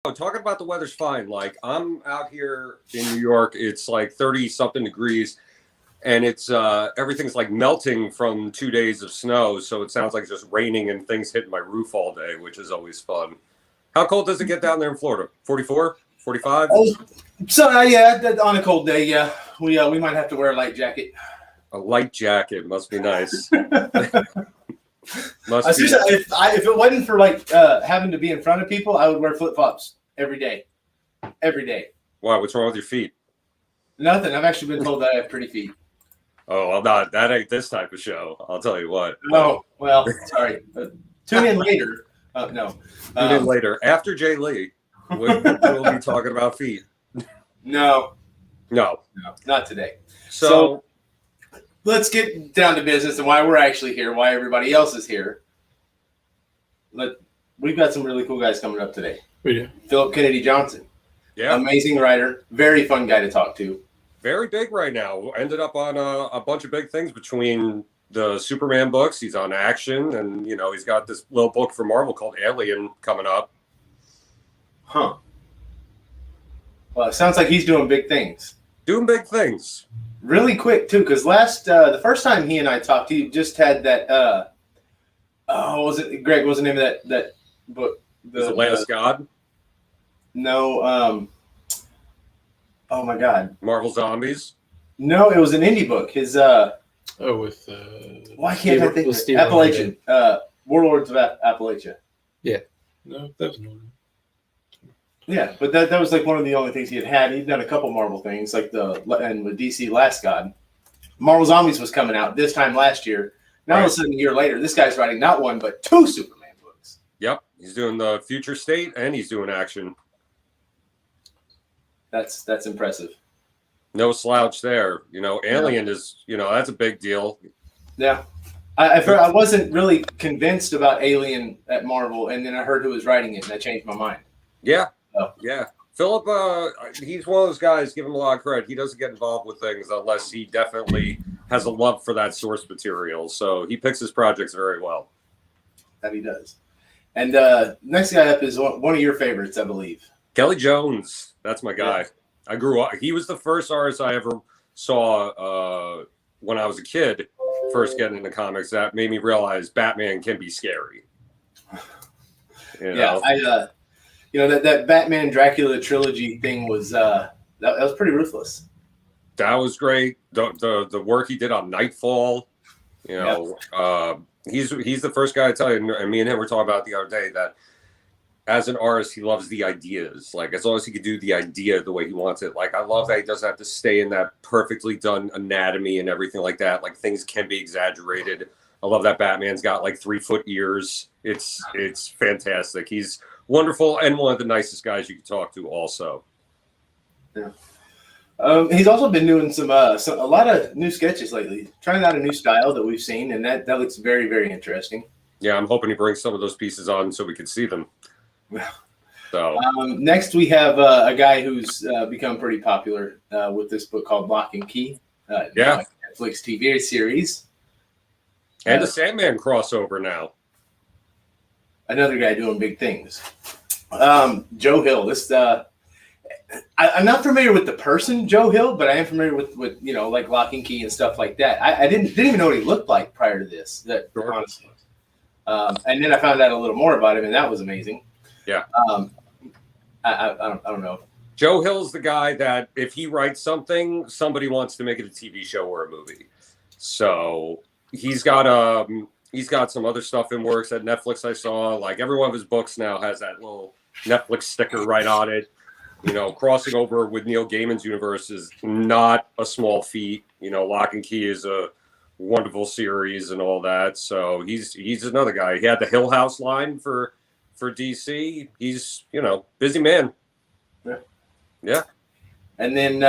talking about the weather's fine. Like I'm out here in New York, it's like 30 something degrees, and it's everything's like melting from 2 days of snow. So it sounds like it's just raining and things hitting my roof all day, which is always fun. How cold does it get down there in Florida? 44, 45? So yeah, on a cold day, yeah, we might have to wear a light jacket. A light jacket must be nice. Seriously, if it wasn't for like having to be in front of people, I would wear flip flops every day. Every day. Why? What's wrong with your feet? Nothing. I've actually been told that I have pretty feet. Oh, I'm not. That ain't this type of show. I'll tell you what. No. Well, sorry. Tune in later. No. Tune in later. After Jay Lee, we'll be talking about feet. No, not today. So let's get down to business and why we're actually here, why everybody else is here. We've got some really cool guys coming up today. We do. Philip Kennedy Johnson. Yeah. Amazing writer. Very fun guy to talk to. Very big right now. Ended up on a bunch of big things between the Superman books. He's on Action, and he's got this little book for Marvel called Alien coming up. Huh. Well, it sounds like he's doing big things. Doing big things. Really quick too, because the first time he and I talked, he just had that. Was it Greg? What was the name of that book? The Last God. No. Oh my God. Marvel Zombies. No, it was an indie book. His. With. Why can't I think? Appalachian. Warlords of Appalachia. Yeah. No, that was normal. Yeah, but that was like one of the only things he had. He'd done a couple Marvel things, and with DC Last God. Marvel Zombies was coming out this time last year. Now all of a sudden, a year later, this guy's writing not one but two Superman books. Yep, he's doing the Future State and he's doing Action. That's impressive. No slouch there. Alien is, that's a big deal. Yeah. I wasn't really convinced about Alien at Marvel, and then I heard who was writing it, and I changed my mind. Yeah. Oh. Yeah. Philip, he's one of those guys, give him a lot of credit. He doesn't get involved with things unless he definitely has a love for that source material. So he picks his projects very well. That he does. And next guy up is one of your favorites, I believe. Kelly Jones. That's my guy. Yeah. I grew up. He was the first artist I ever saw when I was a kid, first getting into comics. That made me realize Batman can be scary. Yeah, that Batman Dracula trilogy thing was that was pretty ruthless. That was great. The work he did on Nightfall, he's the first guy to tell you, and me and him were talking about it the other day, that as an artist, he loves the ideas. Like, as long as he can do the idea the way he wants it. Like, I love that he doesn't have to stay in that perfectly done anatomy and everything like that. Like, things can be exaggerated. I love that Batman's got like 3-foot ears. It's fantastic. He's wonderful and one of the nicest guys you can talk to also. Yeah. He's also been doing a lot of new sketches lately, trying out a new style that we've seen, and that looks very, very interesting. Yeah, I'm hoping he brings some of those pieces on so we can see them. So next we have a guy who's become pretty popular with this book called Lock and Key. Netflix TV series. And the Sandman crossover now. Another guy doing big things. Joe Hill. This I'm not familiar with the person Joe Hill, but I am familiar with like Lock and Key and stuff like that. I didn't even know what he looked like prior to this. Honestly. And then I found out a little more about him, and that was amazing. Yeah. I don't know. Joe Hill's the guy that if he writes something, somebody wants to make it a TV show or a movie. So he's got some other stuff in works at Netflix. I saw, like, every one of his books now has that little Netflix sticker right on it. Crossing over with Neil Gaiman's universe is not a small feat. Lock and Key is a wonderful series and all that. So he's another guy. He had the Hill House line for DC. He's, busy man. Yeah. And then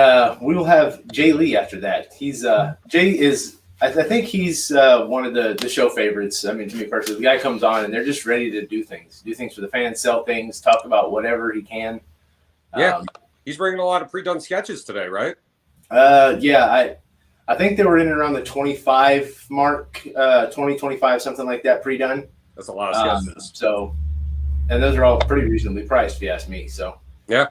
we will have Jay Lee after that. Jay is, I think he's one of the show favorites. I mean, to me personally, the guy comes on and they're just ready to do things for the fans, sell things, talk about whatever he can. Yeah. He's bringing a lot of pre-done sketches today, right? Yeah. I think they were in and around the 25 mark, 20, 25, something like that, pre-done. That's a lot of sketches. And those are all pretty reasonably priced, if you ask me. So Yeah,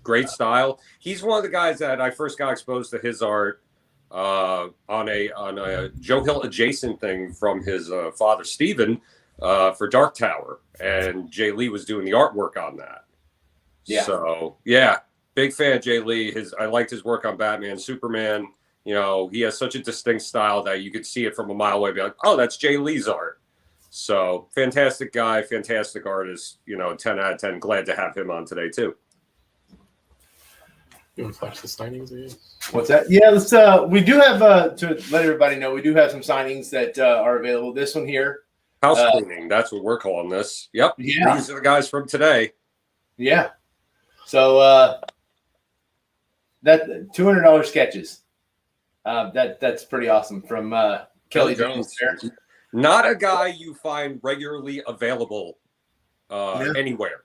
great style. He's one of the guys that I first got exposed to his art on a Joe Hill adjacent thing from his father Stephen for Dark Tower, and Jay Lee was doing the artwork on that. Yeah. So yeah, big fan of Jay Lee. I liked his work on Batman, Superman. You know, he has such a distinct style that you could see it from a mile away. Be like, oh, that's Jay Lee's art. So fantastic guy, fantastic artist. You know, 10 out of 10. Glad to have him on today too. You want to flash the signings again? what's that? Yeah, let's. We do have to let everybody know we do have some signings that are available. This one here, House cleaning. That's what we're calling this. Yep. Yeah. These are the guys from today. yeah. So that $200 sketches. That's pretty awesome from Kelly Jones there. Not a guy you find regularly available anywhere.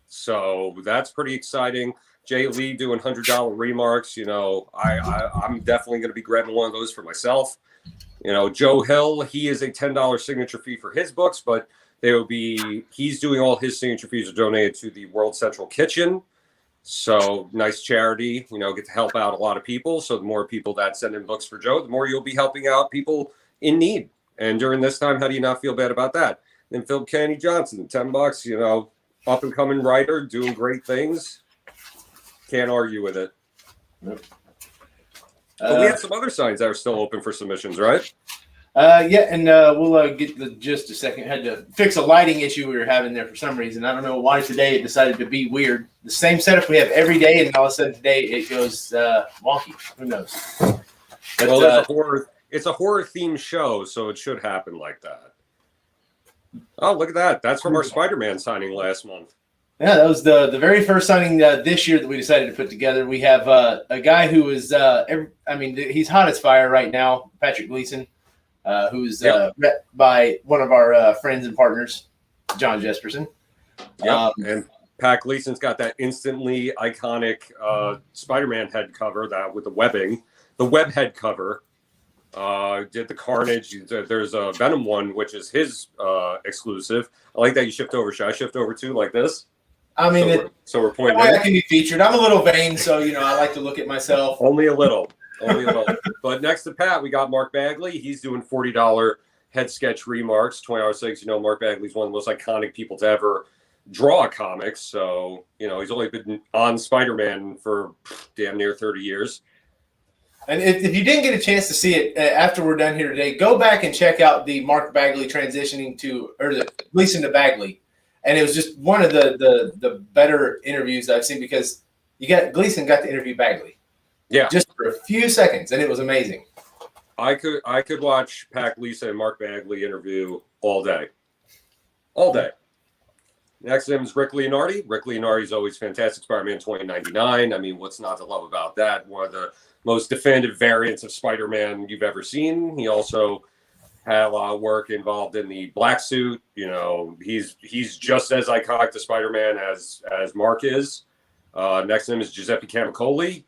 So that's pretty exciting. Jay Lee doing $100 remarks. You know, I'm definitely going to be grabbing one of those for myself. You know, Joe Hill, he is a $10 signature fee for his books, but he's doing all his signature fees are donated to the World Central Kitchen. So nice charity, you know, get to help out a lot of people. So the more people that send in books for Joe, the more you'll be helping out people in need. And during this time, how do you not feel bad about that? Then Phil Kenny Johnson, $10, you know, up and coming writer, doing great things. Can't argue with it. Yep. But we have some other signs that are still open for submissions, right? Yeah, and we'll get the just a second. Had to fix a lighting issue we were having there for some reason. I don't know why today it decided to be weird. The same setup we have every day, and all of a sudden today it goes wonky. Who knows? But, Well, it's a horror themed show, so it should happen like that. Oh, look at that. That's from our Spider-Man signing last month. yeah, that was the very first signing this year that we decided to put together. We have a guy who is, he's hot as fire right now, Patrick Gleason. Who's met by one of our friends and partners, John Jesperson. And Pat Gleason's got that instantly iconic Spider-Man head cover that with the webbing, the web head cover. Did the Carnage? There's a Venom one, which is his exclusive. I like that you shift over. Should I shift over too, like this? I mean, so we're pointing. I can be featured. I'm a little vain, so I like to look at myself. Only a little. But next to Pat, we got Mark Bagley. He's doing $40 head sketch remarks, 20 hours 6. You know, Mark Bagley's one of the most iconic people to ever draw comics. So, you know, he's only been on Spider-Man for damn near 30 years. And if you didn't get a chance to see it after we're done here today, go back and check out the Mark Bagley transitioning the Gleason to Bagley. And it was just one of the better interviews I've seen because Gleason got to interview Bagley. Yeah, just for a few seconds, and it was amazing. I could watch Pat Lisa and Mark Bagley interview all day. All day. Next to him is Rick Leonardi. Rick Leonardi's always fantastic. Spider-Man 2099. I mean, what's not to love about that? One of the most definitive variants of Spider-Man you've ever seen. He also had a lot of work involved in the black suit. You know, he's just as iconic to Spider-Man as Mark is. Next to him is Giuseppe Camicoli.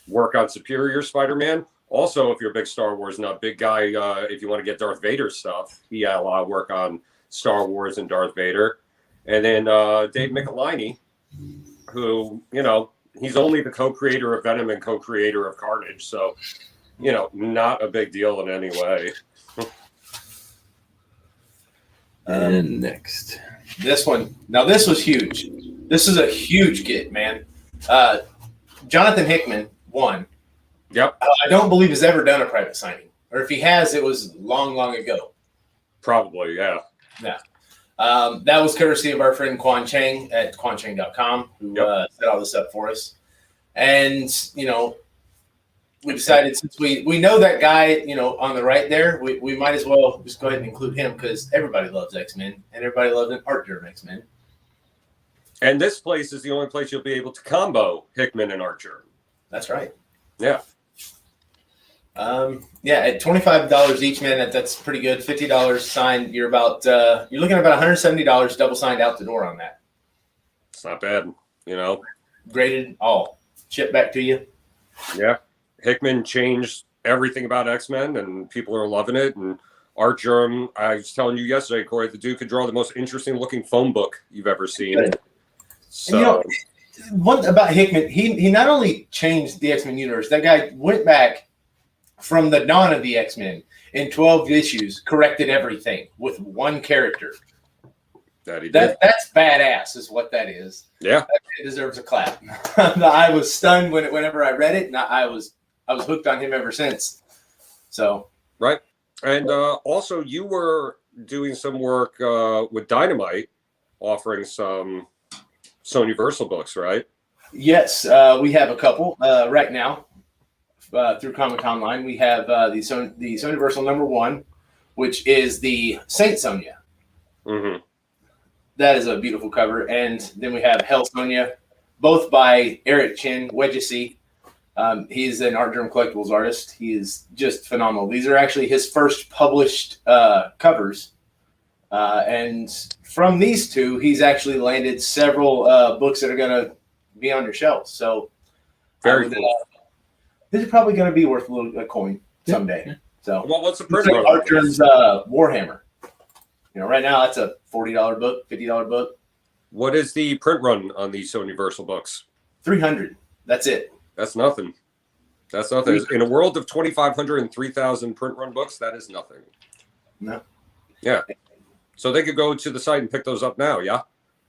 Work on Superior Spider-Man. Also, if you're a big Star Wars nut, big guy, if you want to get Darth Vader stuff, he had a lot of work on Star Wars and Darth Vader. And then Dave Michelinie, who, you know, he's only the co-creator of Venom and co-creator of Carnage. So, you know, not a big deal in any way. And next. This one. Now, this was huge. This is a huge get, man. Jonathan Hickman. One. Yep. I don't believe has ever done a private signing. Or if he has, it was long, long ago. Probably, yeah. Yeah. That was courtesy of our friend Quan Chang at quanchang.com who set all this up for us. And, you know, we decided since we know that guy, you know, on the right there, we might as well just go ahead and include him because everybody loves X-Men and everybody loves an art during X-Men. And this place is the only place you'll be able to combo Hickman and Archer. That's right. Yeah. At $25 each, man, that's pretty good. $50 signed. You're looking at about $170 double signed out the door on that. It's not bad, you know. Graded all. Shipped back to you. Yeah. Hickman changed everything about X-Men, and people are loving it. And Art Germ, I was telling you yesterday, Corey, the dude could draw the most interesting looking phone book you've ever seen. Good. So, One about Hickman, he not only changed the X-Men universe, that guy went back from the dawn of the X-Men in 12 issues, corrected everything with one character. that he did. That's badass, is what that is. Yeah. That deserves a clap. I was stunned whenever I read it, and I was hooked on him ever since. So Right. And also, you were doing some work with Dynamite, offering some Sonyversal books, right? yes, we have a couple right now through Comic Online. We have the Sonyversal #1, which is the Saint Sonya. Mm-hmm. That is a beautiful cover. And then we have Hell Sonya, both by Eric Chin Wedgesey. He's an Art Germ Collectibles artist. He is just phenomenal. These are actually his first published covers. And from these two, he's actually landed several books that are going to be on your shelves. So Very cool. This is probably going to be worth a coin someday. Yeah. So, Well, what's the print like run? Art Germ's Warhammer. Right now that's a $40 book, $50 book. What is the print run on these Sonyversal books? 300. That's it. That's nothing. That's nothing. In a world of 2,500 and 3,000 print run books, that is nothing. No. Yeah. So they could go to the site and pick those up now, yeah?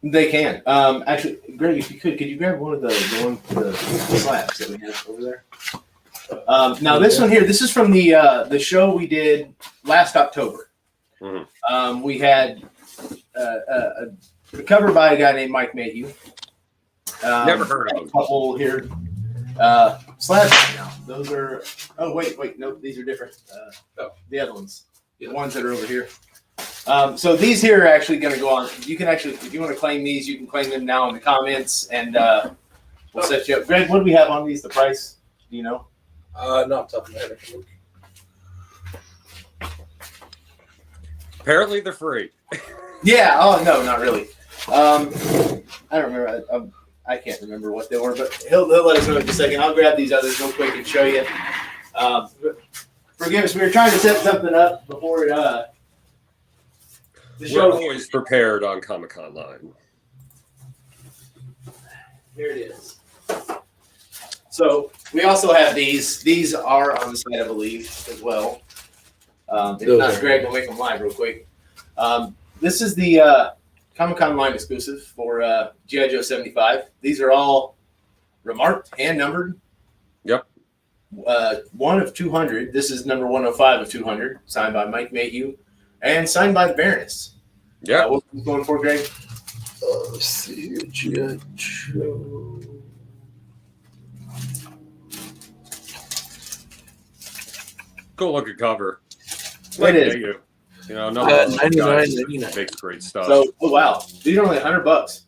They can. Actually, Greg, if you could you grab one of the slabs that we have over there? Now this one here, this is from the show we did last October. Mm-hmm. We had a cover by a guy named Mike Mayhew. Never heard of him. A couple here. Slabs now. Those are. Oh wait, no, these are different. The other ones, the ones that are over here. So these here are actually going to go on. You can actually, if you want to claim these, you can claim them now in the comments, and we'll set you up. Greg, what do we have on these? The price? Do you know? Not top of my head. I can look. Apparently they're free. Yeah. Oh no, not really. I don't remember. I can't remember what they were, but he'll let us know in just a second. I'll grab these others real quick and show you. Forgive us. We were trying to set something up before the We're show. always prepared on Comic Online. Here it is. So we also have these. These are on the site, I believe, as well. If not, Greg will make them live real quick. This is the Comic Con Online exclusive for G.I. Joe 75. These are all remarked and numbered. Yep. 1 of 200. This is number 105 of 200, signed by Mike Mayhew, and signed by the Baroness. Yeah. What are you going for, Greg? Let's see. G.I. Joe. Cool looking cover. It is. You know, no, $99.99. makes great stuff. So, oh wow, these are only $100.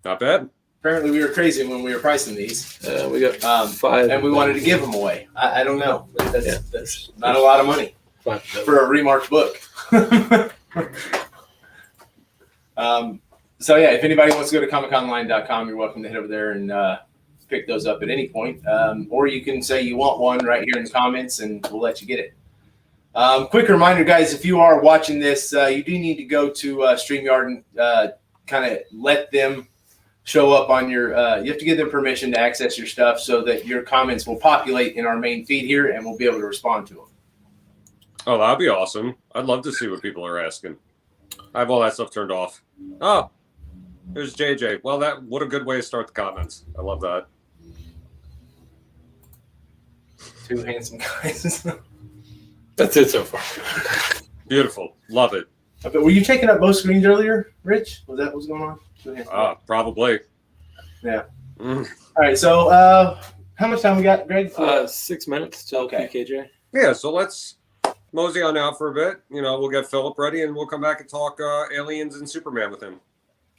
Not bad. Apparently, we were crazy when we were pricing these. We got 5. And we wanted to give them away. I don't know. Yeah. That's not a lot of money 5. for a remarked book. So yeah, if anybody wants to go to comiconline.com, you're welcome to head over there and pick those up at any point. Or you can say you want one right here in the comments, and we'll let you get it. Quick reminder, guys, if you are watching this, you do need to go to StreamYard and kind of let them show up on your you have to give them permission to access your stuff so that your comments will populate in our main feed here, and we'll be able to respond to them. Oh, that'd be awesome. I'd love to see what people are asking. I have all that stuff turned off. Oh, there's JJ. Well, what a good way to start the comments. I love that. Two handsome guys. That's it so far. Beautiful. Love it. But were you taking up both screens earlier, Rich? Was that what's going on? Probably. Yeah. Mm. All right. So how much time we got, Greg? 6 minutes till Okay. PKJ. Yeah, so let's mosey on out for a bit. You know, we'll get Philip ready and we'll come back and talk aliens and Superman with him.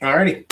All righty.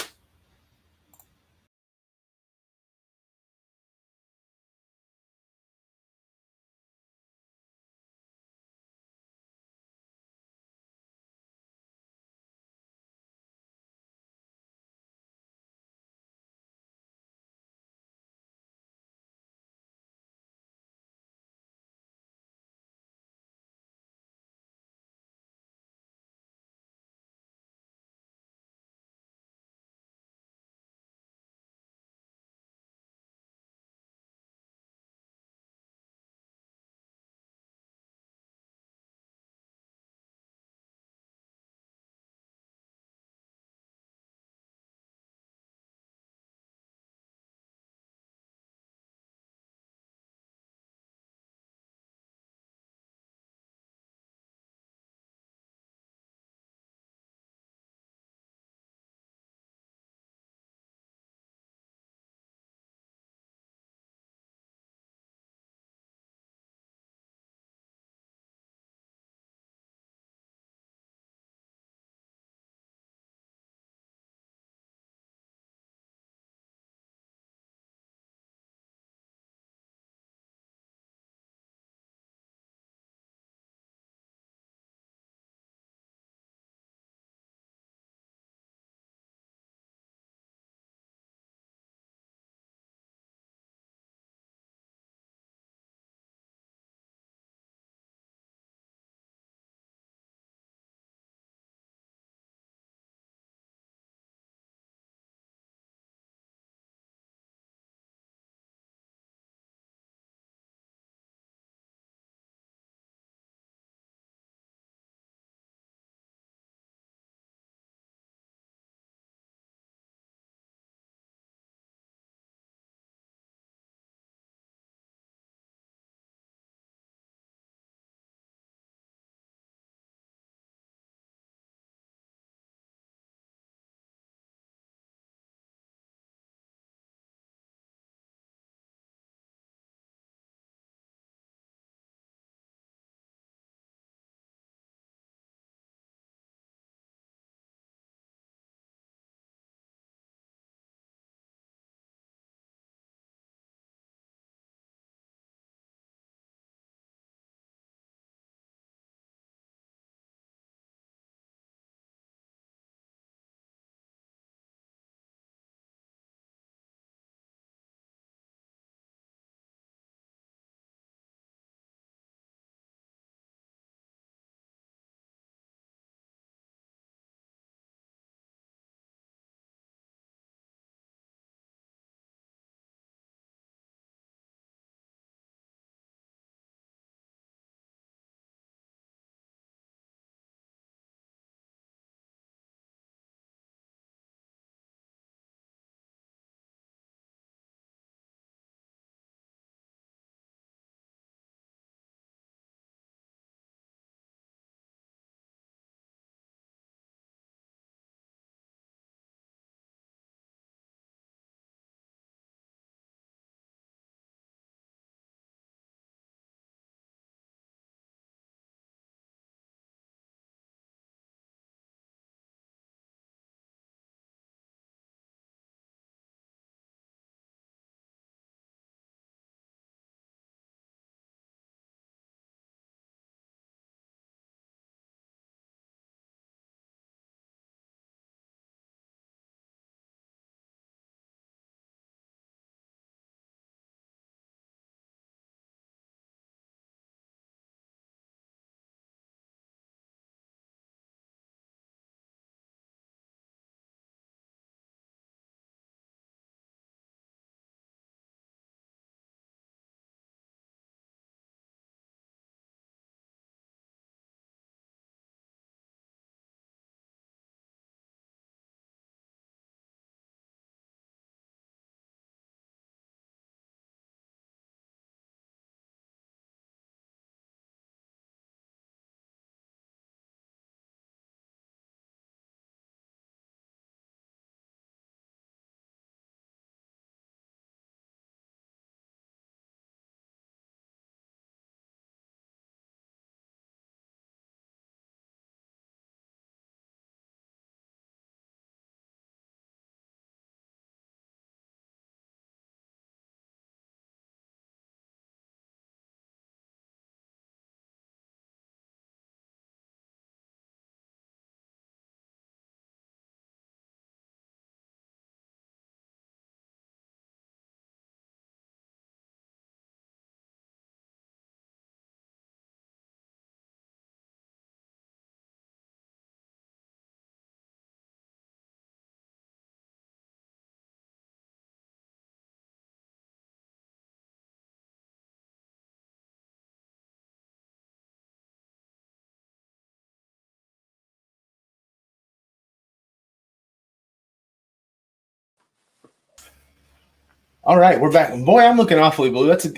All right, we're back. Boy, I'm looking awfully blue. It's a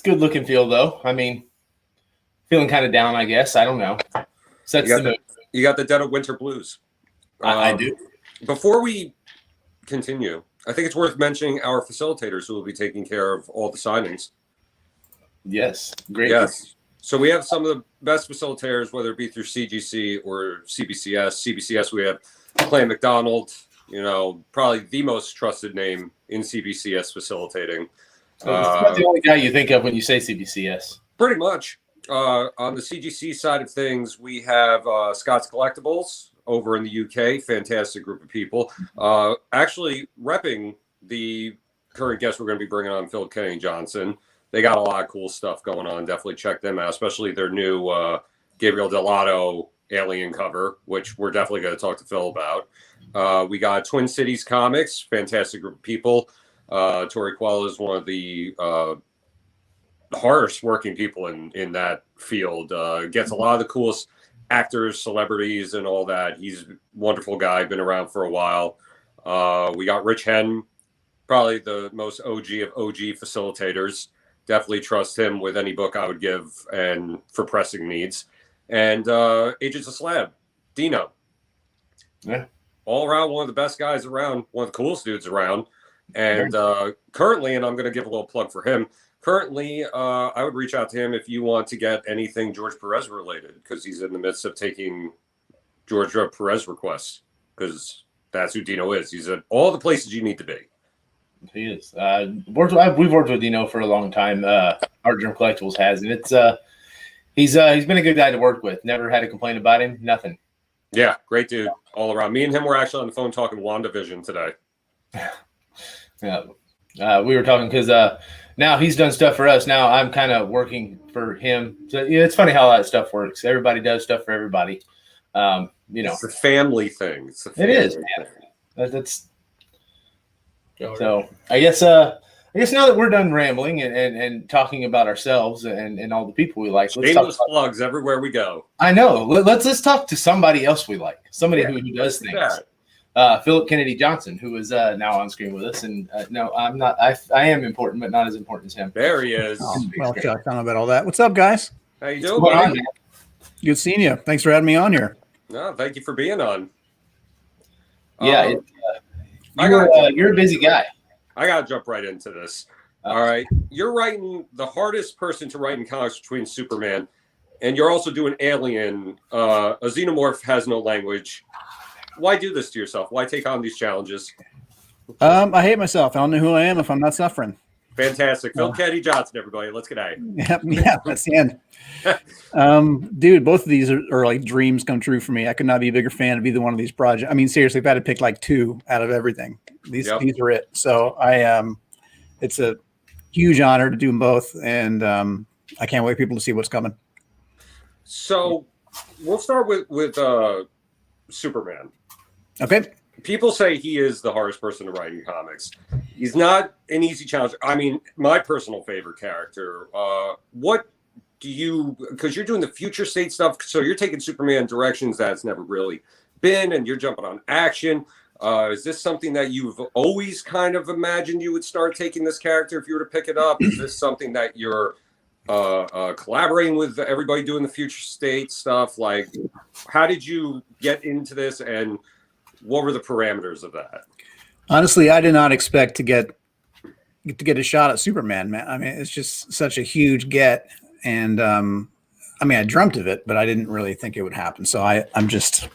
good looking feel, though. I mean, feeling kind of down, I guess. I don't know. Sets the mood. You got the Dead of Winter blues. I do. Before we continue, I think it's worth mentioning our facilitators who will be taking care of all the signings. Yes, great. Yes. So we have some of the best facilitators, whether it be through CGC or CBCS. CBCS, we have Clay McDonald, probably the most trusted name in CBCS facilitating. That's the only guy you think of when you say CBCS. Pretty much. On the CGC side of things, we have Scott's Collectibles over in the UK. Fantastic group of people. Actually repping the current guest we're going to be bringing on, Philip Kenny Johnson. They got a lot of cool stuff going on. Definitely check them out, especially their new Gabriel Delato Alien cover, which we're definitely going to talk to Phil about. We got Twin Cities Comics, fantastic group of people. Tori Quell is one of the hardest working people in that field. Gets a lot of the coolest actors, celebrities, and all that. He's a wonderful guy, been around for a while. We got Rich Henn, probably the most OG of OG facilitators. Definitely trust him with any book I would give and for pressing needs. And Agents of Slab, Dino. Yeah. All around one of the best guys around, one of the coolest dudes around. And currently, and I'm going to give a little plug for him, currently, I would reach out to him if you want to get anything George Perez related, because he's in the midst of taking George Perez requests, because that's who Dino is. He's at all the places you need to be. He is. We've worked with Dino for a long time. Art Germ Collectibles has, and it's he's been a good guy to work with. Never had a complaint about him. Nothing. Yeah, great dude all around. Me and him were actually on the phone talking WandaVision today. Yeah, we were talking because now he's done stuff for us. Now I'm kind of working for him. So it's funny how that stuff works. Everybody does stuff for everybody. It's a family thing. It is, man. That's. So I guess now that we're done rambling and talking about ourselves and all the people we like, shameless plugs everywhere we go. I know. Let's talk to somebody else we like, somebody who does things. Philip Kennedy Johnson, who is now on screen with us, and no, I'm not. I am important, but not as important as him. There he is. Well, Chuck, I don't know about all that. What's up, guys? How you doing, buddy? Good seeing you. Thanks for having me on here. No, thank you for being on. Yeah. You're a busy guy. I got to jump right into this. All right. You're writing the hardest person to write in comics between Superman, and you're also doing Alien. A xenomorph has no language. Why do this to yourself? Why take on these challenges? I hate myself. I don't know who I am if I'm not suffering. Fantastic. Phil Kenny Johnson, everybody. Let's get at it. Yeah, that's the end. Dude, both of these are like dreams come true for me. I could not be a bigger fan of either one of these projects. I mean, seriously, if I had to pick like two out of everything, these are it. So it's a huge honor to do them both, and I can't wait for people to see what's coming. So we'll start with Superman. Okay. People say he is the hardest person to write in comics. He's not an easy challenge. I mean, my personal favorite character. What do you, because you're doing the future state stuff, so you're taking Superman directions that's never really been, and you're jumping on action. Is this something that you've always kind of imagined you would start taking this character if you were to pick it up? Is this something that you're collaborating with everybody doing the future state stuff? Like, how did you get into this, and what were the parameters of that? Honestly, I did not expect to get a shot at Superman, man. I mean, it's just such a huge get. And I mean, I dreamt of it, but I didn't really think it would happen. So I'm just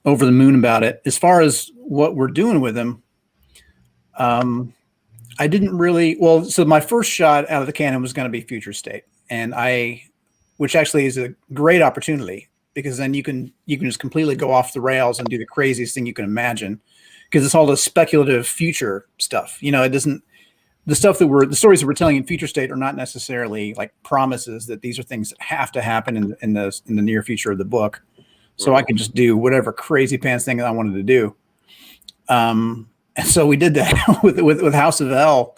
over the moon about it. As far as what we're doing with him, I didn't really, so my first shot out of the cannon was going to be Future State. And which actually is a great opportunity, because then you can just completely go off the rails and do the craziest thing you can imagine, because it's all the speculative future stuff. You know, it doesn't, the stories that we're telling in Future State are not necessarily like promises that these are things that have to happen in the near future of the book. So I could just do whatever crazy pants thing that I wanted to do. And so we did that with House of L.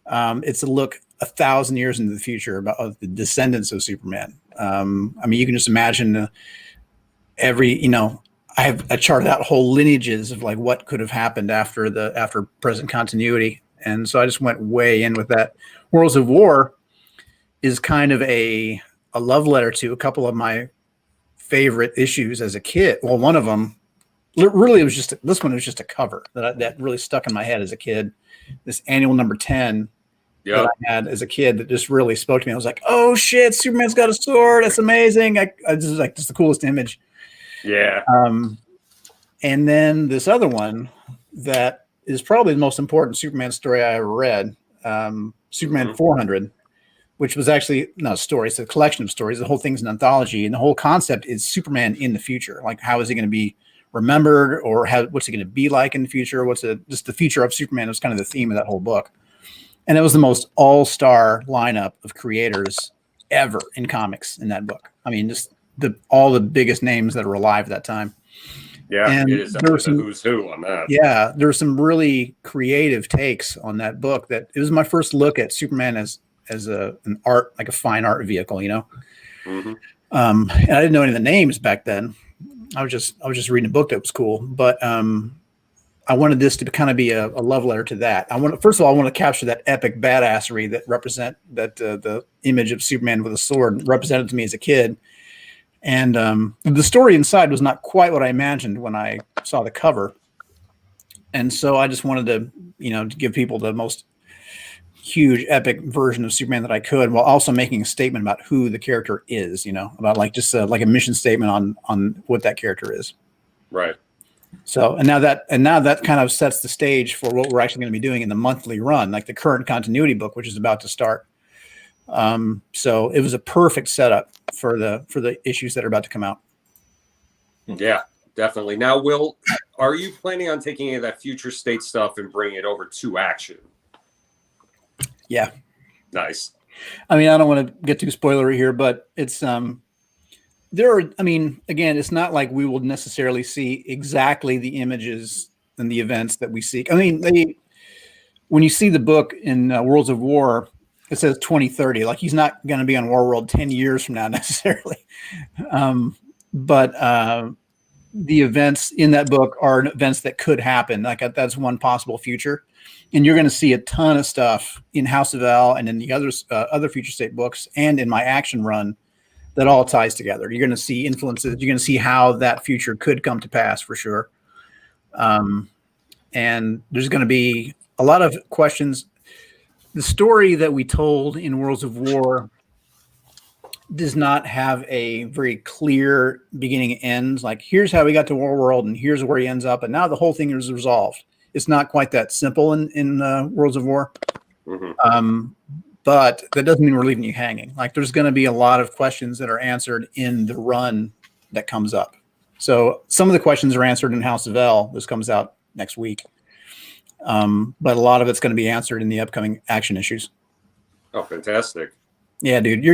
It's a look 1,000 years into the future about the descendants of Superman. I mean, you can just imagine I charted out whole lineages of like what could have happened after present continuity. And so I just went way in with that. Worlds of War is kind of a love letter to a couple of my favorite issues as a kid. Well, one of them really was just this one was just a cover that really stuck in my head as a kid. This annual number 10 that I had as a kid that just really spoke to me. I was like, oh shit, Superman's got a sword. That's amazing. I just like just the coolest image. Yeah. And then this other one that is probably the most important Superman story I ever read, Superman 400, which was actually not a story. It's a collection of stories. The whole thing's an anthology. And the whole concept is Superman in the future. Like, how is he going to be remembered, or what's he going to be like in the future? Just the future of Superman was kind of the theme of that whole book. And it was the most all-star lineup of creators ever in comics in that book. I mean, just all the biggest names that were alive at that time. Yeah, and it is the who's who on that. Yeah, there were some really creative takes on that book. That it was my first look at Superman as an art, like a fine art vehicle, you know. Mm-hmm. And I didn't know any of the names back then. I was just reading a book that was cool, but I wanted this to kind of be a love letter to that. First of all, I want to capture that epic badassery that the image of Superman with a sword represented to me as a kid. And the story inside was not quite what I imagined when I saw the cover. And so I just wanted to give people the most huge epic version of Superman that I could, while also making a statement about who the character is, about like just like a mission statement on what that character is. Right. So, and now that kind of sets the stage for what we're actually going to be doing in the monthly run, like the current continuity book, which is about to start. So it was a perfect setup for the issues that are about to come out. Yeah, definitely. Now, are you planning on taking any of that future state stuff and bringing it over to Action? Yeah. Nice. I mean, I don't want to get too spoilery here, but it's again, it's not like we will necessarily see exactly the images and the events that we seek. I mean, when you see the book in Worlds of War, it says 2030. Like, he's not going to be on Warworld 10 years from now necessarily. But the events in that book are events that could happen. Like, that's one possible future. And you're going to see a ton of stuff in House of L and in the other future state books and in my Action run that all ties together. You're going to see influences. You're going to see how that future could come to pass for sure. And there's going to be a lot of questions. The story that we told in Worlds of War does not have a very clear beginning and ends. Like, here's how we got to Warworld and here's where he ends up. And now the whole thing is resolved. It's not quite that simple in Worlds of War. Mm-hmm. But that doesn't mean we're leaving you hanging. Like, there's going to be a lot of questions that are answered in the run that comes up. So some of the questions are answered in House of L. This comes out next week. But a lot of it's going to be answered in the upcoming Action issues. Oh, fantastic. Yeah, dude.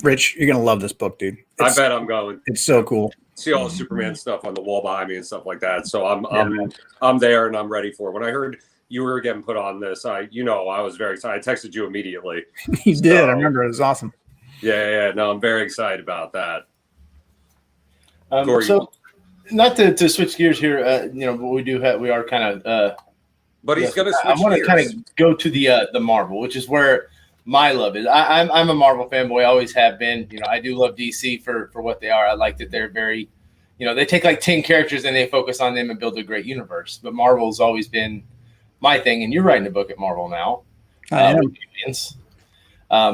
Rich, you're going to love this book, dude. I bet I'm going. It's so cool. See all the Superman stuff on the wall behind me and stuff like that. So I'm there and I'm ready for it. When I heard you were getting put on this, I was very excited. I texted you immediately. You did. I remember. It was awesome. Yeah. No, I'm very excited about that. So, not to switch gears here, but we are kind of. But he's going to switch. I want to kind of go to the Marvel, which is where my love is. I'm a Marvel fanboy, always have been. I do love DC for what they are. I like that they're very, they take like 10 characters and they focus on them and build a great universe. But Marvel's always been my thing, and you're writing a book at Marvel now.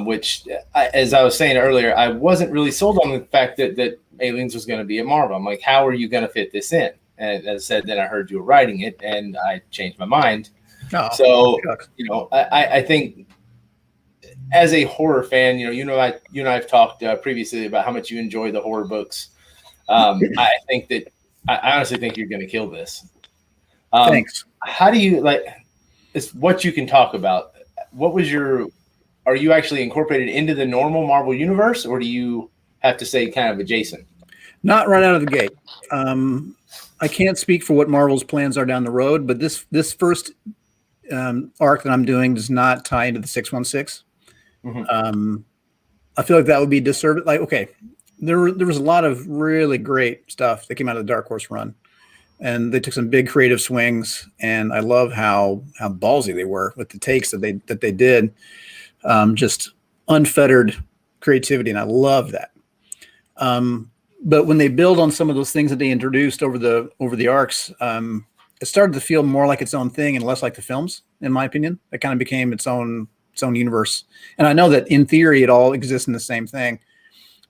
Which, as I was saying earlier, I wasn't really sold on the fact that Aliens was going to be at Marvel. I'm like, how are you going to fit this in? And as I said, then I heard you were writing it, and I changed my mind. I think as a horror fan, you and I have talked previously about how much you enjoy the horror books. I honestly think you're going to kill this. Thanks. How do you it's what you can talk about? Are you actually incorporated into the normal Marvel universe, or do you have to say kind of adjacent? Not right out of the gate. I can't speak for what Marvel's plans are down the road, but this first arc that I'm doing does not tie into the 616. Mm-hmm. I feel like that would be disservice. Like, okay, there was a lot of really great stuff that came out of the Dark Horse run. and they took some big creative swings. And I love how ballsy they were with the takes that they did. Just unfettered creativity, and I love that. But when they build on some of those things that they introduced over the arcs, it started to feel more like its own thing and less like the films, in my opinion. It kind of became its own universe. And I know that in theory it all exists in the same thing.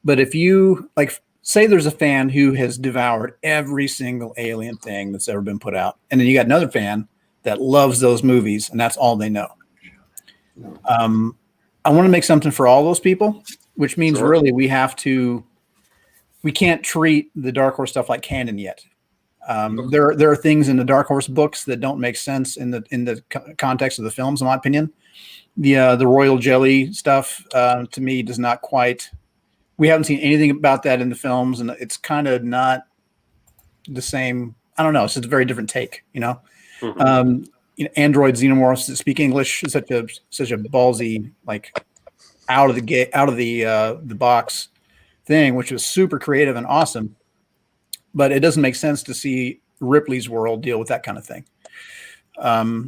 But if you like, say there's a fan who has devoured every single Alien thing that's ever been put out, and then you got another fan that loves those movies, and that's all they know. I want to make something for all those people, which means really we can't treat the Dark Horse stuff like canon yet. There are things in the Dark Horse books that don't make sense in the context of the films, in my opinion. The Royal Jelly stuff to me does not quite. We haven't seen anything about that in the films, and it's kind of not the same. I don't know. It's just a very different take, you know. Mm-hmm. Android xenomorphs that speak English is such a ballsy, like out of the box thing, which was super creative and awesome. But it doesn't make sense to see Ripley's world deal with that kind of thing.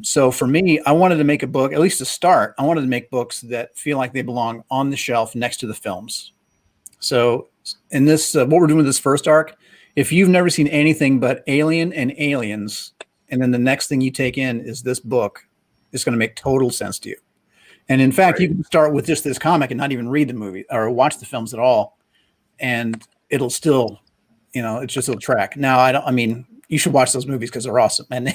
So for me, I wanted to make a book, at least to start. I wanted to make books that feel like they belong on the shelf next to the films. So in this, what we're doing with this first arc, if you've never seen anything but Alien and Aliens, and then the next thing you take in is this book, it's going to make total sense to you. And in fact, you can start with just this comic and not even read the movie or watch the films at all, and it'll still, it's just a track. Now, you should watch those movies because they're awesome. And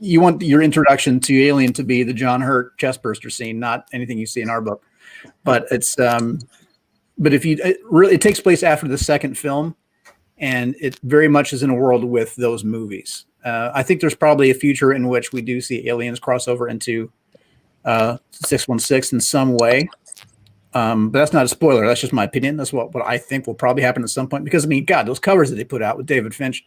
you want your introduction to Alien to be the John Hurt chestburster scene, not anything you see in our book. But it's, but if it takes place after the second film, and it very much is in a world with those movies. I think there's probably a future in which we do see Aliens crossover into 616 in some way. But that's not a spoiler. That's just my opinion. That's what I think will probably happen at some point. Because, God, those covers that they put out with David Finch,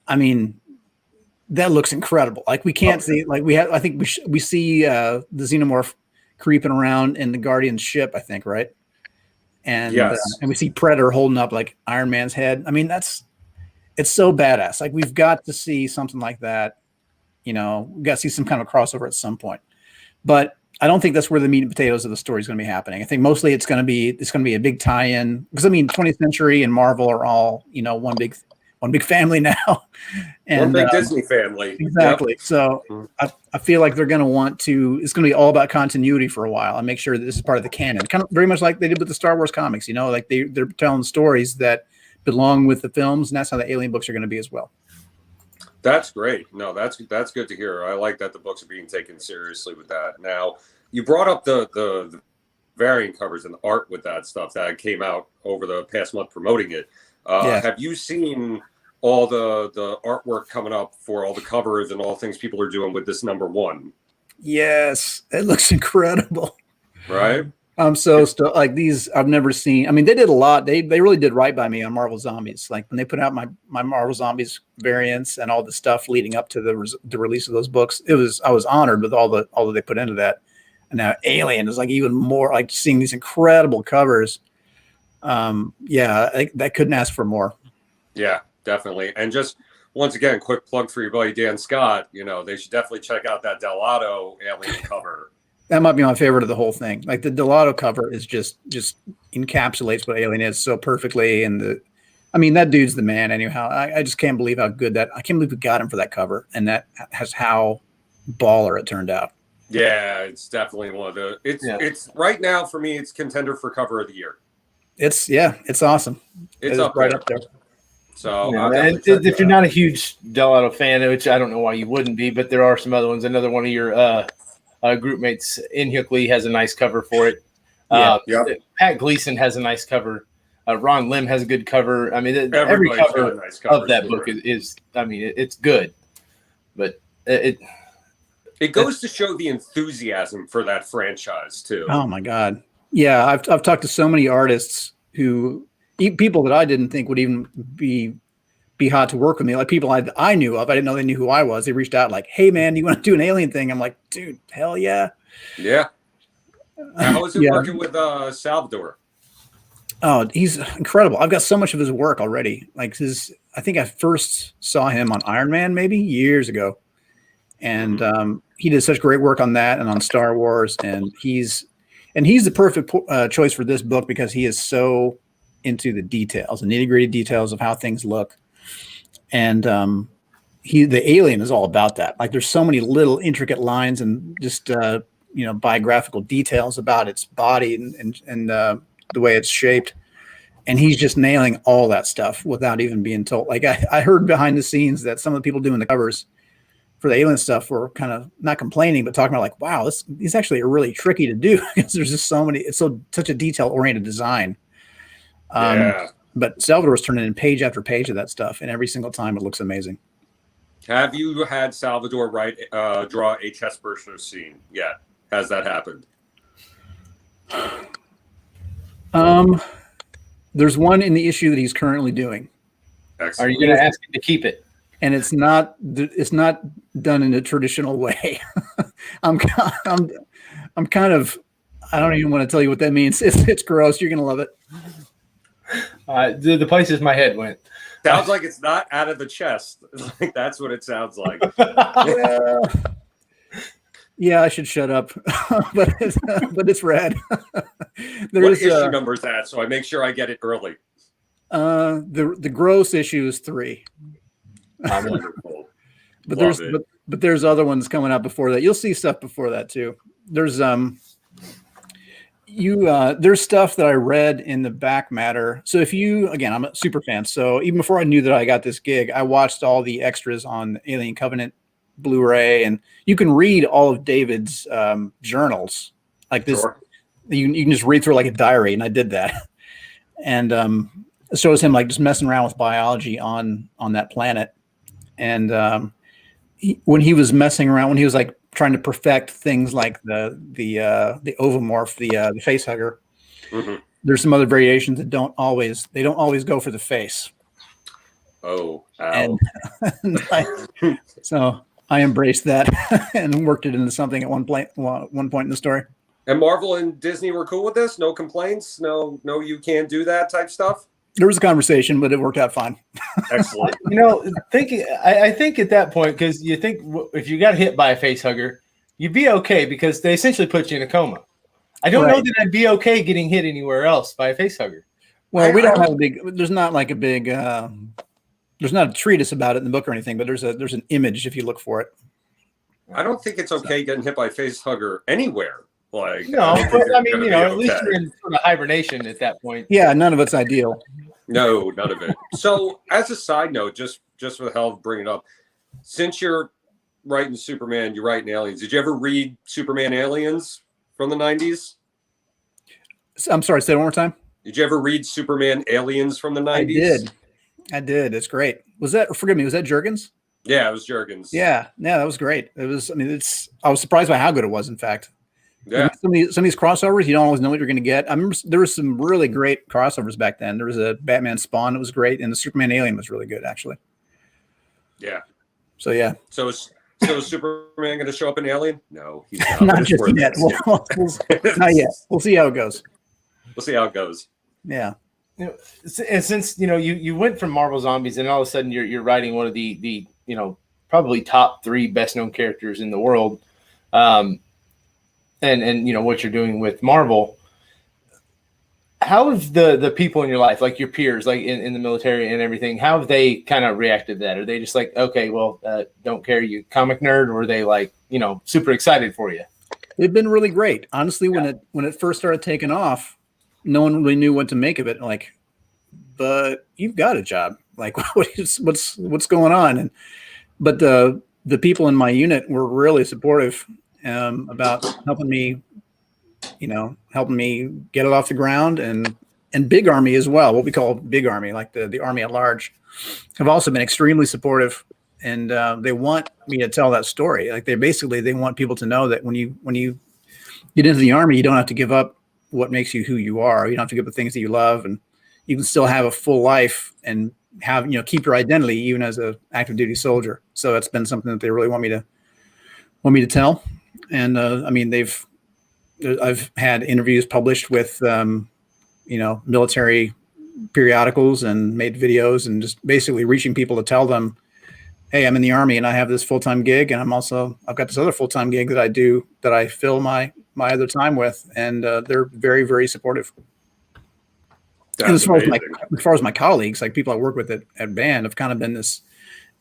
that looks incredible. Like, we can't see, like, I think we see the xenomorph creeping around in the Guardian's ship, I think, right? And, yes. And we see Predator holding up, like, Iron Man's head. It's so badass. Like, we've got to see something like that. We've got to see some kind of crossover at some point. But I don't think that's where the meat and potatoes of the story is going to be happening. I think mostly it's going to be a big tie-in, because 20th Century and Marvel are all one big family now, and one big Disney family. Exactly. Yep. So I feel like they're going to want to. It's going to be all about continuity for a while and make sure that this is part of the canon, kind of very much like they did with the Star Wars comics. Like they're telling stories that belong with the films, and that's how the Alien books are going to be as well. That's great. No, that's good to hear. I like that the books are being taken seriously with that. Now, you brought up the variant covers and the art with that stuff that came out over the past month promoting it. Have you seen all the artwork coming up for all the covers and all the things people are doing with this #1? Yes, it looks incredible. Right? I'm so like these. I've never seen. They did a lot. They really did right by me on Marvel Zombies. Like when they put out my Marvel Zombies variants and all the stuff leading up to the release of those books, I was honored with all that they put into that. And now Alien is like even more, like seeing these incredible covers. That couldn't ask for more. Yeah, definitely. And just once again, quick plug for your buddy Dan Scott. They should definitely check out that Delgado Alien cover. That might be my favorite of the whole thing. Like the Delgado cover is just encapsulates what Alien is so perfectly. And that dude's the man anyhow. I just can't believe how good I can't believe we got him for that cover. And that has how baller it turned out. Yeah, it's definitely one of the, it's right now for me, it's contender for cover of the year. It's awesome. It's up right up there. So and if you're not a huge Delgado fan, which I don't know why you wouldn't be, but there are some other ones. Another one of your group mates in Hickley has a nice cover for it. Pat Gleason has a nice cover. Ron Lim has a good cover. Every cover nice of that book is it's good, but it goes to show the enthusiasm for that franchise too. Oh my God. Yeah. I've talked to so many artists people that I didn't think would even be hot to work with me. Like people I knew of, I didn't know they knew who I was. They reached out like, "Hey man, you want to do an Alien thing?" I'm like, "Dude, hell yeah." Yeah. How is it working with Salvador? Oh, he's incredible. I've got so much of his work already. Like I think I first saw him on Iron Man maybe years ago, and he did such great work on that and on Star Wars, and he's the perfect choice for this book because he is so into the details, the nitty-gritty details of how things look, and the alien is all about that. Like there's so many little intricate lines and just biographical details about its body and the way it's shaped. And he's just nailing all that stuff without even being told. Like I heard behind the scenes that some of the people doing the covers for the alien stuff were kind of not complaining, but talking about like, wow, this is actually really tricky to do because there's just so many, it's such a detail oriented design. But Salvador's turning in page after page of that stuff. And every single time it looks amazing. Have you had Salvador draw a chest burster scene yet? Has that happened? There's one in the issue that he's currently doing. Excellent. Are you going to ask him to keep it? And it's not done in a traditional way. I'm kind of, I don't even want to tell you what that means. It's gross. You're going to love it. The places my head went. Sounds like it's not out of the chest. Like that's what it sounds like. Yeah, I should shut up, but it's rad. What issue number is that? So I make sure I get it early. The gross issue is 3. Wonderful. But there's other ones coming out before that. You'll see stuff before that too. There's there's stuff that I read in the back matter. So again, I'm a super fan. So even before I knew that I got this gig, I watched all the extras on Alien Covenant Blu-ray, and you can read all of David's journals like this. Sure. You can just read through like a diary, and I did that. And it shows him like just messing around with biology on that planet. And when he was messing around, when he was like trying to perfect things like the ovomorph, the face hugger, there's some other variations that don't always go for the face. Oh, and so I embraced that and worked it into something at one point in the story. And Marvel and Disney were cool with this? No complaints? No, you can't do that type stuff? There was a conversation, but it worked out fine. Excellent. I think at that point, because you think if you got hit by a face hugger, you'd be okay because they essentially put you in a coma. I don't know that I'd be okay getting hit anywhere else by a face hugger. Well, we don't have there's not like a big, there's not a treatise about it in the book or anything, but there's an image if you look for it. I don't think it's okay getting hit by a face hugger anywhere. Like, no, but I mean, at least you're in sort of hibernation at that point. Yeah, none of it's ideal. No, none of it. So, as a side note, just for the hell of bringing it up, since you're writing Superman, you're writing Aliens. Did you ever read Superman Aliens from the 90s? I'm sorry, say it one more time. Did you ever read Superman Aliens from the 90s? I did. It's great. Was that Jurgens? Yeah, it was Jurgens. Yeah, that was great. It was. I mean, I was surprised by how good it was. In fact. Yeah. Some of these crossovers, you don't always know what you're going to get. I remember there was some really great crossovers back then. There was a Batman Spawn that was great, and the Superman Alien was really good, actually. Yeah. So yeah. So is Superman going to show up in Alien? No, he's not. Not just yet. Not yet. We'll see how it goes. We'll see how it goes. Yeah. And since you went from Marvel Zombies, and all of a sudden you're writing one of the probably top 3 best known characters in the world. And what you're doing with Marvel, how have the people in your life, like your peers, like in the military and everything, how have they kind of reacted to that? Are they just like, okay, well, don't care, you comic nerd, or are they like, super excited for you? They've been really great. Honestly, when it first started taking off, no one really knew what to make of it. Like, but you've got a job. Like, what's going on? But the people in my unit were really supportive. About helping me get it off the ground, and Big Army as well. What we call Big Army, like the Army at large, have also been extremely supportive, and they want me to tell that story. Like they want people to know that when you get into the Army, you don't have to give up what makes you who you are. You don't have to give up the things that you love, and you can still have a full life and have keep your identity even as an active duty soldier. So that's been something that they really want me to tell. And I mean, I've had interviews published with, military periodicals and made videos and just basically reaching people to tell them, hey, I'm in the Army and I have this full-time gig, and I've got this other full-time gig that I do that I fill my other time with, and they're very, very supportive. And as far as my colleagues, like people I work with at band, have kind of been this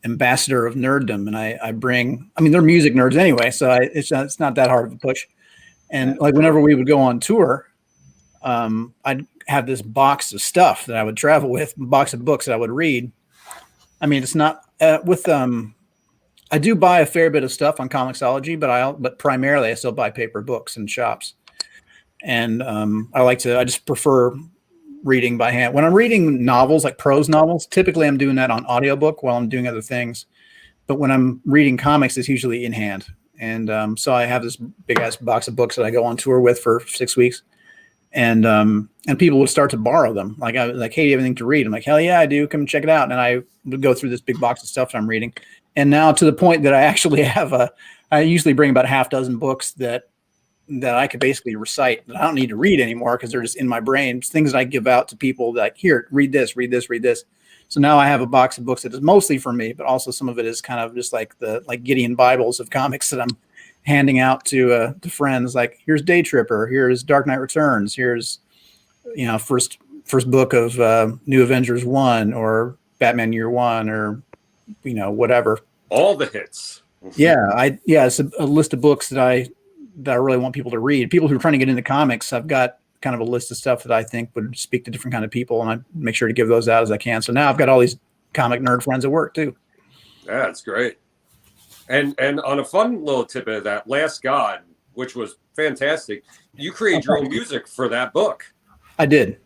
ambassador of nerddom, and they're music nerds anyway, so it's not that hard of a push. And like whenever we would go on tour, I'd have this box of stuff that I would travel with, a box of books that I would read. I mean, it's not I do buy a fair bit of stuff on Comixology, but primarily I still buy paper books in shops. And I just prefer reading by hand. When I'm reading novels, like prose novels, typically I'm doing that on audiobook while I'm doing other things. But when I'm reading comics, it's usually in hand. And so I have this big ass box of books that I go on tour with for 6 weeks. And people would start to borrow them. Like, I was like, hey, do you have anything to read? I'm like, hell yeah, I do. Come check it out. And I would go through this big box of stuff that I'm reading. And now to the point that I actually have I usually bring about a half dozen books that I could basically recite that I don't need to read anymore because they're just in my brain. It's things that I give out to people like, here, read this, read this, read this. So now I have a box of books that is mostly for me, but also some of it is kind of just like like Gideon Bibles of comics that I'm handing out to friends. Like, here's Day Tripper, here's Dark Knight Returns, here's, first book of New Avengers 1 or Batman Year One or, whatever. All the hits. Yeah, it's a list of books that I really want people to read. People who are trying to get into comics, I've got kind of a list of stuff that I think would speak to different kind of people, and I make sure to give those out as I can. So now I've got all these comic nerd friends at work too. Yeah, that's great. And on a fun little tidbit of that, Last God, which was fantastic, you create your own music for that book. I did.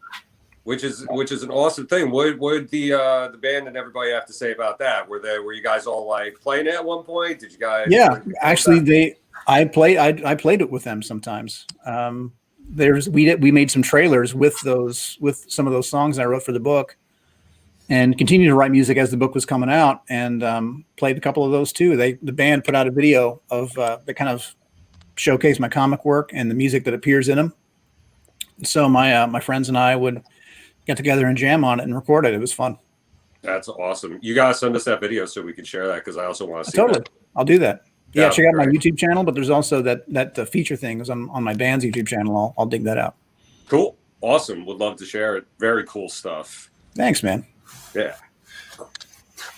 Which is an awesome thing. What did the band and everybody have to say about that? Were you guys all like playing it at one point? Did you guys? Yeah, actually, I played it with them sometimes. We made some trailers with some of those songs I wrote for the book, and continued to write music as the book was coming out, and played a couple of those too. The band put out a video of that kind of showcased my comic work and the music that appears in them. So my friends and I would get together and jam on it and record it. It was fun. That's awesome. You gotta send us that video so we can share that, because I also want to see totally. that. I'll do that. Yeah, check out my great. YouTube channel, but there's also that feature thing is on my band's YouTube channel. I'll dig that out. Cool. Awesome. Would love to share it. Very cool stuff. Thanks, man. Yeah.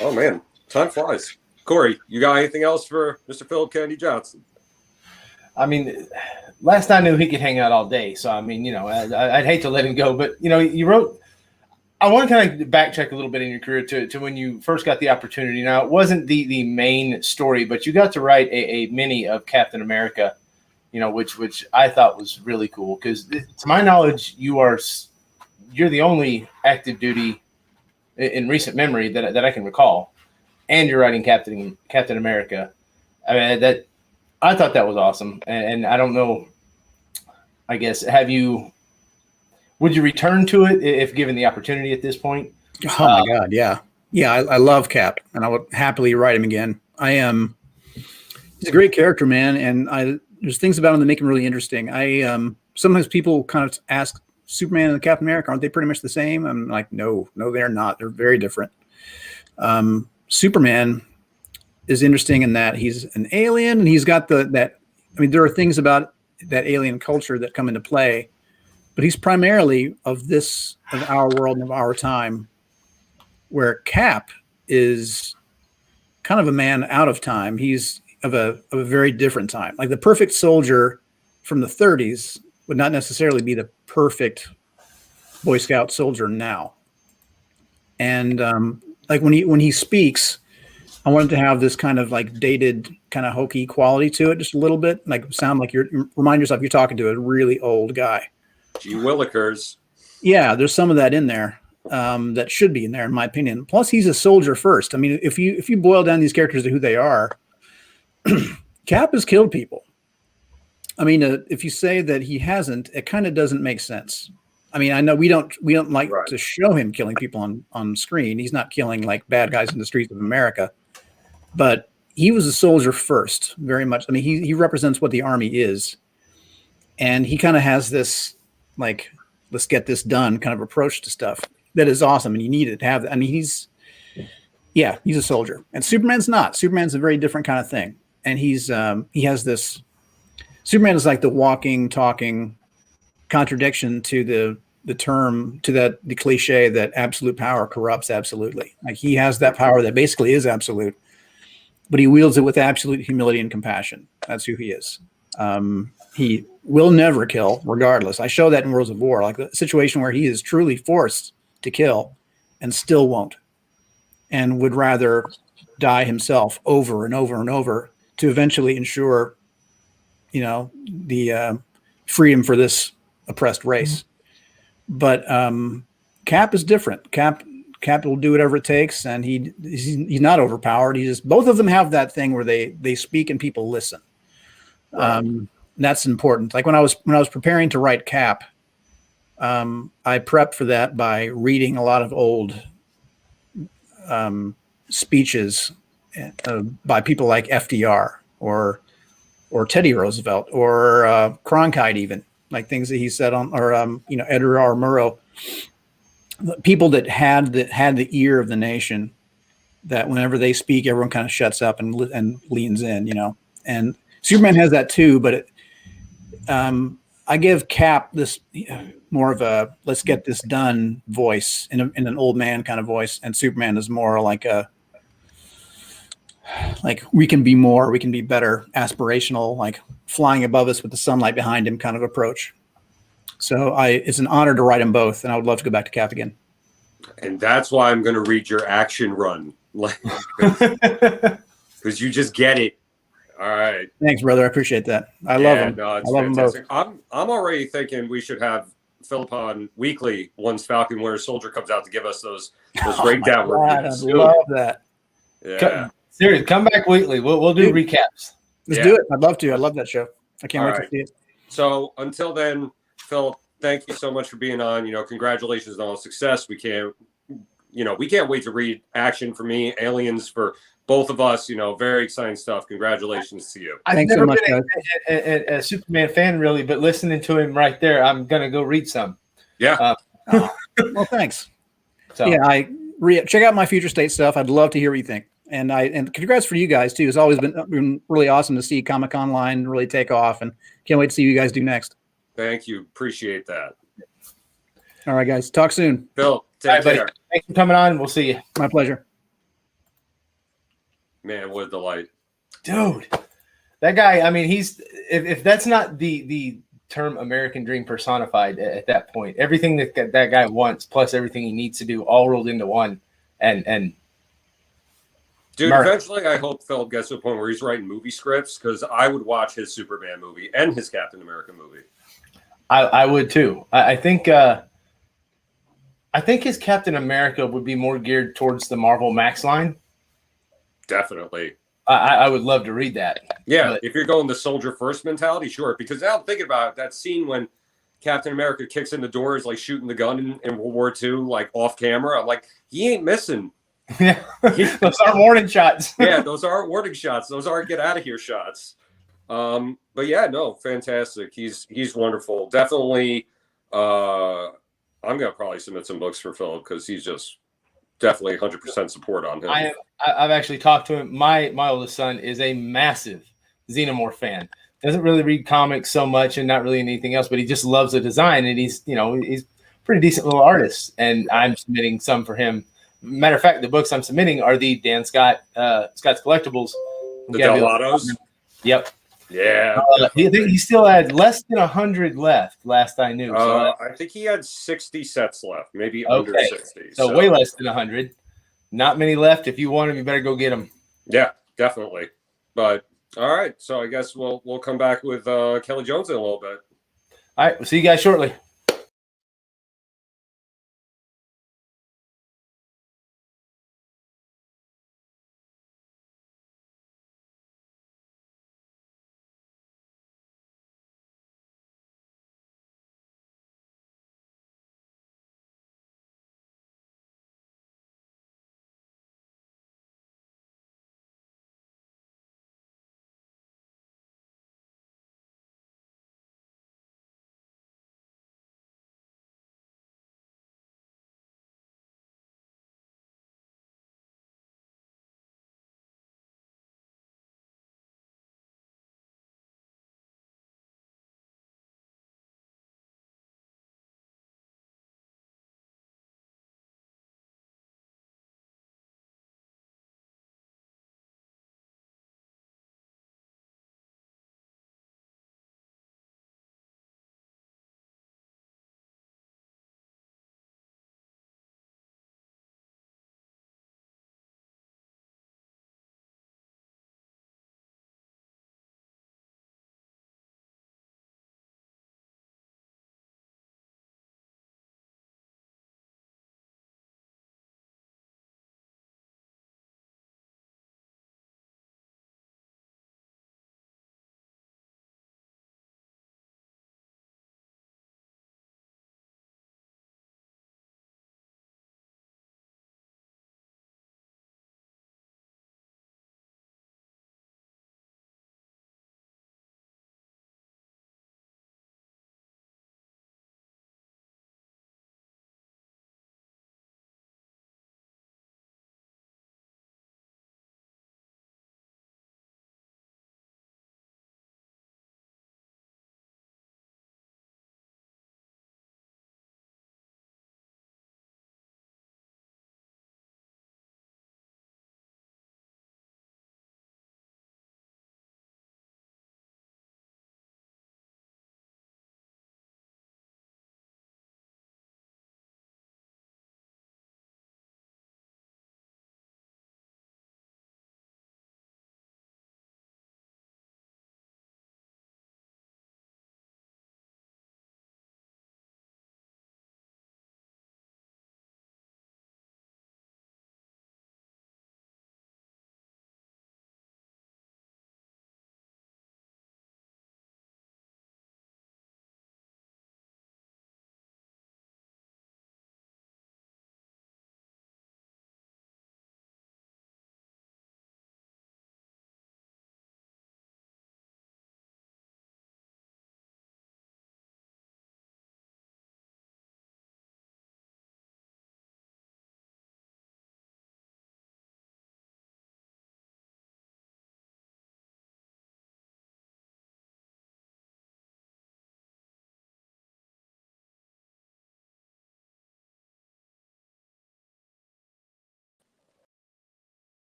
Oh man, time flies. Corey, you got anything else for Mr. Philip Kennedy Johnson? I mean, last I knew, he could hang out all day. So, I mean, I'd hate to let him go. But, you wrote – I want to kind of backtrack a little bit in your career to when you first got the opportunity. Now, it wasn't the main story, but you got to write a mini of Captain America, which I thought was really cool because, to my knowledge, you're the only active duty in recent memory that I can recall, and you're writing Captain America. I mean, I thought that was awesome, and I don't know. I guess would you return to it if given the opportunity at this point? Oh my God, yeah. I love Cap, and I would happily write him again. He's a great character, man, and there's things about him that make him really interesting. Sometimes people kind of ask, Superman and Captain America, aren't they pretty much the same? I'm like, no, they're not. They're very different. Superman is interesting in that he's an alien, and he's got there are things about that alien culture that come into play, but he's primarily of our world and of our time, where Cap is kind of a man out of time. He's of a very different time. Like the perfect soldier from the 30s would not necessarily be the perfect Boy Scout soldier now. And like when he speaks, I wanted to have this kind of like dated, kind of hokey quality to it, just a little bit, like sound like remind yourself you're talking to a really old guy. Gee Willikers. Yeah, there's some of that in there that should be in there, in my opinion. Plus, he's a soldier first. I mean, if you boil down these characters to who they are, Cap has killed people. I mean, if you say that he hasn't, it kind of doesn't make sense. I mean, I know we don't like to show him killing people on screen. He's not killing like bad guys in the streets of America. But he was a soldier first, very much. I mean, he represents what the Army is. And he kind of has this, like, let's get this done kind of approach to stuff. that is awesome, and you need it to have that. I mean, he's a soldier, and Superman's not. Superman's a very different kind of thing, and he has this. Superman is like the walking, talking contradiction to the term, to the cliche that absolute power corrupts absolutely. Like, he has that power that basically is absolute, but he wields it with absolute humility and compassion. That's who he is. He will never kill, regardless. I show that in Worlds of War, like the situation where he is truly forced to kill and still won't, and would rather die himself over and over and over to eventually ensure, the freedom for this oppressed race. But Cap is different. Cap will do whatever it takes, and he's not overpowered. Both of them have that thing where they speak and people listen. That's important. Like when I was preparing to write Cap, I prepped for that by reading a lot of old speeches by people like FDR or Teddy Roosevelt or Cronkite, even like things that he said on, or Edgar R. Murrow, people that had the ear of the nation, that whenever they speak, everyone kind of shuts up and leans in, and Superman has that too. But I give Cap this more of a let's get this done voice in an old man kind of voice, and Superman is more like we can be more, we can be better, aspirational, like flying above us with the sunlight behind him kind of approach. So it's an honor to write them both, and I would love to go back to Cap again. And that's why I'm going to read your action run, because you just get it. All right. Thanks, brother. I appreciate that. I love them. No, it's I love fantastic. them both. I'm already thinking we should have Philip on weekly once Falcon Winter Soldier comes out to give us those breakdown reviews. I love that. Yeah. Seriously, come back weekly. We'll do recaps. Let's do it. I'd love to. I love that show. I can't wait to see it. So until then, Phil, thank you so much for being on. Congratulations on all the success. We can't wait to read Action for me, Aliens for both of us. Very exciting stuff. Congratulations to you. I've never been a Superman fan, really, but listening to him right there, I'm gonna go read some. Yeah. Well, thanks. So check out my Future State stuff. I'd love to hear what you think. And congrats for you guys too. It's always been really awesome to see Comic-Con line really take off, and can't wait to see what you guys do next. Thank you. Appreciate that. All right, guys. Talk soon. Phil, take care. Buddy. Thanks for coming on. We'll see you. My pleasure. Man, what a delight. Dude, that guy, I mean, he's if that's not the term American dream personified at that point, everything that guy wants plus everything he needs to do all rolled into one, and dude, eventually I hope Phil gets to a point where he's writing movie scripts, because I would watch his Superman movie and his Captain America movie. I would too. I think his Captain America would be more geared towards the Marvel Max line. Definitely. I would love to read that. Yeah, but if you're going the soldier first mentality, sure. Because now I'm thinking about it, that scene when Captain America kicks in the door, is like shooting the gun in World War II, like off camera. I'm like, he ain't missing. Yeah, those aren't warning shots. Yeah, those aren't warning shots. Those aren't get out of here shots. But yeah, no, fantastic. He's wonderful. Definitely. I'm gonna probably submit some books for Philip, because he's just definitely 100% support on him. I've actually talked to him. My oldest son is a massive Xenomorph fan. Doesn't really read comics so much and not really anything else, but he just loves the design, and he's pretty decent little artist. And I'm submitting some for him. Matter of fact, the books I'm submitting are the Dan Scott Scott's Collectibles. The Delatos? Yep. Yeah. He still had less than 100 left, last I knew. So I think he had 60 sets left, maybe under 60. So way less than 100. Not many left. If you want them, you better go get them. Yeah, definitely. But all right, so I guess we'll come back with Kelly Jones in a little bit. All right, we'll see you guys shortly.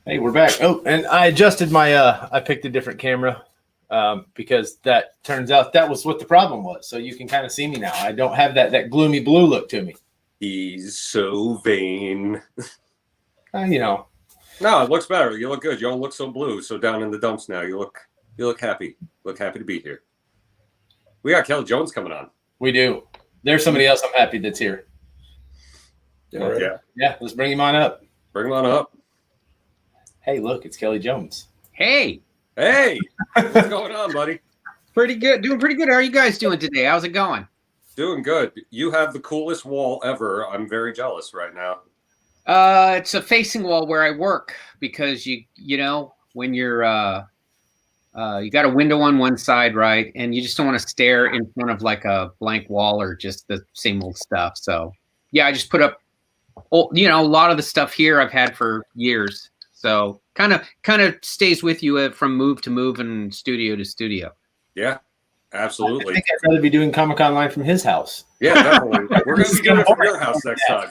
Hey, we're back. Oh, and I adjusted my I picked a different camera because that turns out that was what the problem was. So you can kind of see me now. I don't have that gloomy blue look to me. He's so vain. You know. No, it looks better. You look good. You don't look so blue, so down in the dumps now. You look happy. Look happy to be here. We got Kelly Jones coming on. We do. There's somebody else I'm happy that's here. All right. Yeah. Yeah, let's bring him on up. Bring him on up. Hey, look, it's Kelly Jones. Hey, Hey, what's going on, buddy? pretty good. Doing pretty good. How are you guys doing today? How's it going? Doing good. You have the coolest wall ever. I'm very jealous right now. It's a facing wall where I work because you know when you're you got a window on one side, right, and you just don't want to stare in front of like a blank wall or just the same old stuff. So yeah, I just put up, you know, a lot of the stuff here I've had for years. So kind of stays with you from move to move and studio to studio. Yeah, I absolutely. think I'd rather be doing Comic-Con live from his house. Yeah, definitely. We're going to be doing it from your house next time.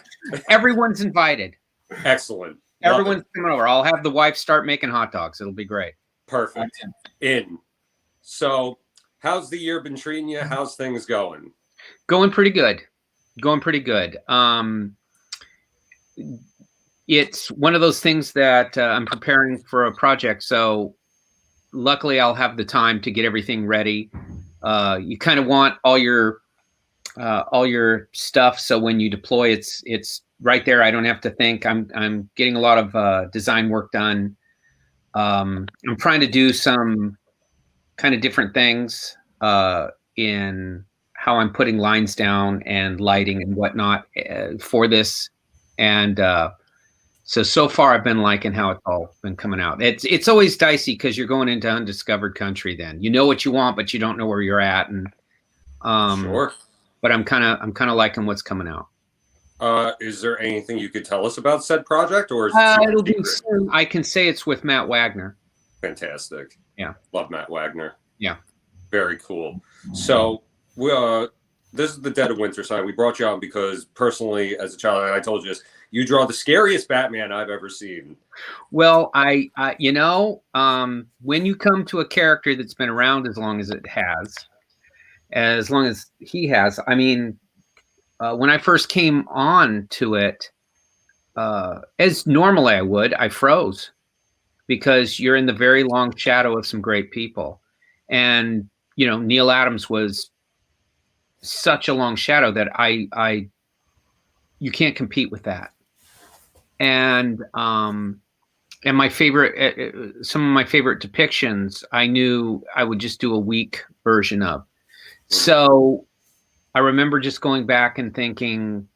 Everyone's invited. Excellent. Love Everyone's coming over. I'll have the wife start making hot dogs. It'll be great. Perfect. In. So, how's the year been treating you? How's things going? Going pretty good. Going pretty good. It's one of those things that I'm preparing for a project. So luckily I'll have the time to get everything ready. You kind of want all your stuff. So when you deploy, it's right there. I don't have to think. I'm getting a lot of design work done. I'm trying to do some kind of different things in how I'm putting lines down and lighting and whatnot for this. And so far I've been liking how it's all been coming out. It's always dicey because you're going into undiscovered country. Then you know what you want, but you don't know where you're at. And Sure. But I'm kind of liking what's coming out. Is there anything you could tell us about said project, or is it It'll be soon. I can say it's with Matt Wagner. fantastic? Yeah. Love Matt Wagner. Yeah. Very cool. So this is the Dead of Winter side. We brought you on because personally, as a child, I told you this, you draw the scariest Batman I've ever seen. Well, I you know, when you come to a character that's been around as long as it has, as long as he has, I mean, when I first came on to it, as normally I would, I froze because you're in the very long shadow of some great people. And, you know, Neil Adams was such a long shadow that you can't compete with that. And my favorite, some of my favorite depictions, I knew I would just do a weak version of. So I remember just going back and thinking,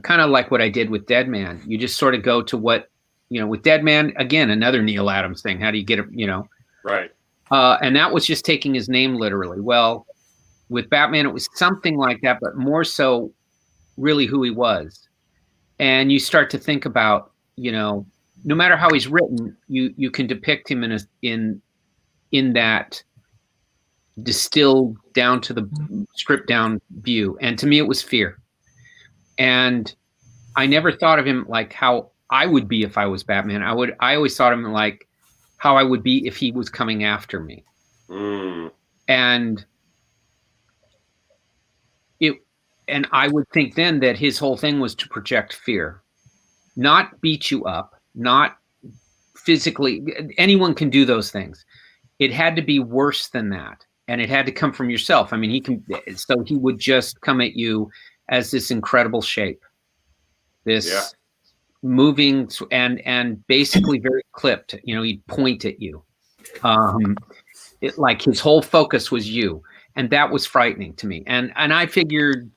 kind of like what I did with Dead Man. You just sort of go to what, you know, with Dead Man, again, another Neil Adams thing. How do you get it, you know? Right. And that was just taking his name literally. Well, with Batman, it was something like that, but more so really who he was. And you start to think about, you know, no matter how he's written, you can depict him in that distilled down to the stripped down view. And to me, it was fear. And I never thought of him like how I would be if I was Batman. I always thought of him like how I would be if he was coming after me. And I would think then that his whole thing was to project fear, not beat you up, not physically. Anyone can do those things. It had to be worse than that. And it had to come from yourself. I mean, so he would just come at you as this incredible shape, this moving and basically very clipped, you know, he'd point at you. Like his whole focus was you. And that was frightening to me. And I figured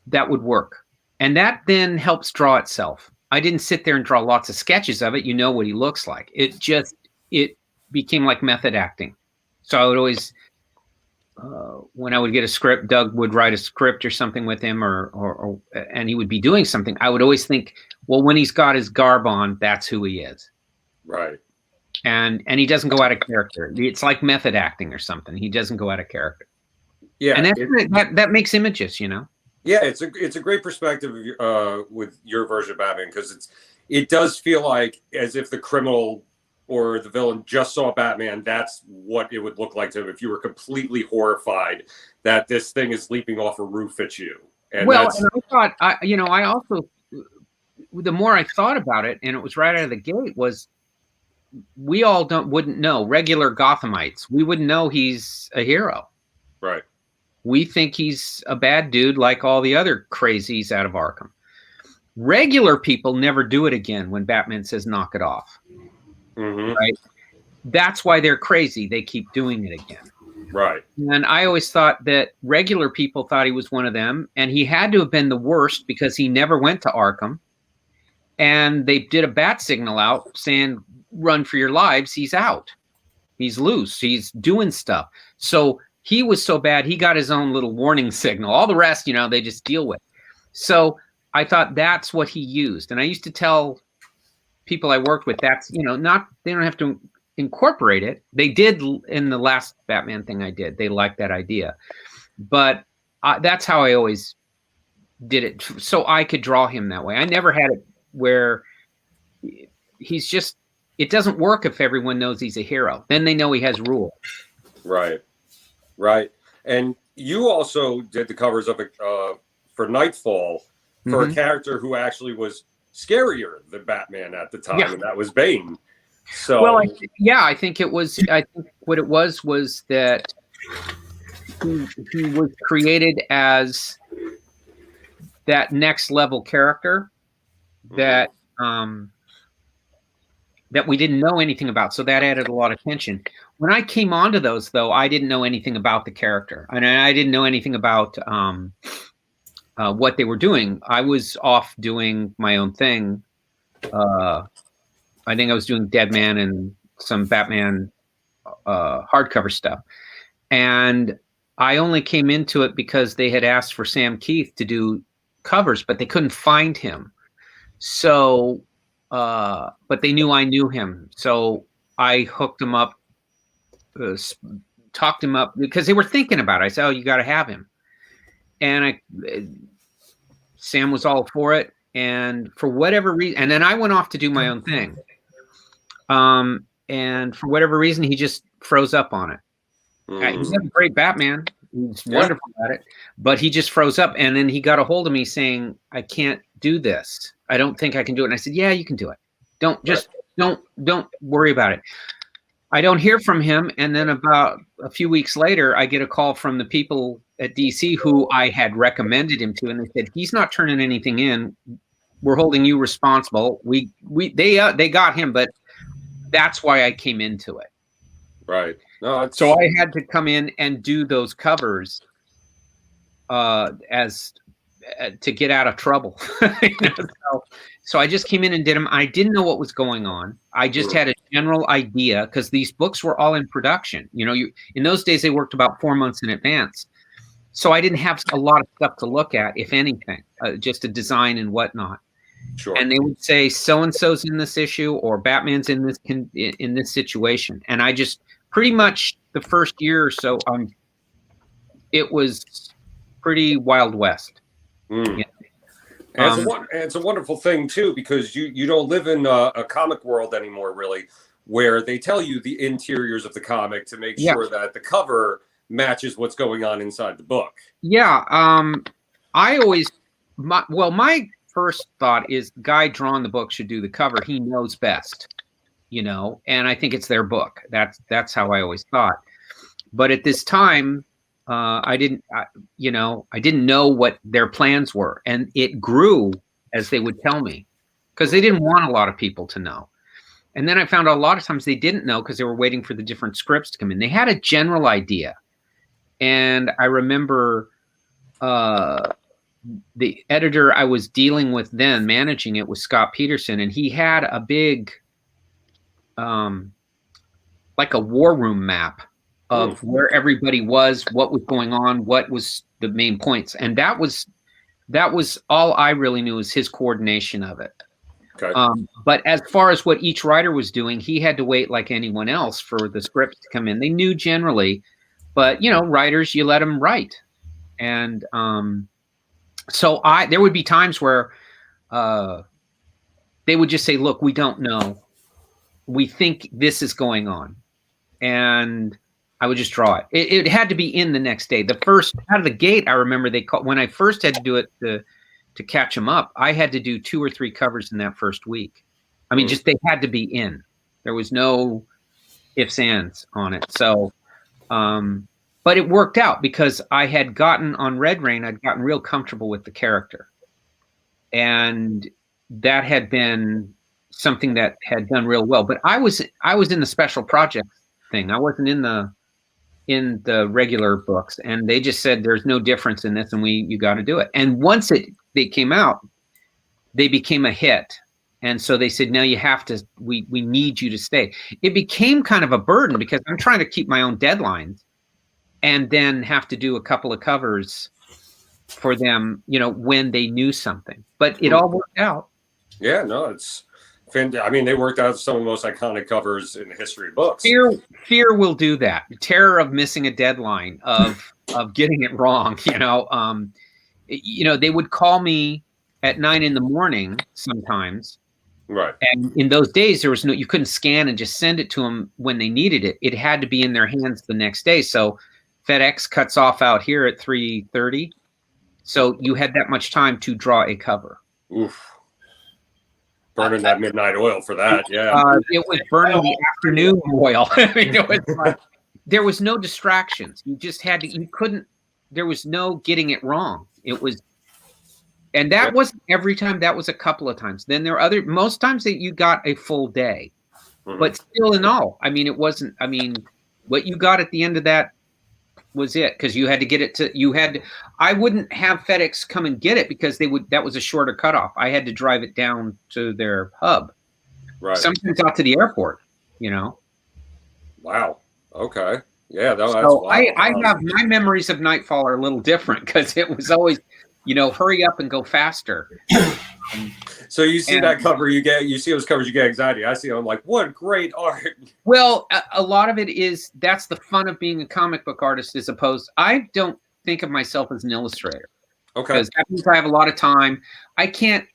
that would work. And that then helps draw itself. I didn't sit there and draw lots of sketches of it. You know what he looks like. It became like method acting. So I would always, when I would get a script, Doug would write a script or something with him and he would be doing something. I would always think, well, when he's got his garb on, that's who he is. Right. And he doesn't go out of character. It's like method acting or something. He doesn't go out of character. Yeah. And that makes images, you know? Yeah, it's a great perspective with your version of Batman because it does feel like as if the criminal or the villain just saw Batman. That's what it would look like to him if you were completely horrified that this thing is leaping off a roof at you. And well, that's, and I thought, I also, the more I thought about it, and it was right out of the gate, was we all wouldn't know, regular Gothamites, we wouldn't know he's a hero. right. We think he's a bad dude like all the other crazies out of Arkham. Regular people never do it again when Batman says knock it off. Mm-hmm. Right? That's why they're crazy. They keep doing it again. Right. And I always thought that regular people thought he was one of them, and he had to have been the worst because he never went to Arkham. And they did a bat signal out saying, run for your lives. He's out. He's loose. He's doing stuff. So he was so bad, he got his own little warning signal. All the rest, they just deal with. So I thought that's what he used. And I used to tell people I worked with, that's, they don't have to incorporate it. They did in the last Batman thing I did. They liked that idea. But that's how I always did it, so I could draw him that way. I never had it where he's just, it doesn't work if everyone knows he's a hero. Then they know he has rules. Right. Right. And you also did the covers of for Nightfall for a character who actually was scarier than Batman at the time, and that was Bane. So, well, I think it was. I think what it was that he was created as that next level character that that we didn't know anything about. So that added a lot of tension. When I came onto those, though, I didn't know anything about the character, and I didn't know anything about what they were doing. I was off doing my own thing. I think I was doing Deadman and some Batman hardcover stuff. And I only came into it because they had asked for Sam Keith to do covers, but they couldn't find him. So, but they knew I knew him. So I hooked him up, talked him up, because they were thinking about it. I said, oh, you got to have him. And Sam was all for it. And for whatever reason, and then I went off to do my own thing. And for whatever reason, he just froze up on it. He's a great Batman. He's wonderful at it, but he just froze up. And then he got a hold of me saying, I can't do this. I don't think I can do it. And I said, yeah, you can do it. Don't worry about it. I don't hear from him. And then about a few weeks later, I get a call from the people at DC who I had recommended him to. And they said, he's not turning anything in. We're holding you responsible. They got him, but that's why I came into it. Right. No, so I had to come in and do those covers as to get out of trouble. So I just came in and did them. I didn't know what was going on. I just had a general idea because these books were all in production. In those days they worked about 4 months in advance. So I didn't have a lot of stuff to look at, if anything, just a design and whatnot. Sure. And they would say so-and-so's in this issue or Batman's in this situation. And I just pretty much the first year or so, it was pretty Wild West. Yeah. And it's a wonderful thing too, because you don't live in a comic world anymore, really, where they tell you the interiors of the comic to make sure that the cover matches what's going on inside the book. Yeah. My first thought is the guy drawing the book should do the cover. He knows best, and I think it's their book. That's how I always thought. But at this time, I didn't know what their plans were, and it grew as they would tell me, because they didn't want a lot of people to know. And then I found out a lot of times they didn't know because they were waiting for the different scripts to come in. They had a general idea, and I remember the editor I was dealing with then, managing it, was Scott Peterson, and he had a big, like a war room map of where everybody was, what was going on, what was the main points. And that was all I really knew, was his coordination of it. Okay. But as far as what each writer was doing, he had to wait like anyone else for the scripts to come in. They knew generally, but writers, you let them write. And so there would be times where they would just say, look, we don't know. We think this is going on. And I would just draw it. It had to be in the next day. The first out of the gate, I remember they called, when I first had to do it to catch them up, I had to do 2 or 3 covers in that first week. I mean, just they had to be in. There was no ifs, ands on it. So, but it worked out because I had gotten on Red Rain, I'd gotten real comfortable with the character. And that had been something that had done real well. But I was in the special projects thing. I wasn't in the regular books, and they just said there's no difference in this, and you got to do it. And once they came out, they became a hit, and so they said, no, you have to. We need you to stay. It became kind of a burden because I'm trying to keep my own deadlines, and then have to do a couple of covers for them, when they knew something. But it all worked out. Yeah, no, it's. I mean, they worked out some of the most iconic covers in the history of books. Fear will do that. Terror of missing a deadline, of getting it wrong. They would call me at 9 a.m. sometimes. Right. And in those days, there was you couldn't scan and just send it to them when they needed it. It had to be in their hands the next day. So FedEx cuts off out here at 3:30. So you had that much time to draw a cover. Oof. Burning that midnight oil for that, yeah. It was burning the afternoon oil. I mean, it was like, there was no distractions. You just had to. You couldn't. There was no getting it wrong. It was, and that wasn't every time. That was a couple of times. Then there are most times that you got a full day, but still, in all, I mean, it wasn't. I mean, what you got at the end of that was it, because you had to get it to. I wouldn't have FedEx come and get it because that was a shorter cutoff. I had to drive it down to their hub. Right. Sometimes out to the airport, Wow. Okay. Yeah. That's so wild. I have my memories of Nightfall are a little different because it was always, hurry up and go faster. So you see that cover, you see those covers, you get anxiety. I see them, I'm like, what great art. Well, a lot of it is, that's the fun of being a comic book artist as opposed, I don't think of myself as an illustrator. Okay. Because that means I have a lot of time. I can't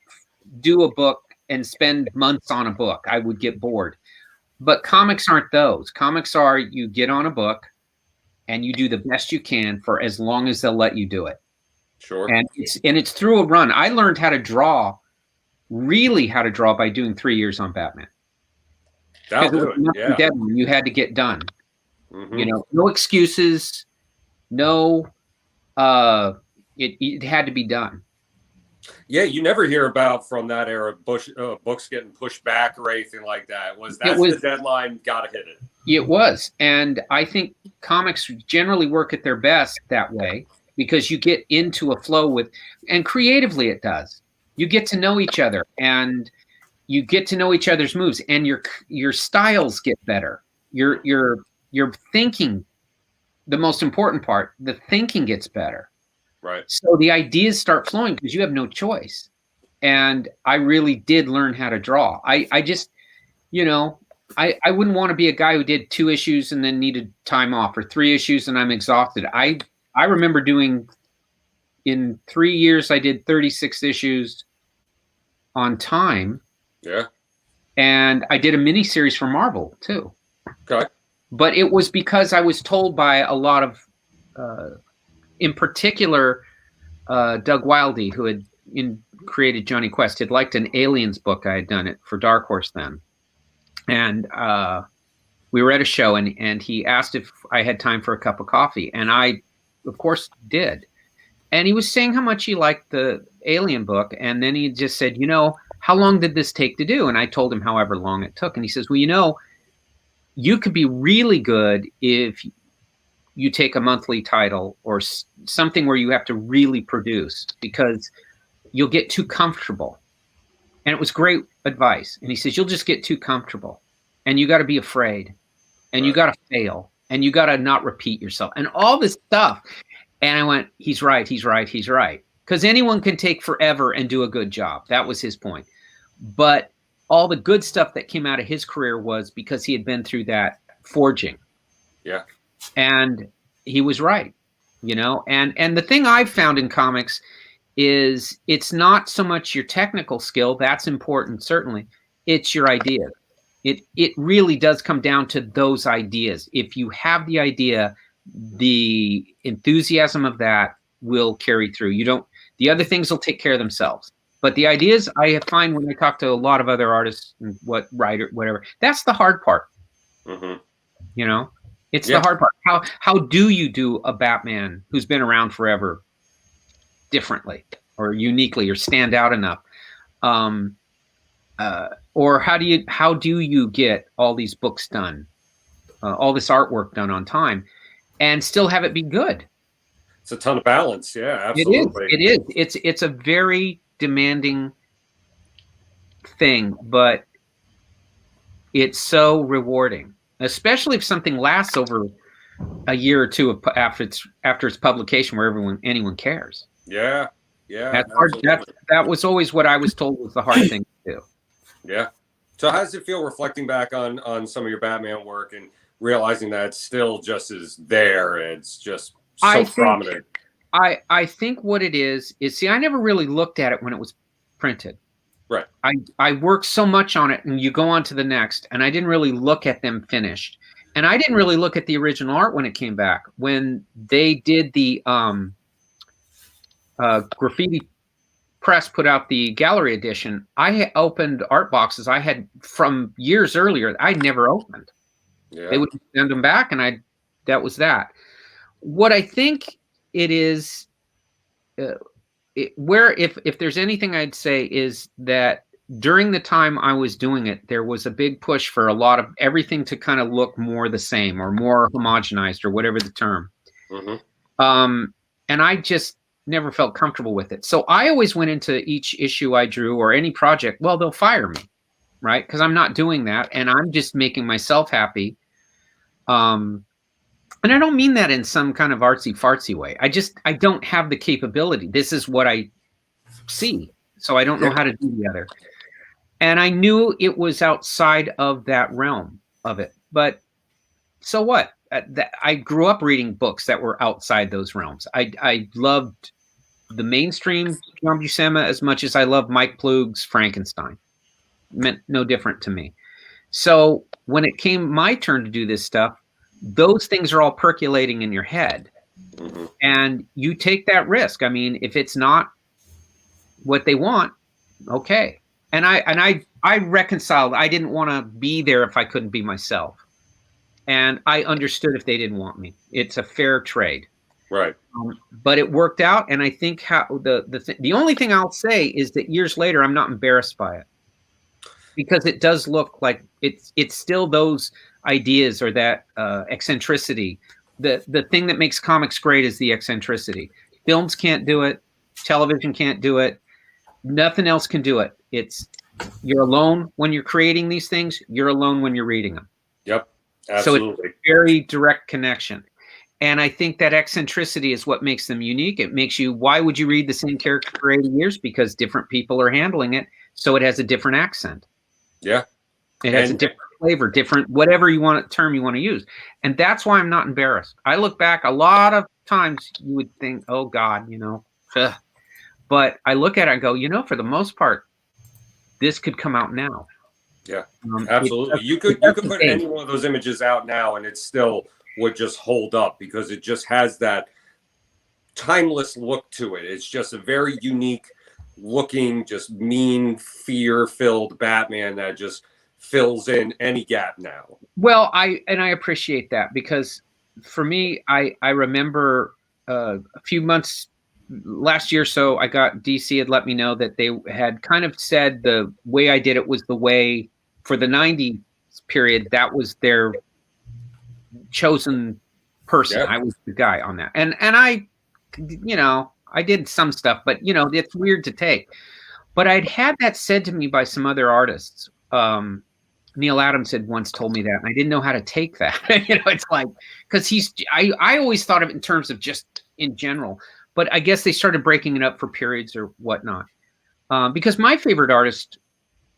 do a book and spend months on a book. I would get bored. But comics aren't those. Comics are, you get on a book and you do the best you can for as long as they'll let you do it. Sure. And it's through a run. I learned really how to draw by doing 3 years on Batman. That'll do it. Yeah. Deadline you had to get done. No excuses. No, it had to be done. Yeah, you never hear about from that era books getting pushed back or anything like that. The deadline? Gotta hit it. It was, and I think comics generally work at their best that way because you get into a flow with, and creatively it does. You get to know each other, and you get to know each other's moves, and your styles get better. Your thinking, the most important part, the thinking gets better. Right. So the ideas start flowing because you have no choice. And I really did learn how to draw. I just, I wouldn't want to be a guy who did 2 issues and then needed time off, or 3 issues and I'm exhausted. I remember doing, in 3 years, I did 36 issues on time. Yeah. And I did a mini series for Marvel too. Okay. But it was because I was told by a lot of, in particular, Doug Wildey, who had created Johnny Quest, had liked an Aliens book I had done it for Dark Horse then. And we were at a show, and he asked if I had time for a cup of coffee. And I, of course, did. And he was saying how much he liked the Alien book. And then he just said, how long did this take to do? And I told him however long it took. And he says, well, you could be really good if you take a monthly title or something where you have to really produce, because you'll get too comfortable. And it was great advice. And he says, you'll just get too comfortable, and you got to be afraid, and you got to fail, and you got to not repeat yourself, and all this stuff. And I went, he's right. Because anyone can take forever and do a good job. That was his point. But all the good stuff that came out of his career was because he had been through that forging. Yeah. And he was right, and the thing I've found in comics is it's not so much your technical skill, that's important, certainly. It's your idea. It really does come down to those ideas. If you have the idea, the enthusiasm of that will carry through. The other things will take care of themselves. But the ideas, I find when I talk to a lot of other artists and writer, whatever, that's the hard part. Mm-hmm. You know, it's the hard part. How do you do a Batman who's been around forever differently or uniquely or stand out enough? Or how do you get all these books done, all this artwork done on time, and still have it be good? It's a ton of balance. Yeah, absolutely. It is. It's a very demanding thing, but it's so rewarding, especially if something lasts over a year or two after its publication, where anyone cares. Yeah. That's hard. That was always what I was told was the hard thing to do. Yeah. So how does it feel reflecting back on some of your Batman work and realizing that it's still just as there? It's just so prominent. I think what it is see, I never really looked at it when it was printed. Right. I worked so much on it, and you go on to the next, and I didn't really look at them finished. And I didn't really look at the original art when it came back. When they did the Graffiti Press put out the gallery edition, I opened art boxes I had from years earlier I'd never opened. Yeah. They would send them back, and that was that. What I think it is, if there's anything I'd say is that during the time I was doing it, there was a big push for a lot of everything to kind of look more the same or more homogenized or whatever the term. Mm-hmm. And I just never felt comfortable with it. So I always went into each issue I drew or any project, well, they'll fire me, right? Because I'm not doing that, and I'm just making myself happy. And I don't mean that in some kind of artsy-fartsy way. I don't have the capability. This is what I see, so I don't know how to do the other. And I knew it was outside of that realm of it. But so what? I grew up reading books that were outside those realms. I loved the mainstream John Buscema as much as I loved Mike Ploog's Frankenstein. It meant no different to me. So when it came my turn to do this stuff, those things are all percolating in your head. Mm-hmm. And you take that risk. I mean, if it's not what they want, okay. And I reconciled. I didn't want to be there if I couldn't be myself. And I understood if they didn't want me. It's a fair trade. Right. But it worked out. And I think the only thing I'll say is that years later, I'm not embarrassed by it. Because it does look like it's still those ideas or that eccentricity. The thing that makes comics great is the eccentricity. Films can't do it. Television can't do it. Nothing else can do it. You're alone when you're creating these things. You're alone when you're reading them. Yep, absolutely. So it's a very direct connection. And I think that eccentricity is what makes them unique. It makes you, why would you read the same character for 80 years? Because different people are handling it. So it has a different accent. Yeah. It has a different flavor, different, whatever term you want to use. And that's why I'm not embarrassed. I look back a lot of times you would think, oh God, ugh. But I look at it and go, for the most part, this could come out now. Yeah, absolutely. You could put any one of those images out now and it still would just hold up because it just has that timeless look to it. It's just a very unique looking, just mean, fear-filled Batman that just fills in any gap now. Well, I appreciate that because for me, I remember a few months last year or so, I got DC had let me know that they had kind of said the way I did it was the way for the 90s period. That was their chosen person. Yeah. I was the guy on that. And I, I did some stuff, but it's weird to take. But I'd had that said to me by some other artists. Neil Adams had once told me that, and I didn't know how to take that. It's like, because I always thought of it in terms of just in general. But I guess they started breaking it up for periods or whatnot. Because my favorite artist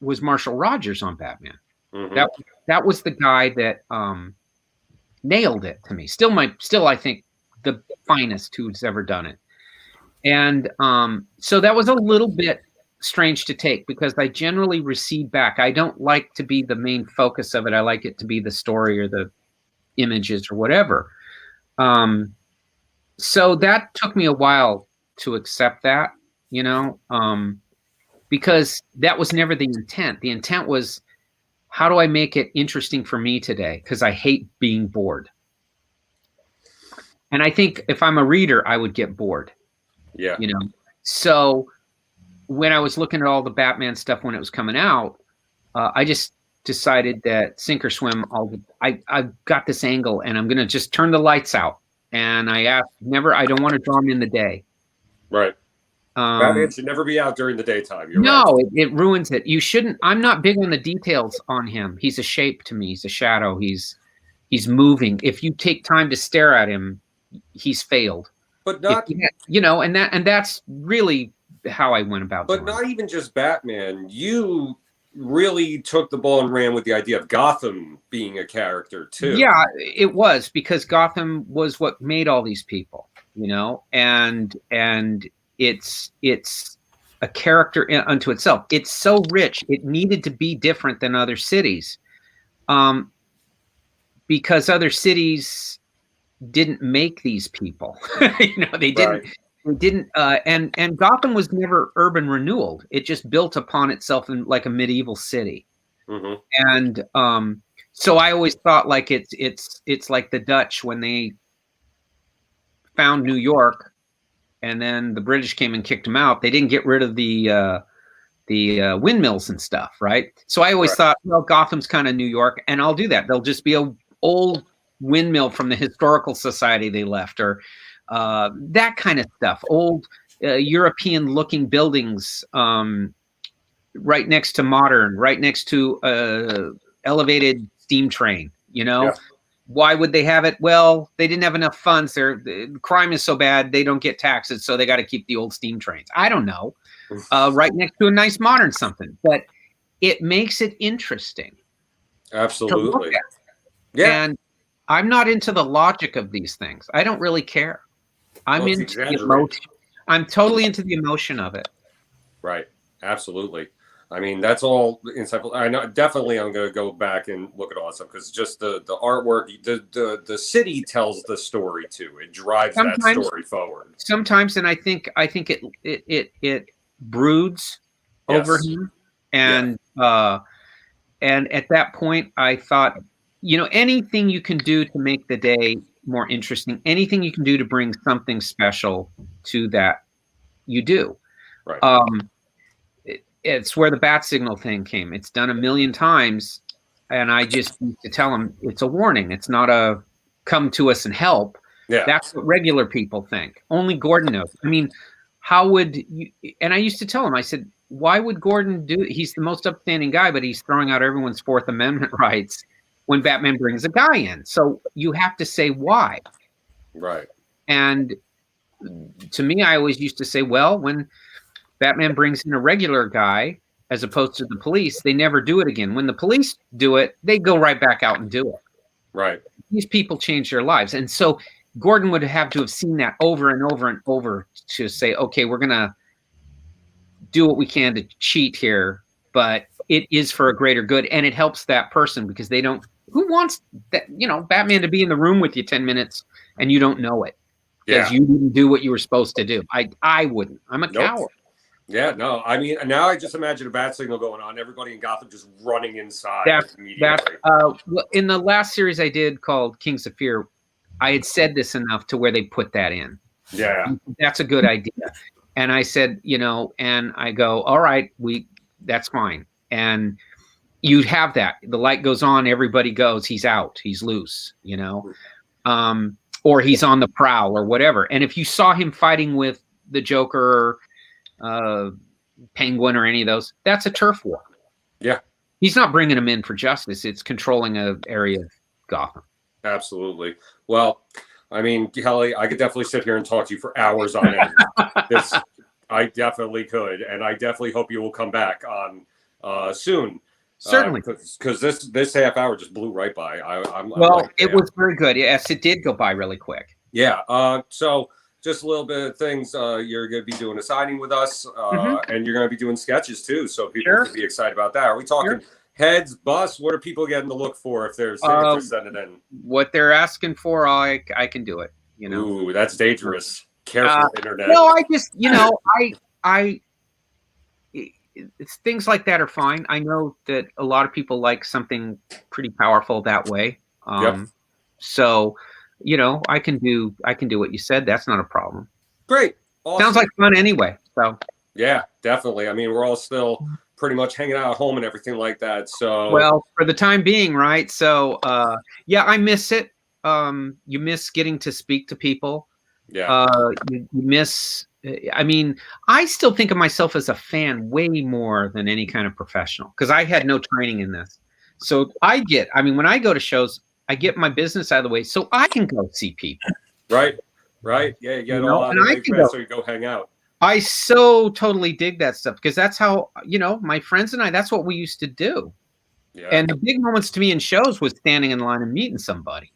was Marshall Rogers on Batman. Mm-hmm. That was the guy that nailed it to me. Still, I think the finest who's ever done it. And so that was a little bit strange to take because I generally recede back. I don't like to be the main focus of it. I like it to be the story or the images or whatever. So that took me a while to accept that, you know, because that was never the intent. The intent was, how do I make it interesting for me today? Because I hate being bored. And I think if I'm a reader, I would get bored. Yeah. You know, so when I was looking at all the Batman stuff when it was coming out, I just decided that sink or swim. I've got this angle, and I'm going to just turn the lights out. And I don't want to draw them in the day. Right. Batman should never be out during the daytime. You're right. No, it ruins it. You shouldn't. I'm not big on the details on him. He's a shape to me. He's a shadow. He's moving. If you take time to stare at him, he's failed. But not, you know, and that's really how I went about. But not even just Batman. You really took the ball and ran with the idea of Gotham being a character too. Yeah, it was, because Gotham was what made all these people, you know, and it's a character unto itself. It's so rich. It needed to be different than other cities, because other cities didn't make these people. You know, they didn't. Right. They didn't. And Gotham was never urban renewal. It just built upon itself in like a medieval city. Mm-hmm. And so I always thought like it's like the Dutch when they found New York, and then the British came and kicked them out. They didn't get rid of the windmills and stuff, right? So I always thought, well, Gotham's kind of New York, and I'll do that. There'll just be a old windmill from the historical society they left, or that kind of stuff. Old European-looking buildings right next to modern, right next to elevated steam train. You know, yeah. Why would they have it? Well, they didn't have enough funds. The crime is so bad, they don't get taxes, so they got to keep the old steam trains. I don't know. Right next to a nice modern something, but it makes it interesting. Absolutely. Yeah. And I'm not into the logic of these things. I don't really care. I'm into the emotion. I'm totally into the emotion of it. Right. Absolutely. I mean, that's all insightful. I know definitely I'm going to go back and look at all that stuff, because just the artwork, the city tells the story too. It drives that story forward. Sometimes, and I think it broods over him, and at that point I thought, you know, anything you can do to make the day more interesting, anything you can do to bring something special to that, you do. Right. It's where the bat signal thing came. It's done a million times, and I just used to tell them it's a warning. It's not a come to us and help. Yeah. That's what regular people think. Only Gordon knows. I mean, how would you? And I used to tell him, I said, why would Gordon do? He's the most upstanding guy, but he's throwing out everyone's Fourth Amendment rights when Batman brings a guy in. So you have to say why. Right. And to me, I always used to say, well, when Batman brings in a regular guy as opposed to the police, they never do it again. When the police do it, they go right back out and do it. Right. These people change their lives. And so Gordon would have to have seen that over and over and over to say, okay, we're going to do what we can to cheat here, but it is for a greater good. And it helps that person, because they don't, who wants that, you know, Batman to be in the room with you 10 minutes and you don't know it because you didn't do what you were supposed to do. I wouldn't. I'm a coward. Yeah, no. I mean, now I just imagine a bat signal going on, everybody in Gotham just running inside immediately. In the last series I did called Kings of Fear, I had said this enough to where they put that in. Yeah. That's a good idea. And I said, you know, and I go, all right, that's fine. And you'd have that. The light goes on, everybody goes, he's out, he's loose, you know, or he's on the prowl or whatever. And if you saw him fighting with the Joker, Penguin, or any of those, that's a turf war. Yeah. He's not bringing him in for justice. It's controlling an area of Gotham. Absolutely. Well, I mean, Kelly, I could definitely sit here and talk to you for hours on it. I definitely could. And I definitely hope you will come back on soon. Certainly. Because this half hour just blew right by. It was very good. Yes, it did go by really quick. Yeah. So just a little bit of things. You're going to be doing a signing with us, Mhm. and you're going to be doing sketches too. So people Sure. can be excited about that. Are we talking heads, busts? What are people getting to look for if they're sending in? What they're asking for, I can do it. You know. Ooh, that's dangerous. Careful, internet. No, I just, I it's things like that are fine. I know that a lot of people like something pretty powerful that way. Yep. So, I can do what you said. That's not a problem. Great. Awesome. Sounds like fun anyway. So yeah, definitely. I mean, we're all still pretty much hanging out at home and everything like that. So well, for the time being, right? So yeah, I miss it. You miss getting to speak to people. Yeah. You miss. I mean, I still think of myself as a fan way more than any kind of professional because I had no training in this. So I mean, when I go to shows, I get my business out of the way so I can go see people. Right. Yeah, you get all out of the way so you go hang out. I so totally dig that stuff because that's how, my friends and I, that's what we used to do. Yeah. And the big moments to me in shows was standing in line and meeting somebody.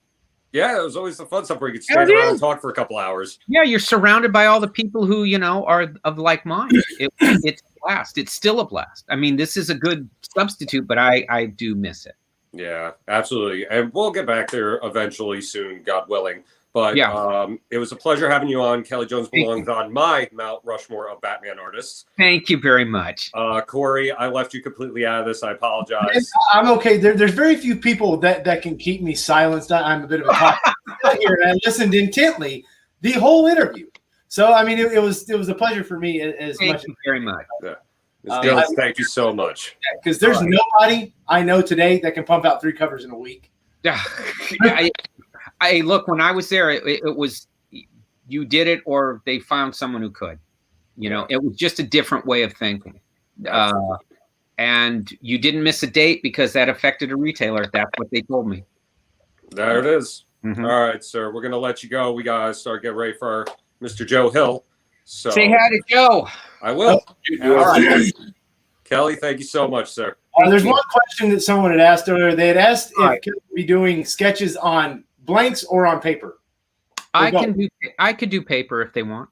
Yeah, it was always the fun stuff where you could stand around and talk for a couple hours. Yeah, you're surrounded by all the people who, are of like mind. It's a blast. It's still a blast. I mean, this is a good substitute, but I do miss it. Yeah, absolutely. And we'll get back there eventually soon, God willing. But it was a pleasure having you on. Kelly Jones belongs on my Mount Rushmore of Batman artists. Thank you very much. Corey, I left you completely out of this. I apologize. I'm okay. There's very few people that can keep me silenced. I'm a bit of a talker here, and I listened intently the whole interview. So I mean, it was a pleasure for me as Thank much. you very much. Yeah. Thank you so much. Because there's nobody I know today that can pump out 3 covers in a week. Yeah. I look, when I was there, it was you did it or they found someone who could. It was just a different way of thinking. And you didn't miss a date because that affected a retailer. That's what they told me. There it is. Mm-hmm. All right, sir. We're going to let you go. We got to start getting ready for Mr. Joe Hill. So say hi to Joe. I will. All right. Kelly, thank you so much, sir. There's one question that someone had asked earlier. They had asked if Kelly would be doing sketches on blanks or on paper. I could do paper if they want.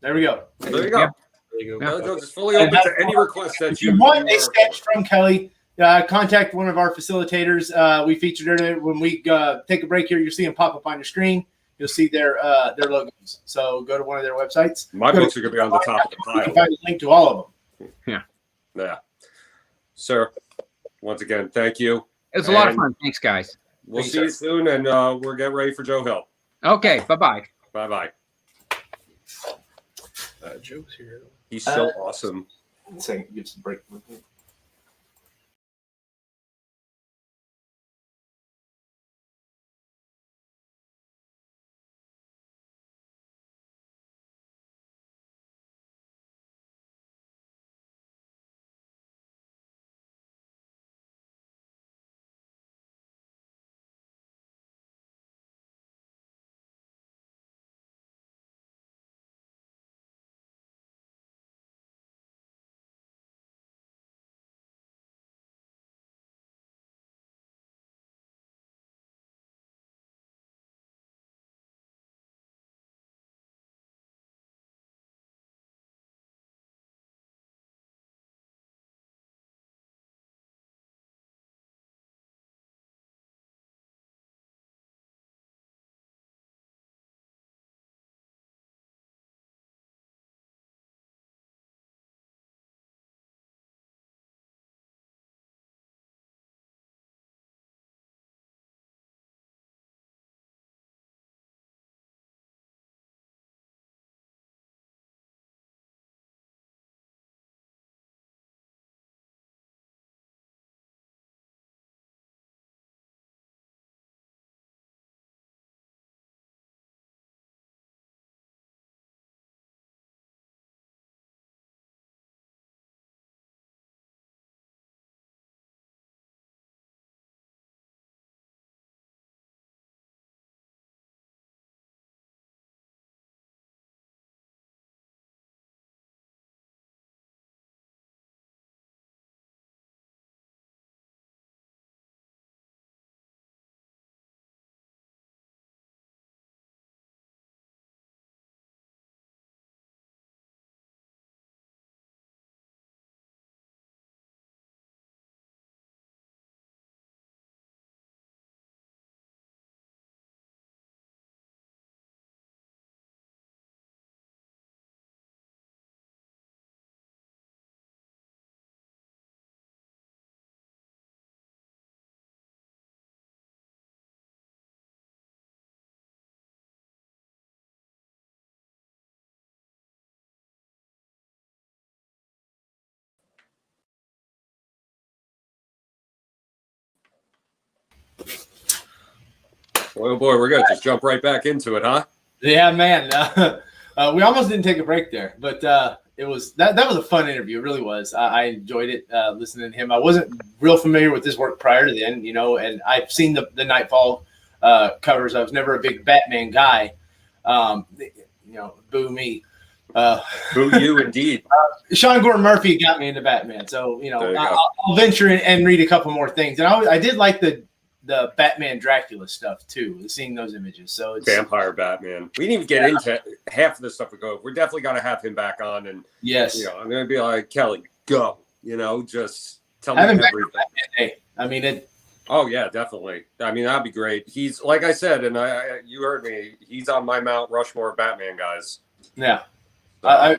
There we go. There you go. Yeah. There you go. Kelly Jones is fully open to any request that If you want a sketch from Kelly, contact one of our facilitators. We featured it when we take a break here. You'll see them pop up on your screen. You'll see their logos. So go to one of their websites. My books are going to be on the top of the You pile. can find a link to all of them. Yeah. Sir, once again, thank you. It was a lot of fun. Thanks, guys. We'll see you soon, and we're getting ready for Joe Hill. Okay, bye-bye. Bye-bye. Joe's here. He's so awesome. Second, give us a break. Well, boy, we're gonna just jump right back into it, huh? Yeah, man. We almost didn't take a break there, but it was that was a fun interview. It really was. I enjoyed it listening to him. I wasn't real familiar with his work prior to then, you know, and I've seen the Nightfall covers. I was never a big Batman guy. You know, boo me. Boo you, indeed. Sean Gordon Murphy got me into Batman, so you know There you go. I'll venture in and read a couple more things. And I did like the Batman Dracula stuff too, seeing those images. So it's Vampire Batman. We didn't even get into half of the stuff we go. We're definitely gonna have him back on, and yes, you know, I'm gonna be like, Kelly, go. You know, just tell having me back everything. Batman Day. I mean it. Oh yeah, definitely. I mean, that'd be great. He's like I said, and you heard me. He's on my Mount Rushmore of Batman guys. Yeah. I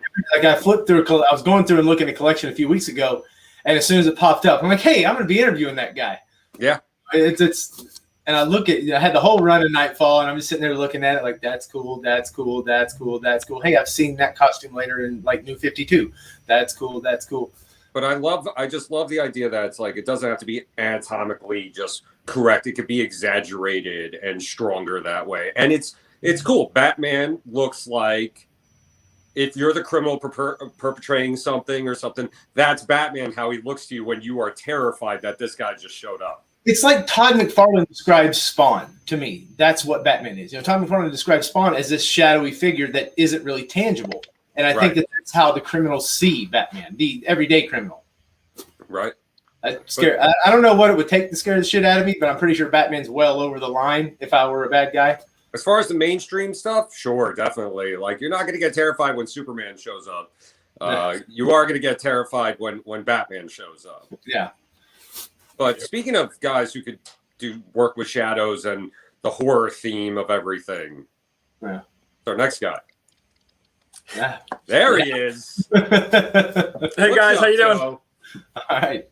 flipped through. I was going through and looking at a collection a few weeks ago, and as soon as it popped up, I'm like, "Hey, I'm going to be interviewing that guy." Yeah, it's and I look at. I had the whole run of Nightfall, and I'm just sitting there looking at it like, "That's cool. That's cool. That's cool. That's cool." Hey, I've seen that costume later in like New 52. That's cool. That's cool. but I just love the idea that it's like it doesn't have to be anatomically just correct. It could be exaggerated and stronger that way, and it's cool. Batman looks like. If you're the criminal perpetrating something or something, that's Batman, how he looks to you when you are terrified that this guy just showed up. It's like Todd McFarlane describes Spawn to me. That's what Batman is. You know, Todd McFarlane describes Spawn as this shadowy figure that isn't really tangible. And I think that's how the criminals see Batman, the everyday criminal. Right. I don't know what it would take to scare the shit out of me, but I'm pretty sure Batman's well over the line if I were a bad guy. As far as the mainstream stuff, sure, definitely. Like, you're not going to get terrified when Superman shows up. You are going to get terrified when Batman shows up. Yeah. But speaking of guys who could do work with shadows and the horror theme of everything, yeah. Our next guy. Yeah. There he is. Hey What's guys, up, how you doing? Joe? All right.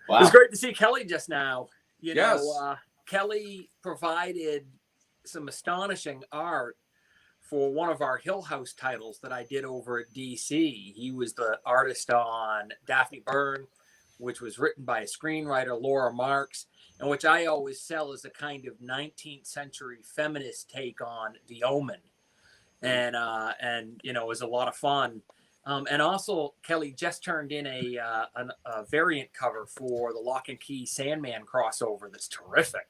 Wow. It was great to see Kelly just now. You Yes. know, Kelly provided some astonishing art for one of our Hill House titles that I did over at DC. He was the artist on Daphne Byrne, which was written by a screenwriter, Laura Marks, and which I always sell as a kind of 19th century feminist take on The Omen. And you know, it was a lot of fun. And also, Kelly just turned in a variant cover for the Lock and Key Sandman crossover that's terrific.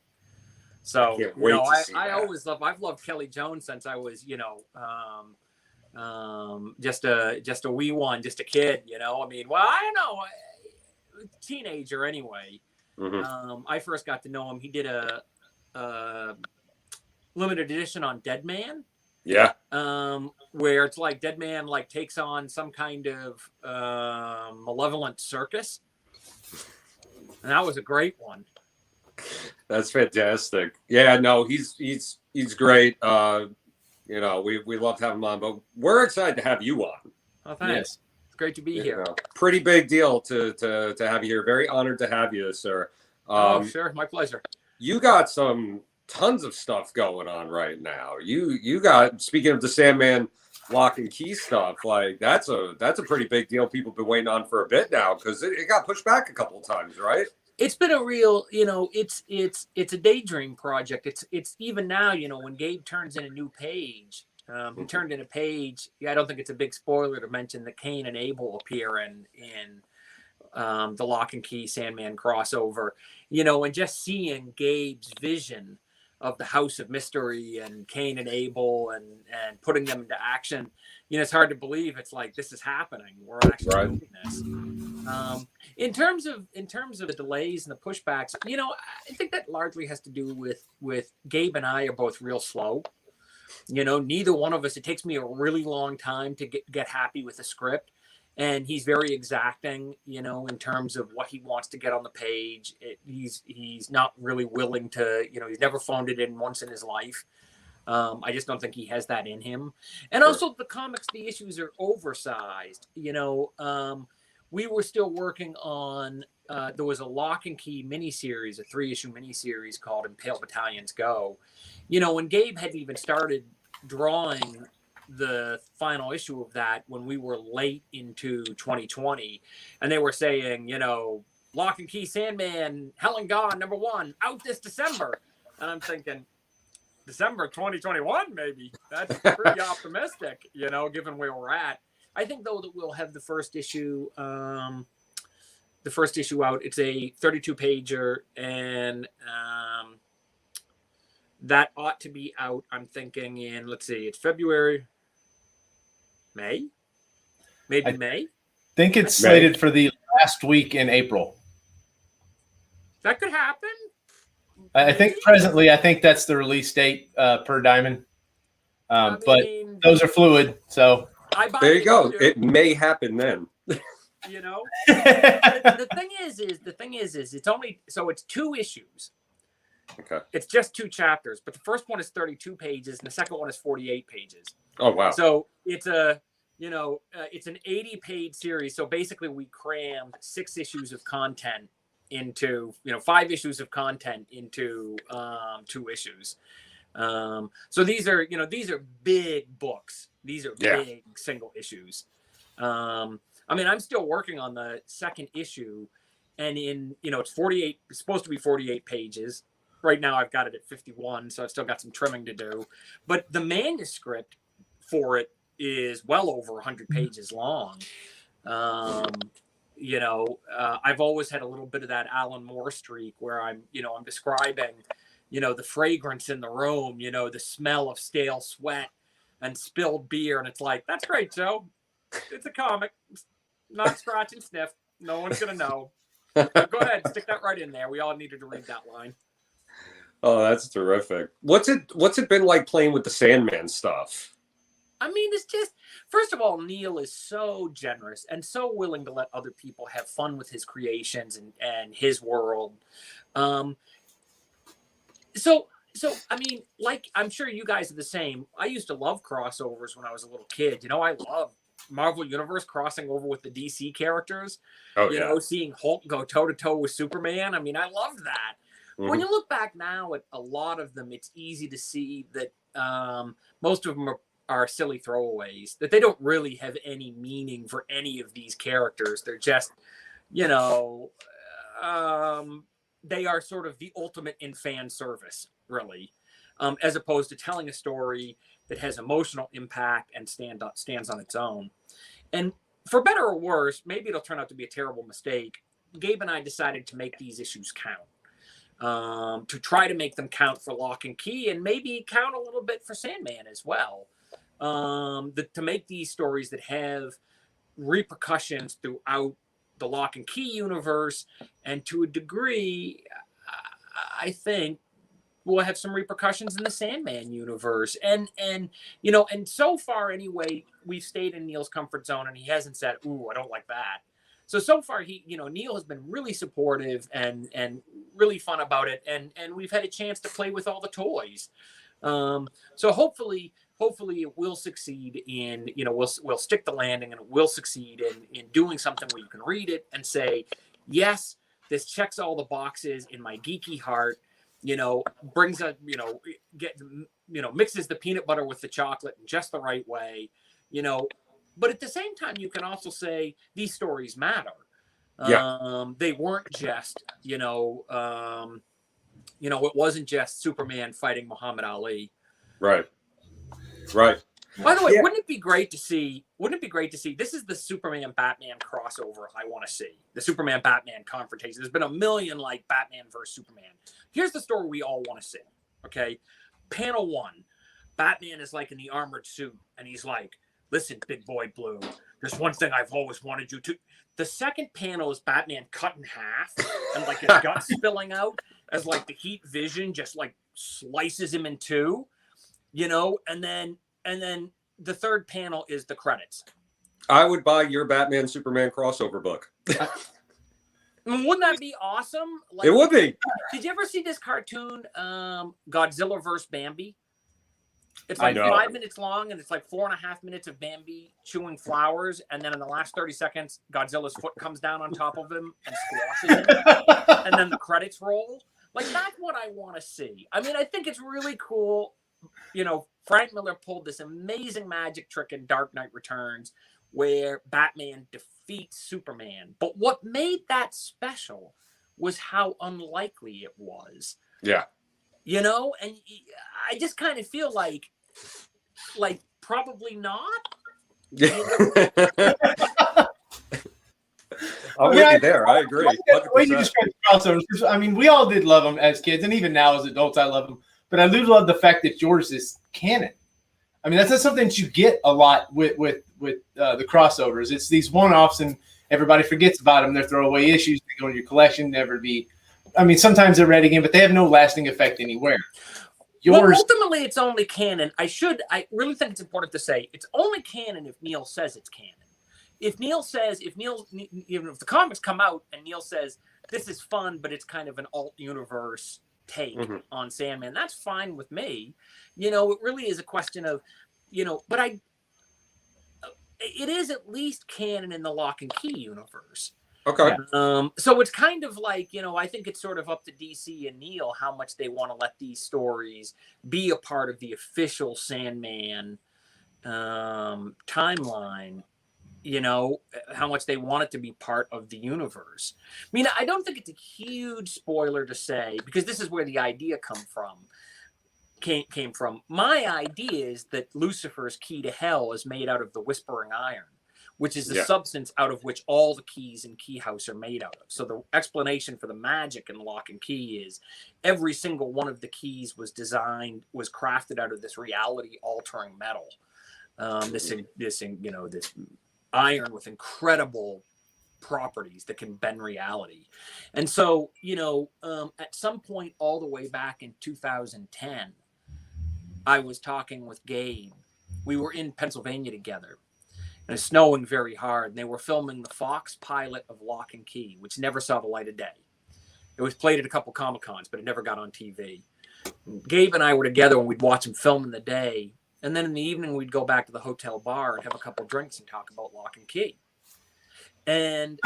So, Can't you wait know, to see I that. always I've loved Kelly Jones since I was, you know, just a wee one, just a kid, you know. I mean, well, I don't know, teenager anyway. Mm-hmm. I first got to know him. He did a limited edition on Dead Man. Yeah. Where it's like Dead Man like takes on some kind of malevolent circus. And that was a great one. That's fantastic. Yeah, no, he's great. You know, we love to have him on, but we're excited to have you on. Oh, thanks. Yes. It's great to be here. know, pretty big deal to have you here. Very honored to have you, sir. Oh, sure. My pleasure. You got some tons of stuff going on right now. You got, speaking of the Sandman Lock and Key stuff, like that's a pretty big deal. People have been waiting on for a bit now because it got pushed back a couple of times, right? It's been a real, you know, it's a daydream project. It's even now, you know, when Gabe turns in a new page, he turned in a page. Yeah, I don't think it's a big spoiler to mention that Cain and Abel appear in the Lock and Key Sandman crossover, you know, and just seeing Gabe's vision of the House of Mystery and Cain and Abel and putting them into action, you know, it's hard to believe it's like this is happening. We're actually doing this. In terms of the delays and the pushbacks, you know, I think that largely has to do with Gabe and I are both real slow. You know, neither one of us. It takes me a really long time to get happy with the script. And he's very exacting, you know, in terms of what he wants to get on the page. He's not really willing to, you know, he's never phoned it in once in his life. I just don't think he has that in him. And also the comics, the issues are oversized. You know, we were still working on, there was a Lock and Key miniseries, a 3-issue miniseries called Impale Battalions Go. You know, when Gabe hadn't even started drawing the final issue of that when we were late into 2020, and they were saying, you know, Lock and Key Sandman, Hell and Gone #1 out this December, and I'm thinking, December 2021, maybe. That's pretty optimistic, you know, given where we're at. I think though that we'll have the first issue out. It's a 32 pager, and that ought to be out, I'm thinking, in, let's see, it's February, May, maybe May. Think it's slated for the last week in April. That could happen. I think presently, I think that's the release date per Diamond. But those are fluid, so there you go. It may happen then. You know, the thing is it's only, so it's 2 issues. Okay. It's just 2 chapters, but the first one is 32 pages and the second one is 48 pages. Oh wow. So it's a, you know, it's an 80-page series. So basically we crammed 6 issues of content into, you know, 5 issues of content into 2 issues. So these are, you know, these are big books. These are big single issues. I mean, I'm still working on the second issue, and in, you know, it's supposed to be 48 pages. Right now I've got it at 51, so I've still got some trimming to do. But the manuscript for it is well over 100 pages long. You know, I've always had a little bit of that Alan Moore streak where I'm describing, you know, the fragrance in the room, you know, the smell of stale sweat and spilled beer. And it's like, that's great, Joe. It's a comic. Not scratch and sniff. No one's going to know. Go ahead, stick that right in there. We all needed to read that line. Oh, that's terrific. What's it been like playing with the Sandman stuff? I mean, it's just, first of all, Neil is so generous and so willing to let other people have fun with his creations and his world. So I mean, like, I'm sure you guys are the same. I used to love crossovers when I was a little kid. You know, I love Marvel Universe crossing over with the DC characters. Oh, you know, seeing Hulk go toe-to-toe with Superman. I mean, I loved that. Mm-hmm. When you look back now at a lot of them, it's easy to see that most of them are silly throwaways, that they don't really have any meaning for any of these characters. They're just, you know, they are sort of the ultimate in fan service, really, as opposed to telling a story that has emotional impact and stands on its own. And for better or worse, maybe it'll turn out to be a terrible mistake. Gabe and I decided to make these issues count, to try to make them count for Lock and Key, and maybe count a little bit for Sandman as well. To make these stories that have repercussions throughout the Lock and Key universe, and to a degree, I think we'll have some repercussions in the Sandman universe. And you know, and so far anyway, we've stayed in Neil's comfort zone, and he hasn't said, "Ooh, I don't like that." So far, Neil has been really supportive and really fun about it, and we've had a chance to play with all the toys. So hopefully it will succeed in, you know, we'll stick the landing, and it will succeed in doing something where you can read it and say, yes, this checks all the boxes in my geeky heart, you know, brings a, you know, mixes the peanut butter with the chocolate in just the right way, you know, but at the same time, you can also say these stories matter. They weren't just, it wasn't just Superman fighting Muhammad Ali. Right. By the way, wouldn't it be great to see, this is the Superman Batman crossover I want to see. The Superman Batman confrontation. There's been a million like Batman versus Superman. Here's the story we all want to see. Okay. Panel 1. Batman is like in the armored suit, and he's like, listen, big boy Blue, there's one thing I've always wanted you to. The second panel is Batman cut in half and like his gut spilling out as like the heat vision just like slices him in two, you know, and then the third panel is the credits. I would buy your Batman Superman crossover book. Wouldn't that be awesome? Like, it would be. Did you ever see this cartoon, Godzilla vs. Bambi? It's like 5 minutes long, and it's like 4.5 minutes of Bambi chewing flowers, and then in the last 30 seconds, Godzilla's foot comes down on top of him and squashes him, and then the credits roll. Like, that's what I want to see. I mean, I think it's really cool. You know, Frank Miller pulled this amazing magic trick in Dark Knight Returns where Batman defeats Superman. But what made that special was how unlikely it was. Yeah. you know, and I just kind of feel like probably not. I'm with you there. I agree. The way you 100%. describe the crossovers, 'cause, I mean, we all did love them as kids, and even now as adults, I love them. But I do love the fact that yours is canon. I mean, that's not something that you get a lot with the crossovers. It's these one-offs, and everybody forgets about them. They're throwaway issues. They go in your collection, never be. I mean, sometimes they're read again, but they have no lasting effect anywhere. Well, Yours, ultimately, it's only canon. I really think it's important to say it's only canon if Neil says it's canon. If the comics come out and Neil says this is fun, but it's kind of an alt universe take on Sandman, that's fine with me. You know, it really is a question of, you know, but it is at least canon in the Lock and Key universe. Okay. So it's kind of like, you know, I think it's sort of up to DC and Neil how much they want to let these stories be a part of the official Sandman timeline. You know, how much they want it to be part of the universe. I mean, I don't think it's a huge spoiler to say, because this is where the idea came from. My idea is that Lucifer's key to hell is made out of the Whispering Iron, which is the substance out of which all the keys in Key House are made out of. So the explanation for the magic in Lock and Key is every single one of the keys was crafted out of this reality-altering metal. This iron with incredible properties that can bend reality. And so, you know, at some point all the way back in 2010, I was talking with Gabe. We were in Pennsylvania together, and it's snowing very hard, and they were filming the Fox pilot of Lock and Key, which never saw the light of day. It was played at a couple Comic-Cons, but it never got on TV. Gabe and I were together, and we'd watch them film in the day. And then in the evening, we'd go back to the hotel bar and have a couple drinks and talk about Lock and Key. And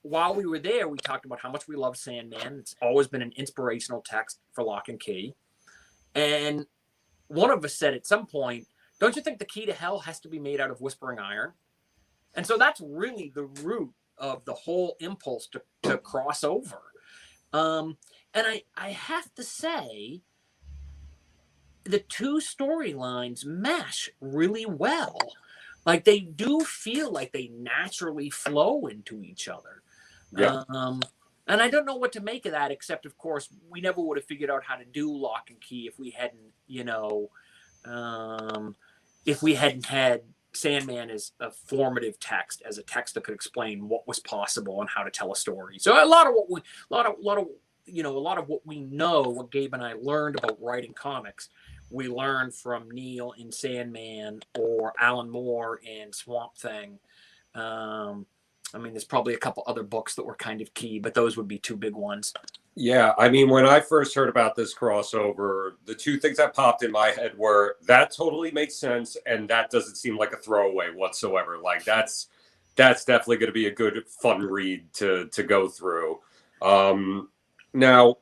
while we were there, we talked about how much we love Sandman. It's always been an inspirational text for Lock and Key. And one of us said at some point, don't you think the key to hell has to be made out of Whispering Iron? And so that's really the root of the whole impulse to cross over. And I have to say, the two storylines mesh really well. Like they do feel like they naturally flow into each other. Yeah. And I don't know what to make of that, except of course we never would have figured out how to do Lock and Key if we hadn't, you know, if we hadn't had Sandman as a formative text, as a text that could explain what was possible and how to tell a story. So a lot of what we know, what Gabe and I learned about writing comics, we learned from Neil in Sandman or Alan Moore in Swamp Thing. I mean, there's probably a couple other books that were kind of key, but those would be two big ones. Yeah, I mean, when I first heard about this crossover, the two things that popped in my head were that totally makes sense, and that doesn't seem like a throwaway whatsoever. Like that's definitely going to be a good, fun read to go through. Now,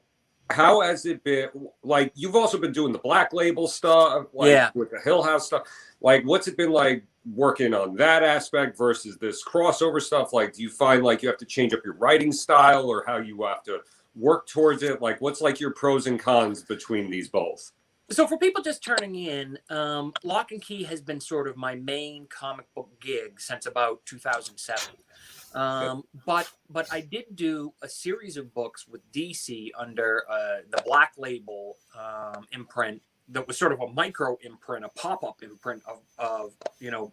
how has it been? Like, you've also been doing the Black Label stuff, like with the Hill House stuff. Like, what's it been like working on that aspect versus this crossover stuff? Like, do you find like you have to change up your writing style or how you have to work towards it? Like, what's like your pros and cons between these both? So for people just turning in, Lock and Key has been sort of my main comic book gig since about 2007. But I did do a series of books with DC under the Black Label imprint that was sort of a micro imprint, a pop-up imprint of you know,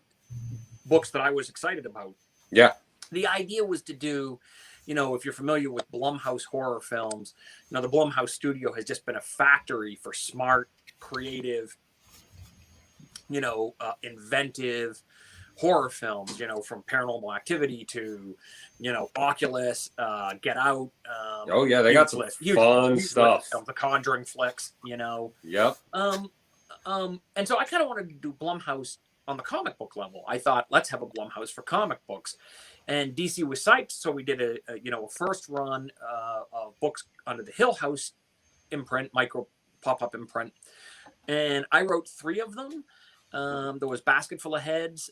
books that I was excited about. Yeah. The idea was to do, you know, if you're familiar with Blumhouse horror films, you know, the Blumhouse studio has just been a factory for smart, creative, you know, inventive horror films, you know, from Paranormal Activity to, you know, Oculus, Get Out. Oh yeah, they got some fun stuff. The Conjuring flicks, you know. Yep. And so I kind of wanted to do Blumhouse on the comic book level. I thought, let's have a Blumhouse for comic books. And DC was psyched, so we did a first run of books under the Hill House imprint, micro pop-up imprint. And I wrote 3 of them. There was Basket Full of Heads,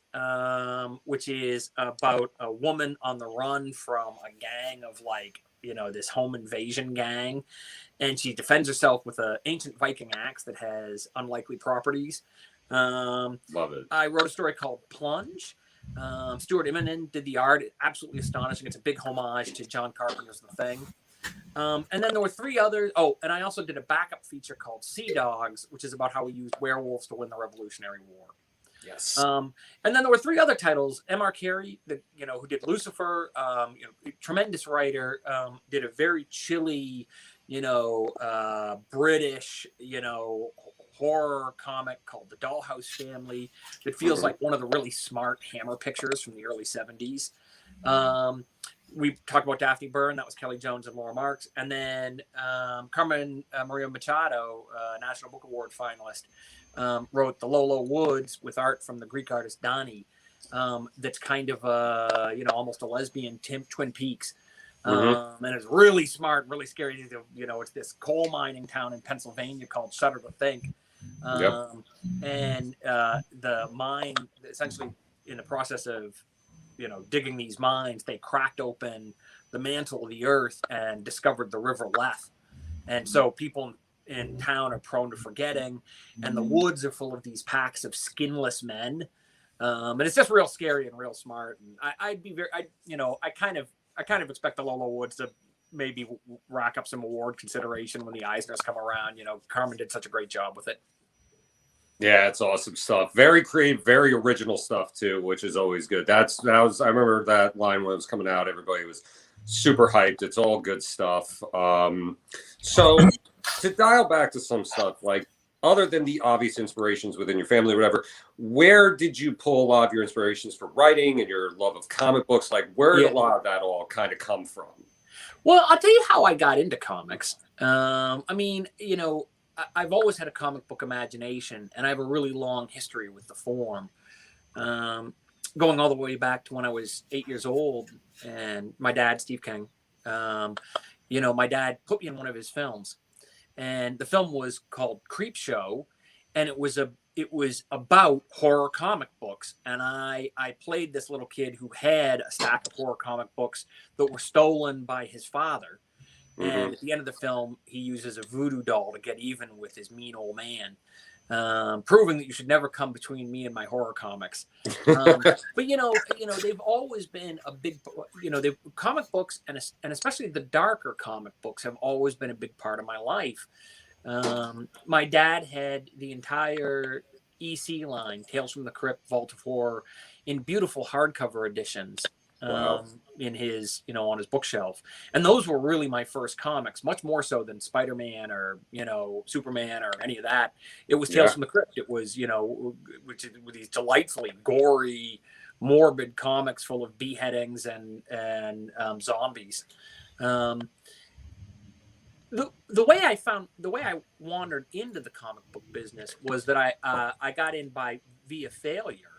which is about a woman on the run from a gang of like this home invasion gang, and she defends herself with an ancient Viking axe that has unlikely properties. Love it. I wrote a story called Plunge. Stuart Immonen did the art. Absolutely astonishing. It's a big homage to John Carpenter's The Thing. And then there were 3 others. Oh, and I also did a backup feature called Sea Dogs, which is about how we used werewolves to win the Revolutionary War. Yes. And then there were 3 other titles. M.R. Carey, who did Lucifer, tremendous writer, did a very chilly, British, horror comic called The Dollhouse Family that feels like one of the really smart Hammer pictures from the early 70s. We talked about Daphne Byrne. That was Kelly Jones and Laura Marks. And then Carmen Maria Machado, National Book Award finalist, wrote The Low Woods with art from the Greek artist Dani. That's kind of almost a lesbian Twin Peaks. And it's really smart, really scary. It's this coal mining town in Pennsylvania called Shudder to Think. And the mine, essentially in the process of digging these mines, they cracked open the mantle of the earth and discovered the river Lethe. And so people in town are prone to forgetting, and the woods are full of these packs of skinless men. And it's just real scary and real smart. And I kind of expect the Low Woods to maybe rack up some award consideration when the Eisners come around. Carmen did such a great job with it. Yeah, it's awesome stuff. Very creative, very original stuff too, which is always good. I remember that line when it was coming out, everybody was super hyped. It's all good stuff. So to dial back to some stuff, like other than the obvious inspirations within your family or whatever, where did you pull a lot of your inspirations for writing and your love of comic books? Like where did a lot of that all kind of come from? Well, I'll tell you how I got into comics. I've always had a comic book imagination, and I have a really long history with the form, going all the way back to when I was 8 years old. And my dad, Steve King, my dad put me in one of his films, and the film was called Creep Show, and it was about horror comic books. And I played this little kid who had a stack of horror comic books that were stolen by his father. And at the end of the film, he uses a voodoo doll to get even with his mean old man, proving that you should never come between me and my horror comics. But they've always been a big, comic books and especially the darker comic books have always been a big part of my life. My dad had the entire EC line, Tales from the Crypt, Vault of Horror, in beautiful hardcover editions. Wow. In his, on his bookshelf. And those were really my first comics, much more so than Spider-Man or, Superman or any of that. It was Tales from the Crypt. It was, with these delightfully gory, morbid comics full of beheadings and zombies. The way I wandered into the comic book business was that I got in via failure.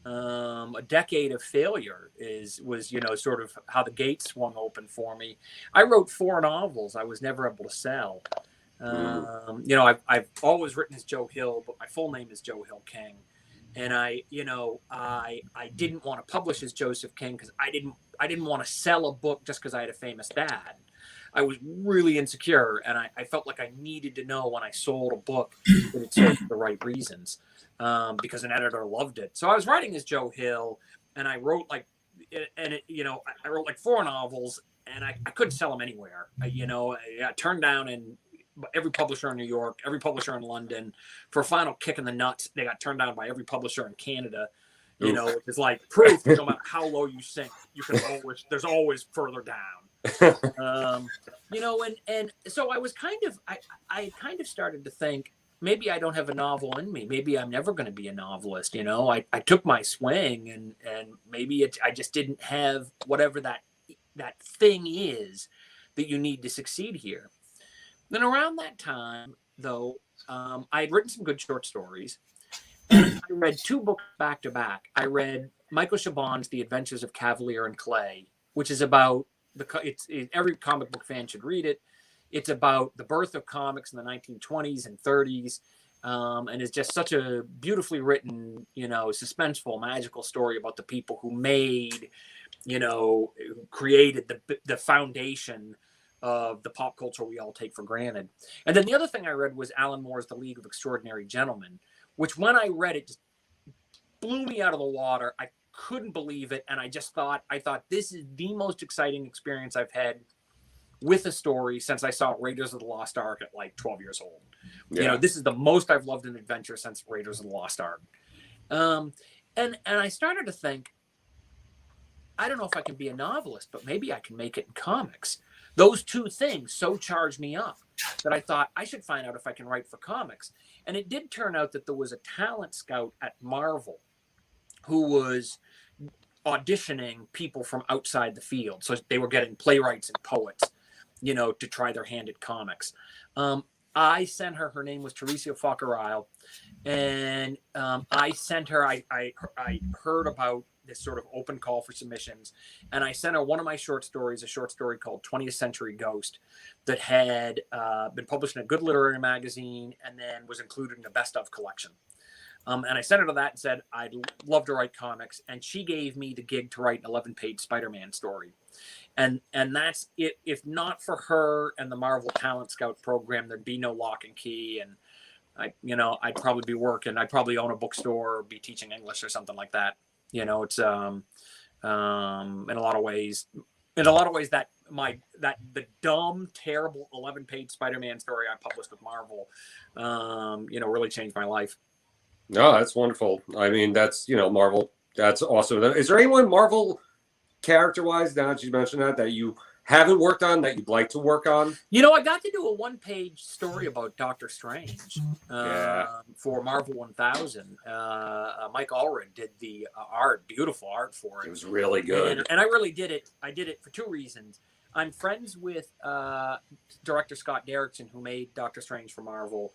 A decade of failure was sort of how the gates swung open for me. I wrote 4 novels I was never able to sell. I've always written as Joe Hill, but my full name is Joe Hill King. And I didn't want to publish as Joseph King because I didn't want to sell a book just because I had a famous dad. I was really insecure, and I felt like I needed to know when I sold a book that it sold for the right reasons. Because an editor loved it. So I was writing as Joe Hill, and I wrote I wrote like 4 novels, and I couldn't sell them anywhere. I got turned down in every publisher in New York, every publisher in London. For a final kick in the nuts, they got turned down by every publisher in Canada. Which is like proof that no matter how low you sink, there's always further down. And so I was I kind of started to think, maybe I don't have a novel in me. Maybe I'm never going to be a novelist. I took my swing, and maybe I just didn't have whatever that thing is that you need to succeed here. Then around that time, though, I had written some good short stories. And I read 2 books back to back. I read Michael Chabon's The Adventures of Cavalier and Clay, which is about every comic book fan should read it. It's about the birth of comics in the 1920s and 30s, and it's just such a beautifully written, suspenseful, magical story about the people who made you know, created the foundation of the pop culture we all take for granted. And then the other thing I read was Alan Moore's The League of Extraordinary Gentlemen, which when I read it just blew me out of the water. I couldn't believe it. And I thought this is the most exciting experience I've had with a story since I saw Raiders of the Lost Ark at like 12 years old. Yeah. You know, this is the most I've loved an adventure since Raiders of the Lost Ark. And I started to think, I don't know if I can be a novelist, but maybe I can make it in comics. Those two things so charged me up that I thought I should find out if I can write for comics. And it did turn out that there was a talent scout at Marvel who was auditioning people from outside the field. So they were getting playwrights and poets, you know, to try their hand at comics. I sent her name was Teresa Fockerisle, and I sent her, I heard about this sort of open call for submissions, and I sent her one of my short stories, a short story called 20th Century Ghost, that had been published in a good literary magazine and then was included in a best of collection. And I sent her to that and said, I'd love to write comics. And she gave me the gig to write an 11-page Spider-Man story. And that's it. If not for her and the Marvel Talent Scout program, there'd be no Lock and Key. And I'd probably be working. I'd probably own a bookstore or be teaching English or something like that. You know, it's in a lot of ways that the dumb, terrible 11-page Spider-Man story I published with Marvel, really changed my life. No, that's wonderful. I mean, that's, Marvel. That's awesome. Is there anyone Marvel character-wise, now that you mentioned that you haven't worked on that you'd like to work on? I got to do a one-page story about Doctor Strange for Marvel 1000. Mike Allred did the beautiful art for it. It was really good. And I really did it. I did it for two reasons. I'm friends with director Scott Derrickson, who made Doctor Strange for Marvel,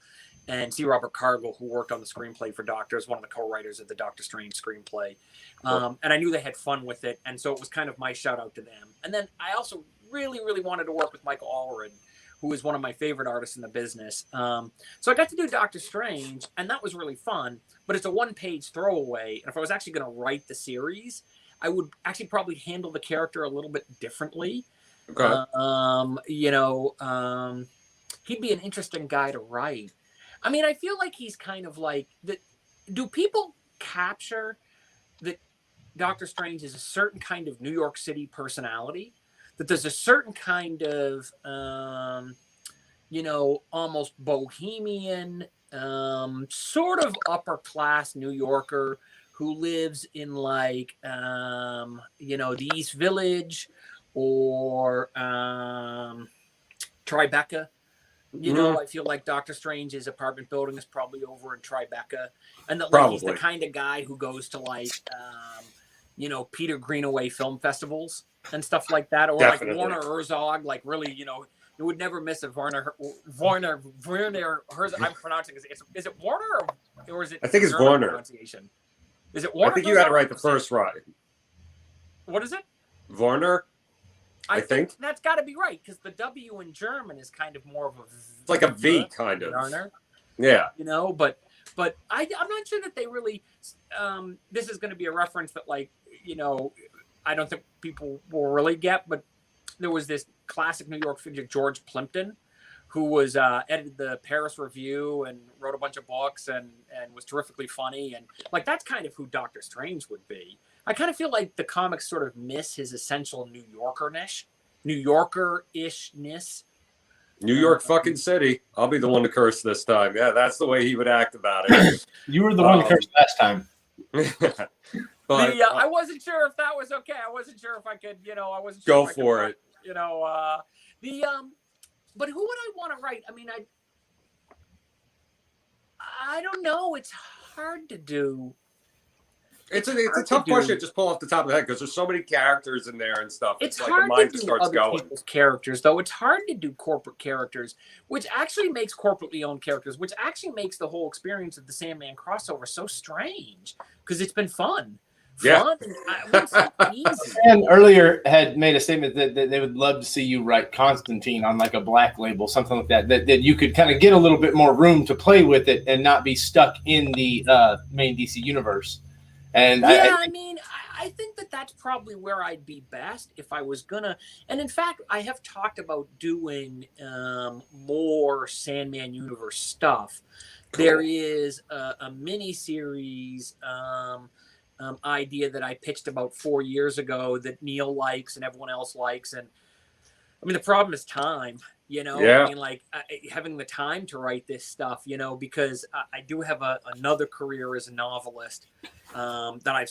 and C. Robert Cargill, who worked on the screenplay for Doctor, is one of the co-writers of the Doctor Strange screenplay. And I knew they had fun with it, and so it was kind of my shout out to them. And then I also really, really wanted to work with Michael Allred, who is one of my favorite artists in the business. So I got to do Doctor Strange, and that was really fun, but it's a one-page throwaway. And if I was actually going to write the series, I would actually probably handle the character a little bit differently. Okay. He'd be an interesting guy to write. I mean, I feel like he's kind of like do people capture that Doctor Strange is a certain kind of New York City personality? That there's a certain kind of, almost bohemian, sort of upper class New Yorker who lives in like, the East Village or Tribeca. I feel like Doctor Strange's apartment building is probably over in Tribeca. And that he's the kind of guy who goes to like, Peter Greenaway film festivals and stuff like that. Or Definitely. Like Werner Herzog, like really, you would never miss a Werner Herzog. I'm pronouncing it. Is it Warner or is it? I think it's Warner. Pronunciation? Is it Warner? I think you got it right the first right. What is it? Warner. I think that's got to be right because the W in German is kind of more of a it's like a V kind of. Warner. Yeah. But I'm not sure that they really. This is going to be a reference that I don't think people will really get, but there was this classic New York figure, George Plimpton, who was edited the Paris Review and wrote a bunch of books and was terrifically funny. And like, that's kind of who Doctor Strange would be. I kind of feel like the comics sort of miss his essential New Yorker-ishness. New York fucking city. I'll be the one to curse this time. Yeah, that's the way he would act about it. You were the one to curse last time. But I wasn't sure if that was okay. I wasn't sure if I could, I wasn't go sure. for it. But who would I want to write? I mean, I don't know. It's hard to do. It's a tough question to just pull off the top of the head because there's so many characters in there and stuff. It's like hard the mind to do starts other going. people's characters, though. It's hard to do corporate characters, which actually makes corporately owned characters, which actually makes the whole experience of the Sandman crossover so strange because it's been fun. Yeah. And earlier had made a statement that they would love to see you write Constantine on like a black label, something like that you could kind of get a little bit more room to play with it and not be stuck in the main DC universe. And yeah, I mean, I think that that's probably where I'd be best if I was gonna. And in fact, I have talked about doing more Sandman universe stuff. Cool. There is a mini series idea that I pitched about 4 years ago that Neil likes and everyone else likes, and I mean the problem is time. Yeah. I mean, like having the time to write this stuff, because I do have another career as a novelist that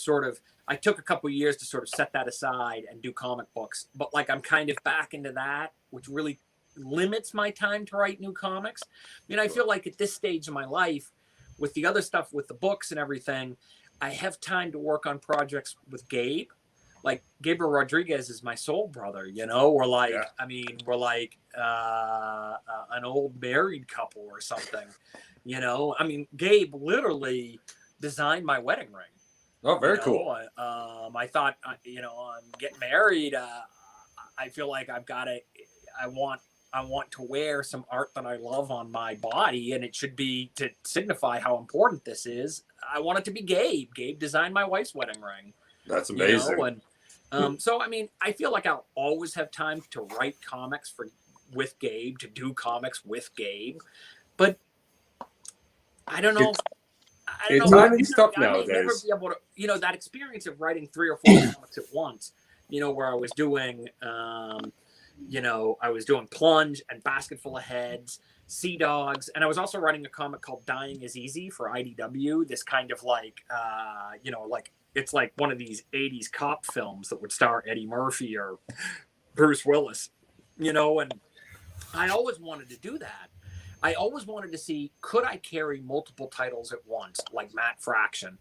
I took a couple years to sort of set that aside and do comic books. But like I'm kind of back into that, which really limits my time to write new comics. I feel like at this stage of my life, with the other stuff, with the books and everything, I have time to work on projects with Gabe. Like Gabriel Rodriguez is my soul brother, we're like, Yeah. I mean, we're like an old married couple or something, I mean, Gabe literally designed my wedding ring. Oh, very cool. I thought, I'm getting married. I feel like I want to wear some art that I love on my body, and it should be to signify how important this is. I want it to be Gabe. Gabe designed my wife's wedding ring. That's amazing. So I mean, I feel like I'll always have time to write comics with Gabe, to do comics with Gabe, but I don't know. Timing's tough I may nowadays. never be able to, that experience of writing 3 or 4 comics at once, where I was doing, I was doing Plunge and Basket Full of Heads, Sea Dogs, and I was also writing a comic called Dying is Easy for IDW. This kind of like, like it's like one of these 80s cop films that would star Eddie Murphy or Bruce Willis, and I always wanted to do that. I always wanted to see, could I carry multiple titles at once, like Matt Fraction,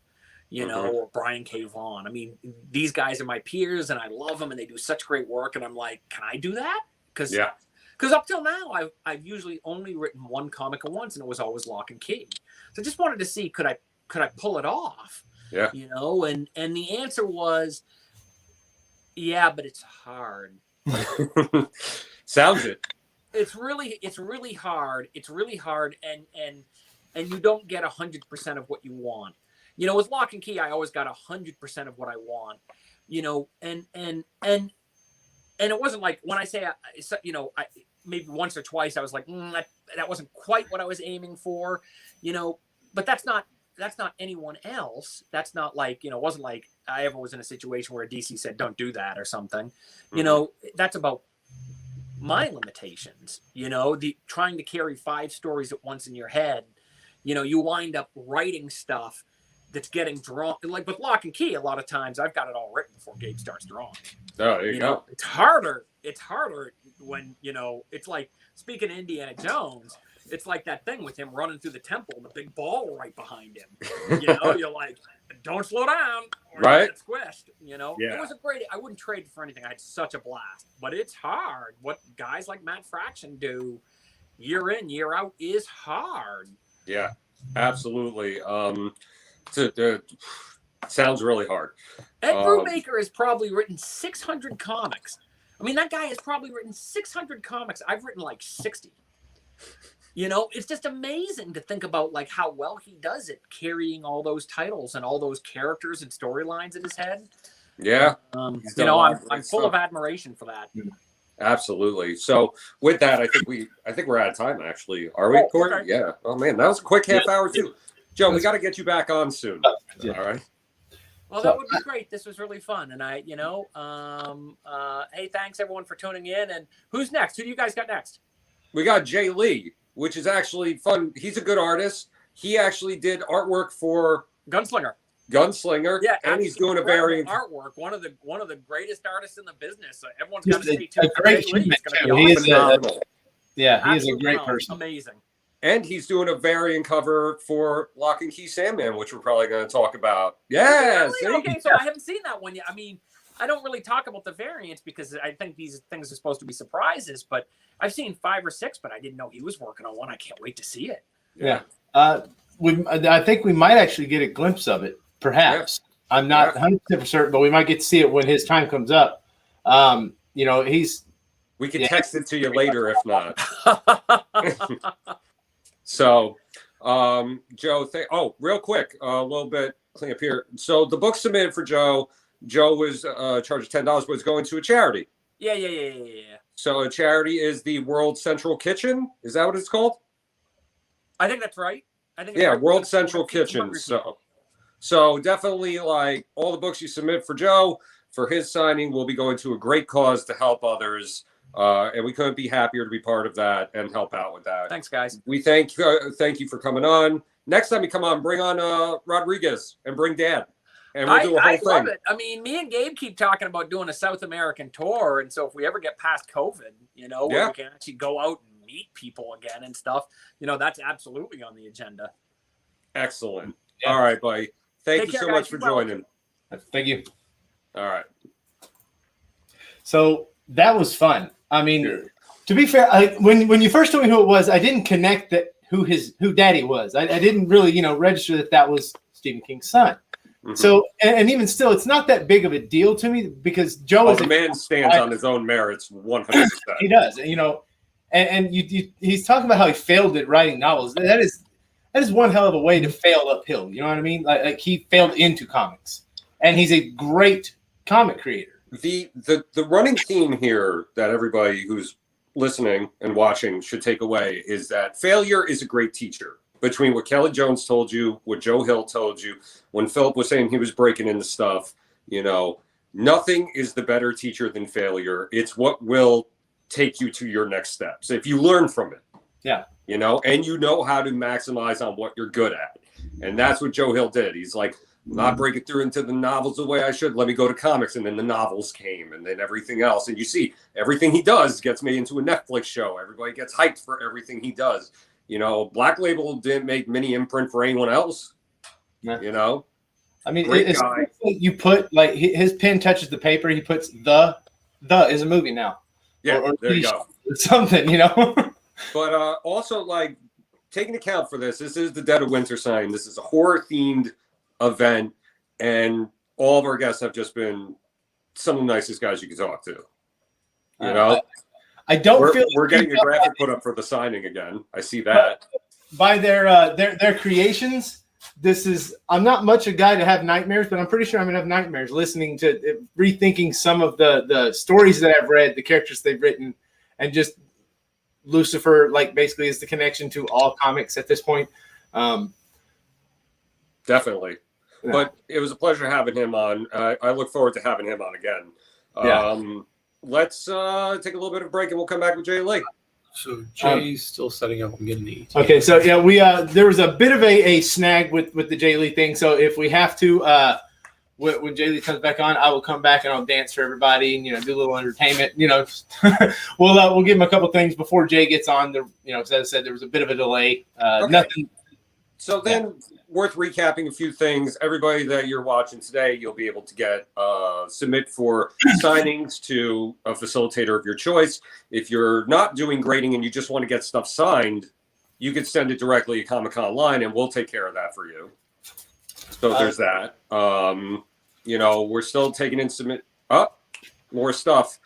or Brian K. Vaughan. I mean, these guys are my peers and I love them and they do such great work. And I'm like, can I do that? Because up till now, I've usually only written one comic at once, and it was always Lock and Key. So I just wanted to see, could I pull it off? Yeah. And the answer was, yeah, but it's hard. Sounds it. It's really hard. It's really hard, and you don't get 100% of what you want. With Lock and Key, I always got 100% of what I want. And it wasn't like when I say, I maybe once or twice I was like, that wasn't quite what I was aiming for, but that's not anyone else. That's not like, it wasn't like I ever was in a situation where DC said, don't do that or something. That's about my limitations, the trying to carry 5 stories at once in your head. You wind up writing stuff that's getting drawn. Like with Lock and Key, a lot of times I've got it all written before Gabe starts drawing. Oh, there you go. It's harder when, it's like, speaking of Indiana Jones, it's like that thing with him running through the temple and the big ball right behind him. You're like, don't slow down or right? You get squished. Yeah. It was I wouldn't trade it for anything. I had such a blast, but it's hard. What guys like Matt Fraction do year in, year out is hard. Yeah, absolutely. Sounds really hard. Ed Brubaker has probably written 600 comics. I mean, that guy has probably written 600 comics. I've written like 60. It's just amazing to think about like how well he does it, carrying all those titles and all those characters and storylines in his head. Yeah. I'm full of admiration for that. Absolutely. So with that, I think we're out of time actually. Are we, Corey? Okay. Yeah. Oh man, that was a quick half hour too. Joe, we got to get you back on soon. Yeah. All right. Well, that would be great. This was really fun. And hey, thanks everyone for tuning in. And who's next? Who do you guys got next? We got Jay Lee, which is actually fun. He's a good artist. He actually did artwork for Gunslinger. Yeah, and he's doing a variant artwork. One of the greatest artists in the business. So everyone's got to stay tuned. A great treatment too. He is a great person. Amazing. And he's doing a variant cover for Lock and Key Sandman, which we're probably going to talk about. Yes. Really? Okay, so I haven't seen that one yet. I mean, I don't really talk about the variants because I think these things are supposed to be surprises. But I've seen 5 or 6, but I didn't know he was working on one. I can't wait to see it. Yeah. I think we might actually get a glimpse of it, perhaps. Yeah. I'm not 100% certain, but we might get to see it when his time comes up. We can text it to you later if not. So, Joe, real quick, a little bit clean up here. So the book submitted for Joe, Joe was charged $10, but it's going to a charity. Yeah. So a charity is the World Central Kitchen. Is that what it's called? I think that's right. Yeah, World Central Kitchen. So definitely, like, all the books you submit for Joe for his signing will be going to a great cause to help others. And we couldn't be happier to be part of that and help out with that. Thanks, guys. We thank you for coming on. Next time you come on, bring on Rodriguez and bring Dad. And we'll do a whole thing. Love it. I mean, me and Gabe keep talking about doing a South American tour. And so if we ever get past COVID, where we can actually go out and meet people again and stuff, that's absolutely on the agenda. Excellent. Yeah. All right, buddy. Thank you so much for joining. Thank you. All right. So that was fun. I mean, to be fair, when you first told me who it was, I didn't connect that who Daddy was. I didn't really, register that was Stephen King's son. Mm-hmm. So, and even still, it's not that big of a deal to me because Joe is the man stands on his own merits 100%. He does, and he's talking about how he failed at writing novels. That is one hell of a way to fail uphill. You know what I mean? Like he failed into comics, and he's a great comic creator. The running theme here that everybody who's listening and watching should take away is that failure is a great teacher. Between what Kelly Jones told you, what Joe Hill told you, when Philip was saying he was breaking into stuff, nothing is the better teacher than failure. It's what will take you to your next steps if you learn from it. Yeah. And you know how to maximize on what you're good at. And that's what Joe Hill did. He's like, not breaking through into the novels the way I should. Let me go to comics. And then the novels came and then everything else. And you see, everything he does gets made into a Netflix show. Everybody gets hyped for everything he does. Black Label didn't make mini imprint for anyone else. Yeah. I mean, it's you put like his pen touches the paper. He puts the is a movie now. Yeah, or there you go. Something, But also, like, taking account for this is the Dead of Winter sign. This is a horror-themed event, and all of our guests have just been some of the nicest guys you can talk to. I don't feel we're getting a graphic put up for the signing again. I see that. By their creations, I'm not much a guy to have nightmares, but I'm pretty sure I'm gonna have nightmares listening to rethinking some of the stories that I've read, the characters they've written, and just Lucifer, like, basically is the connection to all comics at this point. Definitely. Yeah. But it was a pleasure having him on. I look forward to having him on again. Yeah. Let's take a little bit of a break and we'll come back with Jay Lee. So Jay's still setting up and getting the ET. Okay, so yeah, we there was a bit of a snag with the Jay Lee thing. So if we have to, when Jay Lee comes back on, I will come back and I'll dance for everybody and do a little entertainment. We'll give him a couple things before Jay gets on. As I said, there was a bit of a delay. Okay. Nothing. So then, worth recapping a few things. Everybody that you're watching today, you'll be able to get submit for signings to a facilitator of your choice. If you're not doing grading and you just want to get stuff signed, you can send it directly to Comic-Con Line, and we'll take care of that for you. So there's that. We're still taking in submit more stuff.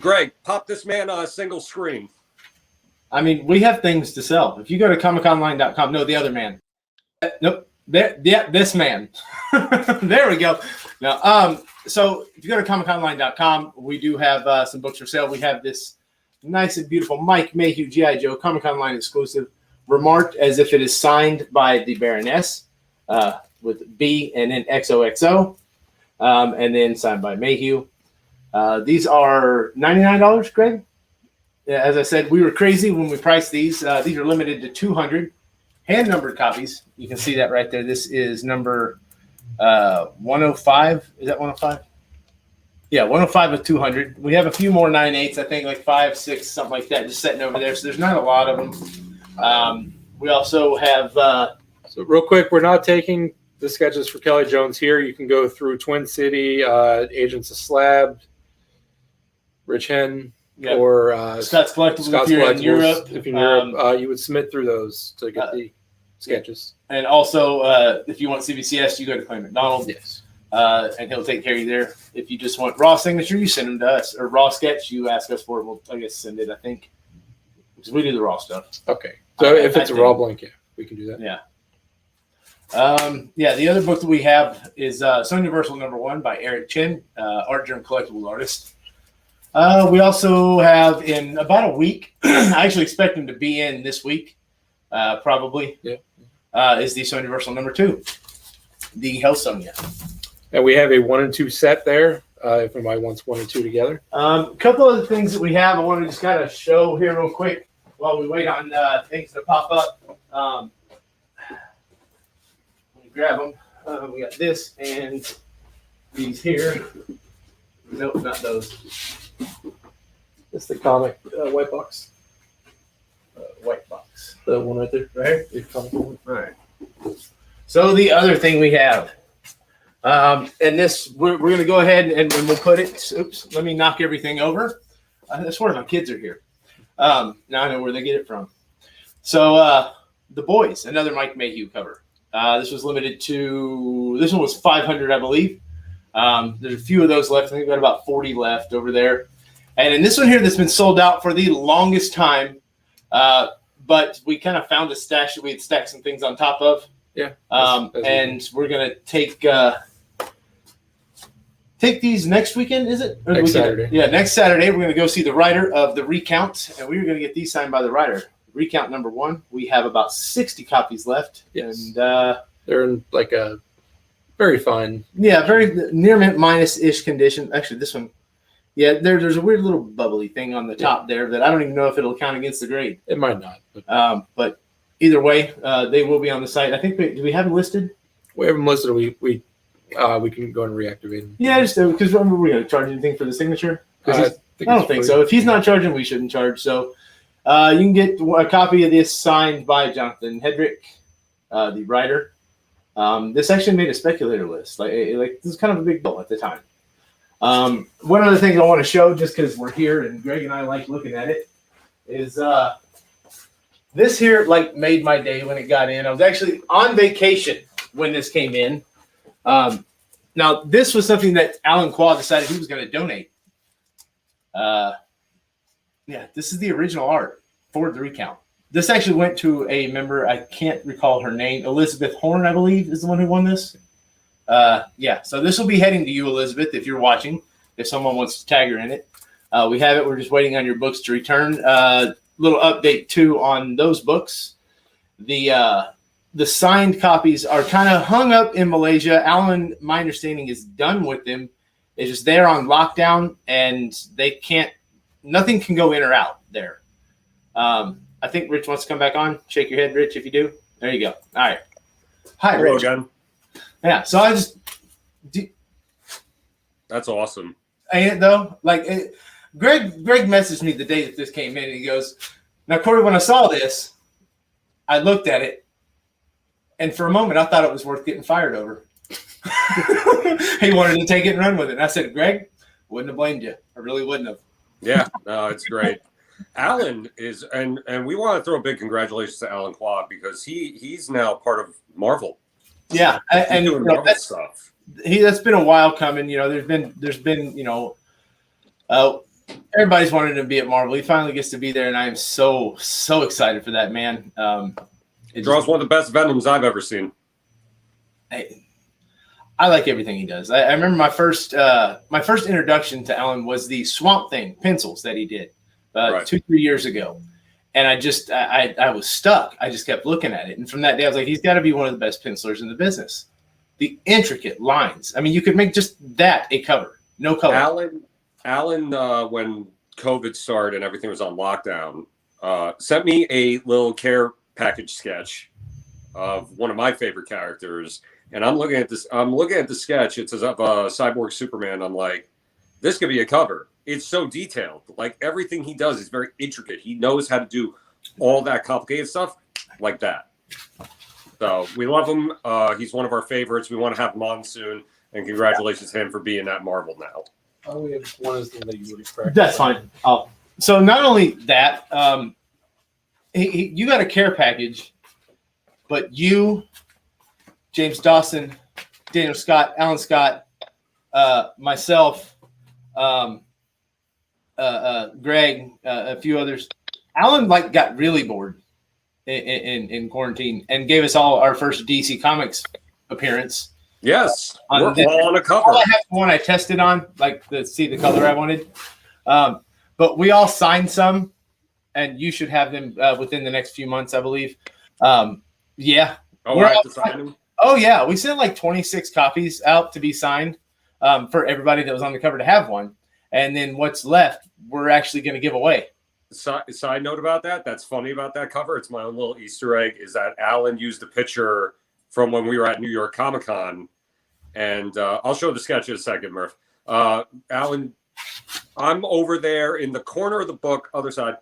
Greg, pop this man on a single screen. I mean, we have things to sell. If you go to comiconline.com, no, the other man. Nope. This man. There we go. Now, so if you go to comiconline.com, we do have some books for sale. We have this nice and beautiful Mike Mayhew G.I. Joe Comic-Con Line exclusive, remarked as if it is signed by the Baroness with B and then XOXO, and then signed by Mayhew. These are $99, Greg? Yeah, as I said, we were crazy when we priced these. These are limited to 200 hand-numbered copies. You can see that right there. This is number 105. Is that 105? Yeah, 105 of 200. We have a few more 9/8s, I think, like 5, 6, something like that, just sitting over there. So there's not a lot of them. We also have. So real quick, we're not taking the sketches for Kelly Jones here. You can go through Twin City, Agents of Slab, Rich Hen. Yep. Or Scott's Collectibles if you're in Europe. If you're in Europe, you would submit through those to get the sketches. And also, if you want CBCS, you go to Clay McDonald. Yes. And he'll take care of you there. If you just want raw signature, you send them to us. Or raw sketch, you ask us for it. We'll, I guess, send it, I think. Because we do the raw stuff. Okay. So if it's a raw blank, yeah, we can do that. Yeah. Yeah, the other book that we have is Sun Universal #1 by Eric Chin, art germ collectible artist. We also have in about a week, I actually expect him to be in this week, probably. Yeah. Is the Sun Universal #2, the Hell Sonia. And we have a 1 and 2 set there. If anybody wants 1 and 2 together. A couple of the things that we have, I want to just kind of show here real quick while we wait on things to pop up. Let me grab them. We got this and these here. Nope, not those. It's the comic white box. White box. The one right there. Right here? The comic one. All right. So the other thing we have, and this, we're going to go ahead and we'll put it, oops, let me knock everything over. I swear my kids are here. Now I know where they get it from. So The Boys, another Mike Mayhew cover. This was limited to, this one was 500, I believe. There's a few of those left. I think we've got about 40 left over there. And in this one here that's been sold out for the longest time, but we kind of found a stash that we had stacked some things on top of. Yeah. And we're going to take these next weekend, is it? Next Saturday. Yeah, next Saturday we're going to go see the writer of the Recount, and we're going to get these signed by the writer. Recount #1. We have about 60 copies left. Yes. And they're in like a very fine. yeah, very near mint minus-ish condition. Actually, this one, yeah, there's a weird little bubbly thing on the top there that I don't even know if it'll count against the grade. It might not. But Either way, they will be on the site. I think do we have them listed? we have them listed. We can go and reactivate them. Yeah, just because remember we're going to charge anything for the signature? I I don't think so. If he's not charging, we shouldn't charge. So you can get a copy of this signed by Jonathan Hedrick, the writer. This actually made a speculator list. Like this is kind of a big deal at the time. One other thing I want to show, just because we're here and Greg and I like looking at it, is this here like made my day when it got in. I was actually on vacation when this came in. Now this was something that Alan Quah decided he was going to donate. Yeah, this is the original art for the Recount. This actually went to a member, I can't recall her name, Elizabeth Horn, I believe, is the one who won this. Yeah, so this will be heading to you, Elizabeth, if you're watching, if someone wants to tag her in it. We have it. We're just waiting on your books to return. Little update, too, on those books. The signed copies are kind of hung up in Malaysia. Alan, my understanding, is done with them. It's just they're on lockdown, and they can't, nothing can go in or out there. I think Rich wants to come back on. Shake your head, Rich, if you do. There you go. All right. Hi, Hello Rich. again. Yeah, so I just... That's awesome. Ain't it, though? Like, Greg messaged me the day that this came in, and he goes, now, Corey, when I saw this, I looked at it, and for a moment, I thought it was worth getting fired over. He wanted to take it and run with it. And I said, Greg, wouldn't have blamed you. I really wouldn't have. Yeah, no, it's great. Alan is, and we want to throw a big congratulations to Alan Quah because he's now part of Marvel. Yeah, and doing Marvel stuff. That's been a while coming. You know, there's been you know, everybody's wanted to be at Marvel. He finally gets to be there, and I am so excited for that man. It draws one of the best Venoms I've ever seen. I like everything he does. I remember my first introduction to Alan was the Swamp Thing pencils that he did 2-3 years ago, and I was stuck. I just kept looking at it, and from that day I was like, he's got to be one of the best pencilers in the business. The intricate lines. I mean, you could make just that a cover, no color. Alan, when COVID started and everything was on lockdown, sent me a little care package sketch of one of my favorite characters. And I'm looking at this. I'm looking at the sketch. It says of Cyborg Superman. I'm like, this could be a cover. It's so detailed. Like everything he does is very intricate. He knows how to do all that complicated stuff like that. So we love him. He's one of our favorites. We want to have him on soon. And congratulations to him for being at Marvel now. Oh, we have one of the that you would expect. That's fine. So not only that, you got a care package, but you, James Dawson, Daniel Scott, Alan Scott, myself, Greg, a few others. Alan got really bored in quarantine and gave us all our first DC Comics appearance. Yes, On we're this- all on a cover. I have one I tested on, like to see the color I wanted. But we all signed some, and you should have them within the next few months, I believe. Yeah. Oh, I have to sign them? Oh, yeah. We sent like 26 copies out to be signed for everybody that was on the cover to have one. And then what's left, we're actually going to give away. Side note about that, that's funny about that cover. It's my own little Easter egg, is that Alan used a picture from when we were at New York Comic Con. And I'll show the sketch in a second, Murph. Alan, I'm over there in the corner of the book, other side,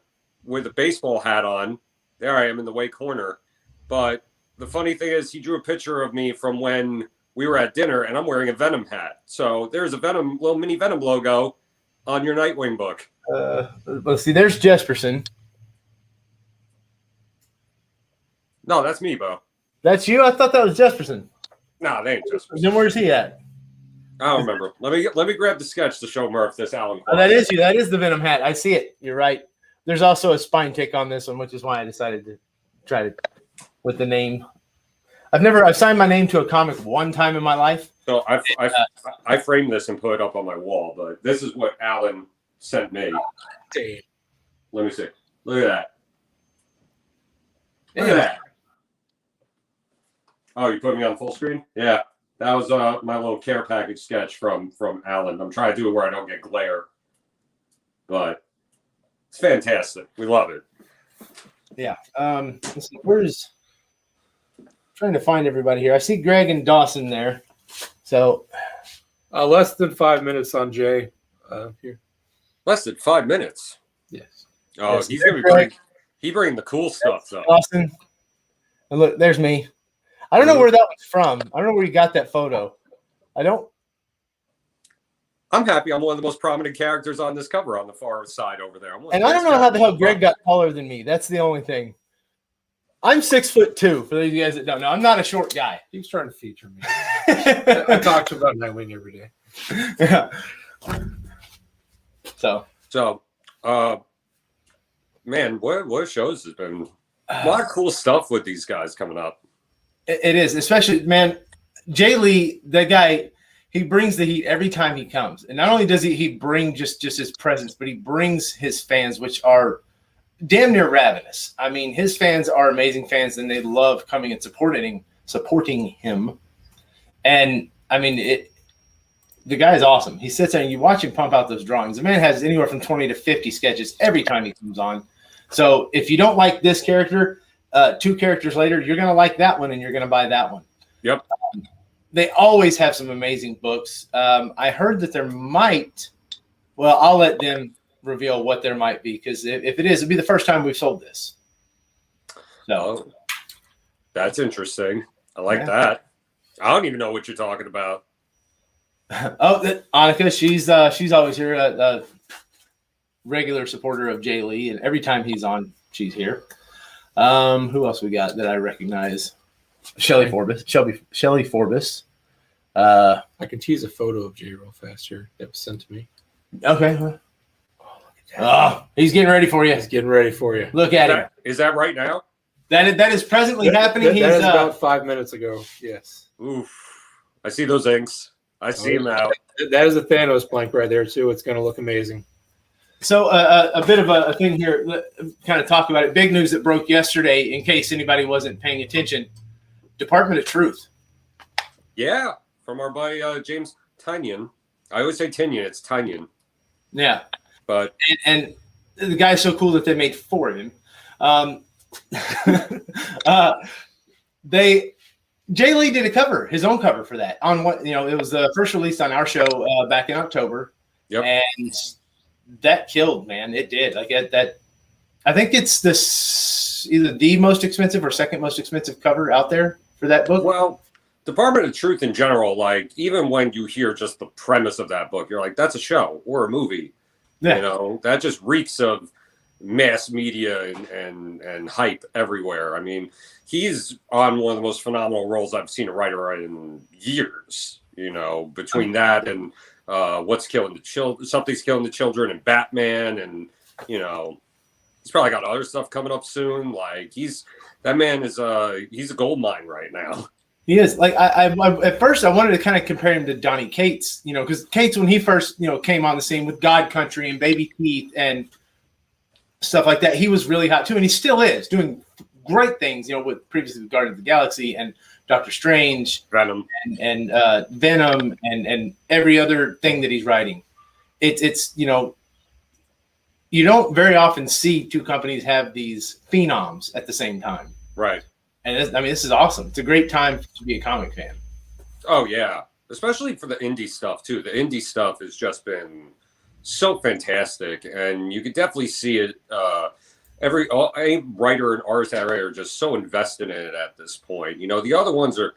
with a baseball hat on. There I am in the way corner. But the funny thing is, he drew a picture of me from when we were at dinner, and I'm wearing a Venom hat. So there's a Venom, little mini Venom logo on your Nightwing book. Let's see. There's Jesperson. No, that's me, Bo. That's you? I thought that was Jesperson. No, they ain't just. Then where's he at? I don't remember. Let me grab the sketch to show Murph this Alan. Oh, that is you. That is the Venom hat. I see it. You're right. There's also a spine tick on this one, which is why I decided to try to with the name. I've signed my name to a comic one time in my life. So I framed this and put it up on my wall, but this is what Alan sent me. Damn. Let me see. Look at that. Look at that. Oh, you put me on full screen? Yeah. That was my little care package sketch from Alan. I'm trying to do it where I don't get glare. But it's fantastic. We love it. Yeah. Let's see, where's trying to find everybody here. I see Greg and Dawson there. So Less than 5 minutes on Jay here. Less than 5 minutes. Yes. Oh, Yes, he's gonna be bringing the cool stuff though. Dawson. And look, there's me. I don't know where that was from. I don't know where you got that photo. I'm happy I'm one of the most prominent characters on this cover on the far side over there. And I don't know how the hell Greg got taller than me. That's the only thing. I'm 6'2", for those of you guys that don't know. I'm not a short guy. He's trying to feature me. I talk to him about Nightwing every day. Yeah. So, man, what shows has been a lot of cool stuff with these guys coming up. it is, especially, man, Jay Lee, that guy, he brings the heat every time he comes. And not only does he bring just his presence, but he brings his fans, which are damn near ravenous. I mean, his fans are amazing fans, and they love coming and supporting him. And I mean, the guy's awesome. He sits there and you watch him pump out those drawings. The man has anywhere from 20 to 50 sketches every time he comes on. So if you don't like this character, 2 characters later, you're going to like that one and you're going to buy that one. Yep. They always have some amazing books. I heard that there might, well, I'll let them reveal what there might be, because if it is, it'd be the first time we've sold this. So that's interesting. I like that. I don't even know what you're talking about. Annika, she's always here, a regular supporter of Jay Lee, and every time he's on, she's here. Who else we got that I recognize? Shelley Forbes. I can tease a photo of Jay real fast here. That was sent to me. Okay. Oh, he's getting ready for you. He's getting ready for you. Look at him. Is that right now? That is presently happening. That is about 5 minutes ago. Yes. Oof. I see those inks. I see him out. That is a Thanos blank right there too. It's going to look amazing. So a bit of a thing here, kind of talk about it. Big news that broke yesterday, in case anybody wasn't paying attention. Department of Truth. Yeah, from our buddy James Tynion. I always say Tynion. It's Tynion. Yeah. But and the guy's so cool that they made 4 of him. Jay Lee did a cover, his own cover for that. On what, it was the first released on our show back in October. Yep. And that killed, man. It did. Like that. I think it's either the most expensive or second most expensive cover out there for that book. Well, Department of Truth in general, like even when you hear just the premise of that book, you're like, that's a show or a movie. Yeah. That just reeks of mass media and hype everywhere. I mean, he's on one of the most phenomenal roles I've seen a writer in years. Between that and Something's Killing the Children and Batman, and he's probably got other stuff coming up soon. Like that man is he's a gold mine right now. He is. Like I at first I wanted to kind of compare him to Donnie Cates, you know, because Cates when he first came on the scene with God Country and Baby Teeth and stuff like that, he was really hot too, and he still is doing great things. With previously with Guardians of the Galaxy and Doctor Strange, Venom, and Venom, and every other thing that he's writing. It's you don't very often see two companies have these phenoms at the same time. right? And this is awesome. It's a great time to be a comic fan. Oh yeah, especially for the indie stuff too. The indie stuff has just been so fantastic, and you could definitely see it. Any writer and artist out there are just so invested in it at this point. The other ones are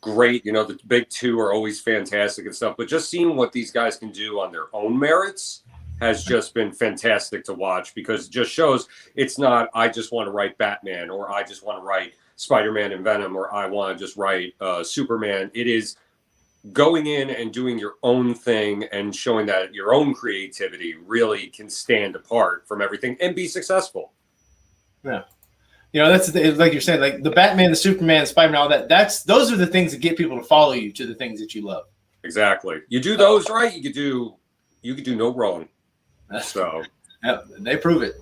great. The big two are always fantastic and stuff, but just seeing what these guys can do on their own merits has just been fantastic to watch, because it just shows it's not, I just want to write Batman, or I just want to write Spider-Man and Venom, or I want to just write Superman. It is going in and doing your own thing and showing that your own creativity really can stand apart from everything and be successful. Yeah. That's like you're saying, like the Batman, the Superman, Spider-Man, all that. Those are the things that get people to follow you to the things that you love. Exactly. You do those right, you could do no wrong. So they prove it.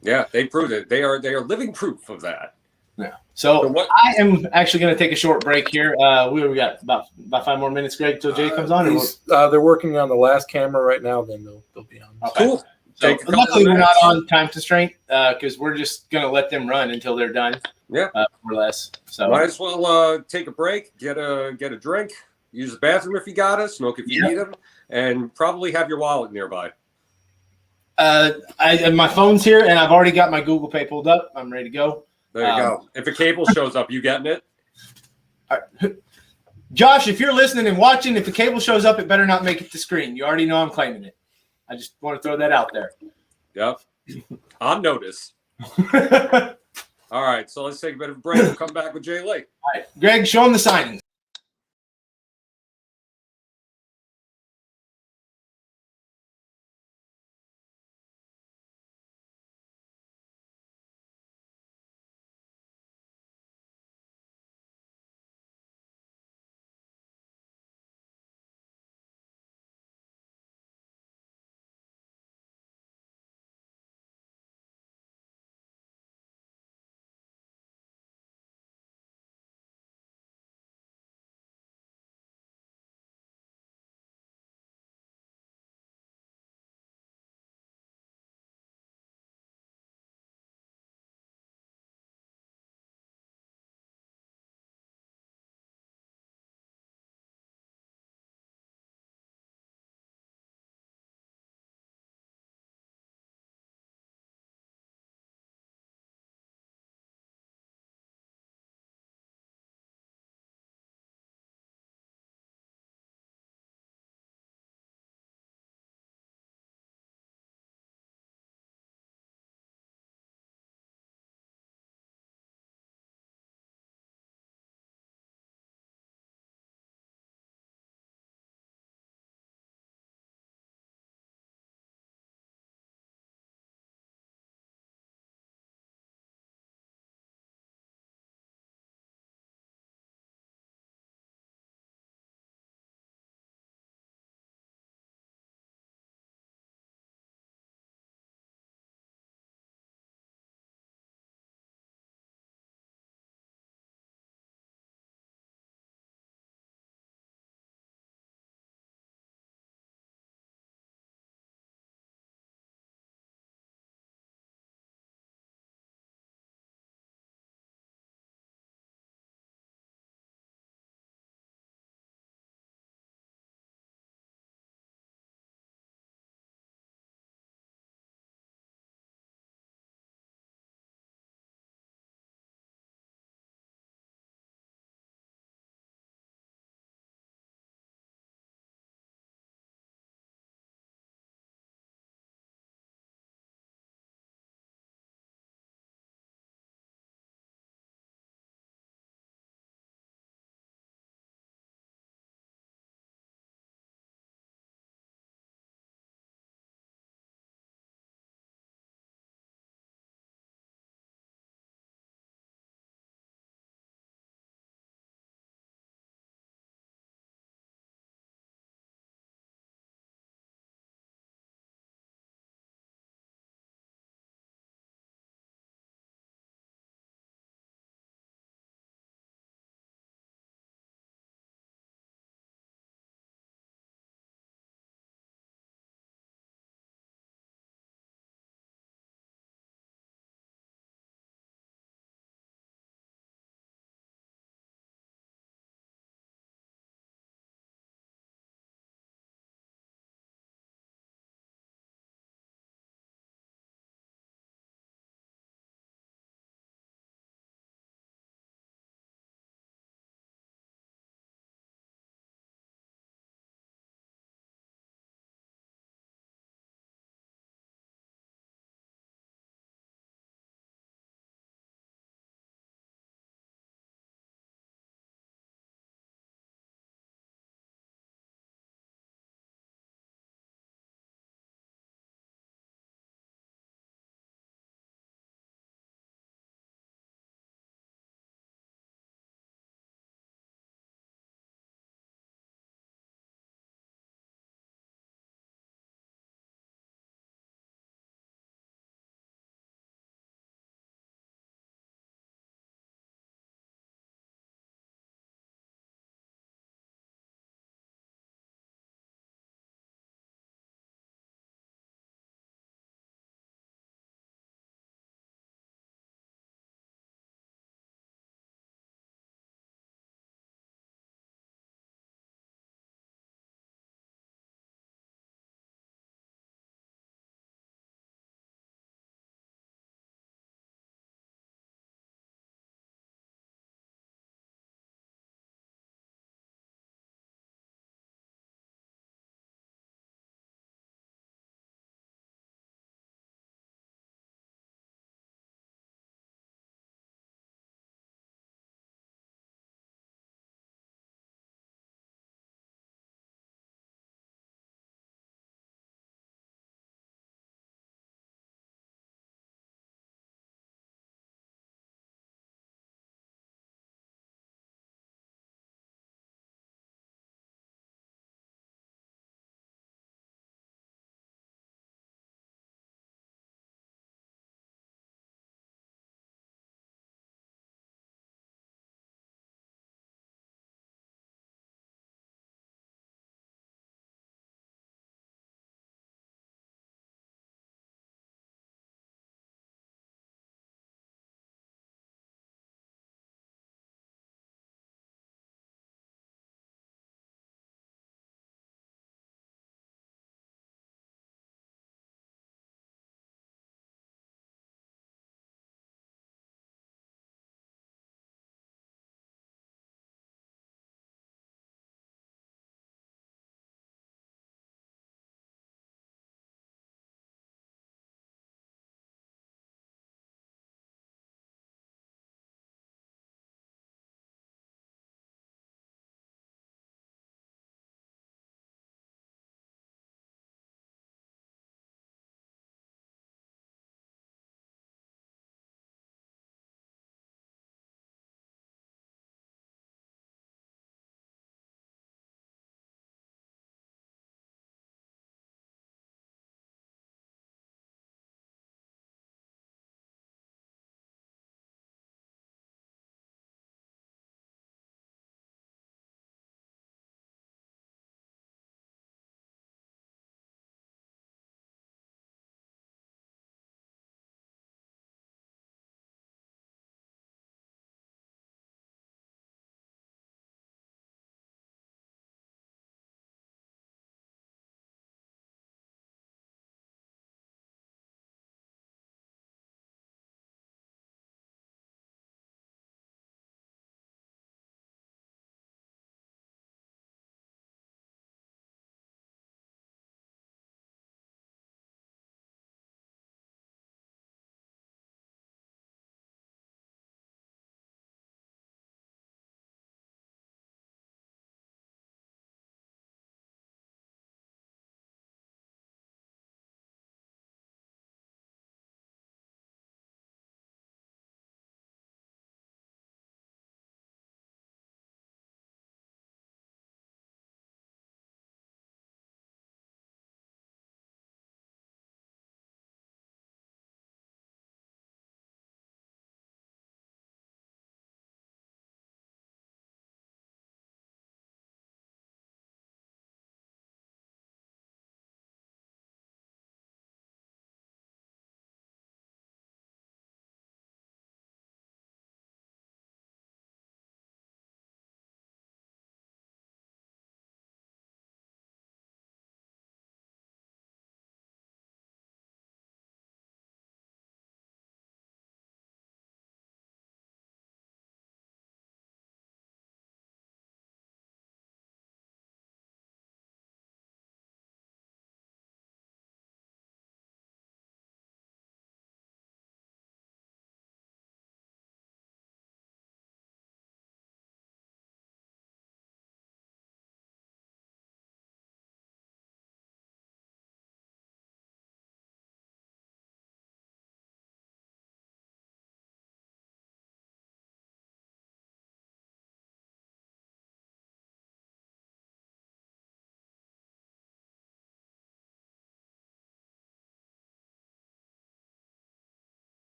Yeah, they prove it. They are living proof of that. Yeah. So I am actually going to take a short break here. We got about 5 more minutes, Greg, till Jay comes on. They're working on the last camera right now. Then they'll be on. Okay. Cool. So luckily, we're not on time constraint because we're just going to let them run until they're done. Yeah, more or less. So might as well take a break, get a drink, use the bathroom if you got it, smoke if you need them, and probably have your wallet nearby. My phone's here, and I've already got my Google Pay pulled up. I'm ready to go. There you go. If a cable shows up, you getting it? All right. Josh, if you're listening and watching, if the cable shows up, it better not make it to screen. You already know I'm claiming it. I just want to throw that out there. Yep. On notice. All right, so let's take a bit of a break. We'll come back with Jay Lee. All right, Greg, show him the signings.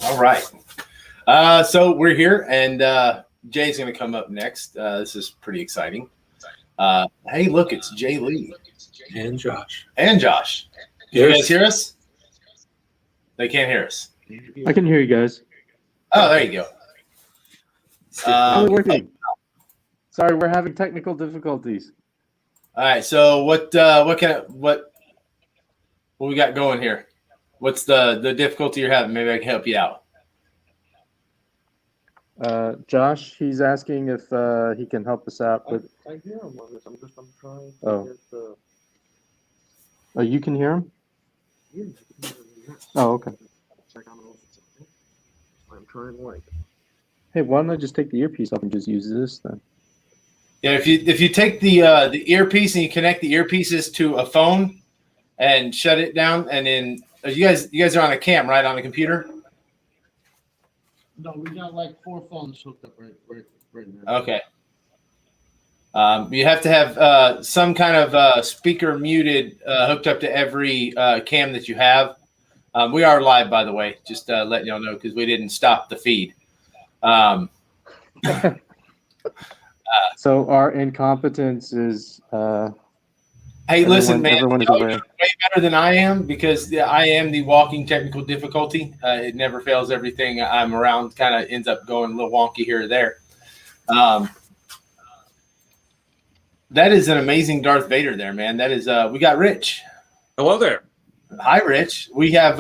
All right. So we're here, and Jay's going to come up next. This is pretty exciting. Hey, look, it's Jay Lee. And Josh. And Josh. Can you guys hear us? They can't hear us. I can hear you guys. Oh, there you go. How's it working? Sorry, we're having technical difficulties. All right. So what we got going here? What's the difficulty you're having? Maybe I can help you out. Josh, he's asking if he can help us out with. I hear him on this. I'm trying to Oh. get the. Oh, you can hear him? Oh, okay. I'm trying like. Hey, why don't I just take the earpiece off and just use this then? Yeah, if you take the earpiece and you connect the earpieces to a phone and shut it down, and then you guys are on a cam, right, on the computer? No, we got like 4 phones hooked up right now. Okay. You have to have some kind of speaker muted hooked up to every cam that you have. We are live, by the way, just letting y'all know because we didn't stop the feed. So our incompetence is. Hey, listen, man, everyone is y'all aware. are way better than I am because I am the walking technical difficulty. It never fails. Everything I'm around kind of ends up going a little wonky here or there. That is an amazing Darth Vader there, man. That is we got Rich. Hello there. Hi, Rich. We got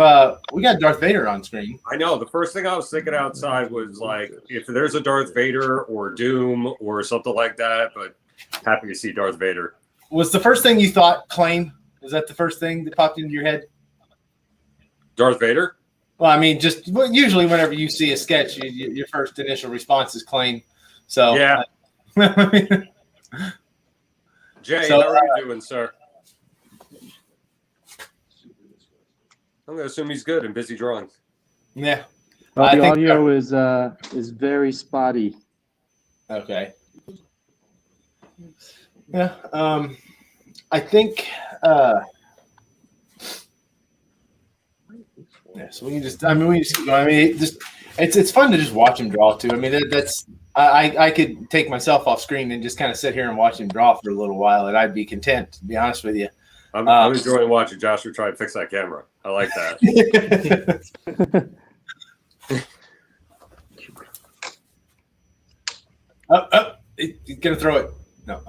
Darth Vader on screen. I know. The first thing I was thinking outside was like, if there's a Darth Vader or Doom or something like that, but happy to see Darth Vader. Was the first thing you thought Claim? Was that the first thing that popped into your head? Darth Vader? Well, I mean, just usually whenever you see a sketch, your first initial response is Claim. So yeah. Jay, So, how are you doing, sir? I'm gonna assume he's good and busy drawing. yeah. Well, I the think- audio is very spotty. Okay. Yeah. I think. Yeah. So we can just. I mean, we just. I mean, it's fun to just watch him draw too. I mean, that's. I could take myself off screen and just kind of sit here and watch him draw for a little while, and I'd be content. To be honest with you. I'm enjoying watching Joshua try and fix that camera. I like that. He's gonna throw it. No,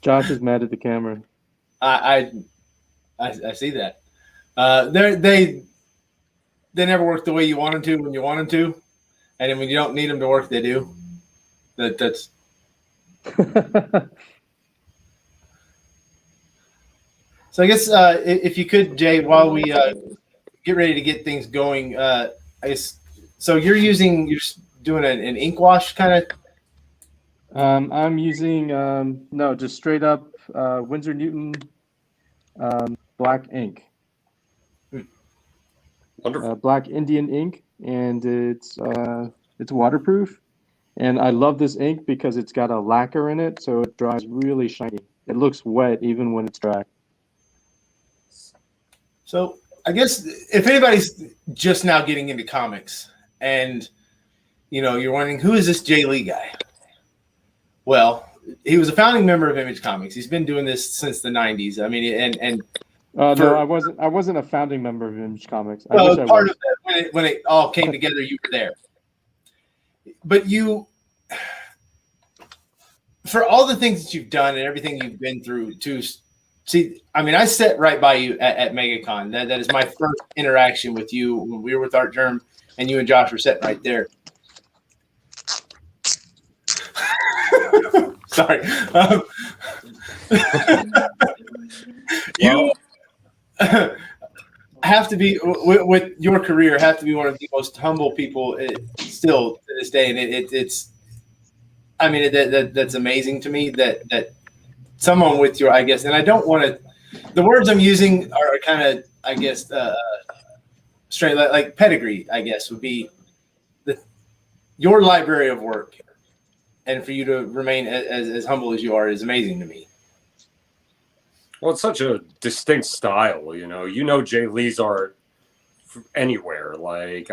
Josh is mad at the camera. I see that. They never work the way you want them to when you want them to, and then when you don't need them to work, they do. That's. So I guess if you could, Jay, while we get ready to get things going, I guess. So you're just doing an ink wash kind of. I'm using no, just straight up Winsor Newton black ink. Wonderful. Black Indian ink, and it's waterproof. And I love this ink because it's got a lacquer in it, so it dries really shiny. It looks wet even when it's dry. So I guess if anybody's just now getting into comics and you're wondering who is this Jay Lee guy? Well, he was a founding member of Image Comics. He's been doing this since the 90s. I mean, No, I wasn't a founding member of Image Comics. I well, wish I part was. of that when it all came together, you were there. But for all the things that you've done and everything you've been through, to see, I mean, I sat right by you at MegaCon. That is my first interaction with you when we were with Art Germ, and you and Josh were sitting right there. Sorry. You have to be with your career. Have to be one of the most humble people still to this day, and it's. I mean, that's amazing to me that someone with your, I guess, and I don't want to. The words I'm using are kind of, I guess, straight like pedigree. I guess would be your library of work. And for you to remain as humble as you are is amazing to me. Well, it's such a distinct style, you know Jay Lee's art anywhere. Like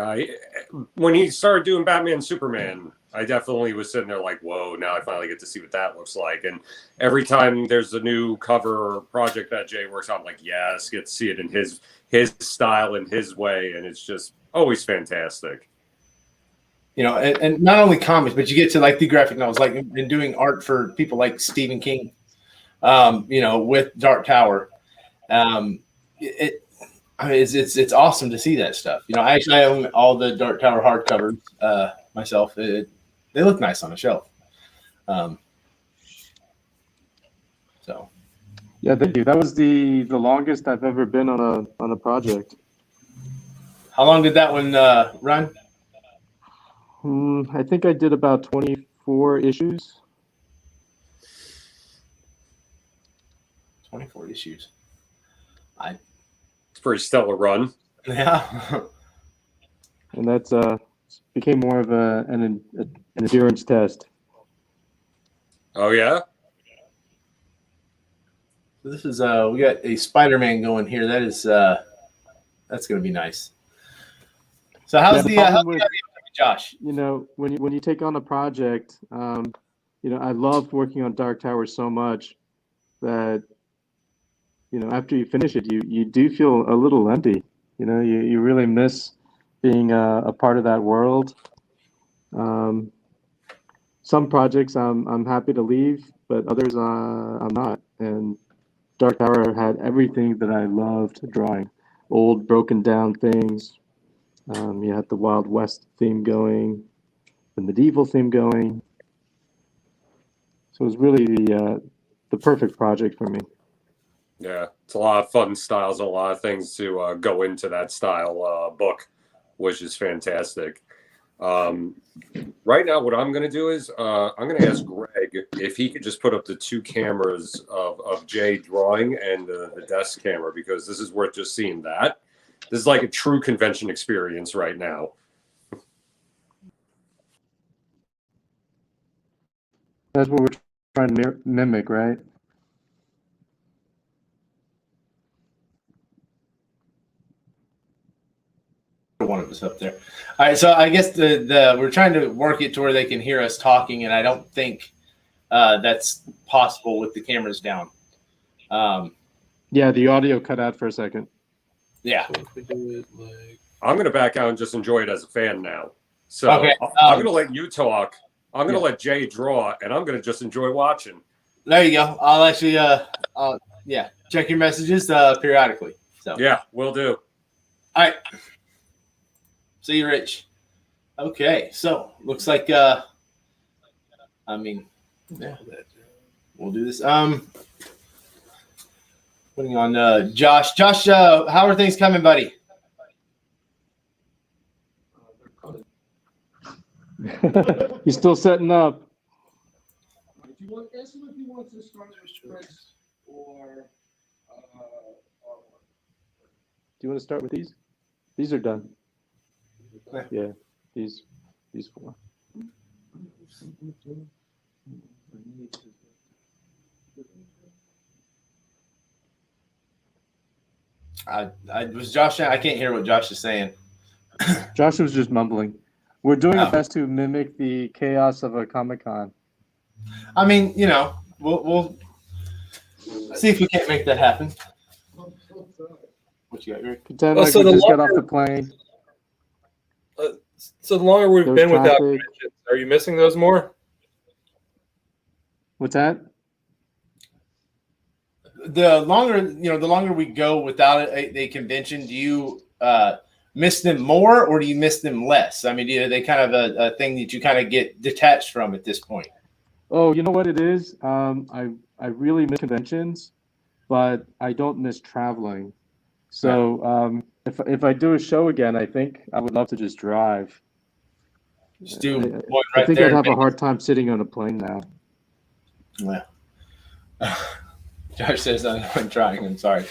when he started doing Batman Superman, I definitely was sitting there like, whoa, now I finally get to see what that looks like. And every time there's a new cover or project that Jay works on, I'm like, yes, get to see it in his style and his way, and it's just always fantastic. You know, and not only comics, but you get to like the graphic novels, like in doing art for people like Stephen King, you know, with Dark Tower. It's awesome to see that stuff. You know, I own all the Dark Tower hardcovers myself. They look nice on a shelf. So, yeah, thank you. That was the longest I've ever been on a project. how long did that one run? I think I did about 24 issues. 24 issues. It's a pretty stellar run. Yeah. And that's became more of an endurance test. Oh yeah. This is we got a Spider-Man going here. That is that's going to be nice. So how's problem with, Josh? you know, when you take on a project, you know, I loved working on Dark Tower so much that, you know, after you finish it, you do feel a little empty. You know, you really miss being a part of that world. Some projects I'm happy to leave, but others I'm not. And Dark Tower had everything that I loved drawing. Old broken down things. You had the Wild West theme going, the medieval theme going. So it was really the perfect project for me. Yeah, it's a lot of fun styles and a lot of things to go into that style book, which is fantastic. Right now, what I'm going to do is I'm going to ask Greg if he could just put up the two cameras of Jay drawing and the desk camera, because this is worth just seeing that. This is like a true convention experience right now. That's what we're trying to mimic, right? One of us up there. All right, so I guess the we're trying to work it to where they can hear us talking, and I don't think that's possible with the cameras down. Yeah, the audio cut out for a second. Yeah. So if we do it like I'm going to back out and just enjoy it as a fan now. So Okay, I'm going to let you talk. I'm going to let Jay draw, and I'm going to just enjoy watching. There you go. I'll actually check your messages periodically. So Yeah, will do. all right. See you, Rich. Okay, so looks like I mean, yeah, we'll do this. Putting on Josh. Josh, how are things coming, buddy? He's still setting up. If you want, ask him if he wants to start with spreads or Do you want to start with these? These are done. Yeah, these four. I was Josh. I can't hear what Josh is saying. Josh was just mumbling. We're doing Oh. our best to mimic the chaos of a Comic-Con. I mean, you know, we'll see if we can't make that happen. What you got, Rick? Pretend Oh, like so we the just got off longer- the plane. so the longer we've There was been without traffic. conventions, are you missing those more? What's that? The longer we go without a convention, do you miss them more or do you miss them less? I mean, are they kind of a thing that you kind of get detached from at this point? Oh, you know what it is? I really miss conventions, but I don't miss traveling. So if I do a show again, I think I would love to just drive. Just do one I right think there. I'd have a hard time sitting on a plane now. Yeah. Josh says I'm trying. I'm sorry.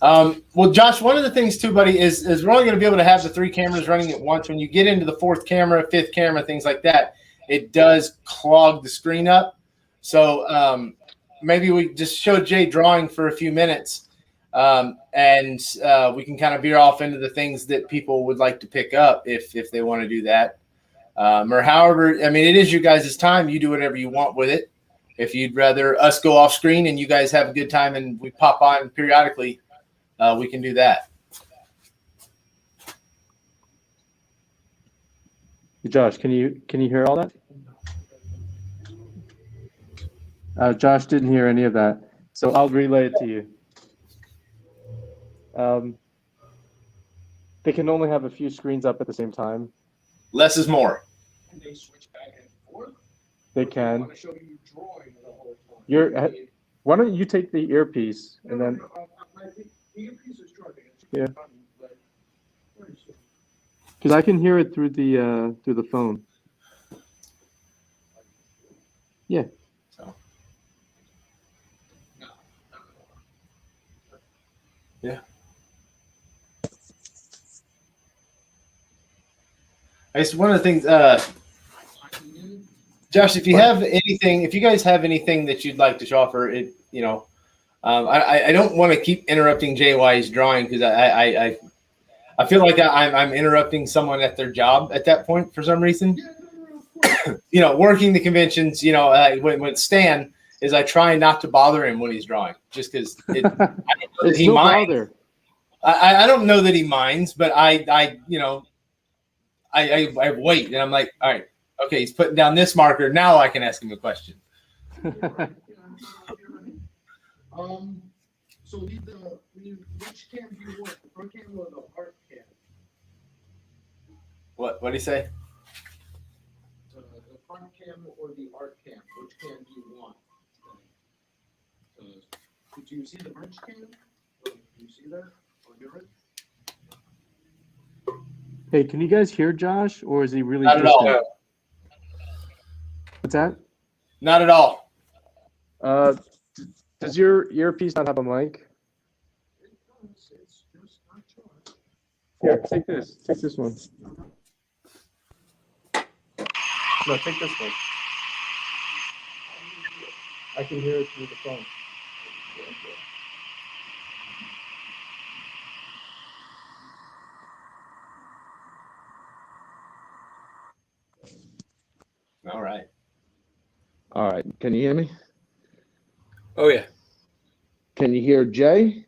Well, Josh, one of the things too, buddy, is we're only going to be able to have the three cameras running at once. When you get into the fourth camera, fifth camera, things like that, it does clog the screen up. So maybe we just show Jay drawing for a few minutes, and we can kind of veer off into the things that people would like to pick up if they want to do that. Or however, I mean, it is your guys' time. You do whatever you want with it. If you'd rather us go off screen and you guys have a good time and we pop on periodically, we can do that. Josh, can you hear all that? Josh didn't hear any of that, so I'll relay it to you. They can only have a few screens up at the same time. Less is more. Can they switch back and forth? They I can. want to show you drawing the whole time. Why don't you take the earpiece and then? The earpiece is charging. Yeah. Because I can hear it through the phone. Yeah. Yeah. I guess one of the things, Josh, if you guys have anything that you'd like to offer, I don't want to keep interrupting Jay while he's drawing because I feel like I'm interrupting someone at their job at that point for some reason. Working the conventions, when Stan is, I try not to bother him when he's drawing, just because he minds. Bother. I don't know that he minds, but I wait and I'm like, all right, okay, he's putting down this marker. Now I can ask him a question. So which cam do you want? The front cam or the art cam? What did he say? The front cam or the art cam? Which cam do you want? Did you see the merge cam? Do you see that on your end? Hey, can you guys hear Josh, or is he really Not at distant? all. What's that? Not at all. Does your earpiece not have a mic? It's just not charged. Here, take this. Take this one. No, take this one. I can hear it through the phone. All right. All right. Can you hear me? Oh yeah. Can you hear Jay?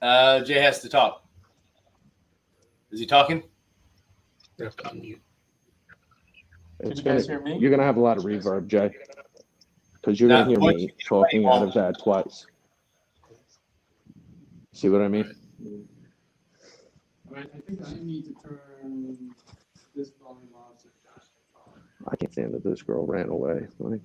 Jay has to talk. Is he talking? Did you guys hear me? You're gonna have a lot of reverb, Jay, because you're gonna hear me talking out of that twice. See what I mean? I think I need to turn this volume off so Josh can talk. I can't stand that this girl ran away. Like,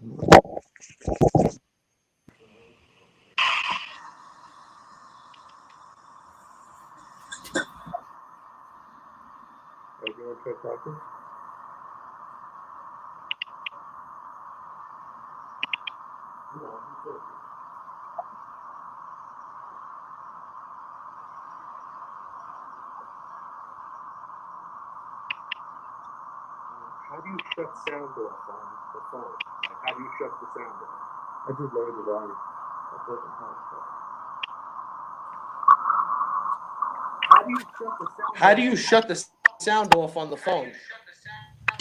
How do you shut sound off on the phone? Like, how do you shut the sound off? I just lowered the volume. That doesn't help. How do you shut the sound off on the phone?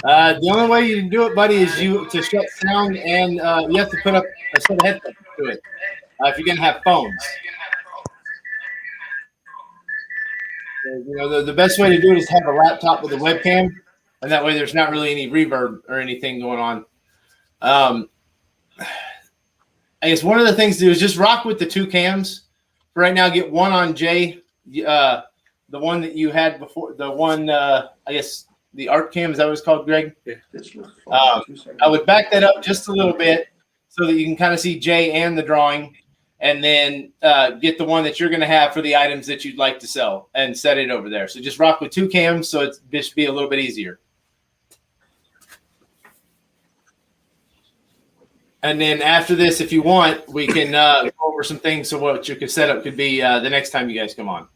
The only way you can do it, buddy, is to shut sound, and you have to put up a set of headphones to it if you're going to have phones. The best way to do it is have a laptop with a webcam, and that way there's not really any reverb or anything going on. I guess one of the things to do is just rock with the two cams. For right now, get one on Jay, the one that you had before, the one, I guess, the art cam, is that what it's called, Greg? Yeah. I would back that up just a little bit so that you can kind of see Jay and the drawing, and then get the one that you're going to have for the items that you'd like to sell and set it over there. So just rock with two cams so it's just be a little bit easier. And then after this, if you want, we can go over some things. So what your setup could be the next time you guys come on.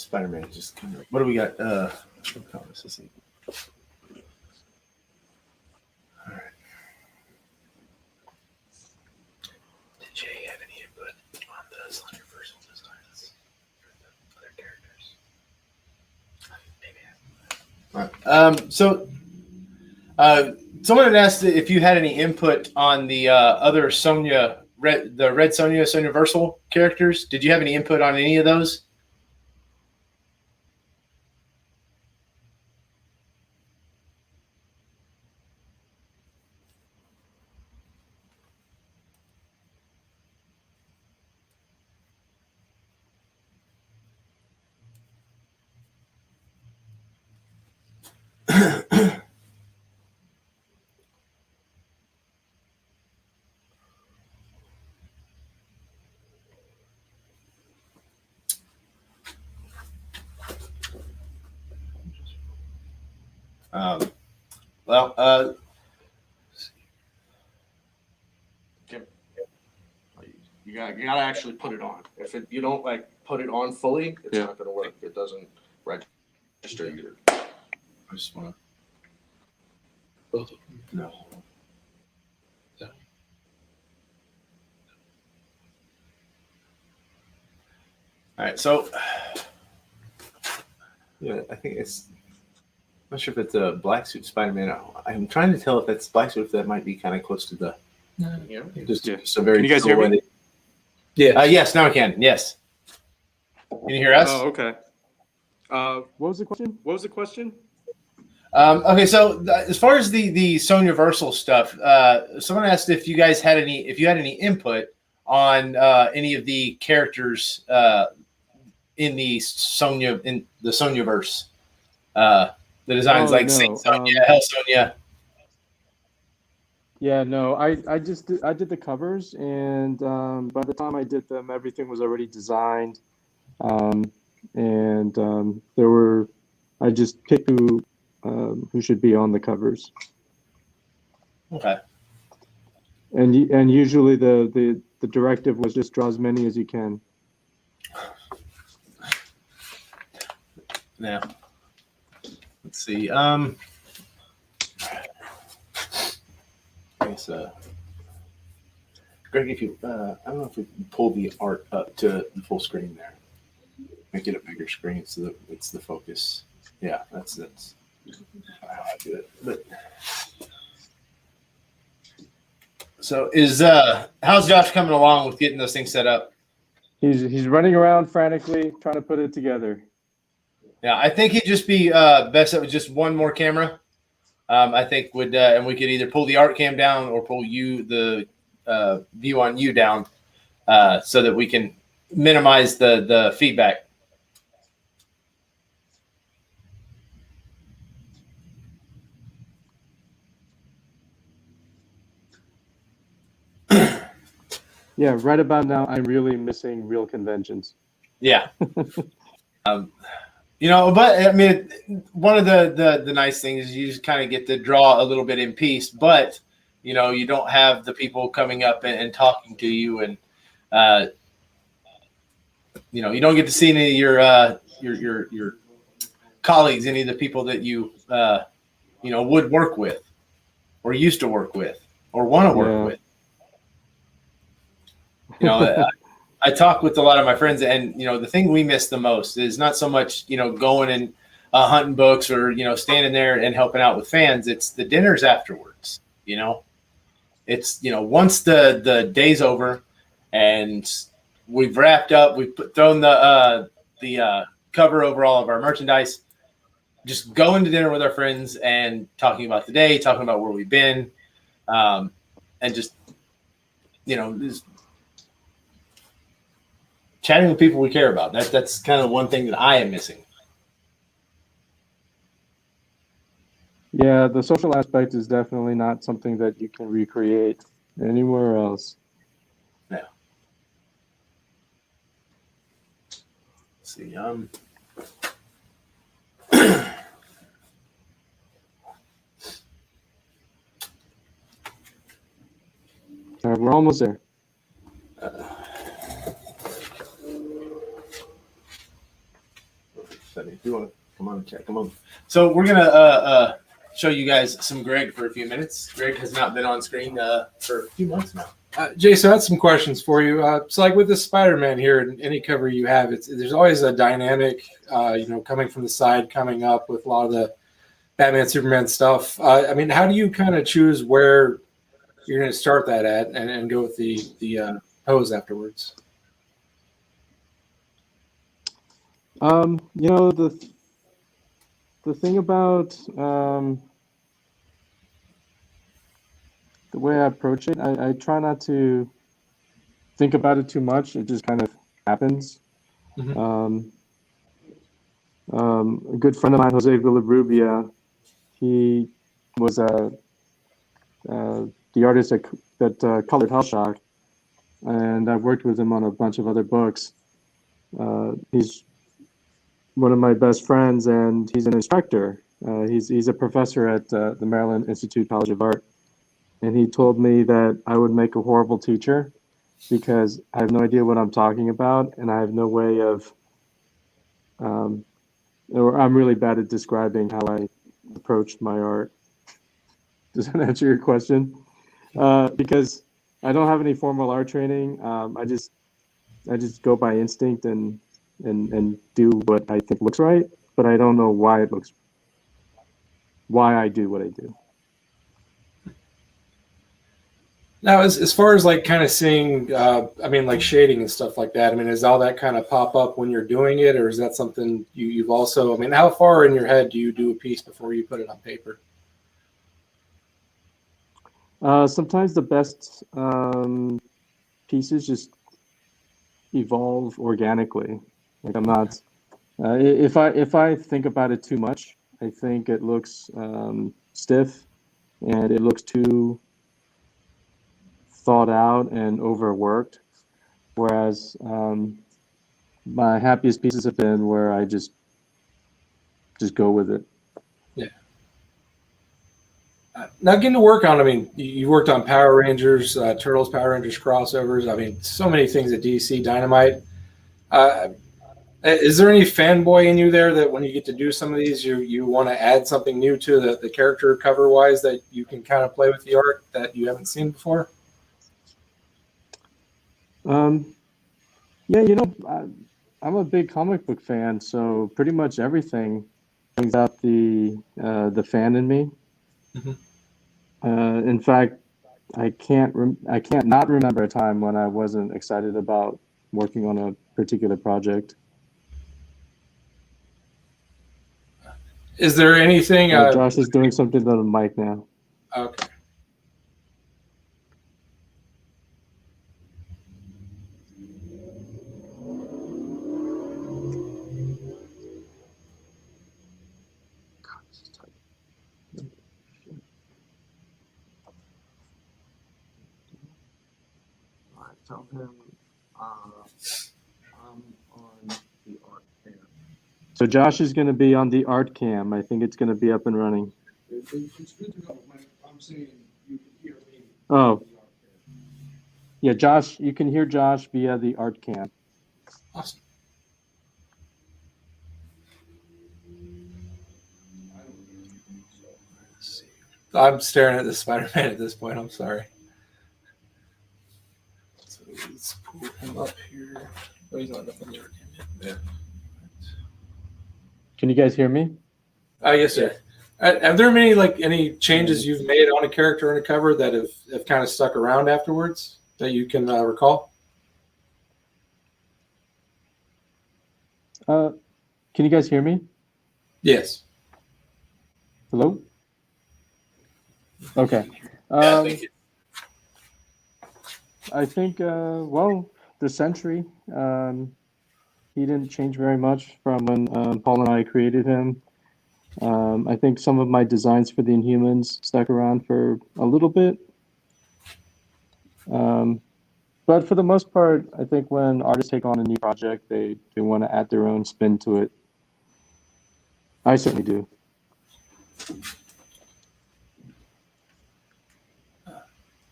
Spider-Man just kind of. What do we got? Let's see. All right. Did Jay have any input on the Slenderverse designs for the other characters? Maybe. So, someone had asked if you had any input on the other Sonya, the Red Sonya, Sonyaversal characters. Did you have any input on any of those? Well, you gotta actually put it on. If you don't like put it on fully, it's Yeah. not gonna work. It doesn't register either. I just want Both to. No. All right, so yeah, I think it's. I'm not sure if it's a black suit Spider-Man. I'm trying to tell if that's black suit. If that might be kind of close to the. Yeah. Just a very. Can you guys hear me? Yeah. Yes, now I can. Yes. Can you hear us? Oh, okay. What was the question? Okay, so as far as the Sonyaversal stuff, someone asked if you guys had any input on any of the characters in the Sonyaverse. The designs Oh, like no, Saint Sonya, Hell Sonya. Yeah, no, I did the covers, and by the time I did them, everything was already designed, and I just picked who should be on the covers, Okay. and usually the directive was just draw as many as you can. Now, let's see. I guess, Greg, if you, I don't know if we can pull the art up to the full screen there. Make it a bigger screen so that it's the focus. Yeah, that's how I do it. But so how's Josh coming along with getting those things set up? He's running around frantically trying to put it together. Yeah, I think he'd just be best with just one more camera. I think would and we could either pull the art cam down or pull the view on you down so that we can minimize the feedback. Yeah, right about now, I'm really missing real conventions. Yeah. But I mean, one of the nice things is you just kind of get to draw a little bit in peace, but you don't have the people coming up and talking to you, and you don't get to see any of your colleagues, any of the people that you would work with, or used to work with, or want to work with. I talk with a lot of my friends, and the thing we miss the most is not so much going and hunting books or standing there and helping out with fans. It's the dinners afterwards. It's once the day's over and we've wrapped up, we've thrown the cover over all of our merchandise. Just going to dinner with our friends and talking about the day, talking about where we've been, and just chatting with people we care about. That's kind of one thing that I am missing. Yeah, the social aspect is definitely not something that you can recreate anywhere else. Yeah. Let's see. All right, we're almost there. Check them out. So we're gonna show you guys some Greg for a few minutes. Greg has not been on screen for a few months now. Jason, I had some questions for you. So, like with the Spider-Man here, and any cover you have, there's always a dynamic, coming from the side, coming up with a lot of the Batman, Superman stuff. I mean, how do you kind of choose where you're going to start that at, and go with the pose afterwards? The thing about the way I approach it, I try not to think about it too much. It just kind of happens. Mm-hmm. A good friend of mine, Jose Villarrubia, he was the artist that colored Hellshock, and I've worked with him on a bunch of other books. He's one of my best friends, and he's an instructor. He's a professor at the Maryland Institute College of Art, and he told me that I would make a horrible teacher because I have no idea what I'm talking about, and I have no way of, or I'm really bad at describing how I approach my art. Does that answer your question? Because I don't have any formal art training. I just go by instinct and do what I think looks right, but I don't know why I do what I do. Now, as far as like kind of seeing, like shading and stuff like that, is all that kind of pop up when you're doing it, or is that something you've also, how far in your head do you do a piece before you put it on paper? Sometimes the best pieces just evolve organically. Like I'm not, if I think about it too much, I think it looks stiff and it looks too thought out and overworked. Whereas my happiest pieces have been where I just go with it. Yeah. Now getting to work on, you worked on Power Rangers, Turtles, Power Rangers crossovers. So many things at DC Dynamite. Is there any fanboy in you there that when you get to do some of these, you want to add something new to the character cover wise that you can kind of play with the art that you haven't seen before? Yeah, I'm a big comic book fan, so pretty much everything brings out the fan in me. Mm-hmm. In fact, I can't not remember a time when I wasn't excited about working on a particular project. Is there anything? Josh is doing something on the mic now. Okay. Tell him I'm on the art cam. So Josh is going to be on the art cam. I think it's going to be up and running. It's good to know. I'm saying you can hear me. Oh. Yeah, Josh, you can hear Josh via the art cam. Awesome. I'm staring at the Spider-Man at this point. I'm sorry. So let's pull him up here. Oh, he's not up on the art cam yet. Yeah. Can you guys hear me? Yes, sir. Have there been any changes you've made on a character in a cover that have kind of stuck around afterwards that you can recall? Can you guys hear me? Yes. Hello? Okay. Thank you. I think, the Sentry, he didn't change very much from when Paul and I created him. I think some of my designs for the Inhumans stuck around for a little bit. But for the most part, I think when artists take on a new project, they want to add their own spin to it. I certainly do.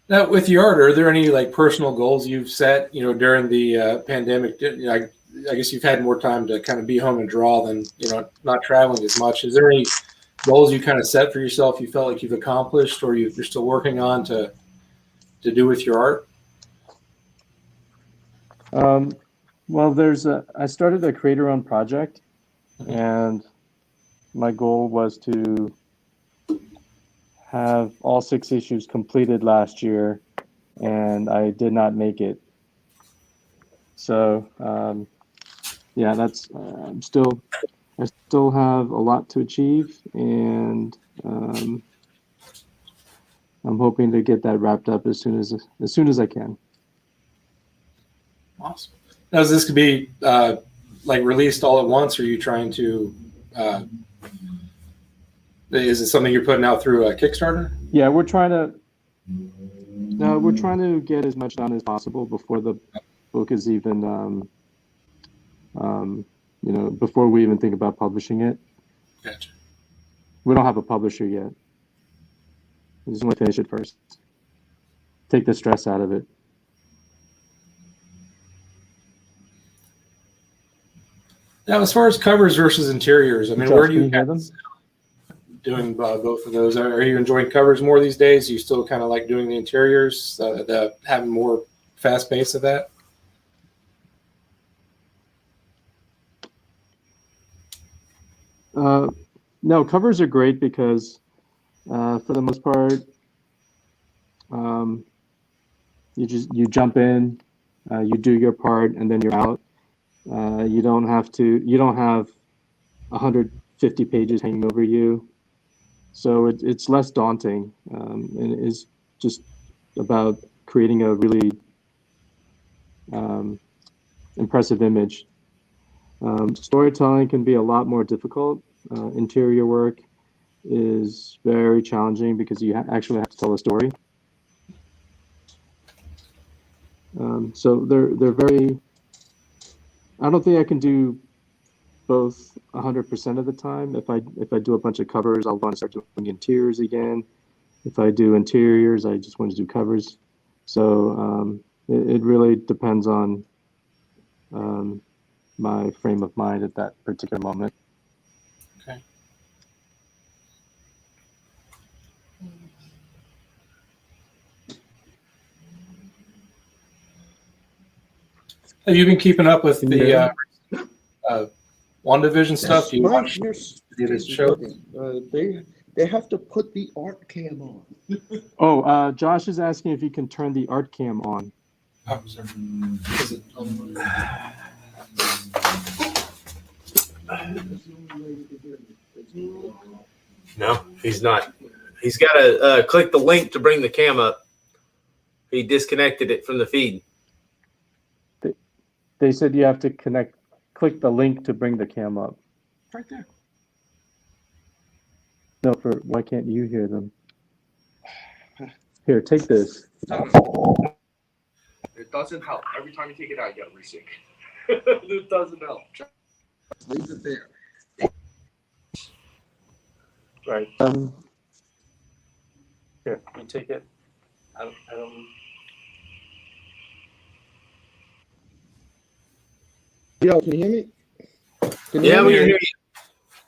Now, with your art, are there any personal goals you've set, during the pandemic? I guess you've had more time to kind of be home and draw than, not traveling as much. Is there any goals you kind of set for yourself you felt like you've accomplished or you're still working on to do with your art? Well, I started a creator-owned project, and my goal was to have all 6 issues completed last year, and I did not make it. So, yeah, I still have a lot to achieve, and I'm hoping to get that wrapped up as soon as I can. Awesome. Now, is this to be like released all at once, or are you trying to? Is it something you're putting out through a Kickstarter? Yeah, we're trying to get as much done as possible before the book is even, before we even think about publishing it. Gotcha. We don't have a publisher yet. We just want to finish it first. Take the stress out of it. Now, as far as covers versus interiors, I mean, Josh, where do you can hear them? doing both of those? Are you enjoying covers more these days? You still kind of like doing the interiors, having more fast pace of that? No, covers are great because for the most part, you jump in, you do your part, and then you're out. You don't have 150 pages hanging over you, so it's less daunting, and it is just about creating a really impressive image. Storytelling can be a lot more difficult. Interior work is very challenging because you actually have to tell a story. So they're very. I don't think I can do both 100% of the time. If I do a bunch of covers, I'll want to start doing interiors again. If I do interiors, I just want to do covers. So it really depends on my frame of mind at that particular moment. Okay. Have you been keeping up with the WandaVision stuff? Do you watch this show? They have to put the art cam on. Oh, Josh is asking if you can turn the art cam on. Oh, sorry. Is it No, he's not. He's got to click the link to bring the cam up. He disconnected it from the feed. They said you have to click the link to bring the cam up. Right there. No, why can't you hear them? Here, take this. It doesn't help. Every time you take it out, you got to resync. It doesn't help. Leave it there. Right. Here, you take it. I don't. Yo, can you hear me? Yeah, we can hear you.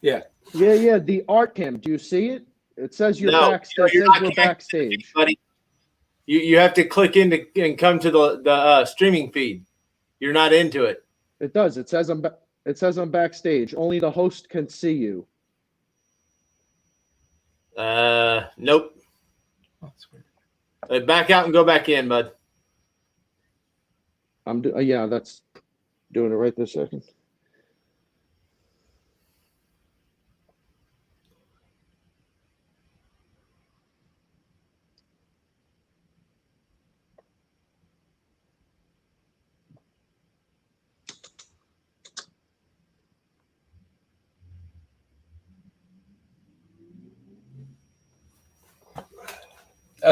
Yeah. Yeah. The art cam. Do you see it? It says you're backstage. You're It not says we're connected, backstage. buddy. You have to click in and come to the streaming feed. You're not into it. It does. It says I'm backstage. Only the host can see you. Nope. Back out and go back in, bud. Yeah, that's doing it right this second.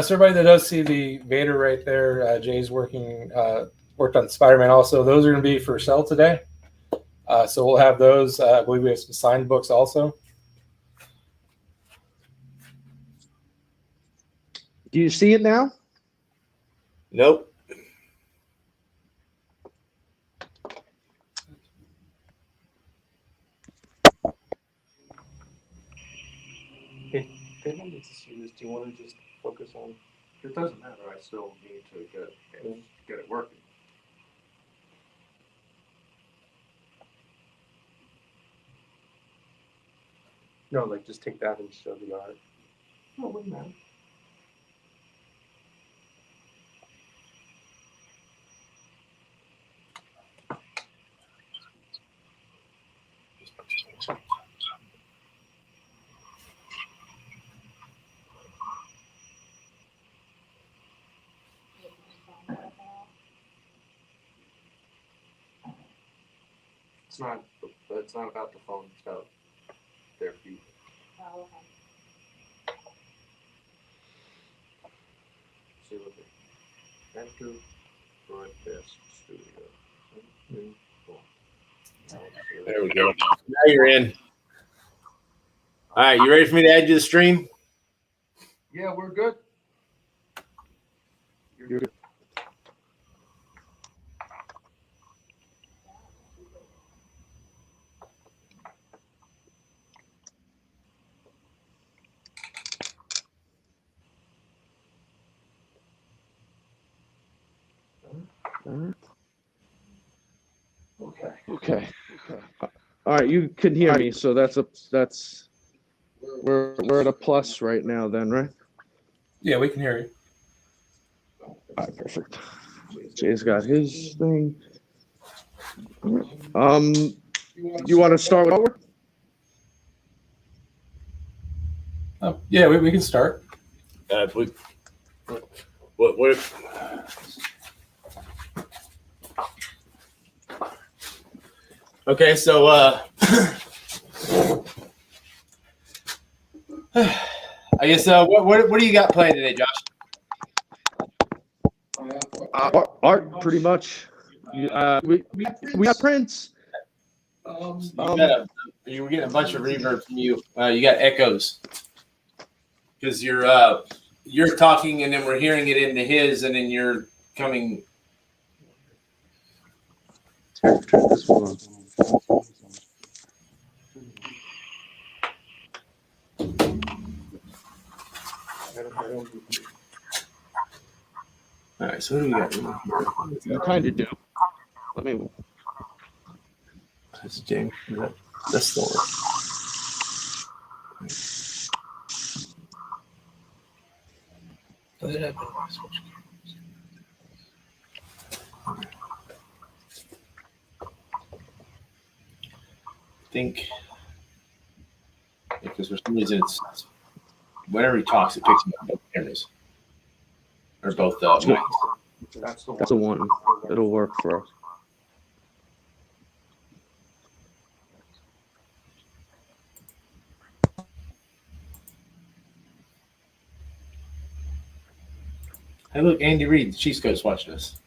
So everybody that does see the Vader right there, Jay's worked on Spider-Man also. Those are going to be for sale today. So we'll have those. I believe we have some signed books also. Do you see it now? Nope. Do you want to just focus on? It doesn't matter. I still need to get it working. No, like just take that and show the art. No, it wouldn't matter. It's not about the phone. It's about their feet. Oh, okay. See what they enter broadcast studio. There we go. Now you're in. All right, you ready for me to add you to the stream? Yeah, we're good. You're good. Okay. Okay. All right, you can hear me, so that's we're at a plus right now then, right? Yeah, we can hear you. All right, perfect. Jay's got his thing. You want to start with over? Oh, yeah, we can start. What? Okay, so I guess what do you got planned today, Josh? Art, pretty much. We got prints. You were getting a bunch of reverb from you. You got echoes because you're talking and then we're hearing it into his, and then you're coming. All right, so who do we got? You kind of do. Let me. That's James. That's the one. I think because for some reason it's whenever he talks, it picks him up both cameras or both mics. That's a one. It'll work for us. Hey, look, Andy Reid, the Chiefs coach, watching us.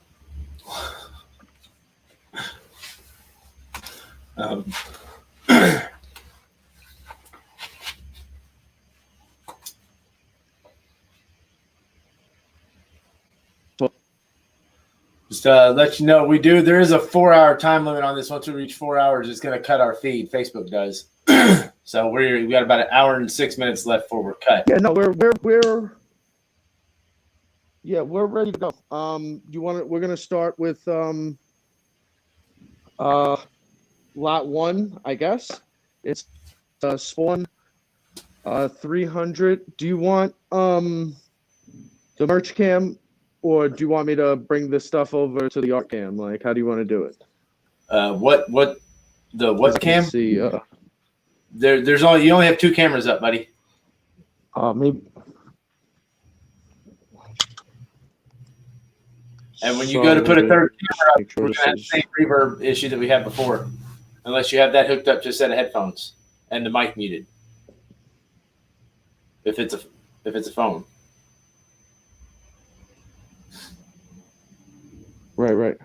Just let you know, there is a 4-hour time limit on this. Once we reach 4 hours, it's going to cut our feed. Facebook does. So we got about 1 hour and 6 minutes left before we're cut. Yeah, no, we're ready to go. We're gonna start with lot 1, I guess. It's spawn 300. Do you want the merch cam, or do you want me to bring this stuff over to the art cam? Like, how do you want to do it? What cam? See, there's only, you only have 2 cameras up, buddy. Maybe. And when you go to put a third camera up, we're going to have the same reverb issue that we had before, unless you have that hooked up to a set of headphones and the mic muted. If it's a phone. Right.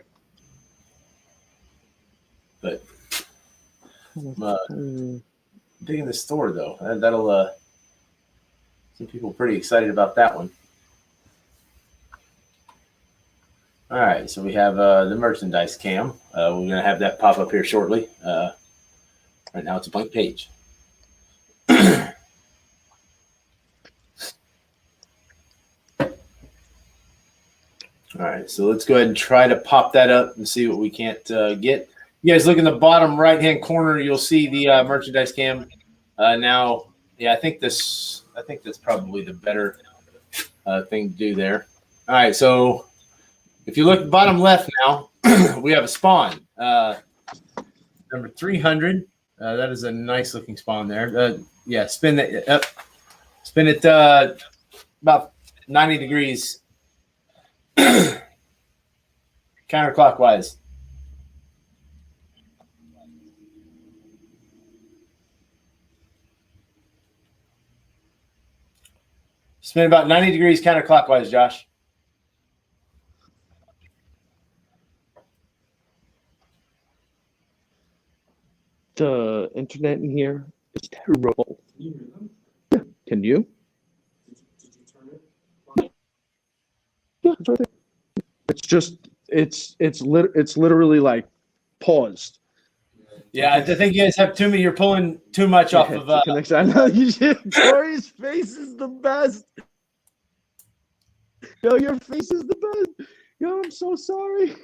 But big in the store though. That'll some people pretty excited about that one. All right, so we have the merchandise cam. We're going to have that pop up here shortly. Right now it's a blank page. All right, so let's go ahead and try to pop that up and see what we can't get. You guys look in the bottom right-hand corner. You'll see the merchandise cam. Now, yeah, I think that's probably the better thing to do there. All right, so if you look bottom left now, we have a spawn. Number 300. That is a nice looking spawn there. Yeah, spin that up. Spin it about 90 degrees counterclockwise. Spin about 90 degrees counterclockwise, Josh. The internet in here is terrible. Yeah, can you? Yeah, it's right there. It's just it's literally like paused. Yeah, I think you guys have too many. You're pulling too much off of. Connection. I know you should. Corey's face is the best. Yo, your face is the best. Yo, I'm so sorry.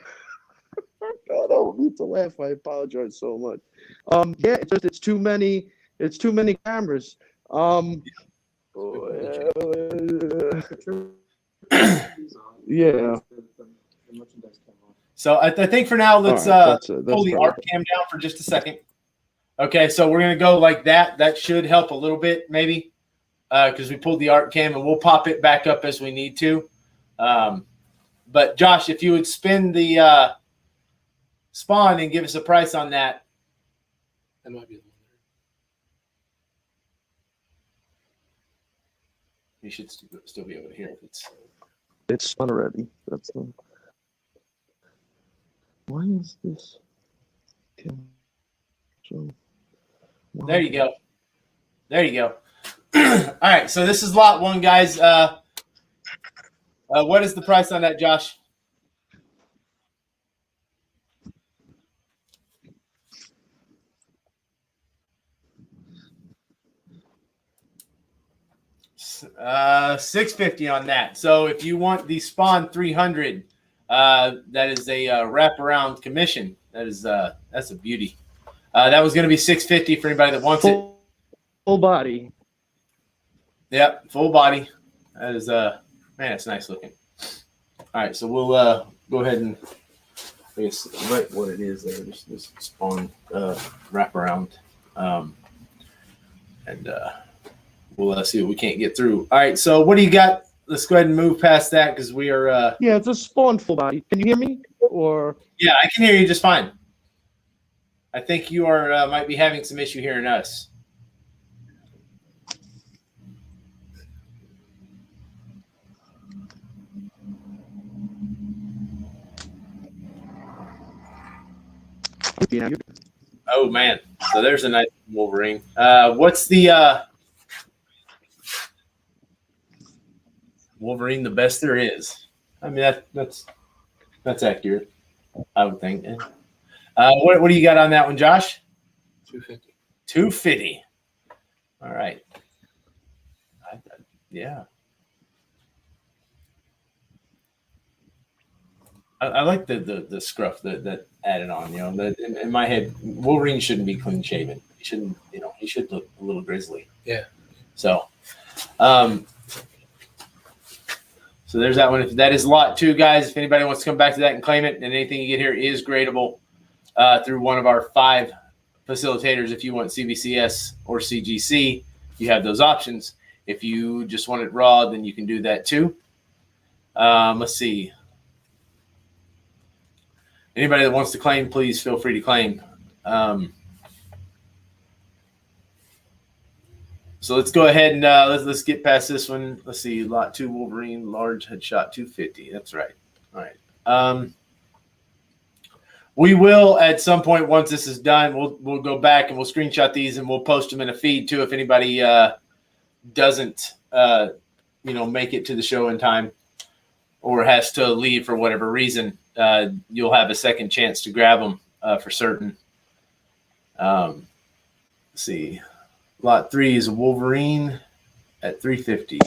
I don't need to laugh. I apologize so much. Yeah, it's too many. It's too many cameras. Yeah. So I think for now, let's right, pull the art cam down for just a second. Okay, so we're gonna go like that. That should help a little bit, maybe, because we pulled the art cam, and we'll pop it back up as we need to. But Josh, if you would spin the spawn and give us a price on that. That might be the one You should still be able to hear if it's. It's spun already. That's the. Why is this? So. There you go. There you go. All right, so this is lot one, guys. What is the price on that, Josh? $650 on that. So if you want the Spawn 300, that is a wraparound commission. That's a beauty. That was going to be $650 for anybody that wants it. Full body. Yep, full body. That is man, it's nice looking. All right, so we'll go ahead and I guess write what it is there. This Spawn wraparound, and we'll see what we can't get through. All right, so what do you got? Let's go ahead and move past that because we are. Yeah, it's a Spawn full body. Can you hear me? Or yeah, I can hear you just fine. I think you are might be having some issue hearing us. Oh man, so there's a nice Wolverine. What's the Wolverine the best there is? I mean that's accurate, I would think. What do you got on that one, Josh? 250. 250. All right. Yeah. I like the scruff that added on. You know, in my head, Wolverine shouldn't be clean shaven. He shouldn't. You know, he should look a little grizzly. Yeah. So, so there's that one. If that is lot 2, guys. If anybody wants to come back to that and claim it, and anything you get here is gradable through one of our 5 facilitators. If you want CVCS or CGC, you have those options. If you just want it raw, then you can do that too. Let's see. Anybody that wants to claim, please feel free to claim. So let's go ahead and let's get past this one. Let's see, lot 2 Wolverine, large headshot 250. That's right. All right. We will at some point once this is done, we'll go back and we'll screenshot these and we'll post them in a feed too if anybody doesn't make it to the show in time or has to leave for whatever reason. You'll have a second chance to grab them for certain. Let's see. Lot 3 is a Wolverine at 350.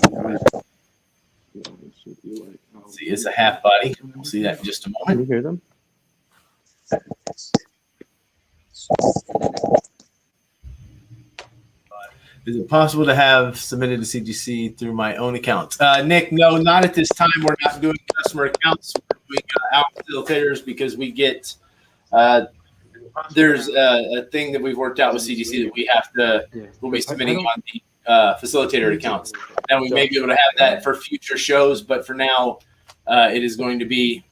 See, it's a half body. We'll see that in just a Can moment. you hear them? Is it possible to have submitted to CGC through my own account? Nick, no, not at this time. We're not doing customer accounts. We're doing out facilitators because we get there's a thing that we've worked out with CGC that we have to we'll be submitting on the facilitator accounts. Now we may be able to have that for future shows, but for now, it is going to be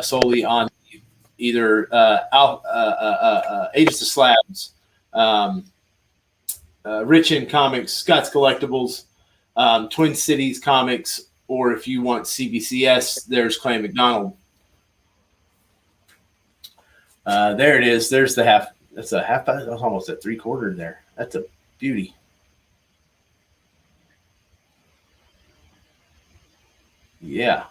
solely on either Aegis of Slabs, Rich in Comics, Scott's Collectibles, Twin Cities Comics, or if you want CBCS, there's Clay McDonald. There it is. There's the half. That's a half. That's almost a 3/4 there. That's a beauty. Yeah.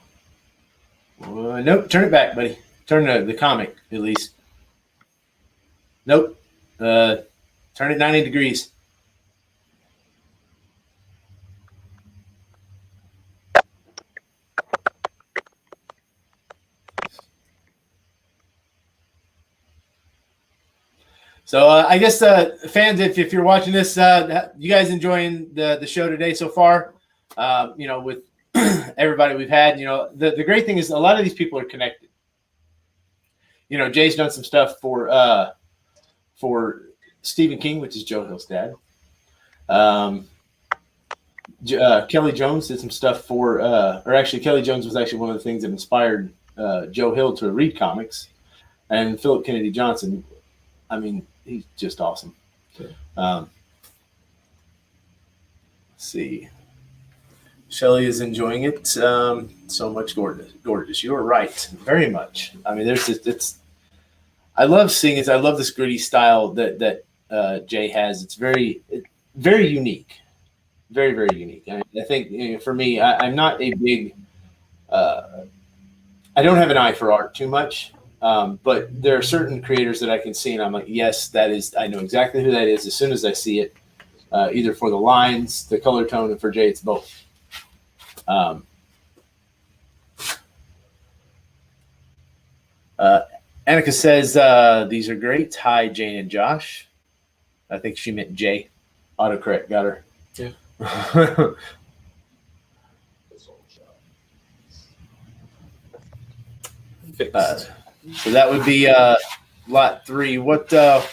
Nope. Turn it back, buddy. Turn the comic at least. Nope. Turn it 90 degrees. So I guess fans, if you're watching this, you guys enjoying the show today so far? With everybody we've had, the great thing is a lot of these people are connected. Jay's done some stuff for Stephen King, which is Joe Hill's dad. Kelly Jones did some stuff for, or actually Kelly Jones was actually one of the things that inspired Joe Hill to read comics, and Philip Kennedy Johnson. I mean, he's just awesome. Let's see. Shelly is enjoying it so much. Gorgeous. You are right. Very much. I mean, I love seeing it. I love this gritty style that Jay has. It's very unique. Very, very unique. I think for me, I'm not a big, I don't have an eye for art too much. But there are certain creators that I can see, and I'm like, yes, I know exactly who that is as soon as I see it, either for the lines, the color tone, and for Jay, it's both. Annika says, these are great. Hi, Jane and Josh. I think she meant Jay. Autocorrect got her. Yeah. So that would be lot 3. What you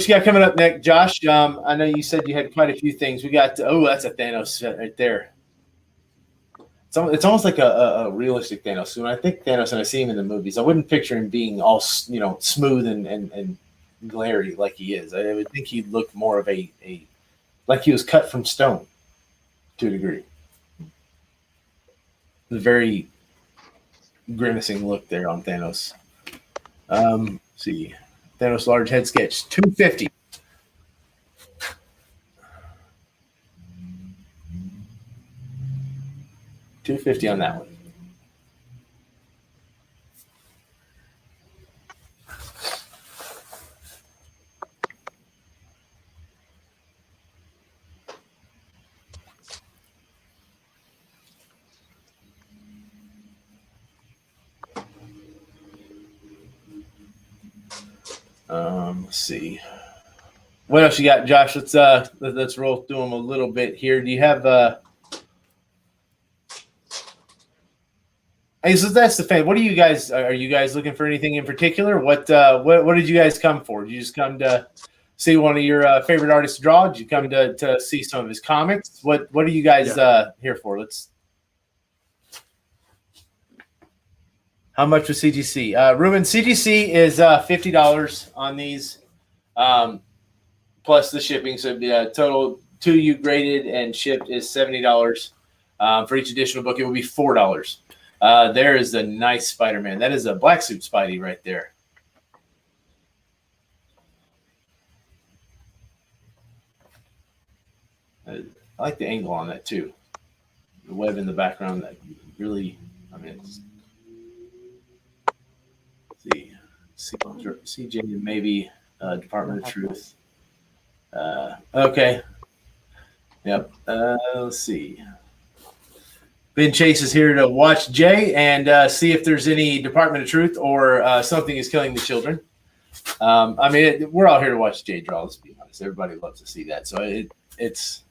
got coming up next, Josh? I know you said you had quite a few things. We got that's a Thanos set right there. It's almost like a realistic Thanos. So when I think Thanos and I see him in the movies, I wouldn't picture him being all smooth and glary like he is. I would think he'd look more of a like he was cut from stone to a degree. The very grimacing look there on Thanos. Let's see, Thanos large head sketch, $250. $250 on that one. Let's see. What else you got, Josh? Let's roll through them a little bit here. Do you have Hey, so that's the fan. What are you guys looking for anything in particular? What did you guys come for? Did you just come to see one of your favorite artists draw? Did you come to see some of his comics? What are you guys here for? How much was CGC? Ruben, CGC is $50 on these, plus the shipping. So total 2U graded and shipped is $70. For each additional book, it will be $4. There is a nice Spider-Man. That is a black suit Spidey right there. I like the angle on that too. The web in the background that really, I mean, CJ maybe Department of Truth. Okay. Yep. Let's see. Ben Chase is here to watch Jay and see if there's any Department of Truth or something is killing the children. I mean, we're all here to watch Jay draw. Let's be honest. Everybody loves to see that. So it's.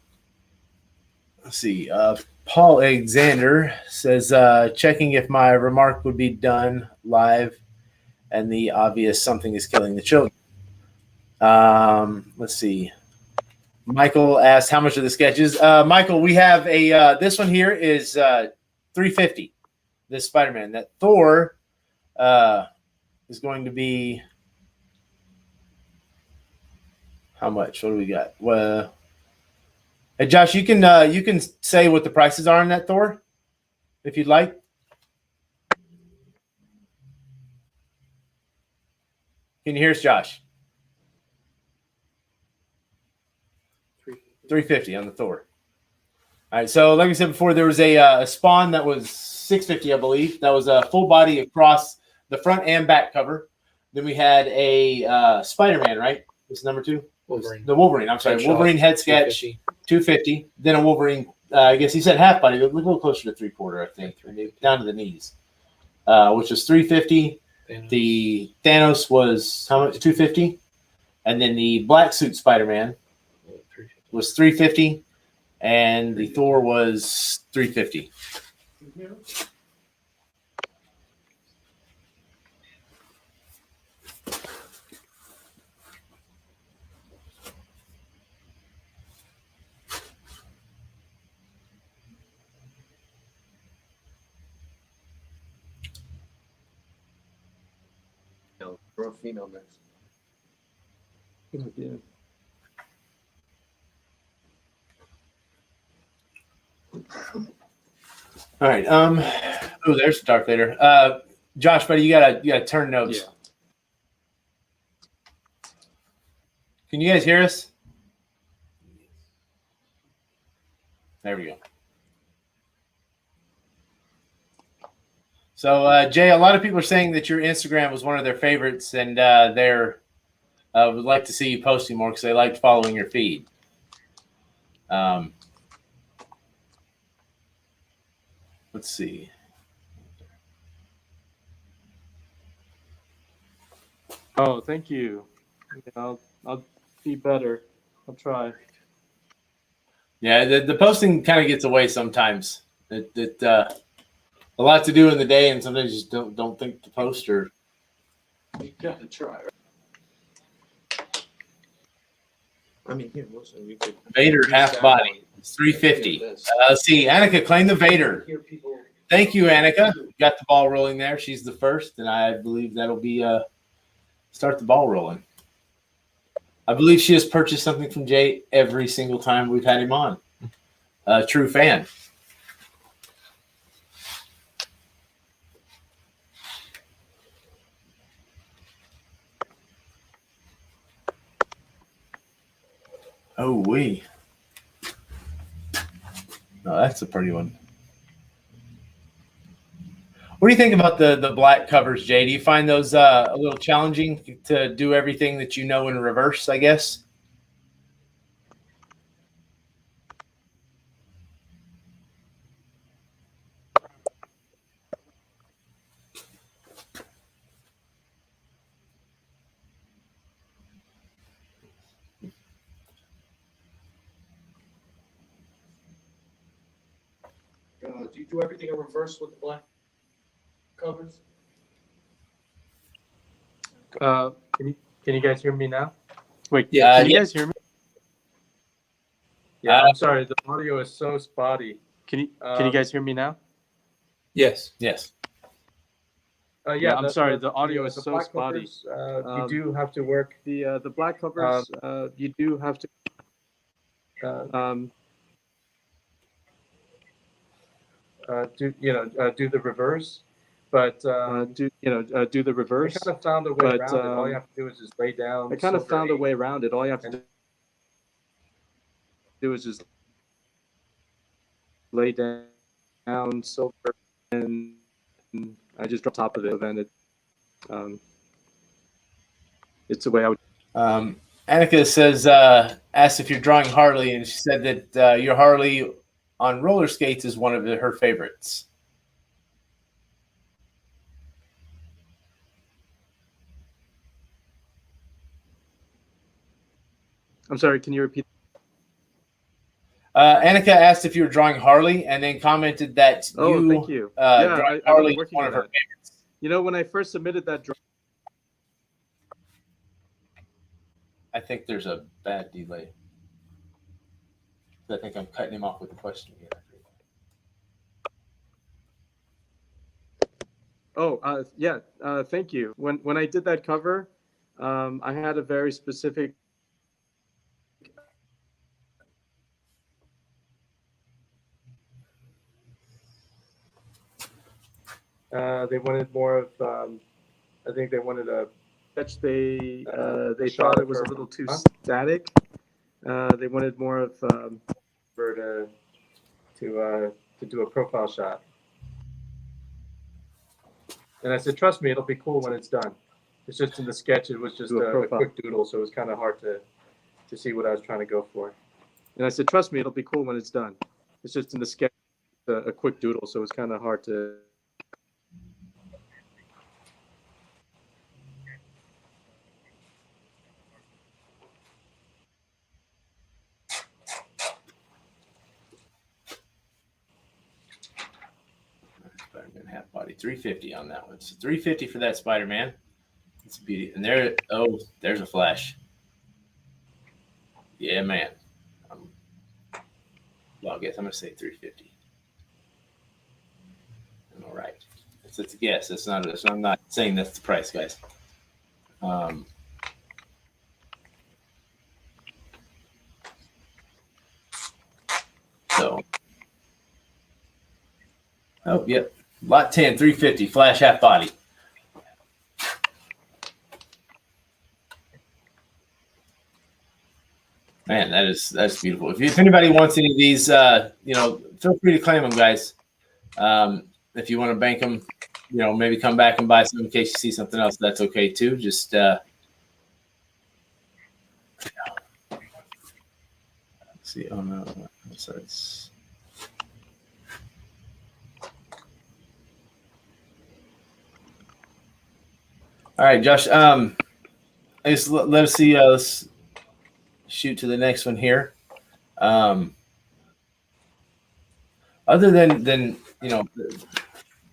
Let's see. Paul Alexander says, checking if my remark would be done live, and the obvious something is killing the children. Let's see. Michael asked how much are the sketches. Michael, we have a this one here is $350. This Spider-Man. That Thor is going to be how much? What do we got? Well, hey Josh, you can say what the prices are on that Thor, if you'd like. Can you hear us, Josh? $350 on the Thor. All right, so like I said before, there was a Spawn that was $650, I believe. That was a full body across the front and back cover. Then we had a Spider-Man, right? This is number 2? Wolverine. The Wolverine. I'm sorry, Headshot, Wolverine head sketch, $250. Then a Wolverine. I guess he said half body, but a little closer to 3/4, I think, down to the knees, which was $350. The Thanos was how much? $250, and then the black suit Spider-Man was $350, and the Thor was $350. Throw a phenol mix. Good idea. All right. Oh, there's Darth Vader. Josh, buddy, you gotta turn notes. Yeah. Can you guys hear us? There we go. So, Jay, a lot of people are saying that your Instagram was one of their favorites, and they're would like to see you posting more because they liked following your feed. Let's see. Oh, thank you. Yeah, I'll be better. I'll try. Yeah, the posting kind of gets away sometimes. A lot to do in the day, and sometimes you just don't think to post or. You gotta try. I mean, here, listen, you could. Vader half body. It's $350. Let's see. Annika, claim the Vader. Thank you, Annika. Got the ball rolling there. She's the first, and I believe that'll be start the ball rolling. I believe she has purchased something from Jay every single time we've had him on. A true fan. Oh, wee. No, that's a pretty one. What do you think about the black covers, Jay? Do you find those a little challenging to do everything that you know in reverse, I guess? Do you do everything in reverse with the black covers? Can you guys hear me now? Wait, Yeah, can you yeah. guys hear me? Yeah, I'm sorry. The audio is so spotty. Can you guys hear me now? Yes. Yes. Yeah, I'm sorry. The audio is so black spotty. covers, you do have to work. The black covers, you do have to do the reverse, but do the reverse. I kind of found a way but, around it. All you have to do is just lay down. I kind of Silver found a ink. way around it. All you have to do is just lay down silver, and I just drop top of it, and it's the way I would. Annika says, asked if you're drawing Harley, and she said that your Harley on roller skates is one of her favorites. I'm sorry, can you repeat? Annika asked if you were drawing Harley, and then commented that Thank you. drawing I've Harley been is working one on of her that. favorites. You know, when I first submitted that drawing, I think there's a bad delay. I think I'm cutting him off with a question again. thank you. When I did that cover, I had a very specific they wanted more of I think they wanted a sketch. They thought it was a little too static. They wanted more of her to do a profile shot. And I said, trust me, it'll be cool when it's done. It's just in the sketch, it was just a quick doodle, so it was kind of hard to see what I was trying to go for. And I said, trust me, it'll be cool when it's done. It's just in the sketch, a quick doodle, so it was kind of hard to. Spider-Man half body, 350 on that one. So 350 for that Spider-Man. It's a beauty. And there's a Flash. Yeah, man. Well, I guess I'm gonna say 350. All right. It's a guess. I'm not saying that's the price, guys. Yep. Lot 10, 350, Flash half body. Man, that's beautiful. If anybody wants any of these, feel free to claim them, guys. If you want to bank them, maybe come back and buy some in case you see something else. That's okay too. Just see. Oh no, so it's. All right, Josh. Let us see. Let's shoot to the next one here. Other than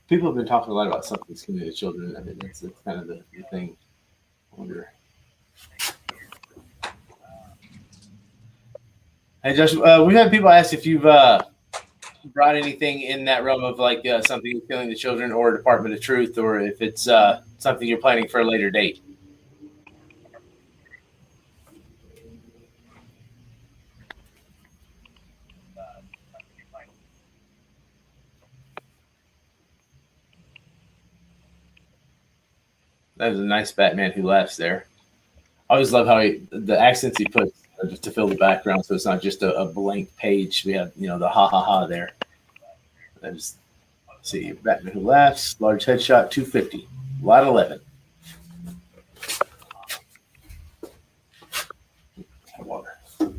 people have been talking a lot about something skinny to children. I mean, that's kind of the thing. I wonder. Hey, Josh, we've had people ask if you've brought anything in that realm of like something killing the children or Department of Truth, or if it's something you're planning for a later date. That was a nice Batman Who Laughs there. I always love how the accents he puts just to fill the background, so it's not just a blank page. We have the ha ha ha there. Let's see, Batman Who Laughs, large headshot, 250, lot 11. Water. All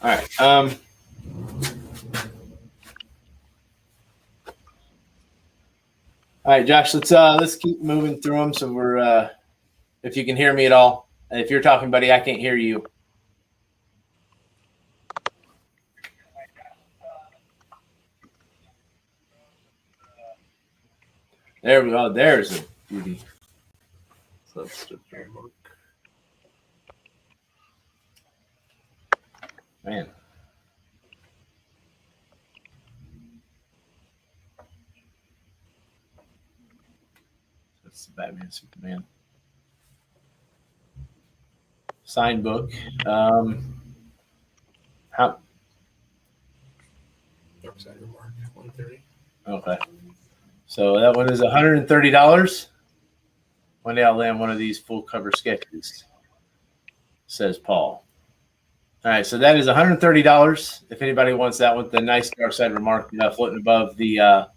right. All right, Josh, let's keep moving through them. So we're, if you can hear me at all, and if you're talking, buddy, I can't hear you. There we go. There's a beauty. So let's just look. Man. That's the Batman Superman signed book. How? Dark Side Remark, 130. Okay. So that one is $130. One day I'll land one of these full cover sketches, says Paul. All right, so that is $130. If anybody wants that with the nice Dark Side Remark floating above the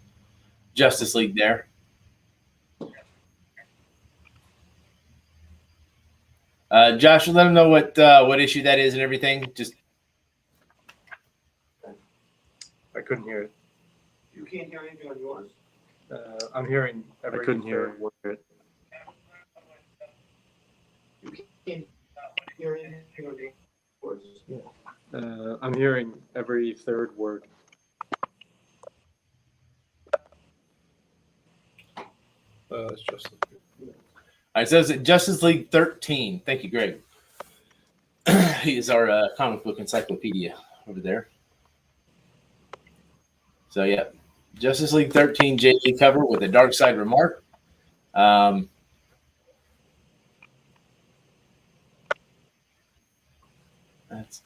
Justice League there. Josh, let them know what issue that is and everything. Just I couldn't hear it. You can't hear anything on yours? I'm hearing every I couldn't hear third word. You can't hear anything on yours? I'm hearing every third word. It's just. it says Justice League 13. Thank you, Greg. He is our comic book encyclopedia over there. So yeah, Justice League 13 JD cover with a dark side remark. That's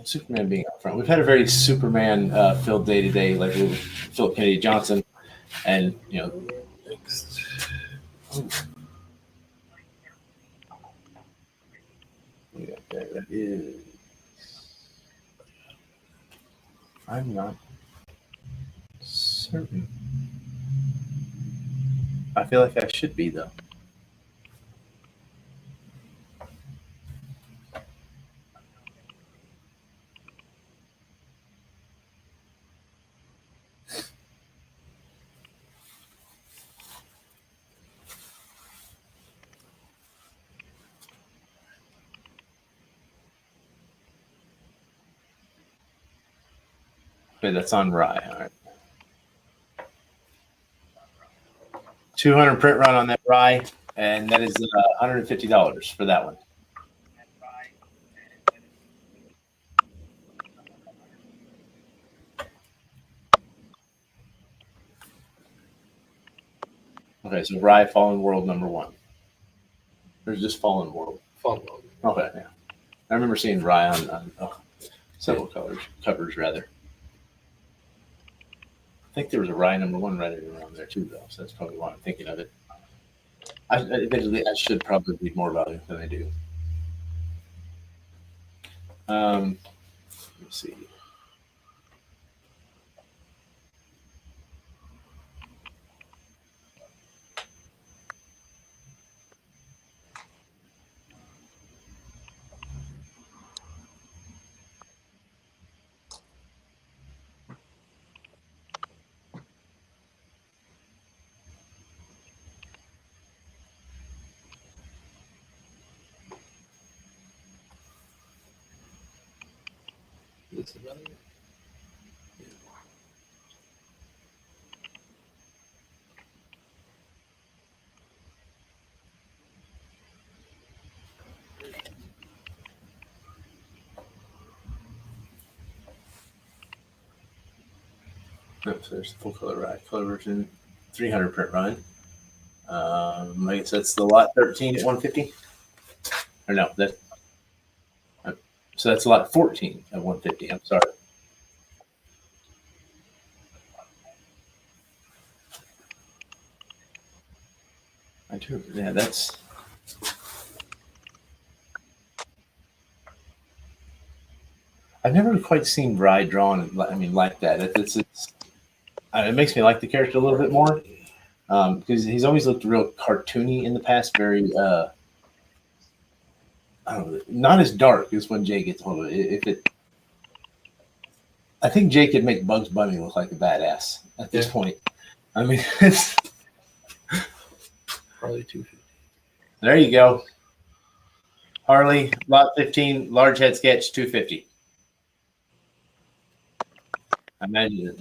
Superman being up front. We've had a very Superman filled day today, like with Philip Kennedy Johnson, and that is. I'm not certain. I feel like I should be though. Okay, that's on Rye. All right. 200 print run on that Rye, and that is $150 for that one. Okay, so Rye Fallen World #1. There's just Fallen World. Fallen World. Okay, yeah. I remember seeing Rye on several covers rather. I think there was a Rye #1 right around there too, though. So that's probably why I'm thinking of it. Admittedly, I should probably read more about it than I do. Let's see. This is another. Nope, so there's the full color Rye. Color version, 300 print run. I guess that's the lot 13 at 150. Or no, so that's lot 14 at 150. I'm sorry. I do. Yeah, that's. I've never quite seen Rye drawn. I mean, like that. It makes me like the character a little bit more because he's always looked real cartoony in the past. Very, I don't know, not as dark as when Jay gets hold of it. I think Jay could make Bugs Bunny look like a badass at this point. I mean, it's Probably 250. there you go. Harley, lot 15, large head sketch, 250. Imagine it.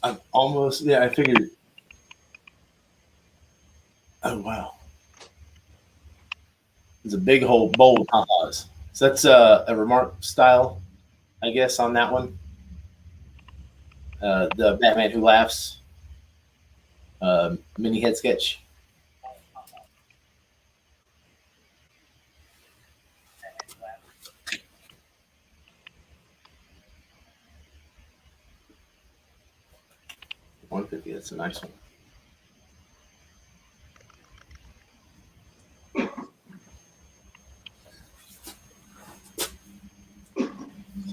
I'm almost, I figured. Oh, wow. There's a big hole, bold pause. So that's a remark style, I guess, on that one. The Batman Who Laughs mini head sketch. $150. That's a nice one.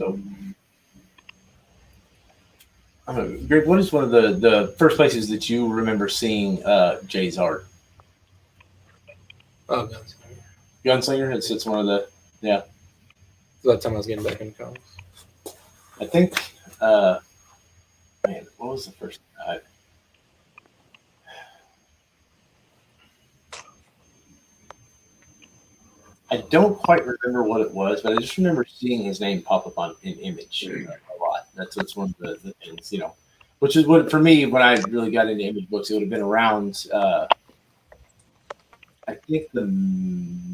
So, I don't know, Greg, what is one of the first places that you remember seeing Jay's art? Oh, Gunslinger. Gunslinger. It's one of the yeah. So that time I was getting back into comics. I think. Man, what was the first? I don't quite remember what it was, but I just remember seeing his name pop up on an image a lot. That's one of the things, which is what for me when I really got into image books, it would have been around I think the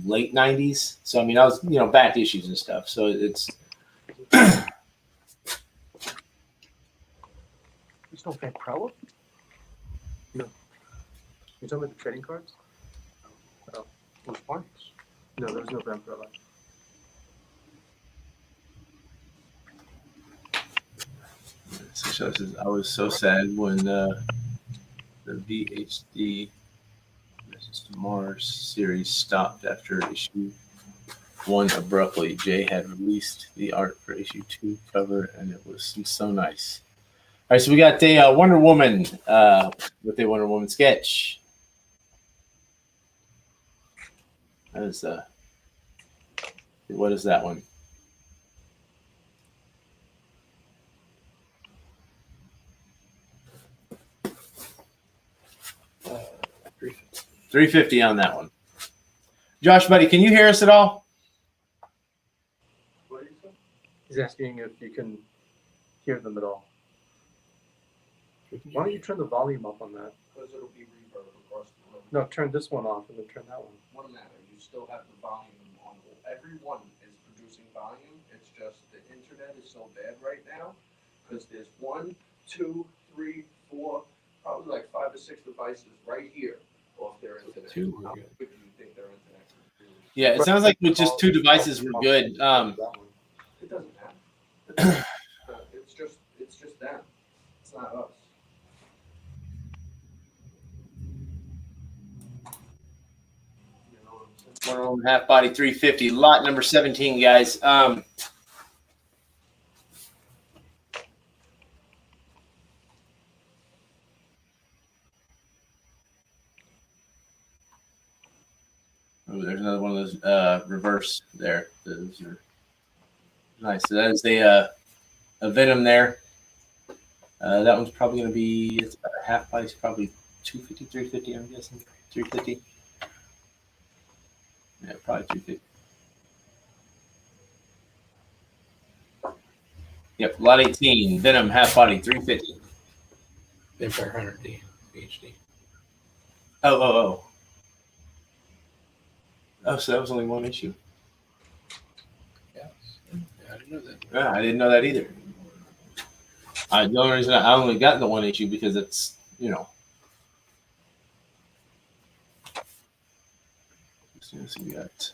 late '90s. So I mean, I was back issues and stuff. So it's. There's no Vampirella? No. You're talking about the trading cards? Oh, it was Barnes. No, there was no Vampirella. I was so sad when the VHD Message to Mars series stopped after issue 1 abruptly. Jay had released the art for issue 2 cover, and it was so nice. All right, so we got a Wonder Woman with a Wonder Woman sketch. That is what is that one? $350 on that one. Josh, buddy, can you hear us at all? What did you say? He's asking if you can hear them at all. Why don't you turn the volume up on that? Because it'll be reverb across the room. No, turn this one off and then turn that one. Wouldn't matter. You still have the volume on. Everyone is producing volume. It's just the internet is so bad right now because there's 1, 2, 3, 4, probably like 5 or 6 devices right here off their internet. How good do you think their internet is? Yeah, it sounds like with just 2 devices we're good. It doesn't matter. It's just them. It's not us. Wonder Woman half body 350, lot number 17, guys. Oh, there's another one of those reverse there. Those are nice. So that is a Venom there. That one's probably going to be, it's about a half body, probably 250, 350, I'm guessing. 350. Yeah, probably 250. Yep, lot 18, Venom, half body, 350. Vampire Hunter D, VHD. Oh, so that was only one issue. Yeah, I didn't know that. Yeah, I didn't know that either. The only reason I only got the one issue because it's, As soon as we got.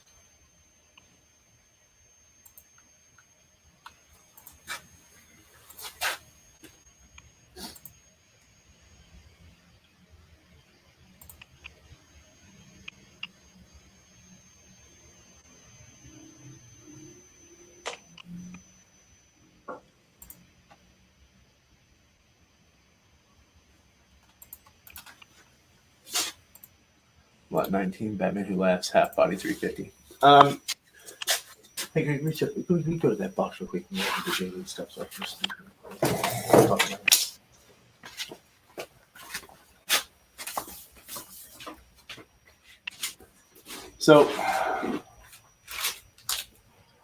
Lot 19, Batman Who Laughs, half body, 350. Hey, Greg, reach up. We go to that box real quick and look at the J-League stuff. So I can just talk about it. So,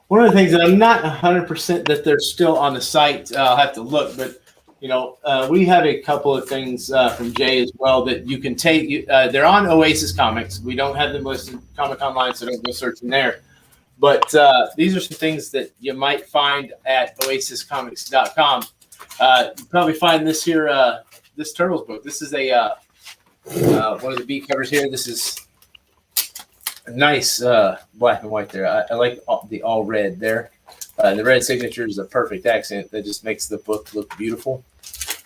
one of the things that I'm not 100% that they're still on the site, I'll have to look, but we have a couple of things from Jay as well that you can take. They're on Oasis Comics. We don't have them listed Comic Online, so don't go searching there. But these are some things that you might find at oasiscomics.com. You probably find this here, this Turtles book. This is a one of the B covers here. This is a nice black and white there. I like the all red there. The red signature is a perfect accent that just makes the book look beautiful.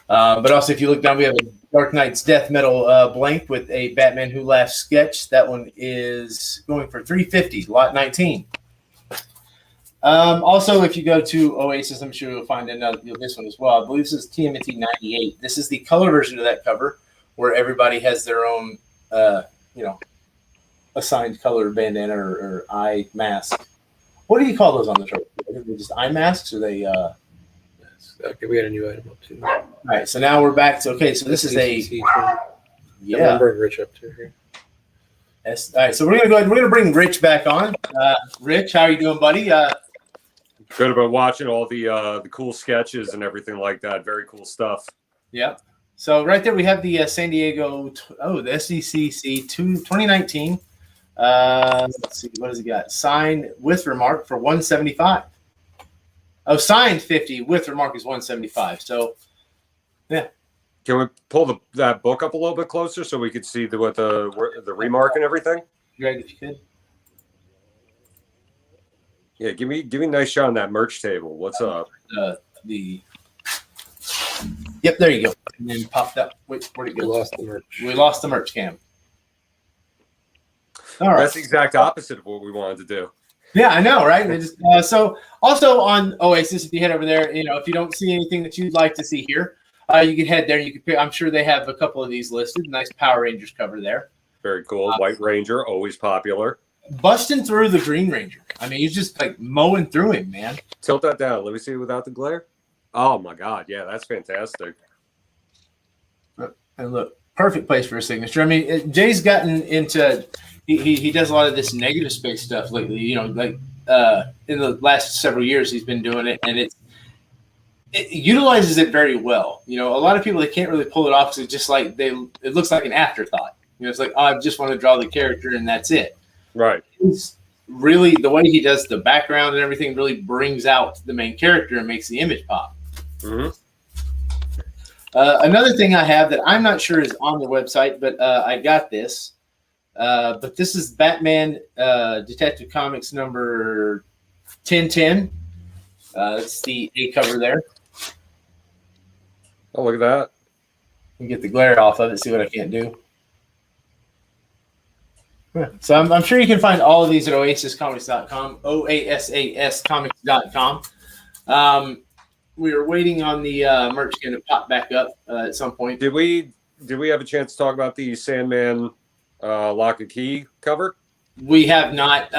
But also, if you look down, we have a Dark Knight's Death Metal blank with a Batman Who Laughs sketch. That one is going for $350, lot 19. Also, if you go to Oasis, I'm sure you'll find this one as well. I believe this is TMNT 98. This is the color version of that cover, where everybody has their own, assigned color bandana or eye mask. What do you call those on the trophy? Are they just eye masks, or they? Yes. Okay, we got a new item up too. All right, so now we're back to so this is a I'm bringing Rich up too here. Yes. All right, so we're gonna go ahead. We're gonna bring Rich back on. Rich, how are you doing, buddy? Good about watching all the cool sketches and everything like that. Very cool stuff. Yeah. So right there we have the San Diego. The SDCC 2019. Let's see, what has he got? Signed with remark for 175. Oh, signed 50 with remark is 175. So, yeah. Can we pull that book up a little bit closer so we could see what the remark and everything? Greg, if you could. Yeah, give me a nice shot on that merch table. What's up? Yep, there you go. And then popped up. Wait, where'd it go? We lost the merch. We lost the merch cam. All right. That's the exact opposite of what we wanted to do. Yeah, I know, right? So also on Oasis, if you head over there, if you don't see anything that you'd like to see here, you can head there. You can pick. I'm sure they have a couple of these listed. Nice Power Rangers cover there. Very cool. White Ranger, always popular. Busting through the Green Ranger. I mean, he's just like mowing through him, man. Tilt that down. Let me see it without the glare. Oh my God, yeah, that's fantastic. And look, perfect place for a signature. I mean, Jay's gotten into. He does a lot of this negative space stuff lately. In the last several years, he's been doing it, and it utilizes it very well. A lot of people, they can't really pull it off because it's just like it looks like an afterthought. It's like, oh, I just want to draw the character and that's it. Right. It's really the way he does the background and everything really brings out the main character and makes the image pop. Mm-hmm. Another thing I have that I'm not sure is on the website, but I got this. But this is Batman Detective Comics number 1010. That's the A cover there. Oh, look at that. You can get the glare off of it, see what I can't do. Yeah. So I'm sure you can find all of these at oasiscomics.com, oasascomics.com. We were waiting on the merch can to pop back up at some point. Did we have a chance to talk about the Sandman Lock and Key cover? We have not.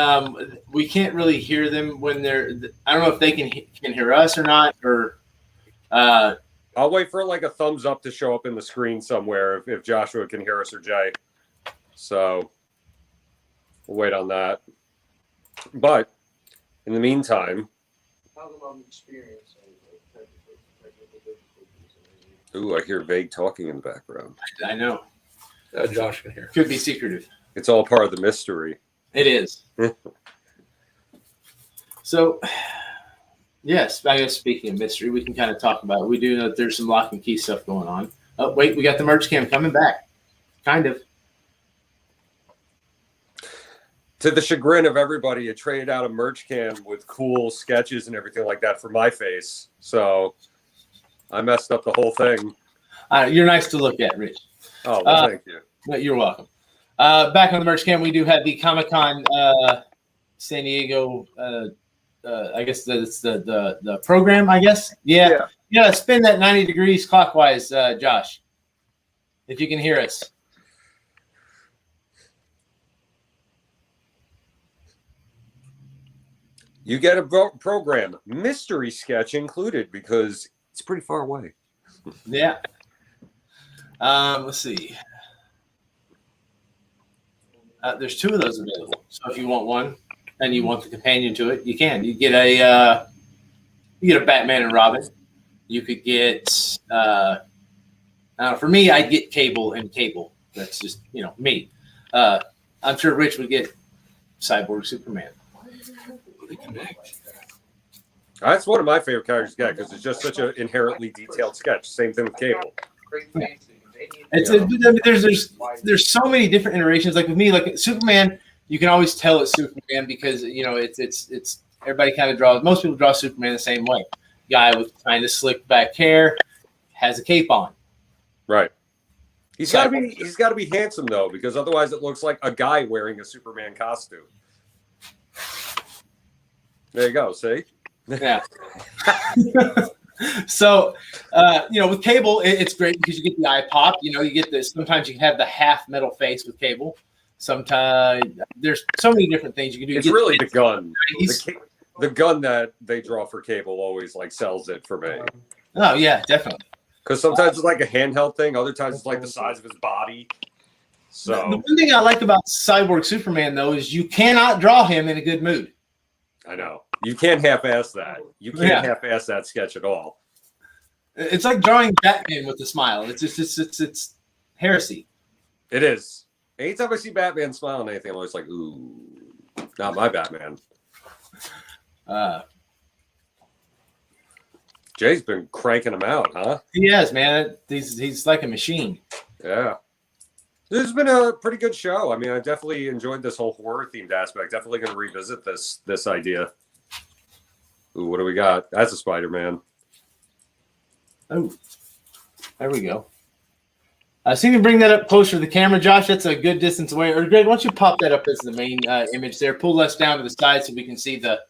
We can't really hear them when they're. I don't know if they can hear us or not. Or I'll wait for like a thumbs up to show up in the screen somewhere if Joshua can hear us or Jay. So we'll wait on that. But in the meantime, Talk about experience. ooh, I hear vague talking in the background. I know. Josh can hear. Could be secretive. It's all part of the mystery. It is. So, yes, I guess speaking of mystery, we can kind of talk about it. We do know that there's some lock and key stuff going on. Oh, wait, we got the merch cam coming back. Kind of. To the chagrin of everybody, it traded out a merch cam with cool sketches and everything like that for my face. So I messed up the whole thing. You're nice to look at, Rich. Oh, well, thank you. You're welcome. Back on the merch cam, we do have the Comic-Con San Diego. I guess that's the program. I guess. Yeah. Spin that 90 degrees clockwise, Josh. If you can hear us. You get a program, mystery sketch included, because it's pretty far away. Yeah. Let's see. There's two of those available. So if you want one and you want the companion to it, you can. You get a Batman and Robin. You could get for me, I'd get Cable and Cable. That's just me. I'm sure Rich would get Cyborg Superman. That's one of my favorite characters to get because it's just such an inherently detailed sketch. Same thing with Cable. There's so many different iterations. Like with me, like Superman, you can always tell it's Superman because it's everybody kind of draws. Most people draw Superman the same way. Guy with kind of slick back hair, has a cape on. Right. He's got to be handsome though, because otherwise it looks like a guy wearing a Superman costume. There you go. See? Yeah. So, with Cable, it's great because you get the eye pop. You get this. Sometimes you can have the half metal face with Cable. Sometimes there's so many different things you can do. It's really the gun. Nice. The gun that they draw for Cable always like sells it for me. Oh yeah, definitely. Because sometimes it's like a handheld thing. Other times it's like the size of his body. So The one thing I like about Cyborg Superman though is you cannot draw him in a good mood. I know. You can't half-ass that. You can't half-ass that sketch at all. It's like drawing Batman with a smile. It's just it's heresy. It is. Anytime I see Batman smiling anything, I'm always like, ooh, not my Batman. Jay's been cranking them out, huh? He has, man. He's like a machine. Yeah. This has been a pretty good show. I mean, I definitely enjoyed this whole horror-themed aspect. Definitely going to revisit this idea. Ooh, what do we got? That's a Spider-Man. Oh, there we go. So you can bring that up closer to the camera, Josh. That's a good distance away. Or Greg, why don't you pop that up as the main image there? Pull us down to the side so we can see the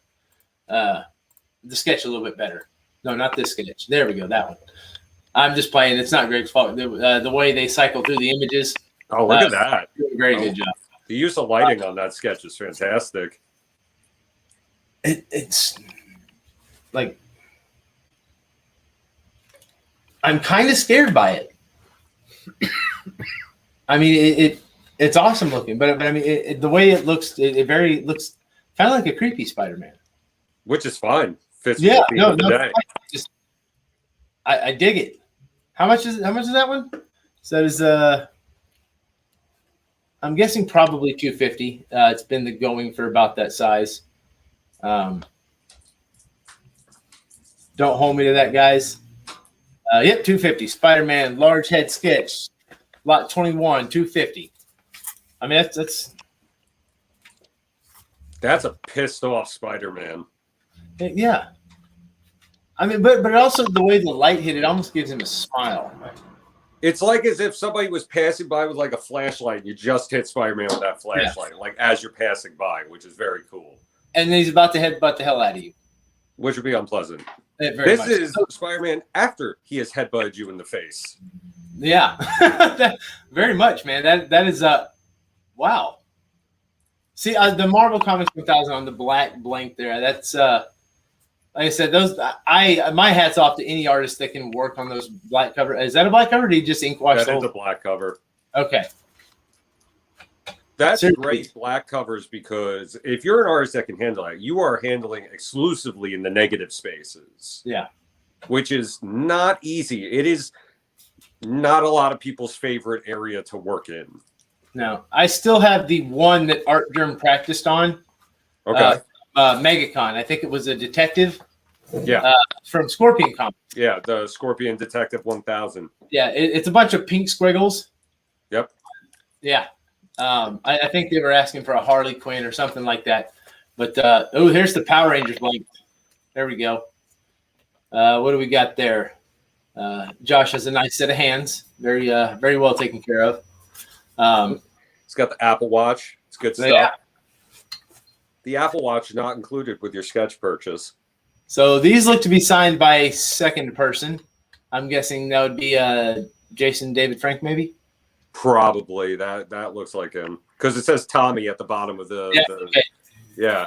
sketch a little bit better. No, not this sketch. There we go. That one. I'm just playing. It's not Greg's fault. The way they cycle through the images. Oh, look at that. Doing a very good job. The use of lighting on that sketch is fantastic. It's like I'm kind of scared by it. I mean, it's awesome looking, but I mean, the way it looks, it looks kind of like a creepy Spider-Man, which is fine. Fits yeah, with the theme of the day. Just I dig it. How much is that one? So that is I'm guessing probably $250. It's been the going for about that size. Don't hold me to that, guys. Yep, $250. Spider-Man large head sketch, lot 21, $250. I mean, that's a pissed off Spider-Man. Yeah. I mean, but also the way the light hit it almost gives him a smile. It's like as if somebody was passing by with like a flashlight and you just hit Spider-Man with that flashlight, like as you're passing by, which is very cool. And then he's about to headbutt the hell out of you. Which would be unpleasant. This is Spider-Man after he has headbutted you in the face. Yeah. Very much, man. That is wow. See, the Marvel Comics 1000 on the black blank there, that's like I said, my hat's off to any artist that can work on those black cover. Is that a black cover? Or did you just ink wash? That is a black cover. Okay. That's great black covers because if you're an artist that can handle it, you are handling exclusively in the negative spaces. Yeah. Which is not easy. It is not a lot of people's favorite area to work in. No, I still have the one that Art Germ practiced on. Okay. Megacon. I think it was a detective. Yeah. From Scorpion Comics. Yeah, the Scorpion Detective 1000. Yeah, it's a bunch of pink squiggles. Yep. Yeah. I think they were asking for a Harley Quinn or something like that. But here's the Power Rangers blank. There we go. What do we got there? Josh has a nice set of hands. Very very well taken care of. It's got the Apple Watch. It's good stuff. Yeah. The Apple Watch not included with your sketch purchase. So these look to be signed by a second person. I'm guessing that would be Jason David Frank, maybe. Probably that looks like him because it says Tommy at the bottom of the. Yeah. Okay. Yeah.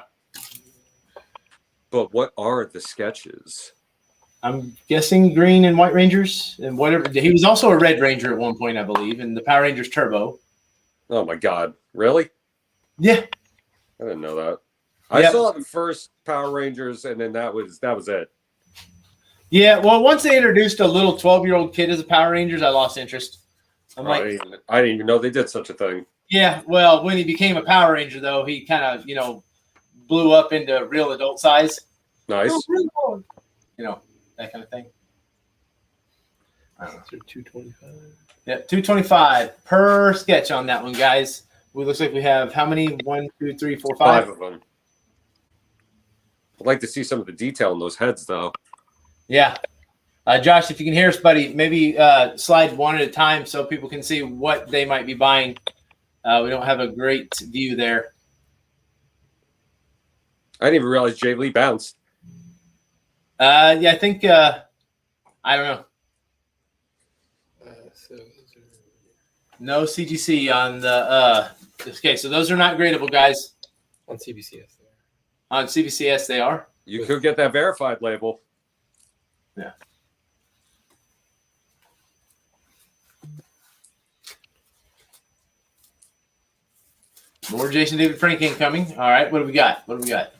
But what are the sketches? I'm guessing Green and White Rangers and whatever. He was also a Red Ranger at one point, I believe, in the Power Rangers Turbo. Oh my God! Really? Yeah. I didn't know that. I saw the first Power Rangers, and then that was it. Yeah. Well, once they introduced a little 12-year-old kid as a Power Rangers, I lost interest. I didn't even know they did such a thing. Yeah. Well, when he became a Power Ranger, though, he kind of blew up into real adult size. Nice. That kind of thing. So 225. Yeah, 225 per sketch on that one, guys. It looks like we have how many? 1, 2, 3, 4, 5. 5 of them. I'd like to see some of the detail in those heads, though. Yeah. Josh, if you can hear us, buddy, maybe slide one at a time so people can see what they might be buying. We don't have a great view there. I didn't even realize Jay Lee bounced. Yeah, I think I don't know. No CGC on the okay, so those are not gradable, guys. On CBCS. On CBCS, they are. You could get that verified label. Yeah. More Jason David Frank incoming. All right, what do we got? What do we got?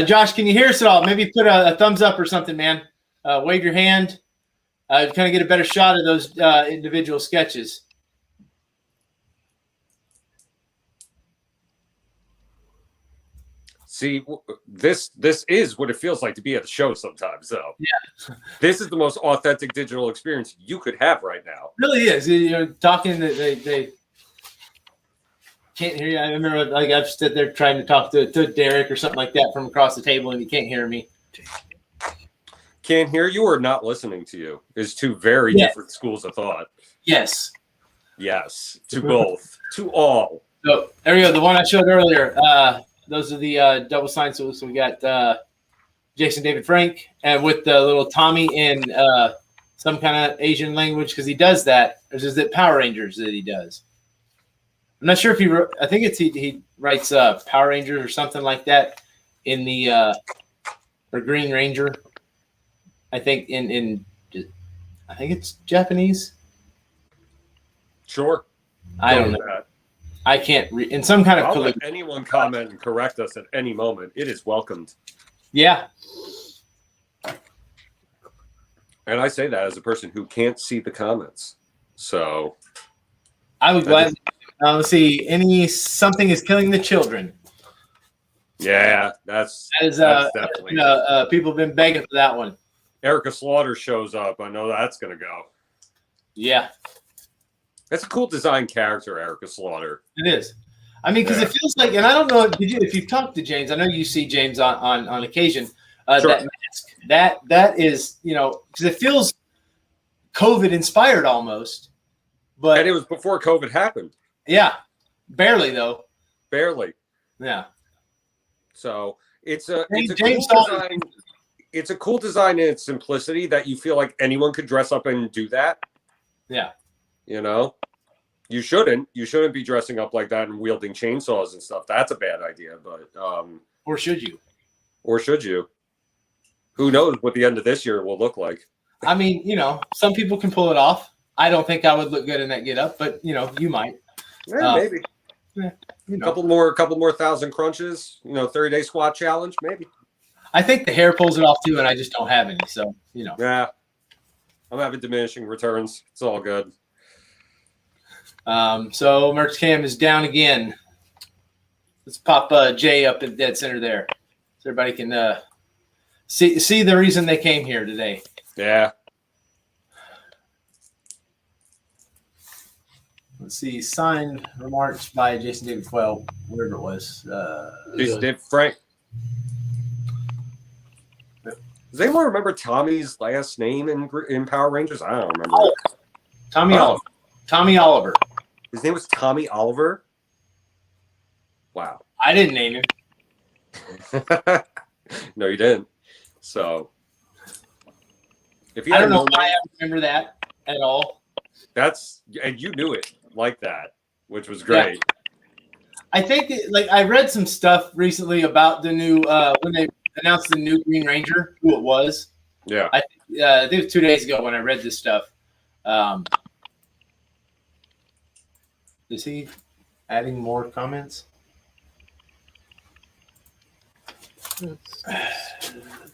Josh, can you hear us at all? Maybe put a thumbs up or something, man. Wave your hand. Kind of get a better shot of those individual sketches. See, this is what it feels like to be at the show sometimes. So yeah, this is the most authentic digital experience you could have right now. It really is. You're talking. They can't hear you. I remember, like, I've stood there trying to talk to Derek or something like that from across the table, and he can't hear me. Can't hear you or not listening to you is two very different schools of thought. Yes. Yes. To both. To all. So there we go. The one I showed earlier. Those are the double sign. So we got Jason David Frank, and with the little Tommy in some kind of Asian language, because he does that. Or is it Power Rangers that he does? I'm not sure if he. I think it's he writes Power Rangers or something like that in the or Green Ranger. I think I think it's Japanese. Sure. I don't know. That. I can't read in some kind of. I'll let anyone comment and correct us at any moment. It is welcomed. Yeah. And I say that as a person who can't see the comments. So I would gladly. Let's see. Something is killing the children. Yeah, that's definitely. People have been begging for that one. Erica Slaughter shows up. I know that's going to go. Yeah. That's a cool design character, Erica Slaughter. It is. I mean, because it feels like, and I don't know, if you've talked to James, I know you see James on occasion. Sure. That mask, that is, because it feels COVID inspired almost. But and it was before COVID happened. Yeah, barely though. Barely. Yeah. So it's a cool design. It's a cool design in its simplicity that you feel like anyone could dress up and do that. Yeah. You shouldn't be dressing up like that and wielding chainsaws and stuff. That's a bad idea, but or should you? Or should you? Who knows what the end of this year will look like? I mean, some people can pull it off. I don't think I would look good in that getup, but you might. Yeah, maybe. Yeah, couple more 1,000 crunches. 30-day squat challenge, maybe. I think the hair pulls it off too, and I just don't have any. So Yeah, I'm having diminishing returns. It's all good. So Merch Cam is down again. Let's pop Jay up in dead center there, so everybody can see the reason they came here today. Yeah. Let's see. Signed remarks by Jason David Quell, whatever it was. Jason David Frank. Does anyone remember Tommy's last name in Power Rangers? I don't remember. Oh, Oliver. Tommy Oliver. His name was Tommy Oliver? Wow. I didn't name him. No, you didn't. So, if you I don't know why I remember that at all. And you knew it like that, which was great. Yeah. I think I read some stuff recently about the new when they announced the new Green Ranger, who it was. Yeah. I think it was 2 days ago when I read this stuff. Is he adding more comments?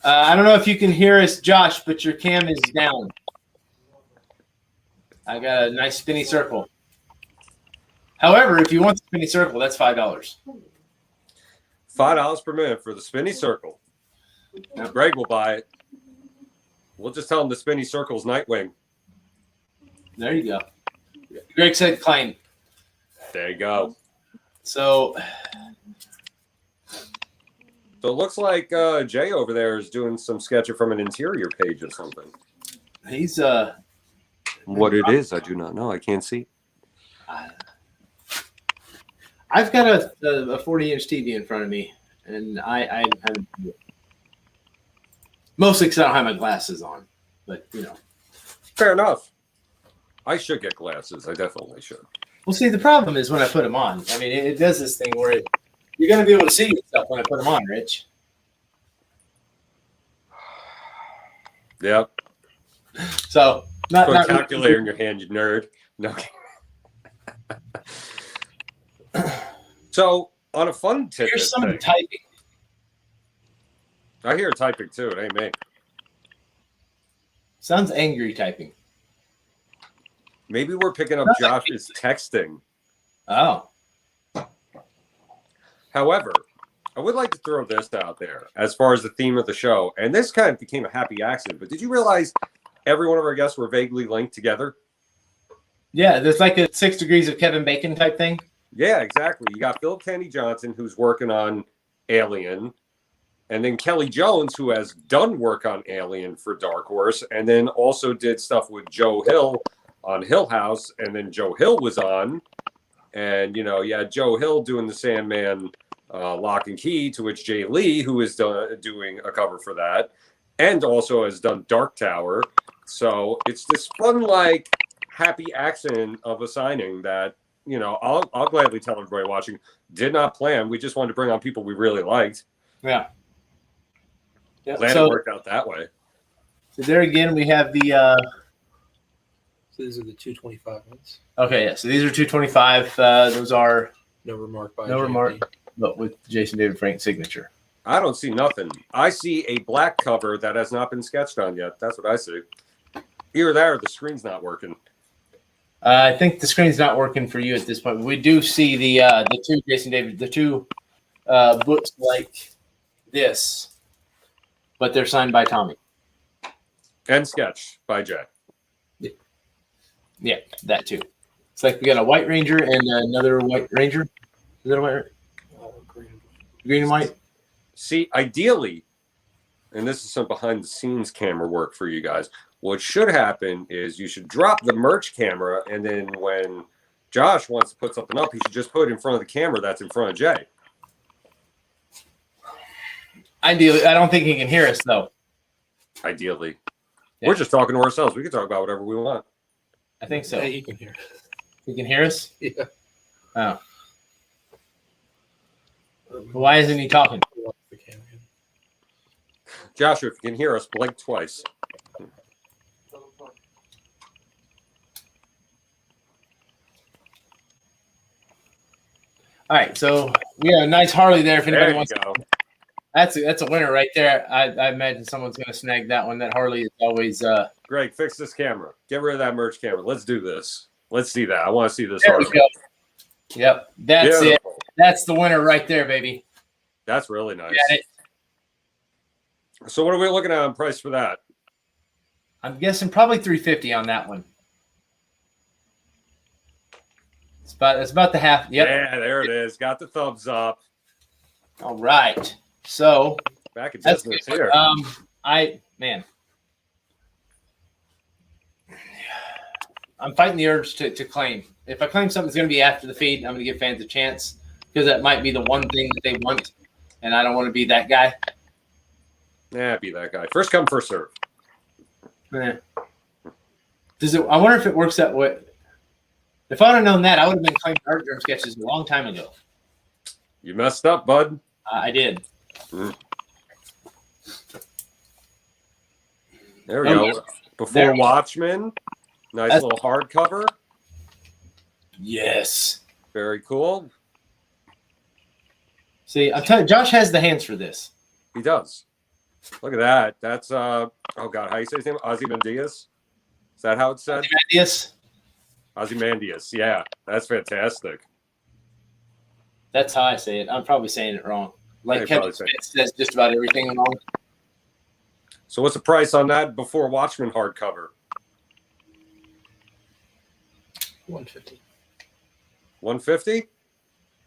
I don't know if you can hear us, Josh, but your cam is down. I got a nice spinny circle. However, if you want the spinny circle, that's $5. $5 per minute for the spinny circle. Yep. Greg will buy it. We'll just tell him the spinny circle's Nightwing. There you go. Greg said claim. There you go. So it looks like Jay over there is doing some sketching from an interior page or something. He's what it is, I do not know. I can't see. I've got a 40-inch TV in front of me. and I mostly because I don't have my glasses on. But Fair enough. I should get glasses. I definitely should. well, see, the problem is when I put them on. I mean, it does this thing where you're going to be able to see yourself when I put them on, Rich. Yep. So Put a not calculator in your hand, you nerd. No. So on a fun tip, Here's someone typing. I hear typing too. It ain't me. Sounds angry typing. Maybe we're picking up Josh's texting. Oh. However, I would like to throw this out there as far as the theme of the show, and this kind of became a happy accident. But did you realize every one of our guests were vaguely linked together? Yeah, there's like a 6 degrees of Kevin Bacon type thing. Yeah, exactly. You got Philip Kennedy Johnson, who's working on Alien, and then Kelly Jones, who has done work on Alien for Dark Horse, and then also did stuff with Joe Hill on Hill House, and then Joe Hill was on, and you had Joe Hill doing the Sandman Lock and Key, to which Jay Lee, who is doing a cover for that, and also has done Dark Tower. So it's this fun, like, happy accident of a signing that I'll gladly tell everybody watching did not plan. We just wanted to bring on people we really liked. Yeah. Glad it worked out that way. So there again, we have the. So these are the 225 ones. Okay, yeah. So these are 225. Those are No remark by no JD. remark, but with Jason David Frank's signature. I don't see nothing. I see a black cover that has not been sketched on yet. That's what I see. Either that or the screen's not working. I think the screen's not working for you at this point. We do see the two Jason David, the two books like this, but they're signed by Tommy. And sketched by Jay. Yeah, that too. It's like we got a White Ranger and another White Ranger. Is that a White? Green and white. See, ideally, and this is some behind the scenes camera work for you guys. What should happen is you should drop the merch camera, and then when Josh wants to put something up, he should just put it in front of the camera that's in front of Jay. Ideally, I don't think he can hear us though. Ideally. Yeah. We're just talking to ourselves. We can talk about whatever we want. I think so. Yeah, he can hear. He can hear us? Yeah. Oh. Why isn't he talking? Joshua, if you can hear us, blink twice. All right, so we got a nice Harley there. If anybody There you wants, go. that's a winner right there. I imagine someone's going to snag that one. That Harley is always. Greg, fix this camera. Get rid of that merch camera. Let's do this. Let's see that. I want to see this. There we Harley. go. Yep, that's Beautiful. it. That's the winner right there, baby. That's really nice. Got it. So what are we looking at on price for that? I'm guessing probably $350 on that one. It's about the half. Yep. Yeah, there it is. Got the thumbs up. All right. So Back in that's business good. here. I'm fighting the urge to claim. If I claim something's going to be after the feed, I'm going to give fans a chance because that might be the one thing that they want, and I don't want to be that guy. Yeah, be that guy. First come, first serve. Eh. I wonder if it works that way. If I'd have known that, I would have been claiming art germ sketches a long time ago. You messed up, bud. I did. There we Oh, go. yeah. Before There. Watchmen. Nice That's- little hardcover. Yes. Very cool. See, I'm telling you, Josh has the hands for this. He does. Look at that. That's oh god, how you say his name? Ozymandias? Is that how it's said? Yes. Ozymandias. Yeah, that's fantastic. That's how I say it. I'm probably saying it wrong. Like Yeah, Kevin probably saying Smith says just about everything wrong. So what's the price on that Before Watchmen hardcover? 150. 150?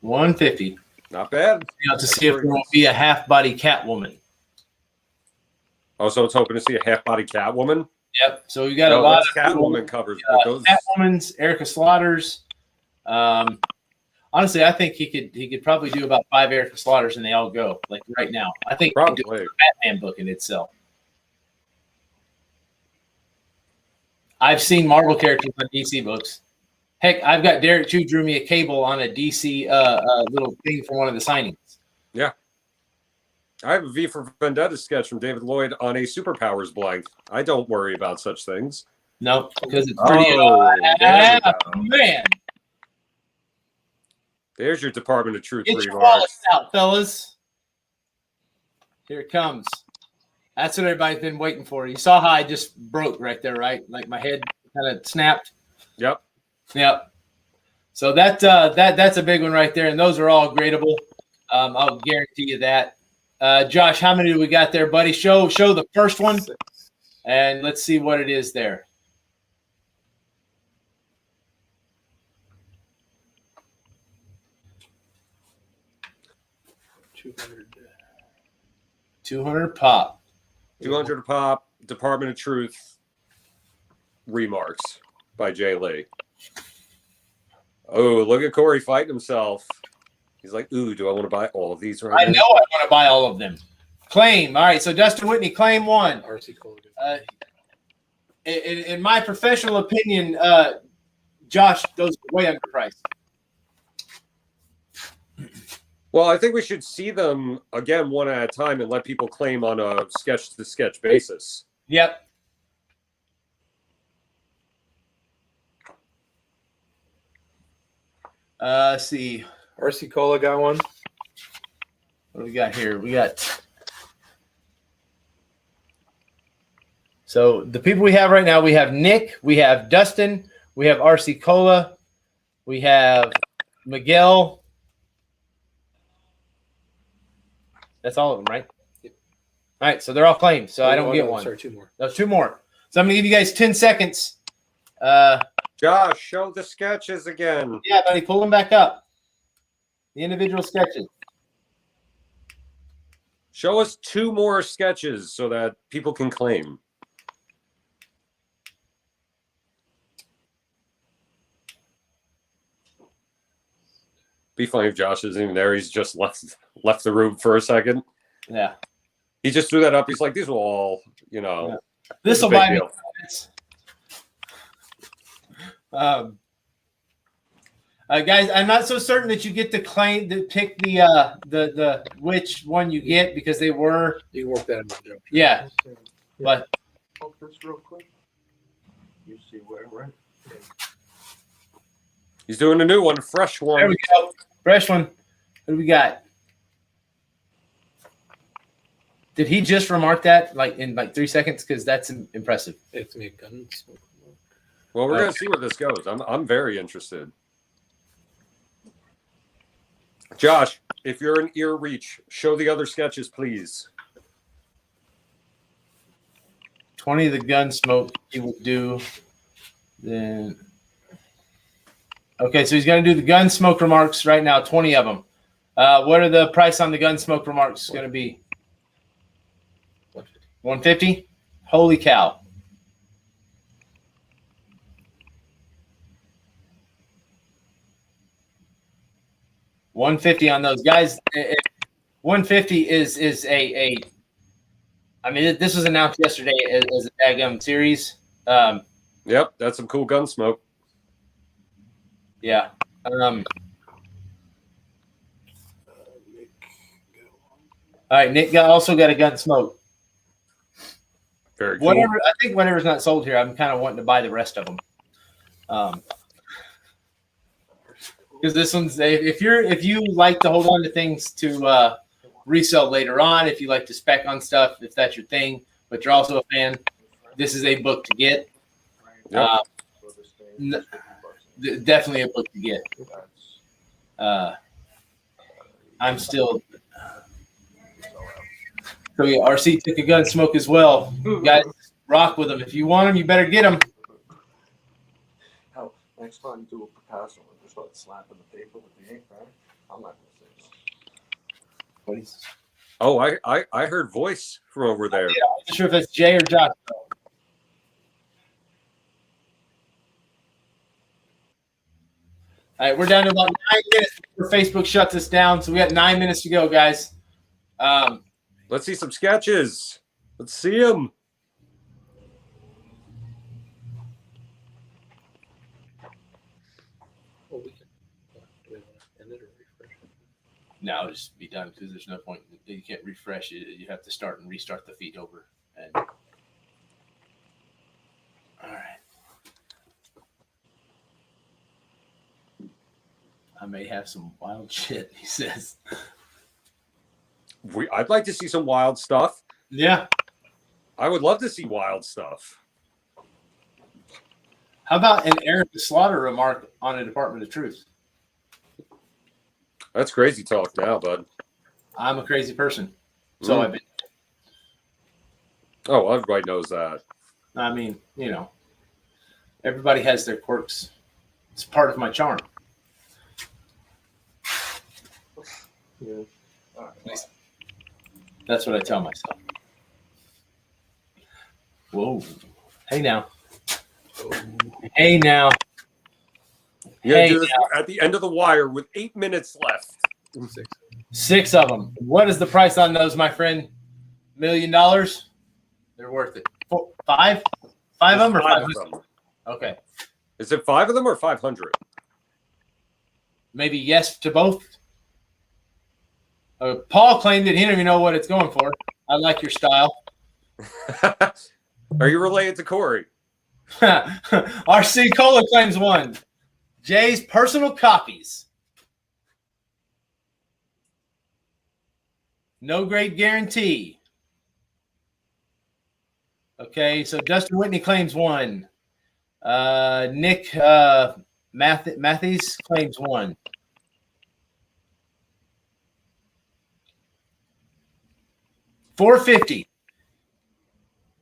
150. Not bad. You know, to see if there will be a half-body Catwoman. Oh, so it's hoping to see a half-body Catwoman? Yep. So we got a No, lot that's of Catwoman covers. But those, Catwoman's, Erica Slaughter's. Honestly, I think he could probably do about 5 Erica Slaughters and they all go like right now. I think he could do Probably. a Batman book in itself. I've seen Marvel characters on DC books. Heck, I've got Derek Chu drew me a cable on a DC little thing for one of the signings. Yeah. I have a V for Vendetta sketch from David Lloyd on a superpowers blank. I don't worry about such things. No, because it's pretty. There we go. Man, There's your Department of Truth get your remarks. wallets out, fellas. Here it comes. That's what everybody's been waiting for. You saw how I just broke right there, right? Like my head kind of snapped. Yep. Yep. So that's a big one right there, and those are all gradable. I'll guarantee you that. Josh, how many do we got there, buddy? Show the first one, and let's see what it is there. $200 pop. 200 a pop. Department of Truth remarks by Jay Lee. Oh, look at Corey fighting himself. He's like, ooh, do I want to buy all of these right I now? know I want to buy all of them. Claim. All right, so Dustin Whitney, claim one. RC Cole. In my professional opinion, Josh, those are way underpriced. Well, I think we should see them again one at a time and let people claim on a sketch-to-sketch basis. Yep. Let's see. RC Cola got one. What do we got here? We got. So the people we have right now, we have Nick, we have Dustin, we have RC Cola, we have Miguel. That's all of them, right? Yep. All right, so they're all claimed, so I don't get one. Sorry, 2 more. There's 2 more. So I'm going to give you guys 10 seconds. Josh, show the sketches again. Yeah, buddy, pull them back up. The individual sketches. Show us 2 more sketches so that people can claim. Be funny if Josh isn't even there. He's just left the room for a second. Yeah. He just threw that up. He's like, these will all, you know. Yeah. This will big buy me deal. minutes. Guys, I'm not so certain that you get to claim to pick the which one you get because they were. You can work that in my joke. Yeah, but Focus real quick. You see where, right? He's doing a new one, a fresh one. there we go. Fresh one. What do we got? Did he just remark that like in like 3 seconds? Because that's impressive. It's me gun. Well, we're gonna see where this goes. I'm very interested. Josh, if you're in ear reach, show the other sketches, please. 20 of the gun smoke he will do. Then okay, so he's going to do the gun smoke remarks right now. 20 of them. What are the price on the gun smoke remarks going to be? 150. Holy cow! $150 on those guys. 150 is a. I mean, this was announced yesterday as a daggum series. Yep, that's some cool gun smoke. Yeah. All right, Nick also got a gun smoke. Very cool. Whatever. I think whatever's not sold here, I'm kind of wanting to buy the rest of them. Because this one's if you like to hold on to things to resell later on, if you like to spec on stuff, if that's your thing, but you're also a fan, this is a book to get. Yep. Definitely a book to get. I'm still. So yeah, RC took a gun smoke as well. Guys, rock with them. If you want them, you better get them. Hell, next time you do a Picasso and just start slapping the paper with the ink, right? I'm not gonna say so. What is? Oh, I heard voice from over there. Yeah, I'm not sure if it's Jay or Josh. All right, we're down to about 9 minutes before Facebook shuts us down, so we got 9 minutes to go, guys. Let's see some sketches. Let's see them. Well, we can. Do we want to end it or refresh it? No, just be done because there's no point. You can't refresh it. You have to start and restart the feed over. And all right. I may have some wild shit, he says. I'd like to see some wild stuff. Yeah. I would love to see wild stuff. How about an Eric Slaughter remark on a Department of Truth? That's crazy talk now, bud. I'm a crazy person. So I've been. Oh, everybody knows that. I mean, everybody has their quirks. It's part of my charm. Yeah. That's what I tell myself. Whoa. Hey now. Hey now. You're gonna Hey do this at the end of the wire with 8 minutes left. 6 of them. What is the price on those, my friend? $1 million? They're worth it. 5? 5 of them or 500? Okay. Is it 5 of them or 500? Maybe yes to both. Paul claimed that he didn't even know what it's going for. I like your style. Are you related to Corey? RC Cola claims 1. Jay's personal copies. No great guarantee. Okay, so Dustin Whitney claims 1. Nick Matthews claims 1. $450.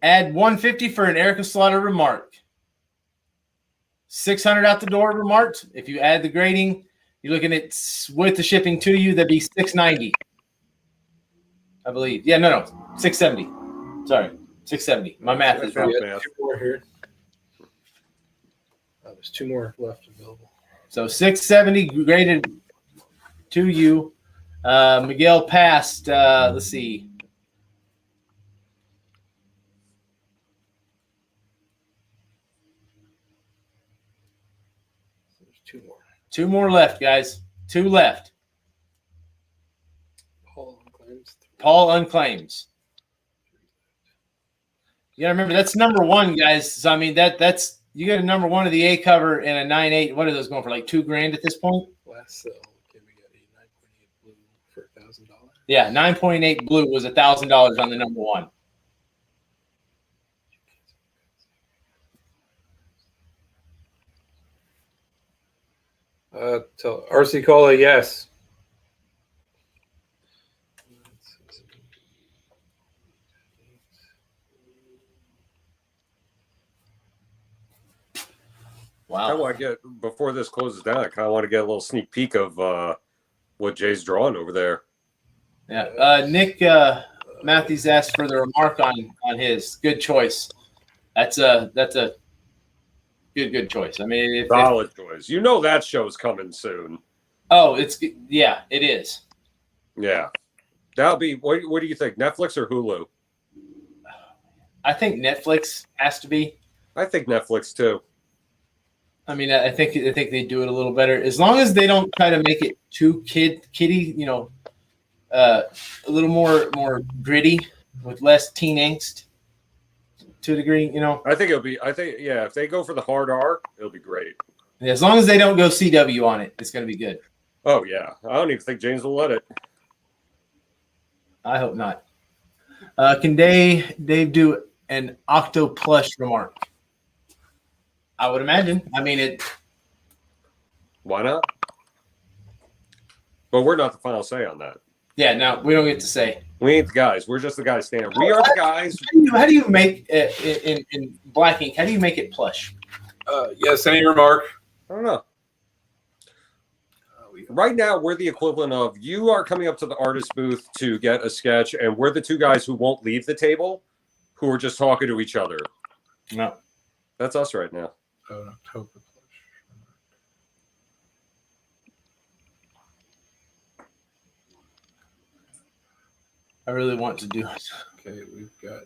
Add $150 for an Erica Slaughter remark. $600 out the door remarked. If you add the grading, you're looking at with the shipping to you, that'd be $690. I believe. Yeah, no, $670. Sorry, $670. My math is wrong. Two more here. There's 2 more left available. So $670 graded to you. Miguel passed. Let's see. There's 2 more. 2 more left, guys. 2 left. Paul unclaims. Paul unclaims. You gotta remember that's number 1, guys. So I mean that's you got a number 1 of the A cover and a 9.8. What are those going for? Like $2,000 at this point? Last sale. Okay, we got a 9.8 blue for $1,000. Yeah, 9.8 blue was $1,000 on the number 1. Tell RC Cola, yes. Wow. I want to get before this closes down. I kind of want to get a little sneak peek of what Jay's drawing over there. Yeah. Nick Matthews asked for the remark on his. Good choice. That's a good choice. I mean, Solid choice. You know that show's coming soon. Oh, it is. Yeah, that'll be. What do you think? Netflix or Hulu? I think Netflix has to be. I think Netflix too. I mean, I think they do it a little better as long as they don't try to make it too kiddie. A little more gritty with less teen angst. To a degree, I think it'll be. Yeah, if they go for the hard R, it'll be great. Yeah, as long as they don't go CW on it, it's going to be good. Oh yeah, I don't even think James will let it. I hope not. Can Dave do an Octo plush remark? I would imagine. I mean it. Why not? But we're not the final say on that. Yeah, no, we don't get to say. We ain't the guys. We're just the guys standing. We are the guys. How do you make in black ink? How do you make it plush? Yes, any remark? I don't know. Right now, we're the equivalent of you are coming up to the artist booth to get a sketch, and we're the 2 guys who won't leave the table, who are just talking to each other. No, that's us right now. October plush. I really want to do it. Okay, we've got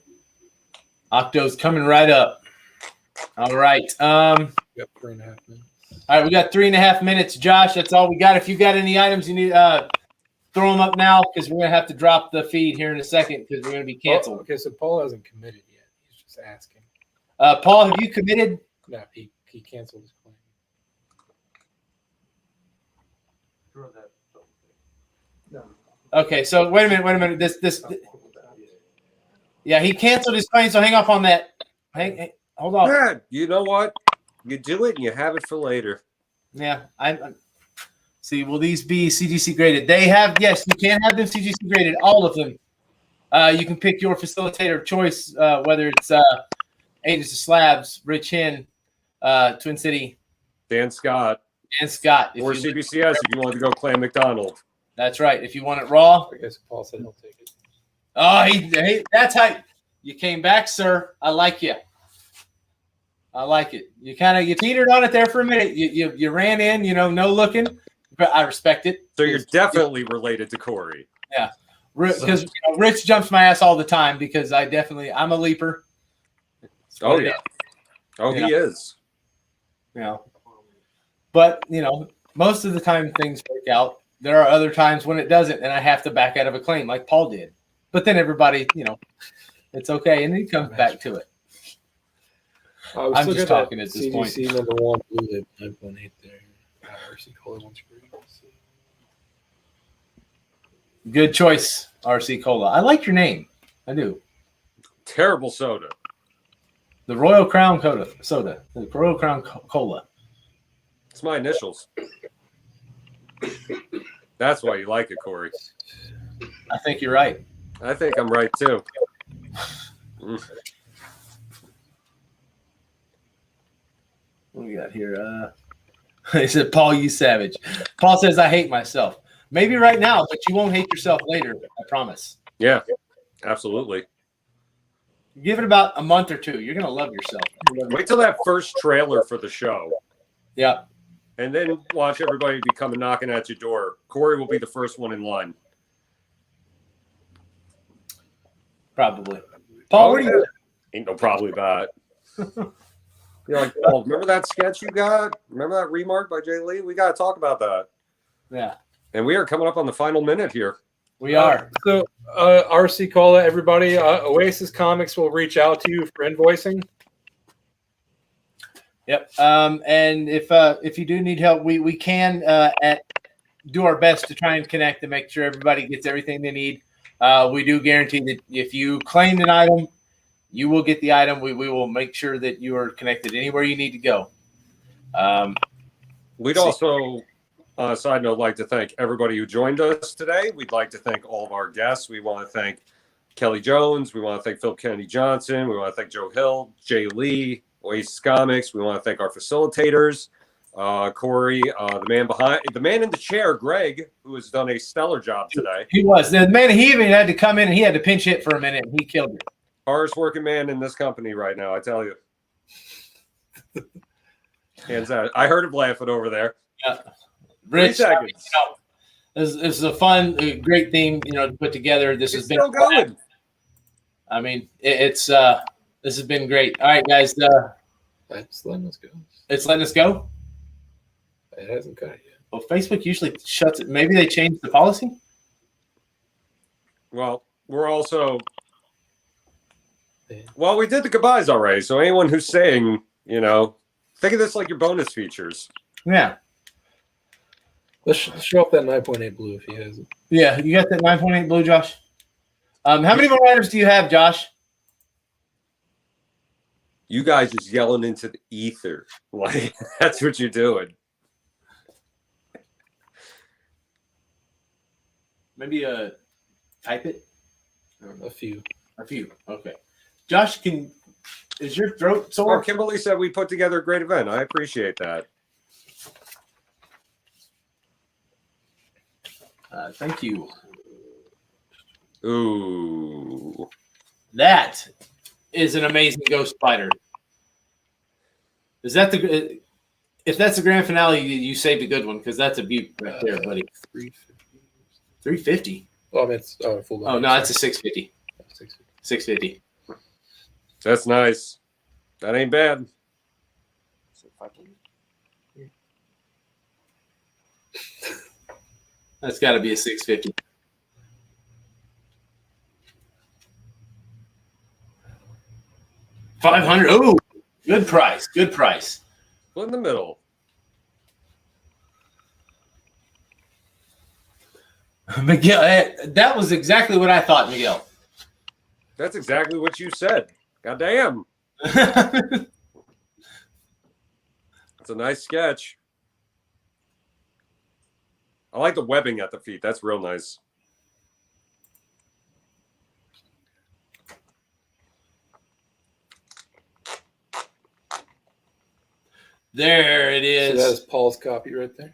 Octo's coming right up. All right. we got 3.5 minutes. All right, we got 3.5 minutes, Josh. That's all we got. If you got any items you need, throw them up now because we're gonna have to drop the feed here in a second because we're gonna be canceled. Oh, okay, so Paul hasn't committed yet. He's just asking. Paul, have you committed? No, he canceled his claim. Throw that. No. Okay, so wait a minute. This. Yeah, he canceled his claim. So hang up on that. Hold on. Yeah, you know what? You do it and you have it for later. Yeah, I see. Will these be CGC graded? They have. Yes, you can have them CGC graded. All of them. You can pick your facilitator of choice, whether it's Agents of Slabs, Rich Hen, Twin City, Dan Scott, and Scott. or CBCS if you want to go Clan McDonald. That's right. If you want it raw. I guess Paul said he'll take it. Oh, he that's how you came back, sir. I like you. I like it. You teetered on it there for a minute. You ran in, no looking, but I respect it. So you're definitely related to Corey. Yeah, because Rich jumps my ass all the time because I'm a leaper. Oh yeah. Oh, he is. But most of the time things work out. There are other times when it doesn't, and I have to back out of a claim like Paul did. But then everybody, it's okay, and then he comes back to it. I'm just talking at this point. CGC number 1 blue at 9.8 there. RC Cola wants to Good choice, RC Cola. I like your name. I do. Terrible soda. The Royal Crown soda. The Royal Crown Cola. It's my initials. That's why you like it, Corey. I think you're right. I think I'm right too. What do we got here? He said, Paul, you savage. Paul says, I hate myself. Maybe right now, but you won't hate yourself later. I promise. Yeah, absolutely. Give it about a month or two. You're going to love yourself. Wait till that first trailer for the show. Yeah. And then watch everybody be coming knocking at your door. Corey will be the first one in line. Probably. Paul, what do you? Ain't no probably that. You're like, oh, remember that sketch you got? Remember that remark by Jay Lee? We got to talk about that. Yeah. And we are coming up on the final minute here. We are. So, RC Cola, everybody, Oasis Comics will reach out to you for invoicing. Yep. And if you do need help, we can do our best to try and connect and make sure everybody gets everything they need. We do guarantee that if you claim an item, you will get the item. We will make sure that you are connected anywhere you need to go. We'd also, side note, like to thank everybody who joined us today. We'd like to thank all of our guests. We want to thank Kelly Jones. We want to thank Phil Kennedy Johnson. We want to thank Joe Hill, Jay Lee, Oasis Comics. We want to thank our facilitators, Corey, the man in the chair, Greg, who has done a stellar job today. He was. The man, he even had to come in and he had to pinch hit for a minute and he killed it. Hardest working man in this company right now, I tell you. Hands out. I heard him laughing over there. Yeah. 3 seconds. This is a fun, great theme, to put together. This has been still going. I mean, this has been great. All right, guys. It's letting us go. It's letting us go. It hasn't got it yet. Well, Facebook usually shuts it. Maybe they changed the policy. Well, we're also. Well, we did the goodbyes already. So anyone who's saying, think of this like your bonus features. Yeah. Let's show up that 9.8 blue if he has it. Yeah, you got that 9.8 blue, Josh? How many more items do you have, Josh? You guys just yelling into the ether. Like, that's what you're doing. Maybe type it? A few. Okay. Josh, is your throat sore? Oh, Kimberly said we put together a great event. I appreciate that. Thank you. Ooh. That is an amazing ghost spider. Is that if that's the grand finale, you saved a good one because that's a beaut right there, buddy. 350. 350. Well, I mean, it's full body. Oh no, that's a 650. 650. That's nice. That ain't bad. That's got to be a 650. $500. Oh, good price. Good price. Split in the middle. Miguel, that was exactly what I thought, Miguel. That's exactly what you said. God damn. That's It's a nice sketch. I like the webbing at the feet. That's real nice. There it So is. that's Paul's copy right there.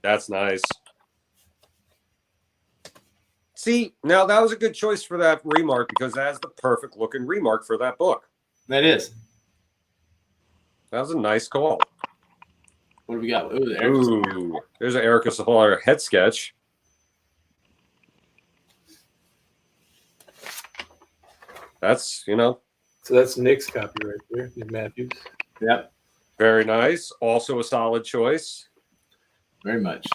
That's nice. See, now that was a good choice for that remark because that's the perfect looking remark for that book. That is. That was a nice call. What do we got? Ooh, there's an Erica Sahler head sketch. That's, So that's Nick's copy right there. Nick Matthews. Yep. very nice. Also a solid choice. Very much.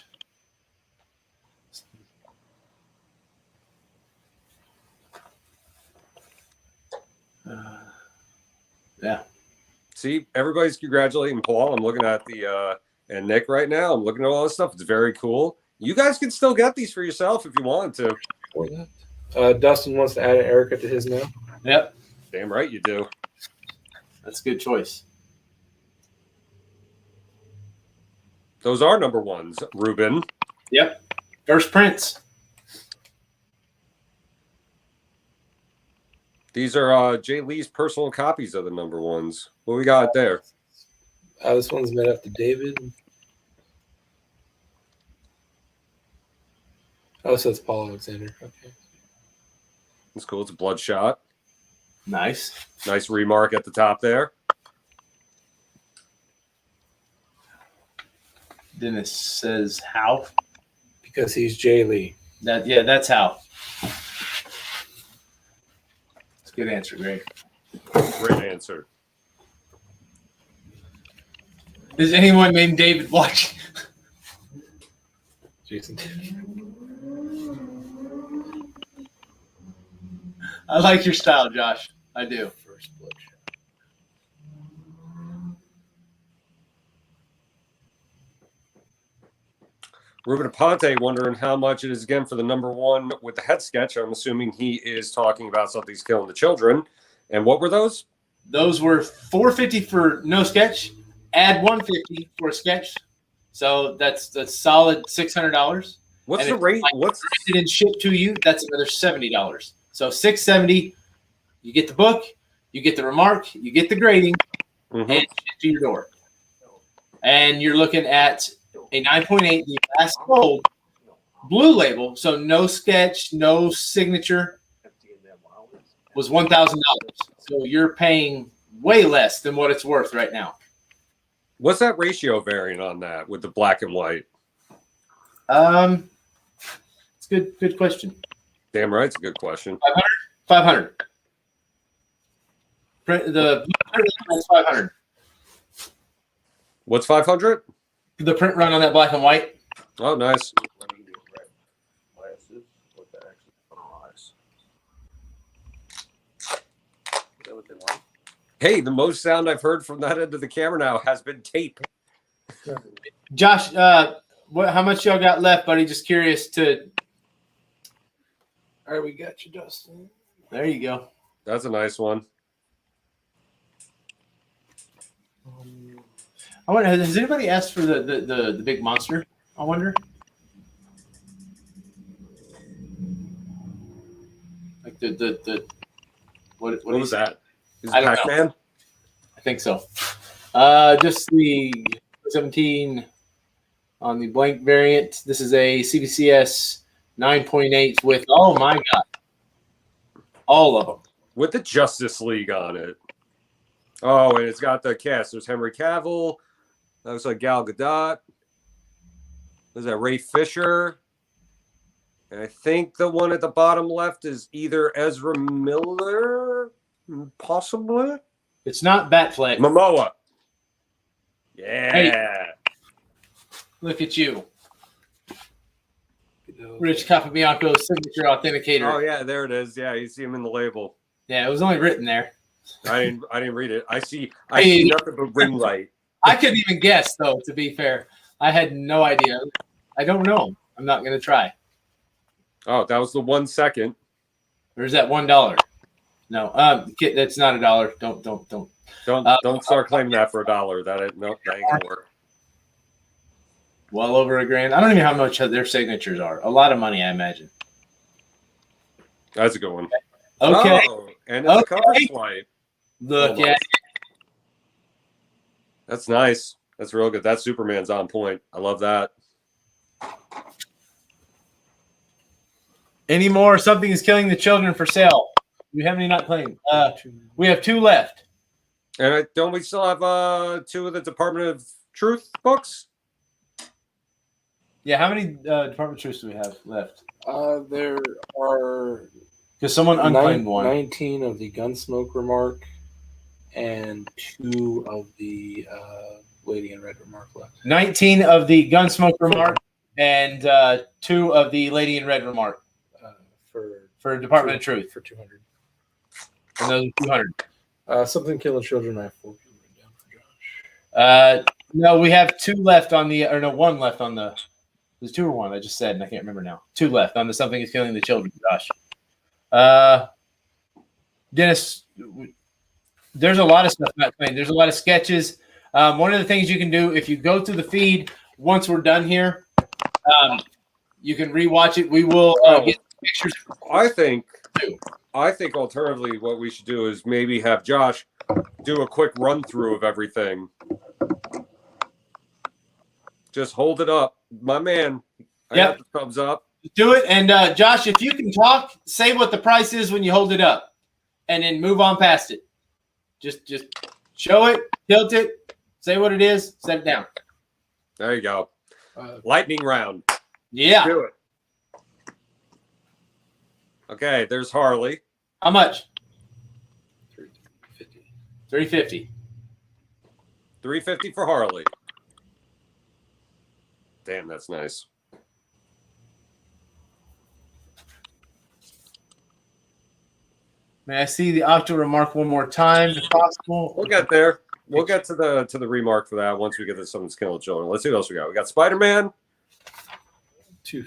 Yeah. See, everybody's congratulating Paul. I'm looking at the and Nick right now. I'm looking at all this stuff. It's very cool. You guys can still get these for yourself if you want to. Dustin wants to add an Erica to his now. Yep. Damn right you do. That's a good choice. Those are number ones, Ruben. Yep. First prints. These are Jay Lee's personal copies of the number ones. What we got there? This one's made up to David. Oh, so it's Paul Alexander. Okay. It's cool. It's a bloodshot. Nice. Nice remark at the top there. Dennis says how? Because he's Jay Lee. That's how. It's a good answer, Greg. Great answer. Is anyone named David watching? Jason. I like your style, Josh. I do. First bloodshot. Ruben Aponte wondering how much it is again for the number one with the head sketch. I'm assuming he is talking about something's killing the children. And what were those? Those were $450 for no sketch. Add $150 for a sketch. So that's solid $600. What's And the if rate? I What's print it and ship to you? That's another $70. So $670. You get the book, you get the remark, you get the grading, and ship to your door. And you're looking at a 9.8, the last gold blue label. So no sketch, no signature. Was $1,000. So you're paying way less than what it's worth right now. What's that ratio variant on that with the black and white? It's a good question. Damn right, it's a good question. 500. The print run is 500. What's 500? The print run on that black and white. Oh, nice. Hey, the most sound I've heard from that end of the camera now has been tape. Josh, how much y'all got left, buddy? Just curious to. All right, we got you, Dustin. There you go. That's a nice one. I wonder, has anybody asked for the big monster? I wonder. Like the what was that? Is it I don't Pac-Man? know. I think so. Just the 17 on the blank variant. This is a CBCS 9.8 with, oh my God, all of them. With the Justice League on it. Oh, and it's got the cast. There's Henry Cavill. That looks like Gal Gadot. There's that Ray Fisher. And I think the one at the bottom left is either Ezra Miller, possibly. It's not Batfleck. Momoa. Yeah. Hey. Look at you. Rich Capabianco's signature authenticator. Oh yeah, there it is. Yeah, you see him in the label. Yeah, it was only written there. I didn't read it. I see nothing but ring light. I couldn't even guess though, to be fair. I had no idea. I don't know. I'm not gonna try. Oh, that was the 1 second. Or is that $1? No, that's not $1. Don't start claiming that for $1. That ain't gonna work. Well over $1,000. I don't even know how much their signatures are. A lot of money, I imagine. That's a good one. Okay. Oh, and it's a cover swipe. Look at it. That's nice. That's real good. That Superman's on point. I love that. Any more? Something is killing the children for sale. Do we have any not claimed? We have 2 left. And don't we still have 2 of the Department of Truth books? Yeah, how many Department of Truth do we have left? There are Because someone unclaimed one. 19 of the Gunsmoke remark and 2 of the Lady in Red remark left. 19 of the Gunsmoke remark and 2 of the Lady in Red remark for Department of Truth. For 200. And those are 200. Something killing children. I have 4 people written down for Josh. No, we have 2 left on the, or no, 1 left on the. There's 2 or 1. I just said, and I can't remember now. 2 left on the Something is Killing the Children, Josh. Dennis, there's a lot of stuff not claimed. There's a lot of sketches. One of the things you can do if you go to the feed once we're done here, you can rewatch it. We will get pictures. I think alternatively, what we should do is maybe have Josh do a quick run through of everything. Just hold it up, my man. I got the thumbs up. Do it, and Josh, if you can talk, say what the price is when you hold it up, and then move on past it. Just show it, tilt it, say what it is, set it down. There you go. Lightning round. Yeah. Do it. Okay, there's Harley. How much? $350. $350 for Harley. Damn, that's nice. May I see the Octo remark one more time, if possible? We'll get there. We'll get to the remark for that once we get to Something's Killing Children. Let's see what else we got. We got Spider-Man.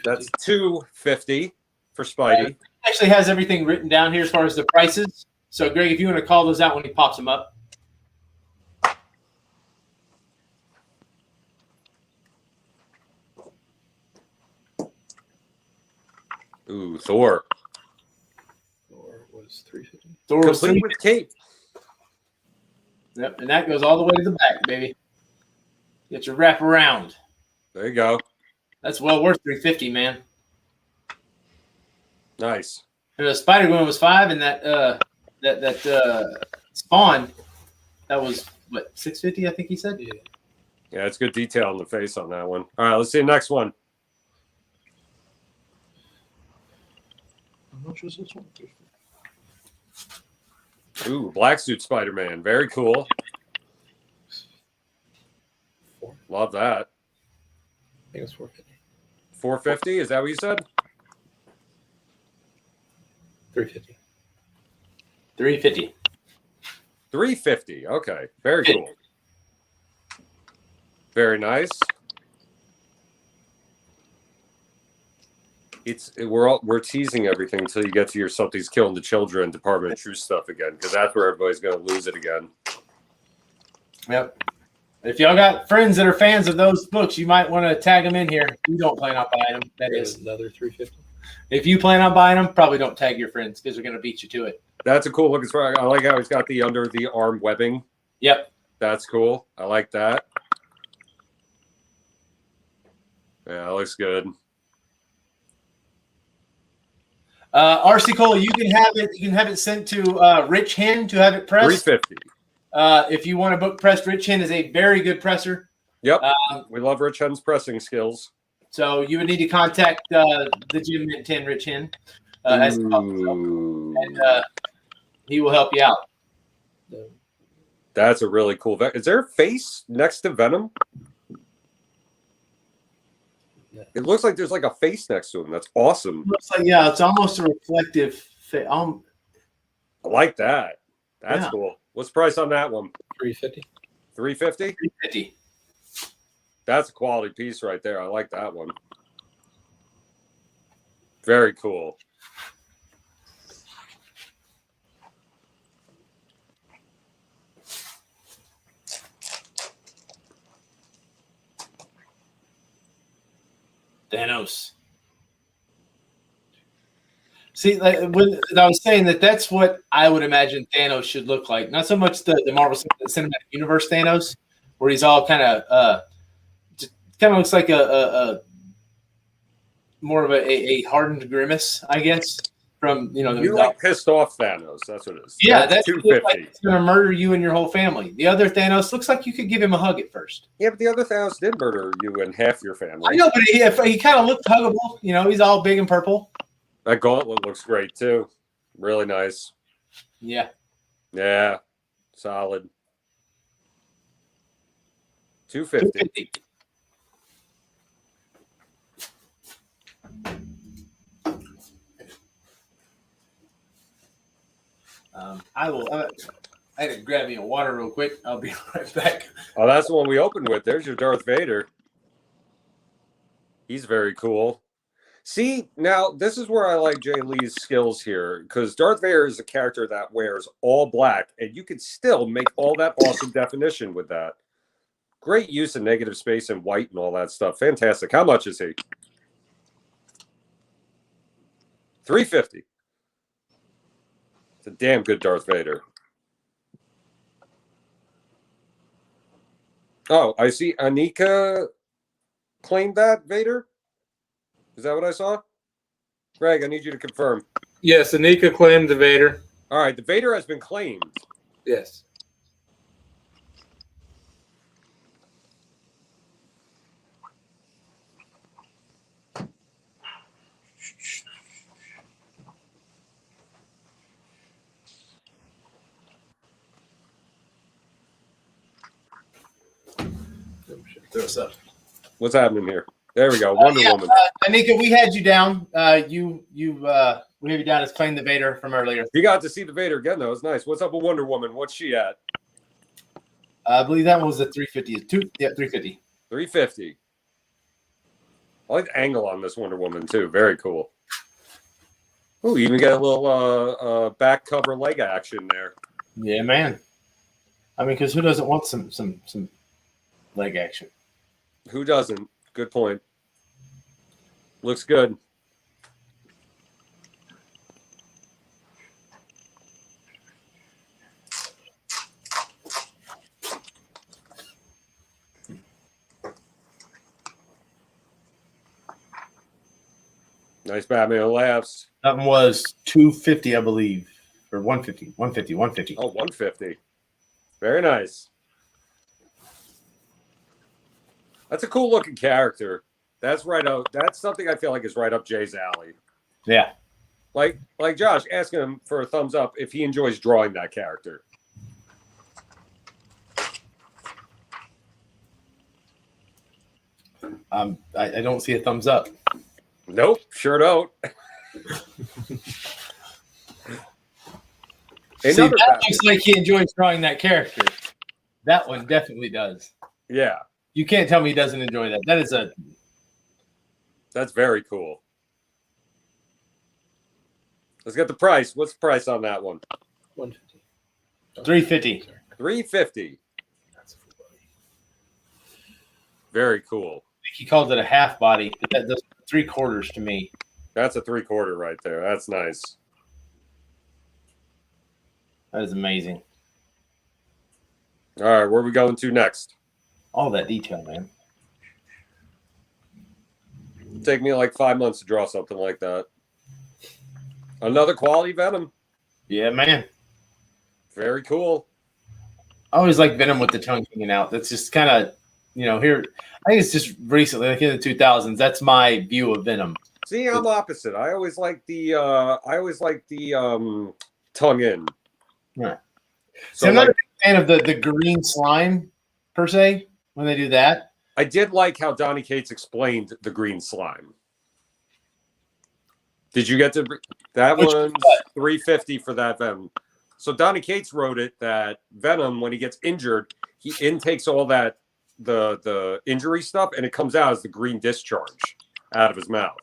That's $250 for Spidey. Actually has everything written down here as far as the prices. So, Greg, if you want to call those out when he pops them up. Ooh, Thor. Thor was $350. Thor was Complete with cape. Yep, and that goes all the way to the back, baby. Get your wrap around. There you go. That's well worth $350, man. Nice. And the Spider-Gwen was $5, and that Spawn, that was what, $650? I think he said. Yeah, it's good detail on the face on that one. All right, let's see the next one. How much was this one? Ooh, Black Suit Spider-Man. Very cool. Love that. I think it's $450. $450? Is that what you said? $350. $350. $350. Okay, very cool. Very nice. We're teasing everything until you get to your Something's Killing the Children Department of Truth stuff again, because that's where everybody's going to lose it again. Yep. If y'all got friends that are fans of those books, you might want to tag them in here. You don't plan on buying them. That is another $350. If you plan on buying them, probably don't tag your friends because they're going to beat you to it. That's a cool looking swag. I like how he's got the under the arm webbing. Yep. That's cool. I like that. Yeah, that looks good. RC Cole, you can have it. You can have it sent to Rich Hen to have it pressed. $350. If you want a book pressed, Rich Hen is a very good presser. Yep. We love Rich Hen's pressing skills. So you would need to contact the Jim Mint 10 Rich Hen as Ooh. and he will help you out. That's a really cool. Is there a face next to Venom? It looks like there's like a face next to him. That's awesome. Looks like, yeah, it's almost a reflective face. I like that. That's Yeah. cool. What's the price on that one? $350. $350? $350. That's a quality piece right there. I like that one. Very cool. Thanos. See, like when I was saying that's what I would imagine Thanos should look like. Not so much the Marvel Cinematic Universe Thanos, where he's all kind of looks like a more of a hardened grimace, I guess. From You like pissed off Thanos. That's what it is. Yeah, that's $250. like he's gonna murder you and your whole family. The other Thanos looks like you could give him a hug at first. Yeah, but the other Thanos did murder you and half your family. I know, but he kind of looked huggable. He's all big and purple. That gauntlet looks great too. Really nice. Yeah. Yeah. Solid. $250. I will. I had to grab me a water real quick. I'll be right back. Oh, that's the one we opened with. There's your Darth Vader. He's very cool. See, now this is where I like Jay Lee's skills here, because Darth Vader is a character that wears all black, and you can still make all that awesome definition with that. Great use of negative space and white and all that stuff. Fantastic. How much is he? $350. It's a damn good Darth Vader. Oh, I see Anika claimed that Vader. Is that what I saw? Greg, I need you to confirm. Yes, Anika claimed the Vader. All right, the Vader has been claimed. Yes. Throw us up. What's happening here? There we go. Wonder Woman. Anika, we had you down. We have you down as playing the Vader from earlier. You got to see the Vader again, though. It's nice. What's up with Wonder Woman? What's she at? I believe that one was the 350. Yeah, 350. 350. I like the angle on this Wonder Woman too. Very cool. Oh, you even get a little back cover leg action there. Yeah, man. I mean, because who doesn't want some leg action? Who doesn't? Good point. Looks good. Nice Batman laughs. That one was 250, I believe, or 150. 150. Oh, 150. Very nice. That's a cool looking character. That's right up. That's something I feel like is right up Jay's alley. Yeah. Like Josh, asking him for a thumbs up if he enjoys drawing that character. I don't see a thumbs up. Nope, sure don't. See, that looks like he enjoys drawing that character. That one definitely does. Yeah. You can't tell me he doesn't enjoy that. That's very cool. Let's get the price. What's the price on that one? 150. 350. 350. Very cool. He called it a half body, but that's 3/4 to me. That's a 3/4 right there. That's nice. That is amazing. All right, where are we going to next? All that detail, man. It'd take me like 5 months to draw something like that. Another quality Venom. Yeah, man. Very cool. I always like Venom with the tongue hanging out. That's just kind of here, I think it's just recently, like in the 2000s. That's my view of Venom. See, I'm opposite. I always like the tongue in. Yeah. So See, I'm not like, a big fan of the green slime per se when they do that. I did like how Donny Cates explained the green slime. Did you get to that Which one's $350 for that Venom? So Donny Cates wrote it that Venom, when he gets injured, he intakes all that the injury stuff, and it comes out as the green discharge out of his mouth.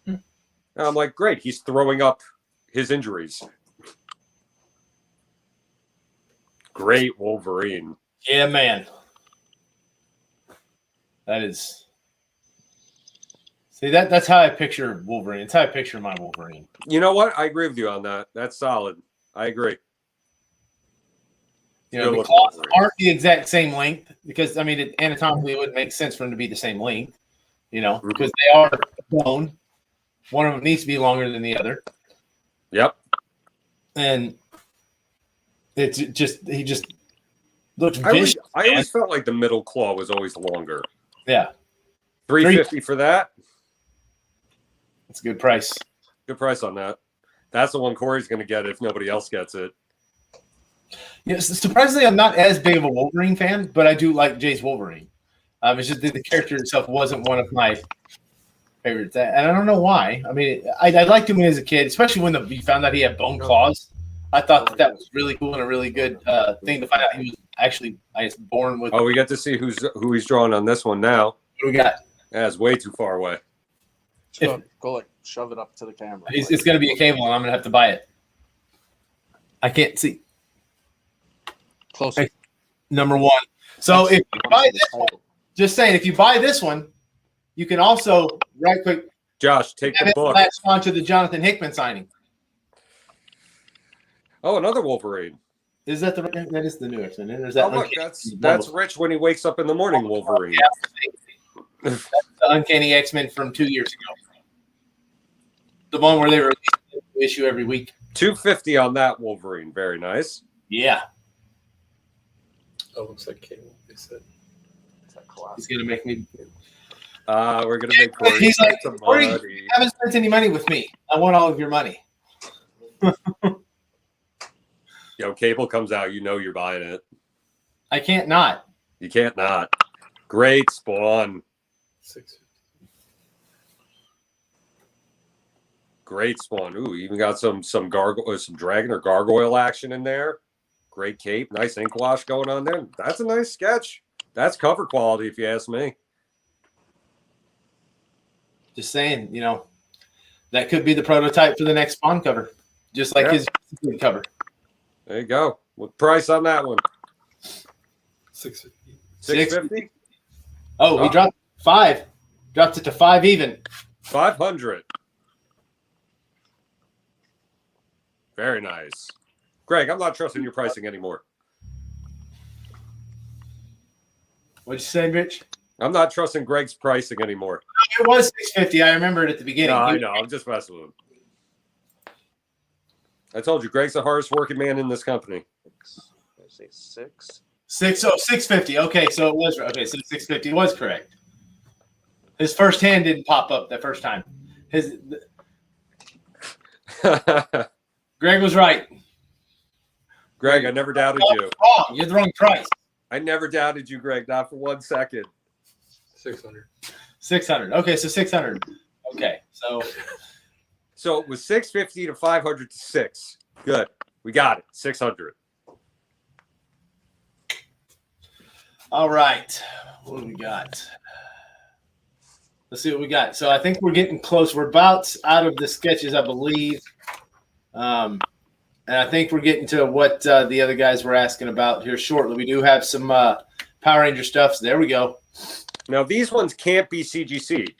And I'm like, great, he's throwing up his injuries. Great Wolverine. Yeah, man. That is. See, that's how I picture Wolverine. It's how I picture my Wolverine. You know what? I agree with you on that. That's solid. I agree. The claws aren't the exact same length because, I mean, anatomically, it wouldn't make sense for them to be the same length, because they are bone. One of them needs to be longer than the other. Yep. And it's just, he just looks I vicious. always felt like the middle claw was always longer. Yeah. $350 for that. That's a good price. Good price on that. That's the one Corey's going to get if nobody else gets it. Yes, surprisingly, I'm not as big of a Wolverine fan, but I do like Jay's Wolverine. It's just the character itself wasn't one of my favorites, and I don't know why. I mean, I liked him as a kid, especially when you found out he had bone claws. I thought that was really cool and a really good thing to find out he was actually, I guess, born with. Oh, we get to see who he's drawing on this one now. What do we got? That's way too far away. Go like shove it up to the camera. It's going to be a cable, and I'm going to have to buy it. I can't see. Closer. Number one. So if you buy this one, just saying, if you buy this one, you can also right quick. Josh, take the book. Latch onto the Jonathan Hickman signing. Oh, another Wolverine. Is that that is the new X-Men? Or is that look, that's Rich when he wakes up in the morning Wolverine. That's the Uncanny X-Men from 2 years ago. The one where they release an issue every week. $250 on that Wolverine. Very nice. Yeah. Oh, looks like Cable. They said. He's gonna make me. We're gonna make Corey. He's like, Corey, you haven't spent any money with me. I want all of your money. Yo, Cable comes out, you know you're buying it. I can't not. You can't not. Great Spawn. 650. Great Spawn. Ooh, even got some dragon or gargoyle action in there. Great cape, nice ink wash going on there. That's a nice sketch. That's cover quality, if you ask me. Just saying, that could be the prototype for the next Spawn cover, just like his cover. There you go. What price on that one? 650. 650. Oh, we dropped 5. Dropped it to 5 even. 500. Very nice. Greg, I'm not trusting your pricing anymore. What'd you say, Rich? I'm not trusting Greg's pricing anymore. It was $650. I remember it at the beginning. No, I know. I'm just messing with him. I told you, Greg's the hardest working man in this company. I say 6. 650. Okay, so it was okay. So 650 was correct. His first hand didn't pop up that first time. Greg was right. Greg, I never doubted you. Wrong. You're the wrong price. I never doubted you, Greg. Not for 1 second. 600. 600. Okay, so 600. Okay, so it was 650 to 500 to 6. Good. We got it. 600. All right. What do we got? Let's see what we got. So I think we're getting close. We're about out of the sketches, I believe. And I think we're getting to what the other guys were asking about here shortly. We do have some Power Ranger stuff. So there we go. Now, these ones can't be CGC,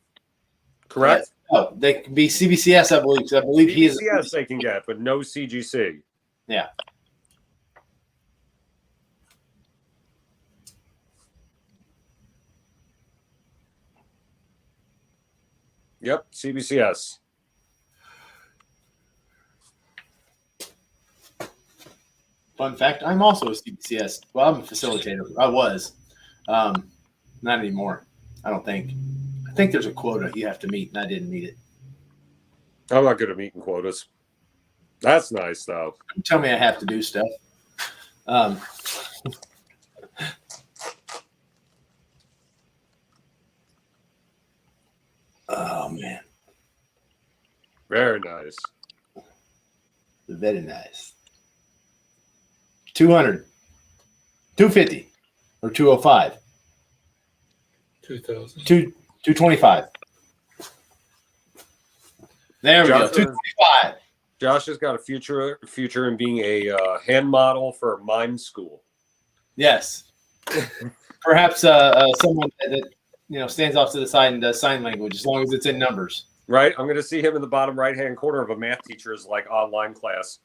correct? Oh, they can be CBCS, I believe. So I believe he is. CBCS they can get, but no CGC. Yeah. Yep, CBCS. Fun fact, I'm also a CBCS. Well, I'm a facilitator. I was. Not anymore. I don't think. I think there's a quota you have to meet, and I didn't meet it. I'm not good at meeting quotas. That's nice, though. Don't tell me I have to do stuff. Oh, man. Very nice. Very nice. 200, 250, or 205. 2,000. 225. There we go. Josh, 225. Josh has got a future in being a hand model for a mime school. Yes. Perhaps someone that stands off to the side and does sign language, as long as it's in numbers. Right? I'm going to see him in the bottom right-hand corner of a math teacher's like online class.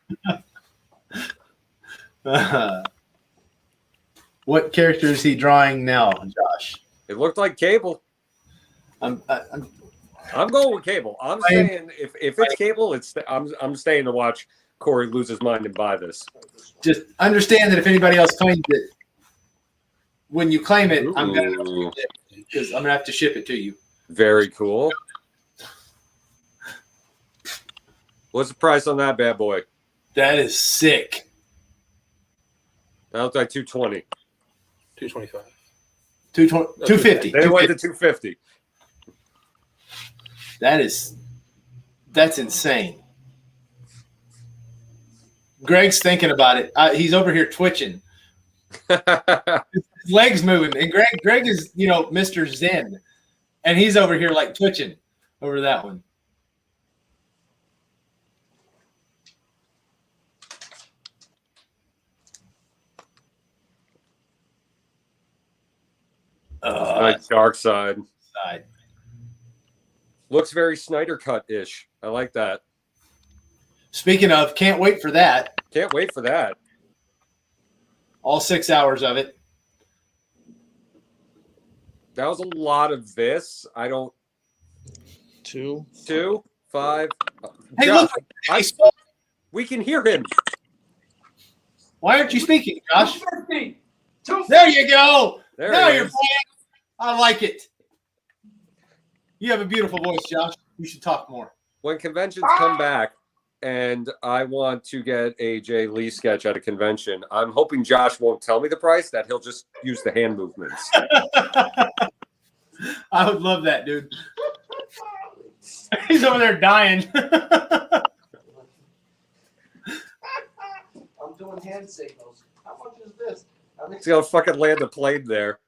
What character is he drawing now, Josh? It looked like Cable. I'm going with Cable. I'm saying if it's Cable, I'm staying to watch Corey lose his mind and buy this. Just understand that if anybody else claims it, when you claim it, I'm gonna because I'm gonna have to ship it to you. Very cool. What's the price on that bad boy? That is sick. That looks like 220. 225. 250. They went to 250. That's insane. Greg's thinking about it. He's over here twitching. His legs moving, and Greg is Mr. Zen, and he's over here like twitching over that one. Like Dark Side. Side. Looks very Snyder Cut-ish. I like that. Speaking of, can't wait for that. Can't wait for that. All 6 hours of it. That was a lot of this. I don't. 2, 5. Hey, Josh, look, we can hear him. Why aren't you speaking, Josh? There you go. There now he you're is. playing. I like it. You have a beautiful voice, Josh. You should talk more. When conventions come back and I want to get a Jay Lee sketch at a convention, I'm hoping Josh won't tell me the price, that he'll just use the hand movements. I would love that, dude. He's over there dying. I'm doing hand signals. How much is this? He's going to fucking land a plane there.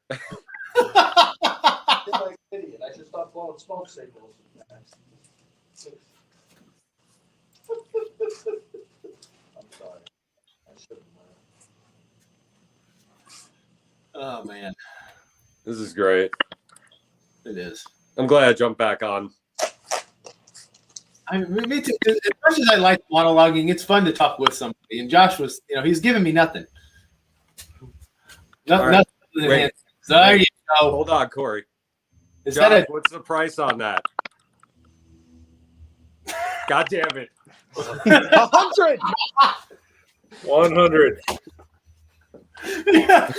I'm like an idiot. I should stop blowing smoke signals. I'm sorry. I shouldn't. Oh, man. This is great. It is. I'm glad I jumped back on. I mean, me too. As much as I like monologuing, it's fun to talk with somebody. And Josh was, he's giving me nothing. All right. Nothing. In Wait. hand. There you go. Hold on, Corey. Is Josh, that what's the price on that? God damn it. 100. 100. Yeah.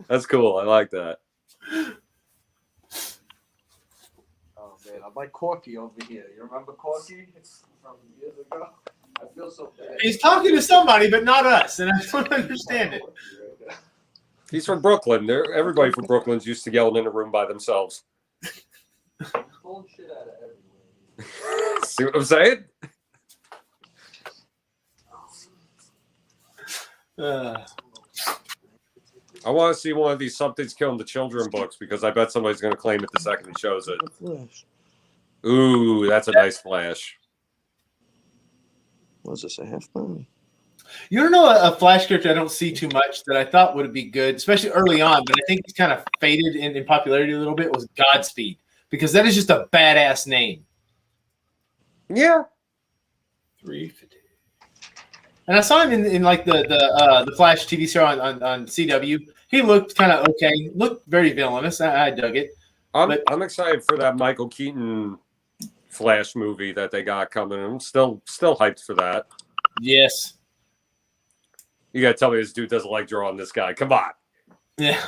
That's cool. I like that. Oh man, I'm like Corky over here. You remember Corky from years ago? I feel so bad. He's talking to somebody, but not us, and I don't understand it. He's from Brooklyn. Everybody from Brooklyn's used to yelling in a room by themselves. Pulling shit out of everywhere. See what I'm saying? I want to see one of these Something's Killing the Children books because I bet somebody's going to claim it the second he shows it. Ooh, that's a nice flash. Was this a half moon? You don't know a Flash character I don't see too much that I thought would be good, especially early on, but I think he's kind of faded in popularity a little bit, was Godspeed, because that is just a badass name. Yeah. 350. And I saw him in like the Flash TV show on CW. He looked kind of okay. Looked very villainous. I dug it. I'm excited for that Michael Keaton Flash movie that they got coming. I'm still hyped for that. Yes. You gotta tell me this dude doesn't like drawing this guy. Come on. Yeah.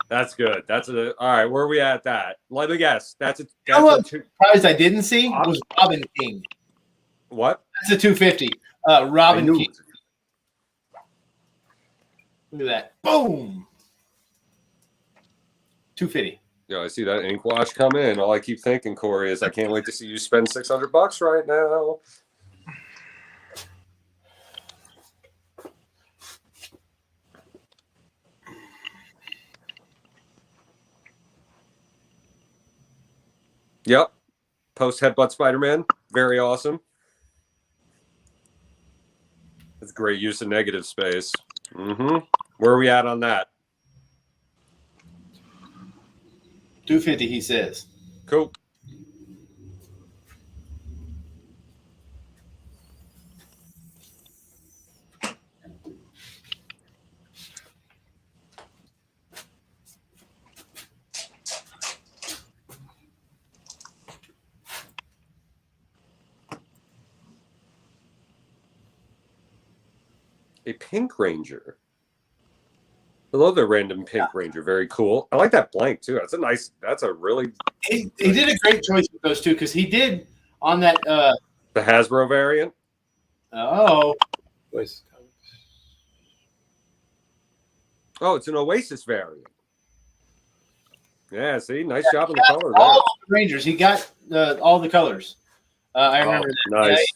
That's good. All right. Where are we at that? Let me guess. That's a prize I didn't see was Robin King. What? That's a 250. Robin King. Look at that. Boom. 250. Yeah, I see that ink wash come in. All I keep thinking, Corey, is I can't wait to see you spend $600 right now. Yep. Post headbutt Spider-Man. Very awesome. That's great use of negative space. Mm-hmm. Where are we at on that? 250, he says. Cool. A Pink Ranger. I love the random Pink Ranger. Very cool. I like that blank too. That's a really. He did a great choice with those two because he did on that. The Hasbro variant. Oh. Oh, it's an Oasis variant. Yeah, see, nice job in the color. All the Rangers, he got all the colors. I remember that. Nice.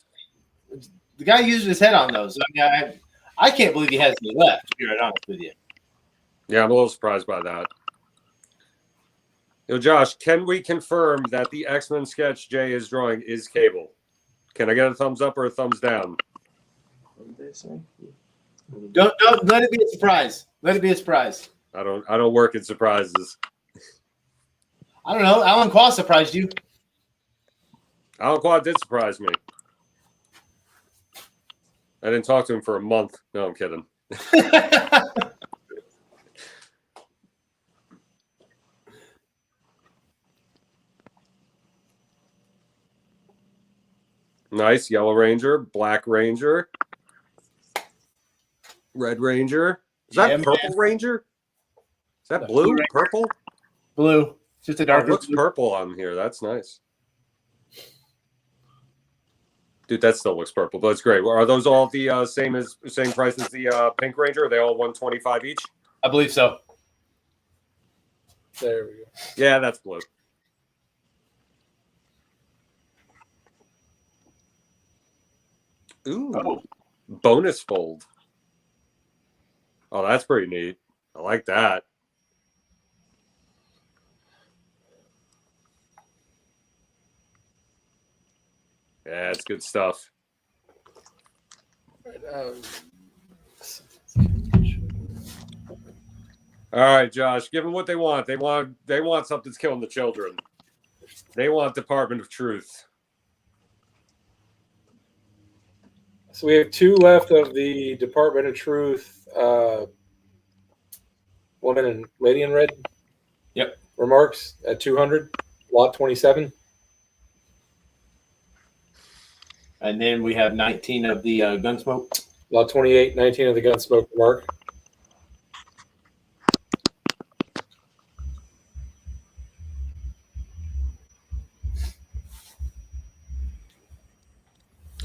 Yeah, the guy used his head on those. I mean, I can't believe he has any left, to be right honest with you. Yeah, I'm a little surprised by that. Yo, Josh, can we confirm that the X-Men sketch Jay is drawing is Cable? Can I get a thumbs up or a thumbs down? What did they say? Don't let it be a surprise. Let it be a surprise. I don't work in surprises. I don't know. Alan Quah surprised you. Alan Quad did surprise me. I didn't talk to him for a month. No, I'm kidding. Nice. Yellow Ranger, Black Ranger, Red Ranger. Is that Purple Ranger? Is that blue? Purple? Blue. Just a darker it looks blue. purple on here. That's nice. Dude, that still looks purple, but it's great. Are those all the same price as the Pink Ranger? Are they all $125 each? I believe so. There we go. Yeah, that's blue. Ooh, bonus fold. Oh, that's pretty neat. I like that. Yeah, it's good stuff. All right, Josh. Give them what they want. They want something that's killing the children. They want Department of Truth. So we have two left of the Department of Truth, woman and lady in red. Yep. Remarks at 200, lot 27. And then we have 19 of the Gunsmoke. Lot 28, 19 of the Gunsmoke remark.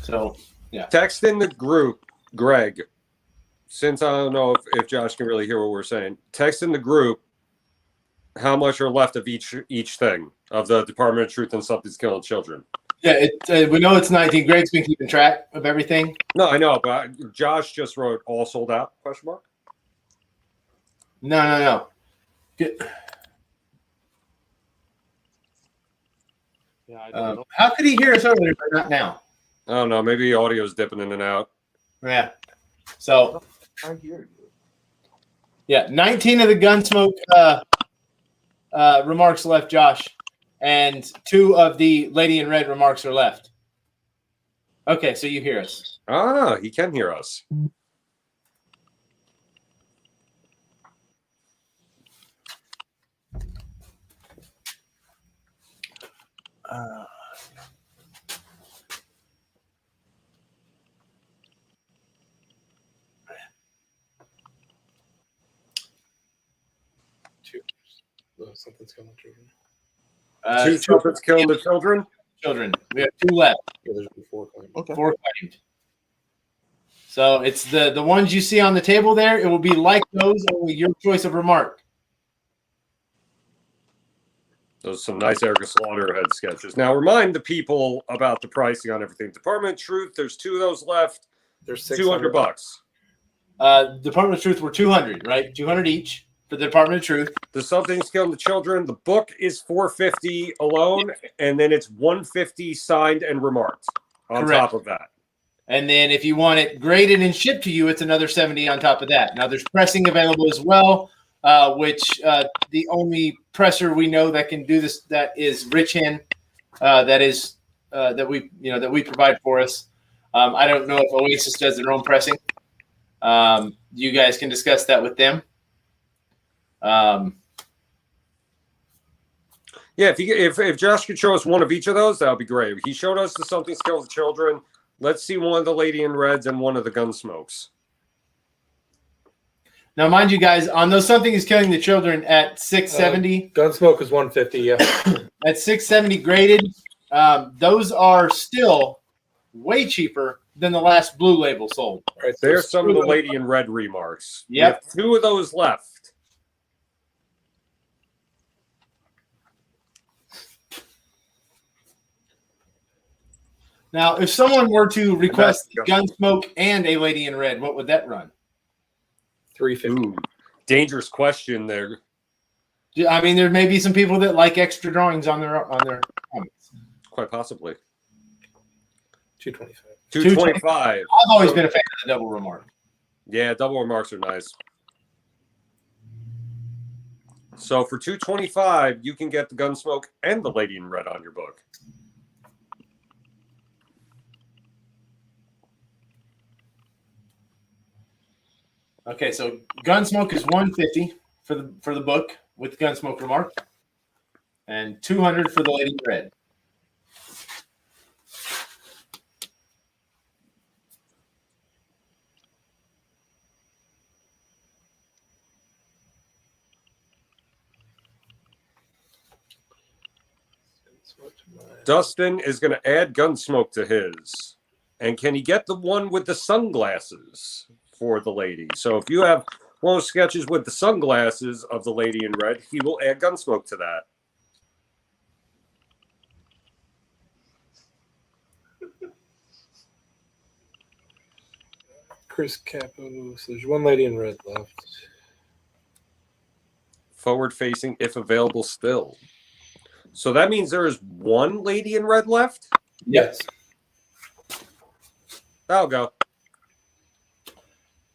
So, yeah. Text in the group, Greg, since I don't know if Josh can really hear what we're saying. Text in the group how much are left of each thing of the Department of Truth and Something's Killing Children. Yeah, we know it's 19. Greg's been keeping track of everything. No, I know, but Josh just wrote all sold out, question mark? No. How could he hear us earlier, but not now? I don't know. Maybe audio's dipping in and out. Yeah. So, I hear you. yeah, 19 of the Gunsmoke remarks left, Josh. And 2 of the Lady in Red remarks are left. Okay, so you hear us. Ah, he can hear us. Something's killing children. Two Something's Killing the Children. Children. We have 2 left. Yeah, there's been 4 claimed. Okay. 4 claimed. So it's the ones you see on the table there. It will be like those, only your choice of remark. Those are some nice Erica Slaughterhead sketches. Now remind the people about the pricing on everything. Department of Truth, there's 2 of those left. There's $200. Department of Truth were 200, right? 200 each for the Department of Truth. The Something's Killing the Children. The book is $450 alone, and then it's $150 signed and remarked on Correct. top of that. And then if you want it graded and shipped to you, it's another $70 on top of that. Now there's pressing available as well, which the only presser we know that can do this that is Rich Hen, that we provide for us. I don't know if Oasis does their own pressing. You guys can discuss that with them. Yeah, if Josh could show us one of each of those, that would be great. He showed us the Something's Killing the Children. Let's see one of the Lady in Reds and one of the Gunsmokes. Now, mind you guys, on those Something is Killing the Children at 670. Gunsmoke is 150. Yeah. At 670 graded, those are still way cheaper than the last Blue Label sold. Right, There's some of the Lady in Red remarks. Yep. We have 2 of those left. Now, if someone were to request Gunsmoke and a Lady in Red, what would that run? 350. Ooh, dangerous question there. I mean, there may be some people that like extra drawings on their comics. Quite possibly. 225. 225. I've always been a fan of the double remark. Yeah, double remarks are nice. So for 225, you can get the Gunsmoke and the Lady in Red on your book. Okay, so Gunsmoke is 150 for the book with Gunsmoke remark, and 200 for the Lady in Red. Dustin is going to add Gunsmoke to his. And can he get the one with the sunglasses for the lady? So if you have one of those sketches with the sunglasses of the Lady in Red, he will add Gunsmoke to that. Chris Capo. So there's 1 Lady in Red left. Forward facing, if available still. So that means there is 1 Lady in Red left? Yes. That'll go.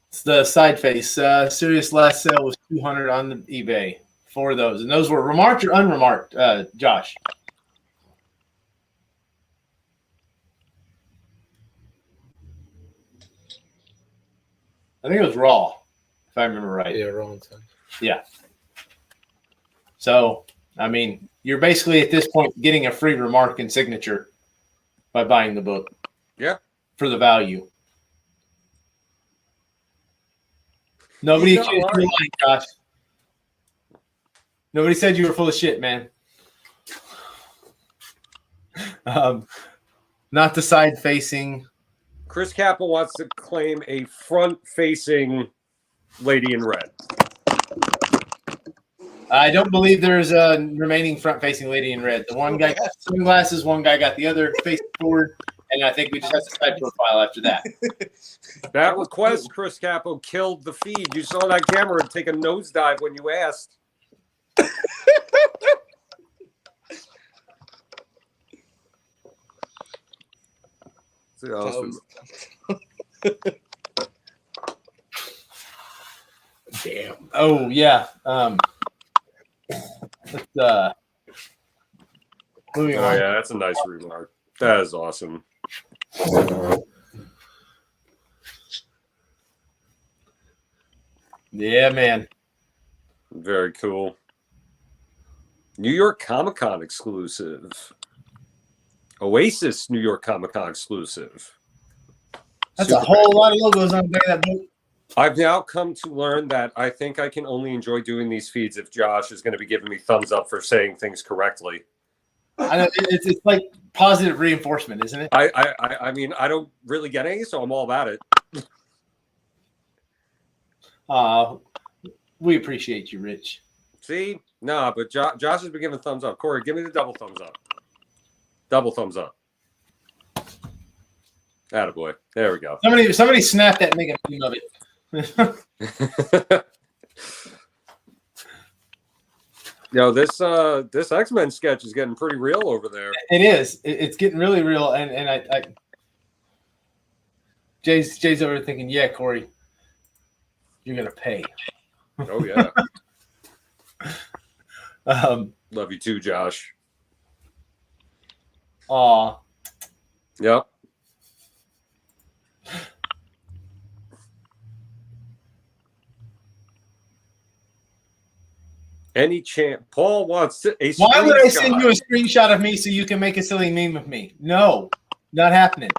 It's the side face. Serious last sale was 200 on the eBay for those. And those were remarked or unremarked, Josh? I think it was raw, if I remember right. Yeah, raw. Yeah. So, I mean, you're basically at this point getting a free remark and signature by buying the book. Yeah. For the value. Nobody accused you of lying, Josh. Nobody said you were full of shit, man. Not the side facing. Chris Capel wants to claim a front facing Lady in Red. I don't believe there's a remaining front facing Lady in Red. The one guy got sunglasses, one guy got the other face forward, and I think we just have the side profile after that. That request, Chris Capo, killed the feed. You saw that camera take a nosedive when you asked. Damn. Oh yeah. Let's moving on. Yeah, that's a nice remark. That is awesome. Yeah, man. Very cool. New York Comic Con exclusive. Oasis New York Comic Con exclusive. That's a whole lot of logos on the back of that book. I've now come to learn that I think I can only enjoy doing these feeds if Josh is going to be giving me thumbs up for saying things correctly. I know it's like positive reinforcement, isn't it? I mean, I don't really get any, so I'm all about it. We appreciate you, Rich. See? Nah, but Josh has been giving thumbs up. Corey, give me the double thumbs up. Double thumbs up. Attaboy. There we go. Somebody snap that mega meme of it. Yo, this X-Men sketch is getting pretty real over there. It is. It's getting really real, and I Jay's over there thinking, yeah, Corey, you're gonna pay. Oh yeah. Love you too, Josh. Aw. Yep. Any chance? Paul wants a screenshot. Why would I send you a screenshot of me so you can make a silly meme of me? No, not happening.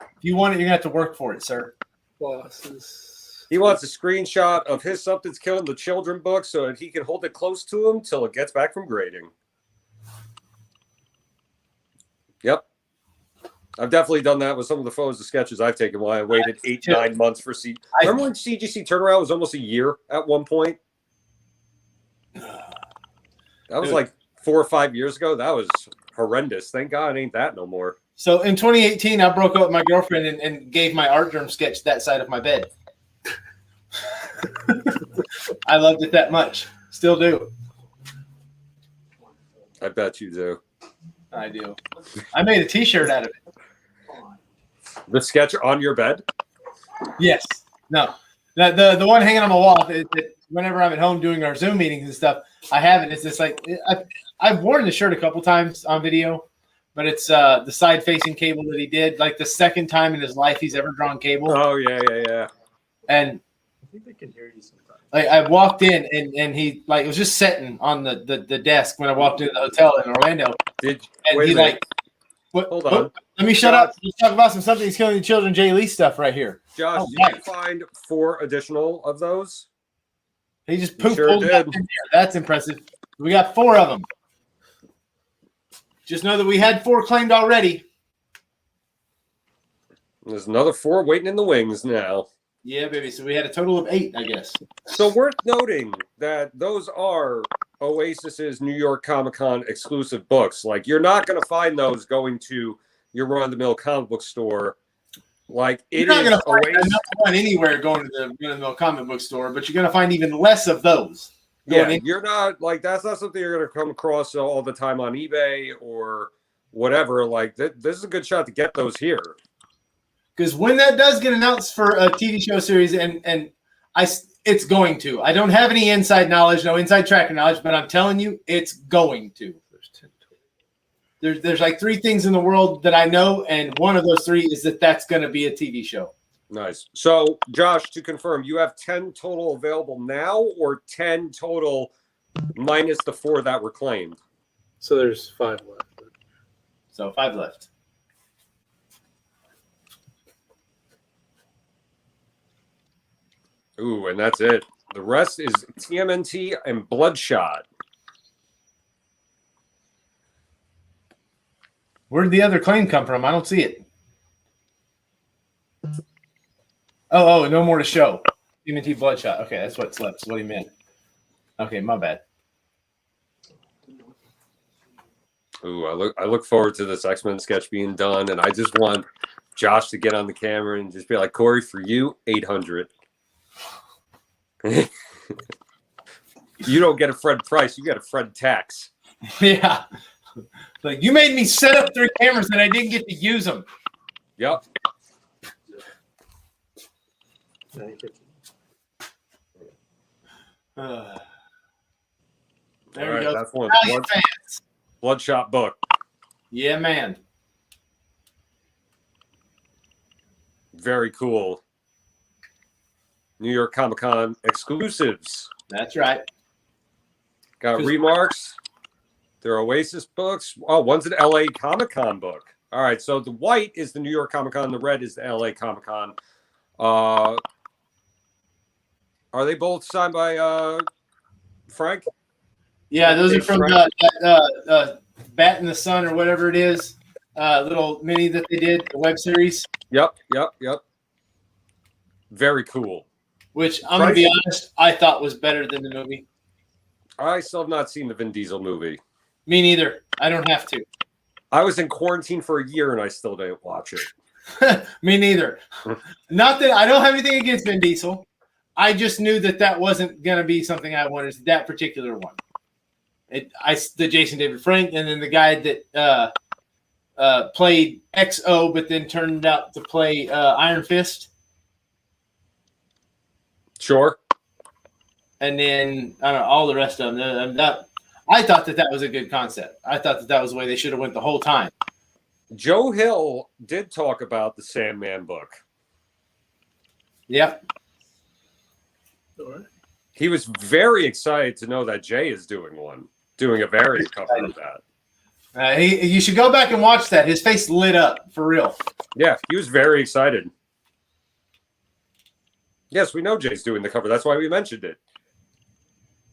If you want it, you're gonna have to work for it, sir. Bosses. He wants a screenshot of his Something's Killing the Children book so that he can hold it close to him till it gets back from grading. Yep. I've definitely done that with some of the photos and sketches I've taken while I waited 8-9 months for Remember when CGC turnaround was almost a year at one point? That was like 4 or 5 years ago. That was horrendous. Thank God it ain't that no more. So in 2018, I broke up with my girlfriend and gave my art germ sketch that side of my bed. I loved it that much. Still do. I bet you do. I do. I made a T-shirt out of it. The sketch on your bed? Yes. No. The one hanging on my wall. Whenever I'm at home doing our Zoom meetings and stuff, I have it. It's just like I've worn the shirt a couple times on video, but it's the side-facing cable that he did, like the second time in his life he's ever drawn cable. Oh yeah. And I think they can hear you sometimes. like I walked in and he like it was just sitting on the desk when I walked into the hotel in Orlando. Wait he a minute. like Hold on. Let me shut up. Let's talk about Something's Killing the Children Jay Lee stuff right here. Josh, Oh, did you find 4 additional of those? He just You pooped sure pulled it up did. in there. That's impressive. We got 4 of them. Just know that we had 4 claimed already. There's another 4 waiting in the wings now. Yeah, baby. So we had a total of 8, I guess. So worth noting that those are Oasis's New York Comic-Con exclusive books. Like, you're not going to find those going to your run-of-the-mill comic book store. Like, You're not going to find another one anywhere going to the run-of-the-mill comic book store, but you're going to find even less of those. Yeah, you're not like that's not something you're going to come across all the time on eBay or whatever. Like, this is a good shot to get those here. Because when that does get announced for a TV show series, it's going to. I don't have any inside knowledge, no inside tracker knowledge, but I'm telling you, it's going to. There's like 3 things in the world that I know, and one of those 3 is that's going to be a TV show. Nice. So, Josh, to confirm, you have 10 total available now, or 10 total minus the 4 that were claimed? So there's 5 left. So 5 left. Ooh, and that's it. The rest is TMNT and Bloodshot. Where did the other claim come from? I don't see it. Oh, no more to show. TMNT Bloodshot. Okay, that's what's left. That's what he meant. Okay, my bad. Ooh, I look forward to this X-Men sketch being done, and I just want Josh to get on the camera and just be like, Corey, for you, 800. You don't get a Fred Price, you get a Fred Tax. Yeah. Like, you made me set up 3 cameras and I didn't get to use them. Yep. There All we right, go. that's one. Italian fans. Bloodshot book. Yeah, man. Very cool. New York Comic-Con exclusives. That's right. Got remarks. There are Oasis books. Oh, one's an LA Comic-Con book. All right, so the white is the New York Comic-Con. The red is the LA Comic-Con. Are they both signed by Frank? Yeah, those are from Frank? Bat in the Sun or whatever it is. Little mini that they did, the web series. Yep. Very cool. Which I'm gonna be honest, I thought was better than the movie. I still have not seen the Vin Diesel movie. Me neither. I don't have to. I was in quarantine for a year and I still didn't watch it. Me neither. Not that I don't have anything against Vin Diesel. I just knew that wasn't gonna be something I wanted. That particular one. The Jason David Frank, and then the guy that played XO, but then turned out to play Iron Fist. Sure. And then I don't know, all the rest of them. I thought that was a good concept. I thought that was the way they should have went the whole time. Joe Hill did talk about the Sandman book. Yep. He was very excited to know that Jay is doing a variant cover of that. You should go back and watch that. His face lit up for real. Yeah, he was very excited. Yes, we know Jay's doing the cover. That's why we mentioned it.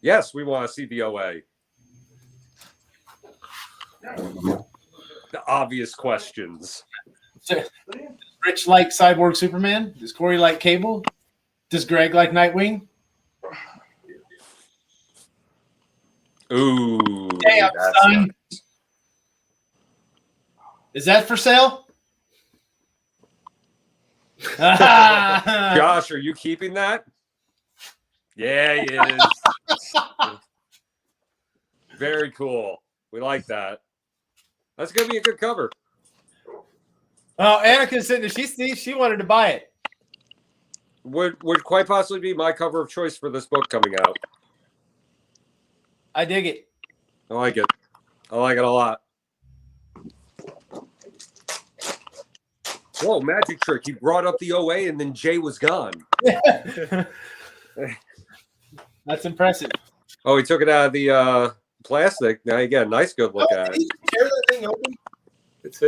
Yes, we want to see the OA. The obvious questions. Does Rich like Cyborg Superman? Does Corey like Cable? Does Greg like Nightwing? Ooh. Damn, son. Nice. Is that for sale? Josh, are you keeping that? Yeah, he is. Very cool. We like that. That's gonna be a good cover. Oh, Annika's sitting there. She wanted to buy it. Would quite possibly be my cover of choice for this book coming out. I dig it. I like it. I like it a lot. Whoa, magic trick. He brought up the OA and then Jay was gone. That's impressive. Oh, he took it out of the plastic. Now you get a nice good look at it. Did you tear that thing open?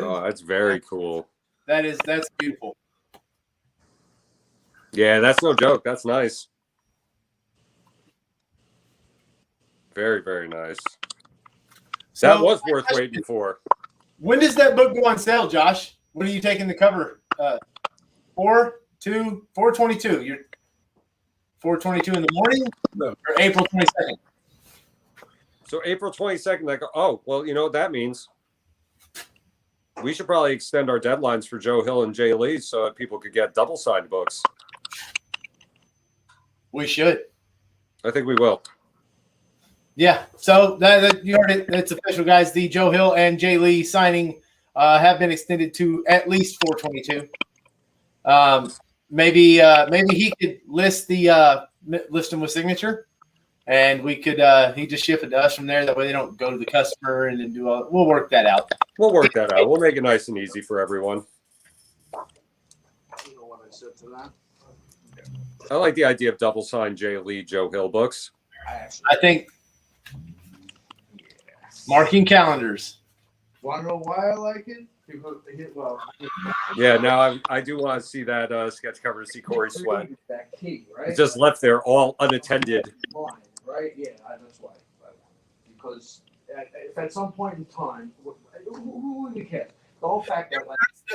Oh, that's very cool. That's beautiful. Yeah, that's no joke. That's nice. Very, very nice. So, That was worth waiting for. When does that book go on sale, Josh? When are you taking the cover? 4/22. You're 4/22 in the morning, or April 22nd. So April 22nd, I go, oh, well, you know what that means? We should probably extend our deadlines for Joe Hill and Jay Lee so that people could get double signed books. We should. I think we will. Yeah. So that you heard it. It's official, guys. The Joe Hill and Jay Lee signing have been extended to at least 4/22. Maybe he could list them with signature, and we could he just ship it to us from there. That way they don't go to the customer and then do all. We'll work that out. We'll work that out. We'll make it nice and easy for everyone. You know what I said to that? I like the idea of double signed Jay Lee, Joe Hill books. I think marking calendars. Want to know why I like it? Because Yeah, now I do want to see that sketch cover to see Corey Sweat. that key, right? It's just left there all unattended. Blind, right? Yeah, that's why. Because if at some point in time, who would care? The whole fact that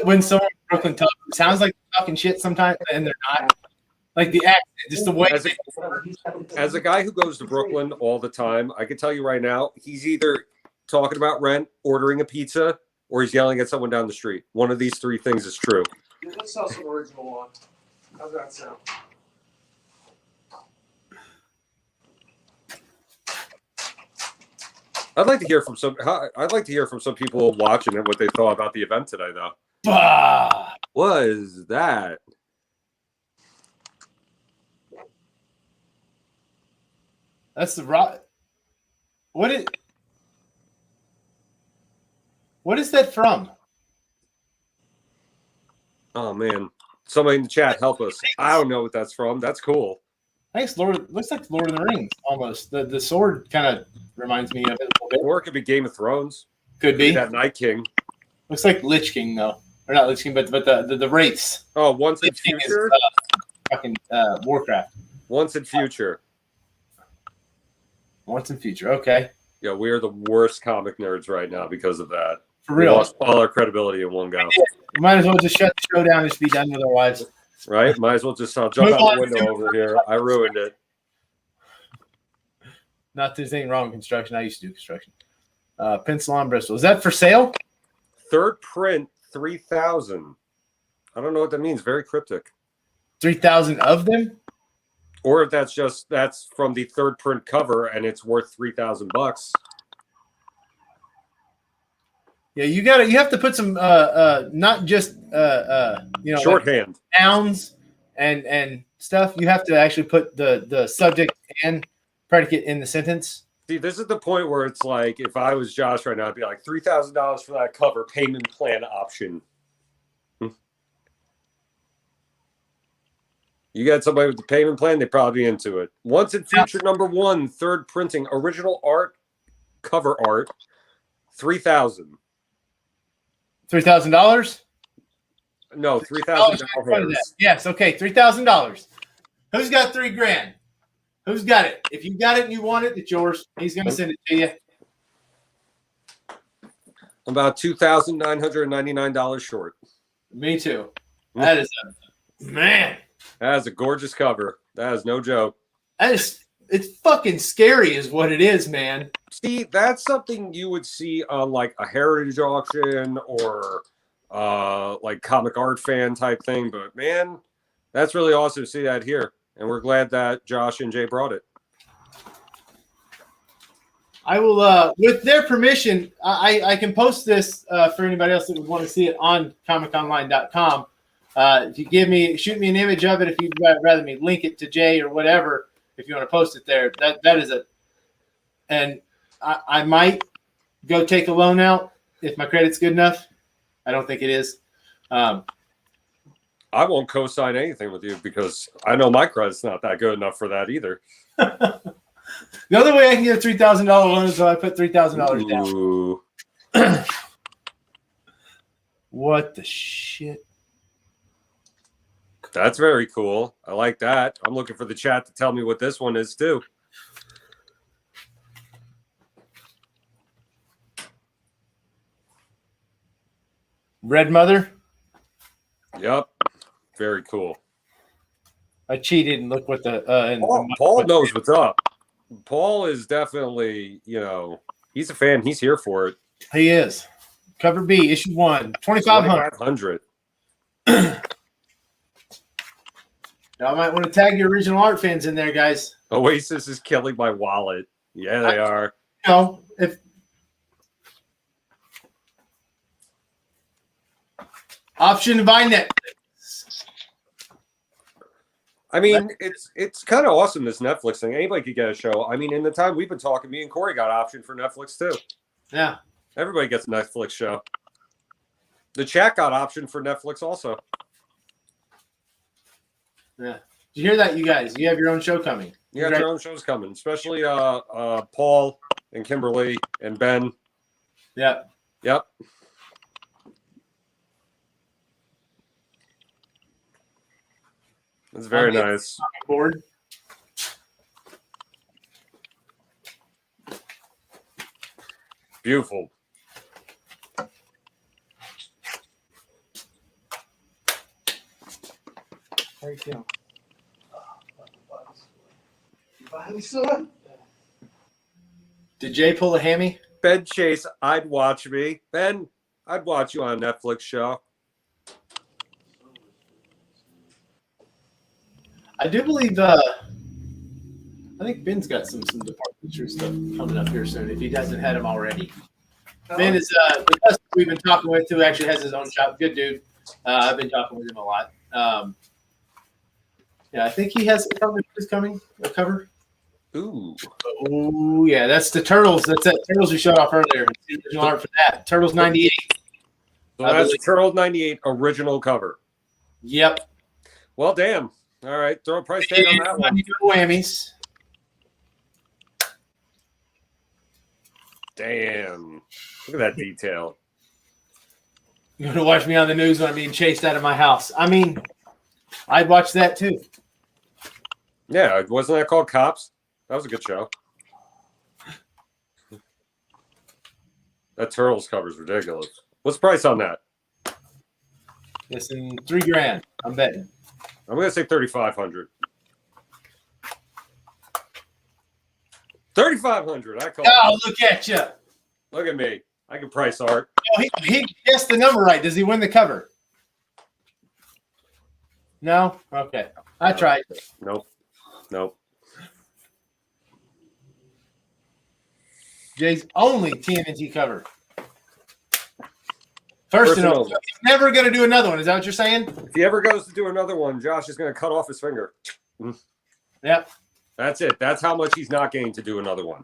When someone in Brooklyn talks, it sounds like they're talking shit sometimes, and they're not. Like the accent, just the way. As a guy who goes to Brooklyn all the time, I can tell you right now, he's either talking about rent, ordering a pizza, or he's yelling at someone down the street. One of these three things is true. let's sell some original on. How's that sound? I'd like to hear from some people watching it what they thought about the event today, though. Bah! What is that? That's the rock. What is that from? Oh man, somebody in the chat help us. I don't know what that's from. That's cool. I think it's looks like Lord of the Rings almost. The sword kind of reminds me of it a little bit. Or it could be Game of Thrones. Could be That Night King. Looks like Lich King though, or not Lich King, but the race. Oh, once in Lich King is future. fucking Warcraft. Once in future. Once in future. Okay. Yeah, we are the worst comic nerds right now because of that. For We real. lost all our credibility in one go. We might as well just shut the show down and just be done with our lives. Right? Might as well just jump Move out on. the window over here. I ruined it. Not that there's anything wrong with construction. I used to do construction. Pencil on Bristol. Is that for sale? Third print, 3,000. I don't know what that means. Very cryptic. 3,000 of them? Or if that's from the third print cover and it's worth $3,000. Yeah, you have to put some not just Shorthand. like nouns and stuff. You have to actually put the subject and predicate in the sentence. See, this is the point where it's like, if I was Josh right now, I'd be like, $3,000 for that cover, payment plan option. You got somebody with the payment plan, they'd probably be into it. Once in future, #1, third printing, original art, cover art, $3,000. $3,000? No, $3,000. Yes, okay, $3,000. Who's got $3,000? Who's got it? If you got it and you want it, it's yours. He's going to send it to you. About $2,999 short. Me too. That is man. That is a gorgeous cover. That is no joke. It's fucking scary, is what it is, man. See, that's something you would see on like a heritage auction or like comic art fan type thing. But man, that's really awesome to see that here. And we're glad that Josh and Jay brought it. I will, with their permission, I can post this for anybody else that would want to see it on comiconline.com. If you shoot me an image of it, if you'd rather me link it to Jay or whatever, if you want to post it there, that is and I might go take a loan out if my credit's good enough. I don't think it is. I won't co-sign anything with you because I know my credit's not that good enough for that either. The other way I can get a $3,000 loan is if I put $3,000 down. What the shit? That's very cool. I like that. I'm looking for the chat to tell me what this one is too. Red Mother? Yep. Very cool. I cheated and look what the Paul knows what's up. Paul is definitely, he's a fan. He's here for it. He is. Cover B, issue 1, 2,500. Now I might want to tag your original art fans in there, guys. Oasis is killing my wallet. Yeah, they are. If option to buy Netflix. I mean, it's kind of awesome, this Netflix thing. Anybody could get a show. I mean, in the time we've been talking, me and Corey got option for Netflix too. Yeah. Everybody gets a Netflix show. The chat got option for Netflix also. Yeah. Did you hear that, you guys? You have your own show coming. You got your own shows coming, especially Paul and Kimberly and Ben. Yeah. Yep. It's very nice. Board. Beautiful. How are you feeling? Did Jay pull a hammy? Ben Chase, I'd watch me. Ben, I'd watch you on a Netflix show. I do believe I think Ben's got some department stuff coming up here soon if he hasn't had them already. Ben is the customer we've been talking with who actually has his own shop. Good dude. I've been talking with him a lot. Yeah, I think he has something that's coming, a cover. Ooh. Oh yeah, that's the Turtles. That's that Turtles we showed off earlier. The original art for that. Turtles 98. So that's Turtles 98 original cover. Yep. Well, damn. All right, throw a price tag on that one. Whammies. Damn. Look at that detail. You're going to watch me on the news when I'm being chased out of my house. I mean, I'd watch that too. Yeah, wasn't that called Cops? That was a good show. That Turtles cover is ridiculous. What's the price on that? Listen, $3,000. I'm betting. I'm gonna say 3,500. 3,500. I call Oh, it. look at you. Look at me. I can price art. Oh, he guessed the number right. Does he win the cover? No? Okay. I tried. Nope. Nope. Jay's only TMNT cover. First and only. He's never going to do another one. Is that what you're saying? If he ever goes to do another one, Josh is going to cut off his finger. Yep. That's it. That's how much he's not getting to do another one.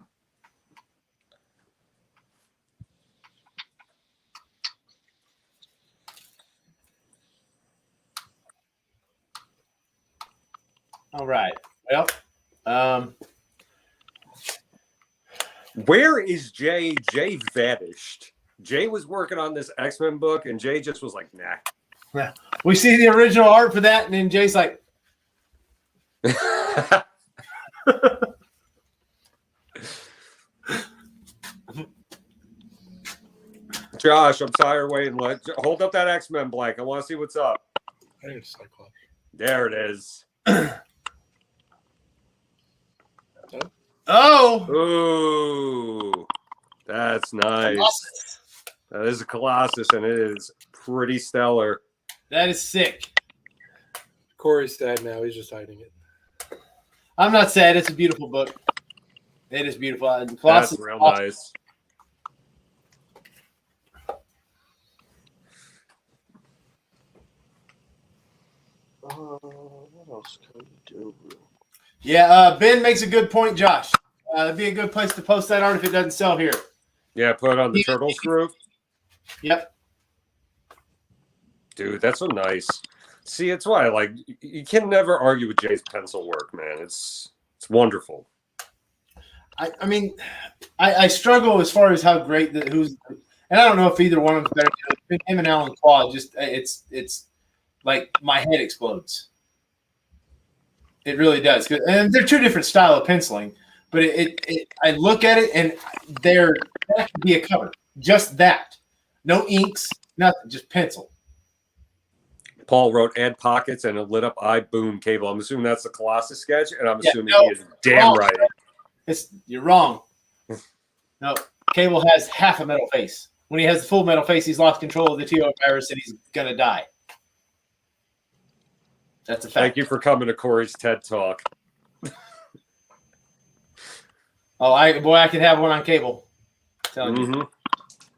All right. Well, where is Jay? Jay vanished. Jay was working on this X-Men book, and Jay just was like, nah. We see the original art for that, and then Jay's like, Josh, I'm tired of waiting. Hold up that X-Men blank. I want to see what's up. There it is. oh, Ooh, that's nice. Colossus. That is a Colossus, and it is pretty stellar. That is sick. Corey's sad now. He's just hiding it. I'm not sad. It's a beautiful book. It is beautiful. Colossus That's real nice. What else can we do? Yeah, Ben makes a good point, Josh. It'd be a good place to post that art if it doesn't sell here. Yeah, put it on the Turtles group. Yep. Dude, that's so nice. See, it's why you can never argue with Jay's pencil work, man. It's wonderful. I mean, I struggle as far as how great and I don't know if either one of them is better. Him and Alan Claw, just it's like my head explodes. It really does, and they're two different style of penciling. But I look at it and that could be a cover, just that, no inks, nothing, just pencil. Paul wrote "add pockets" and a lit up eye boom cable. I'm assuming that's the Colossus sketch, and I'm assuming he is damn wrong. right. You're wrong. No, Cable has half a metal face. When he has the full metal face, he's lost control of the TO virus and he's gonna die. That's a fact. Thank you for coming to Corey's TED Talk. Oh, I could have one on Cable. I'm telling Mm-hmm. you,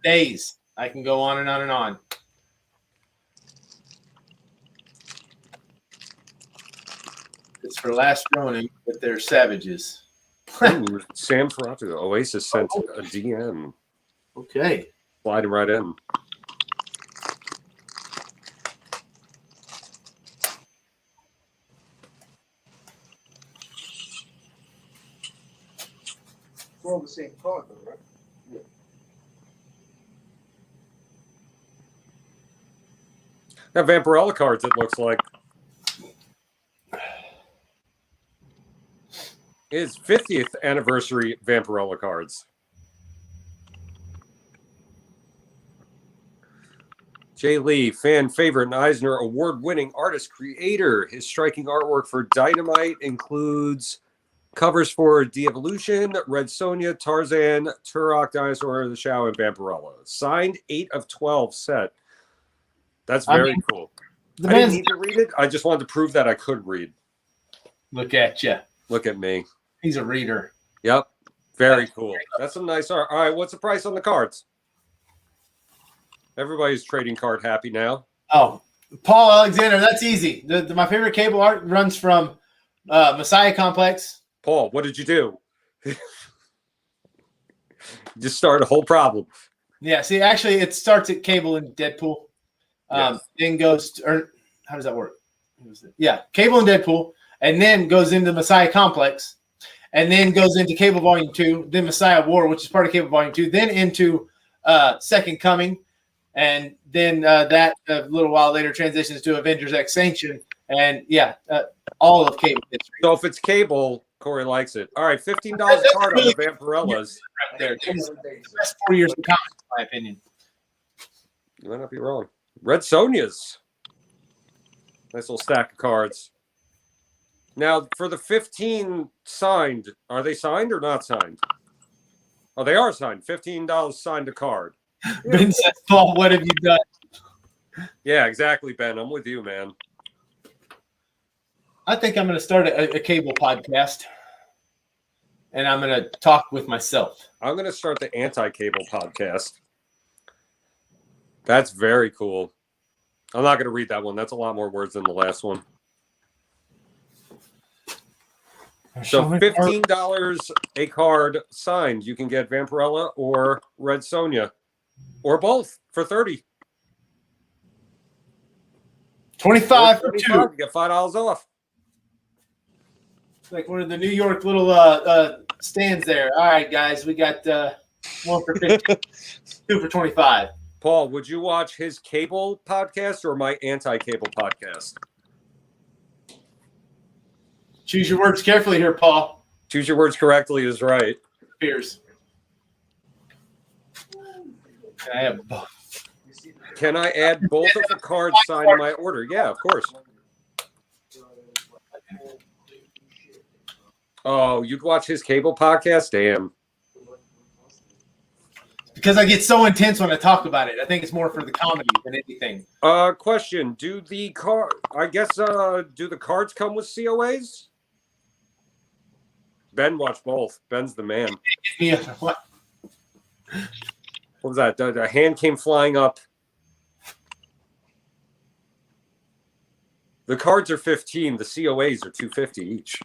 days. I can go on and on and on. It's for Last Ronin, but they're savages. Ooh, Sam Ferrato, Oasis sent a DM. Okay. Sliding right in. We're all the same card, though, right? Yeah. Got Vampirella cards, it looks like. His 50th anniversary Vampirella cards. Jay Lee, fan favorite and Eisner award-winning artist creator. His striking artwork for Dynamite includes covers for De-Evolution, Red Sonja, Tarzan, Turok, Dinosaur, The Shadow, and Vampirella. Signed 8 of 12 set. That's very cool. I didn't need to read it. I just wanted to prove that I could read. Look at you. Look at me. He's a reader. Yep. Very cool. That's some nice art. All right, what's the price on the cards? Everybody's trading card happy now. Oh, Paul Alexander, that's easy. My favorite Cable art runs from Messiah Complex. Paul, what did you do? Just started a whole problem. Yeah, see, actually, it starts at Cable and Deadpool. Yes. Then goes or how does that work? Yeah, Cable and Deadpool, and then goes into Messiah Complex, and then goes into Cable Volume 2, then Messiah War, which is part of Cable Volume 2, then into Second Coming, and then that a little while later transitions to Avengers Extinction, and all of cable history. So if it's cable, Corey likes it. All right, $15 a card on the Vampirellas. Right there. It was the best 4 years of comics, in my opinion. You might not be wrong. Red Sonja's. Nice little stack of cards. Now, for the 15 signed, are they signed or not signed? Oh, they are signed. $15 signed a card. Ben says, Paul, what have you done? Yeah, exactly, Ben. I'm with you, man. I think I'm going to start a cable podcast, and I'm going to talk with myself. I'm going to start the anti-cable podcast. That's very cool. I'm not going to read that one. That's a lot more words than the last one. So $15 a card signed. You can get Vampirella or Red Sonja, or both for $30. 25 for 2. You get $5 off. It's like one of the New York little stands there. All right, guys, we got 1 for 50, 2 for 25. Paul, would you watch his cable podcast or my anti-cable podcast? Choose your words carefully here, Paul. Choose your words correctly is right. Pierce. I have both. Can I add both of the cards signed to my order? Yeah, of course. Oh, you'd watch his cable podcast? Damn. Because I get so intense when I talk about it. I think it's more for the comedy than anything. Question. Do the cards come with COAs? Ben watched both. Ben's the man. Yeah. What was that? The hand came flying up. The cards are 15. The COAs are $250 each.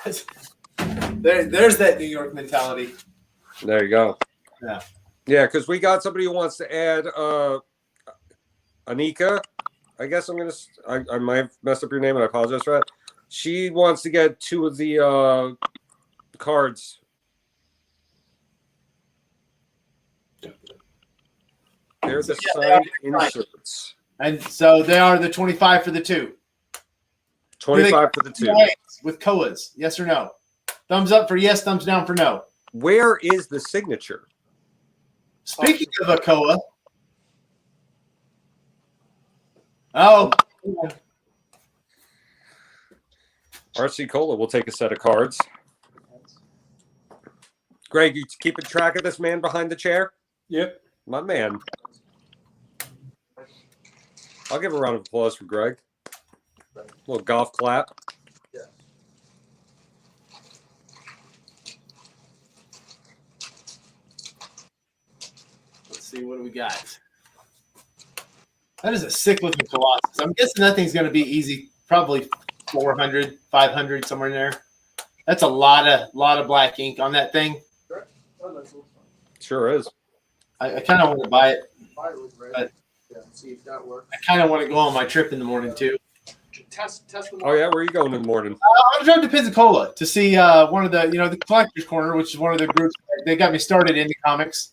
There's that New York mentality. There you go. Yeah. Yeah, because we got somebody who wants to add Anika. I guess I might have messed up your name and I apologize for that. She wants to get 2 of the cards. They're the signed inserts. And so they are the 25 for the 2. 25 for the 2. With COAs, yes or no? Thumbs up for yes, thumbs down for no. Where is the signature? Speaking of a COA. Oh. RC Cola will take a set of cards. Greg, you keeping track of this man behind the chair? Yep. My man. I'll give a round of applause for Greg. A little golf clap. Let's see, what do we got? That is a sick looking Colossus. I'm guessing that thing's going to be easy. Probably 400, 500, somewhere in there. That's a lot of black ink on that thing. Sure is. I kind of want to buy it. But see if that works. I kind of want to go on my trip in the morning too. Test them. Oh yeah, where are you going in the morning? I'm going to drive to Pensacola to see one of the, the Collectors Corner, which is one of the groups. They got me started into comics.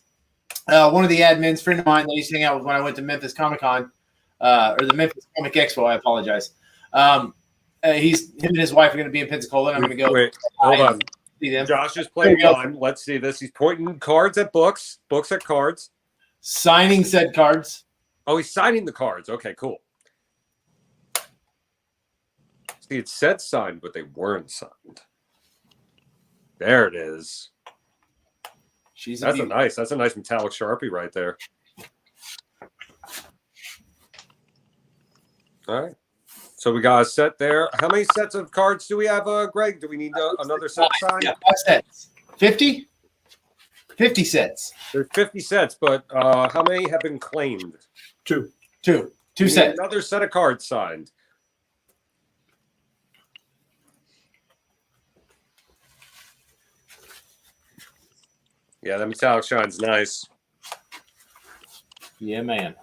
One of the admins, friend of mine that I used to hang out with when I went to Memphis Comic Con, or the Memphis Comic Expo. I apologize. Him and his wife are going to be in Pensacola, and I'm going to go. Wait, hold on. See them. Josh is playing on. Let's see this. He's pointing cards at books, books at cards. Signing said cards. Oh, he's signing the cards. Okay, cool. See, it said signed, but they weren't signed. There it is. That's a nice metallic Sharpie right there. All right. So we got a set there. How many sets of cards do we have, Greg? Do we need another set signed? Yeah, 5 sets. 50? 50 sets. There's 50 sets, but how many have been claimed? 2 We need sets. another set of cards signed. Yeah, that metallic shine's nice. Yeah, man.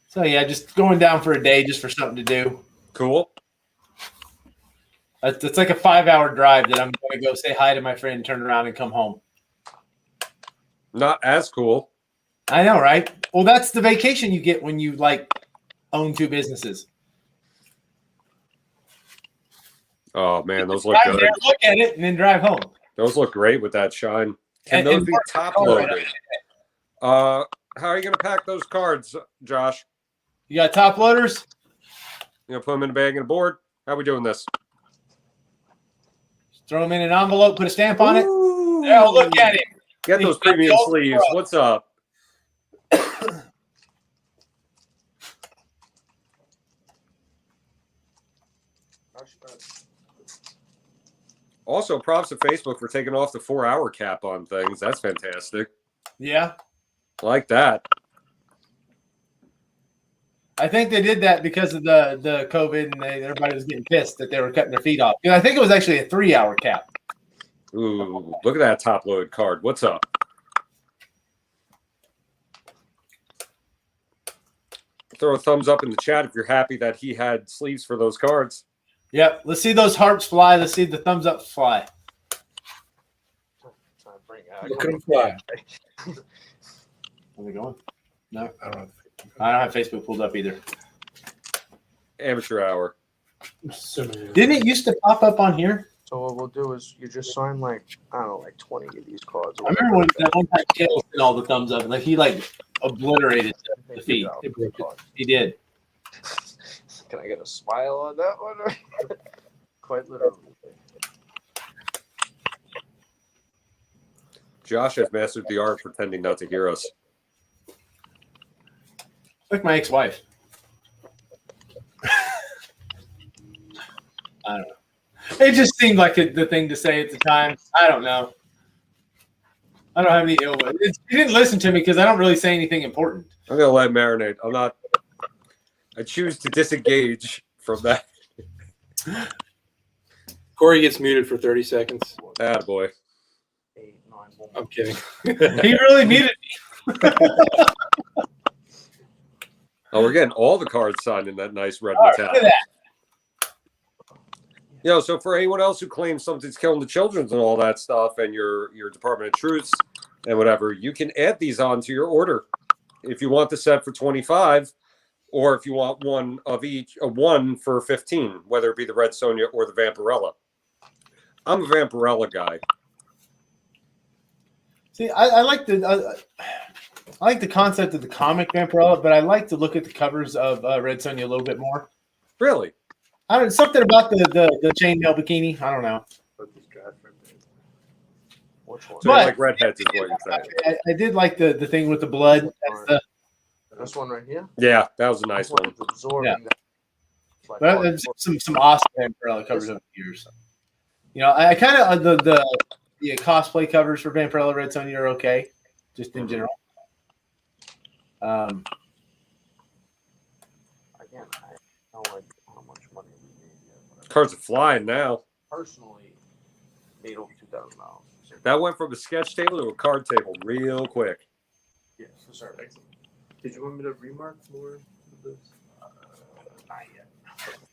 So yeah, just going down for a day just for something to do. Cool. It's like a 5-hour drive that I'm going to go say hi to my friend, turn around, and come home. Not as cool. I know, right? Well, that's the vacation you get when you like own two businesses. Oh man, those look Drive good. there, look at it, and then drive home. Those look great with that shine. Can And- those and be park top the car right loaded? How are you gonna pack those cards, Josh? You got top loaders? You gonna put them in a bag and a board? How we doing this? Throw them in an envelope, put a stamp on it. Ooh. Yeah, look at it. Get those He's got the premium old sleeves. truck. What's up? Also, props to Facebook for taking off the 4-hour cap on things. That's fantastic. Yeah. I like that. I think they did that because of the COVID, and everybody was getting pissed that they were cutting their feet off. And I think it was actually a 3-hour cap. Ooh, look at that top loaded card. What's up? Throw a thumbs up in the chat if you're happy that he had sleeves for those cards. Yep. Let's see those hearts fly. Let's see the thumbs up fly. Look at them fly. Where they going? No, I don't know. I don't have Facebook pulled up either. Amateur hour. Didn't it used to pop up on here? So what we'll do is you just sign like, I don't know, like 20 of these cards. I remember when that one time Kale did all the thumbs up, like he like obliterated the feed. He did. Can I get a smile on that one? Quite literally. Josh has mastered the art of pretending not to hear us. Like my ex-wife. I don't know. It just seemed like the thing to say at the time. I don't know. I don't have any ill will. You didn't listen to me because I don't really say anything important. I'm gonna let it marinate. I choose to disengage from that. Corey gets muted for 30 seconds. Attaboy. I'm kidding. He really muted me. Oh, we're getting all the cards signed in that nice red All right, metallic. look at that. So for anyone else who claims something's killing the children and all that stuff, and your Department of Truths and whatever, you can add these onto your order if you want the set for 25, or if you want one of each, a one for 15, whether it be the Red Sonja or the Vampirella. I'm a Vampirella guy. See, I like the concept of the comic Vampirella, but I like to look at the covers of Red Sonja a little bit more. Really? I don't something about the chainmail bikini. I don't know. Which one? So you like redheads is what you're saying. I did like the thing with the blood. That's the, This one right here? Yeah, that was a nice one. It's absorbing Yeah. that. Like, there's some awesome Vampirella covers over the years. You know, I kind of the cosplay covers for Vampirella Red Sonja are okay, just in general. Again, I have no idea how much money we made yet. Cards are flying now. Personally, made over $2,000. That went from a sketch table to a card table real quick. Yes, for certain. Did you want me to remark more of this? Not yet.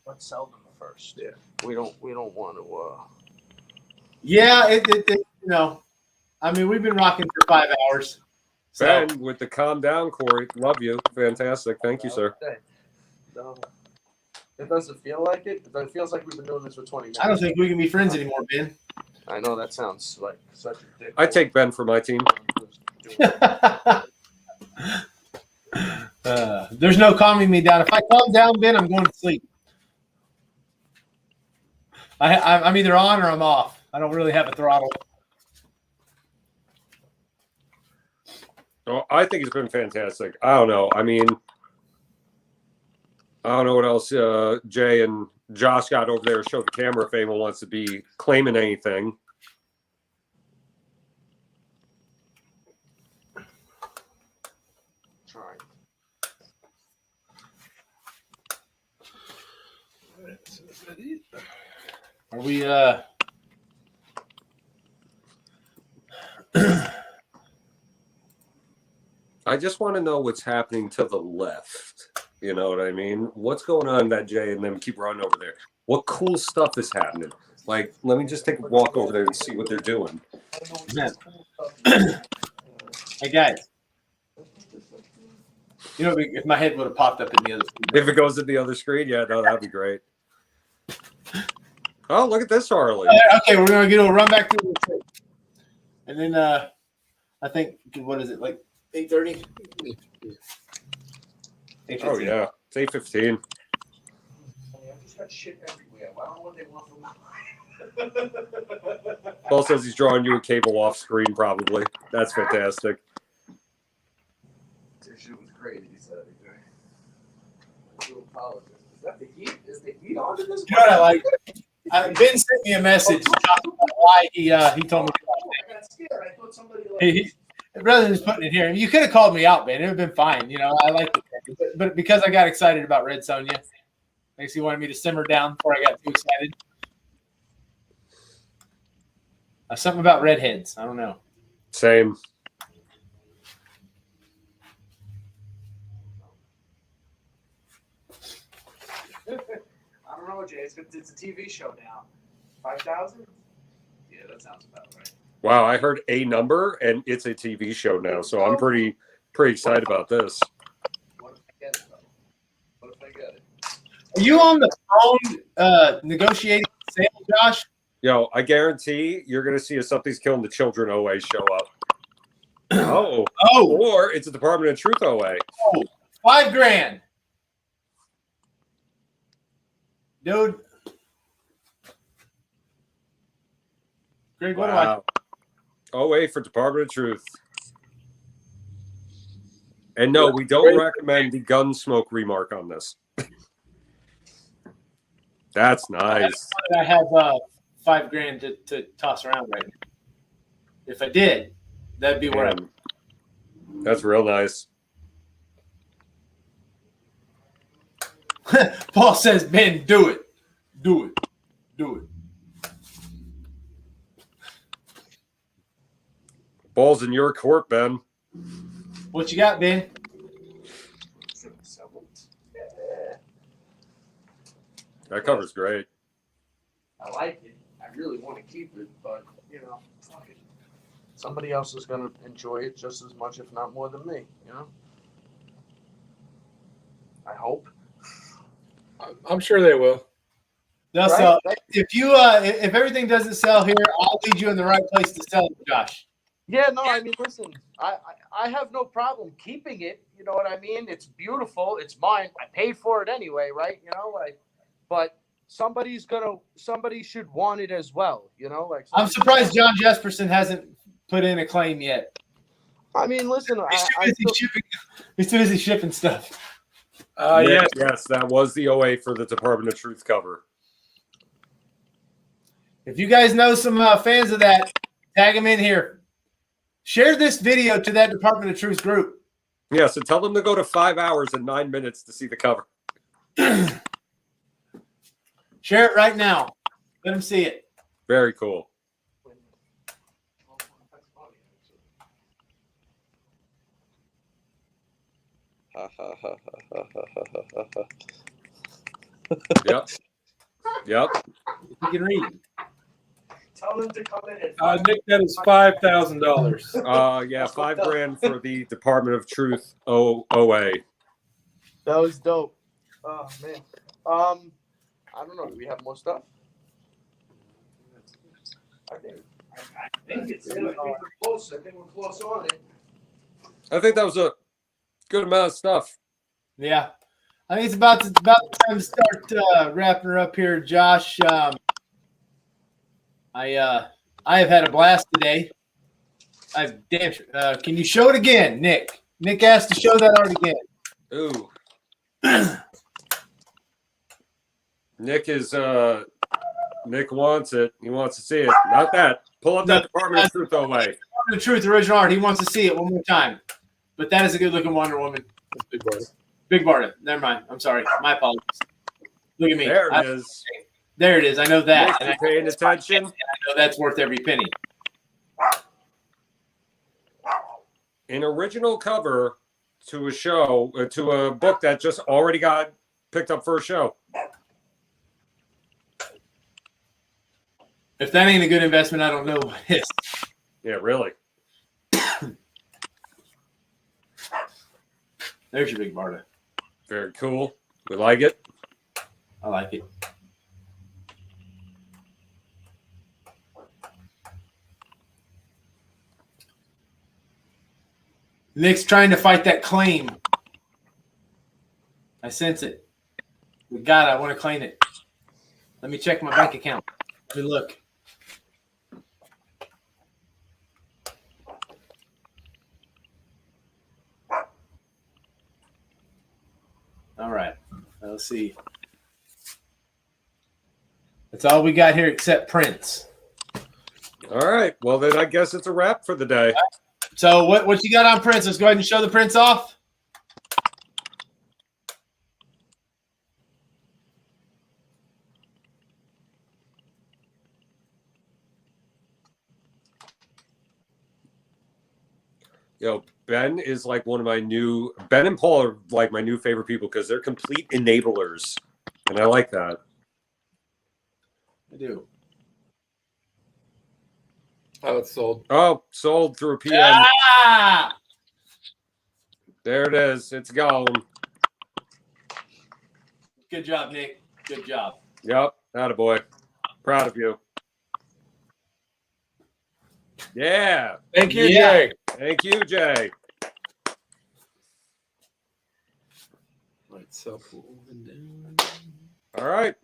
Let's sell them first. Yeah. We don't want to. Yeah, it you know, I mean, we've been rocking for 5 hours. So Ben, with the calm down, Corey. Love you. Fantastic. Thank you, sir. No, it doesn't feel like it. It feels like we've been doing this for 20 minutes. I don't think we can be friends anymore, Ben. I know that sounds like such a dick. I take Ben for my team. There's no calming me down. If I calm down, Ben, I'm going to sleep. I'm either on or I'm off. I don't really have a throttle. Oh, I think it's been fantastic. I don't know. I mean, I don't know what else Jay and Josh got over there. Show the camera if anyone wants to be claiming anything. Trying. Are we I just want to know what's happening to the left. You know what I mean? What's going on in that Jay and them keep running over there? What cool stuff is happening? Like, let me just take a walk over there and see what they're doing. Hey guys, you know, if my head would have popped up in the other. If it goes to the other screen, yeah, no, that'd be great. Oh, look at this Harley. Okay, we're gonna get a run back through the and then I think what is it like 8:30? Oh yeah, it's 8:15. I just got shit everywhere. I don't know what they want from Paul says he's drawing you a cable off screen, probably. That's fantastic. This shit was crazy. I do apologize. Is that the heat? Is the heat on in this? You know what I like? Ben sent me a message why he told me. I got scared. I thought somebody like. He, rather than just putting it here, you could have called me out, man. It would have been fine. You know, I like it. But because I got excited about Red Sonja, makes he wanted me to simmer down before I got too excited. Something about redheads. I don't know. Same. I don't know, Jay. It's a TV show now. 5,000? Yeah, that sounds about right. Wow, I heard a number, and it's a TV show now, so I'm pretty excited about this. What if I get it, though? What if I get it? Are you on the phone negotiating sale, Josh? Yo, I guarantee you're going to see a Something's Killing the Children OA show up. Oh. Or it's a Department of Truth OA. Oh, $5,000. Dude. Greg, what do I? OA for Department of Truth. And no, we don't recommend the gun smoke remark on this. That's nice. I have $5,000 to toss around right now. If I did, that'd be where I'm. That's real nice. Paul says, Ben, do it. Do it. Do it. Ball's in your court, Ben. What you got, Ben? That cover's great. I like it. I really want to keep it, but, you know, fuck it. Somebody else is going to enjoy it just as much, if not more than me, you know? I hope. I'm sure they will. No, Right? so if everything doesn't sell here, I'll lead you in the right place to sell it, Josh. Yeah, no, I mean, listen, I have no problem keeping it. You know what I mean? It's beautiful. It's mine. I paid for it anyway, right? You know, like, but somebody should want it as well. You know, like. I'm surprised John Jesperson hasn't put in a claim yet. I mean, listen, He's too busy shipping stuff. Yes, that was the OA for the Department of Truth cover. If you guys know some fans of that, tag them in here. Share this video to that Department of Truth group. Yeah, so tell them to go to 5 hours and 9 minutes to see the cover. Share it right now. Let them see it. Very cool. Yep. Yep. You can read it. Tell them to come in. Nick, that is $5,000. Yeah, $5,000 for the Department of Truth OA. That was dope. Oh man. I don't know. Do we have more stuff? I think it's close. I think we're close on it. I think that was a good amount of stuff. Yeah. I think it's about the time to start wrapping her up here, Josh. I have had a blast today. Can you show it again, Nick? Nick asked to show that art again. Ooh. Nick wants it. He wants to see it. Not that. Pull up that Department of Truth away. Department of Truth original art. He wants to see it one more time. But that is a good looking Wonder Woman. Big Barda. Big Barda. Never mind. I'm sorry. My apologies. Look at me. There it is. There it is. I know that. Nick, you paying attention? I know that's worth every penny. An original cover to a show, to a book that just already got picked up for a show. If that ain't a good investment, I don't know what is. Yeah, really. There's your big Barda. Very cool. We like it. I like it. Nick's trying to fight that claim. I sense it. We got it. I want to claim it. Let me check my bank account. Let me look. All right. Let's see. That's all we got here except Prince. All right. Well, then I guess it's a wrap for the day. So what you got on Prince? Let's go ahead and show the Prince off. Yo, Ben is like one of my new Ben and Paul are like my new favorite people because they're complete enablers, and I like that. I do. Oh, it's sold. Oh, sold through a PM. Ah! There it is. It's gone. Good job, Nick. Good job. Yep. Attaboy. Proud of you. Yeah. Thank you, Yeah. Jay. Thank you, Jay. Lights up and down. All right.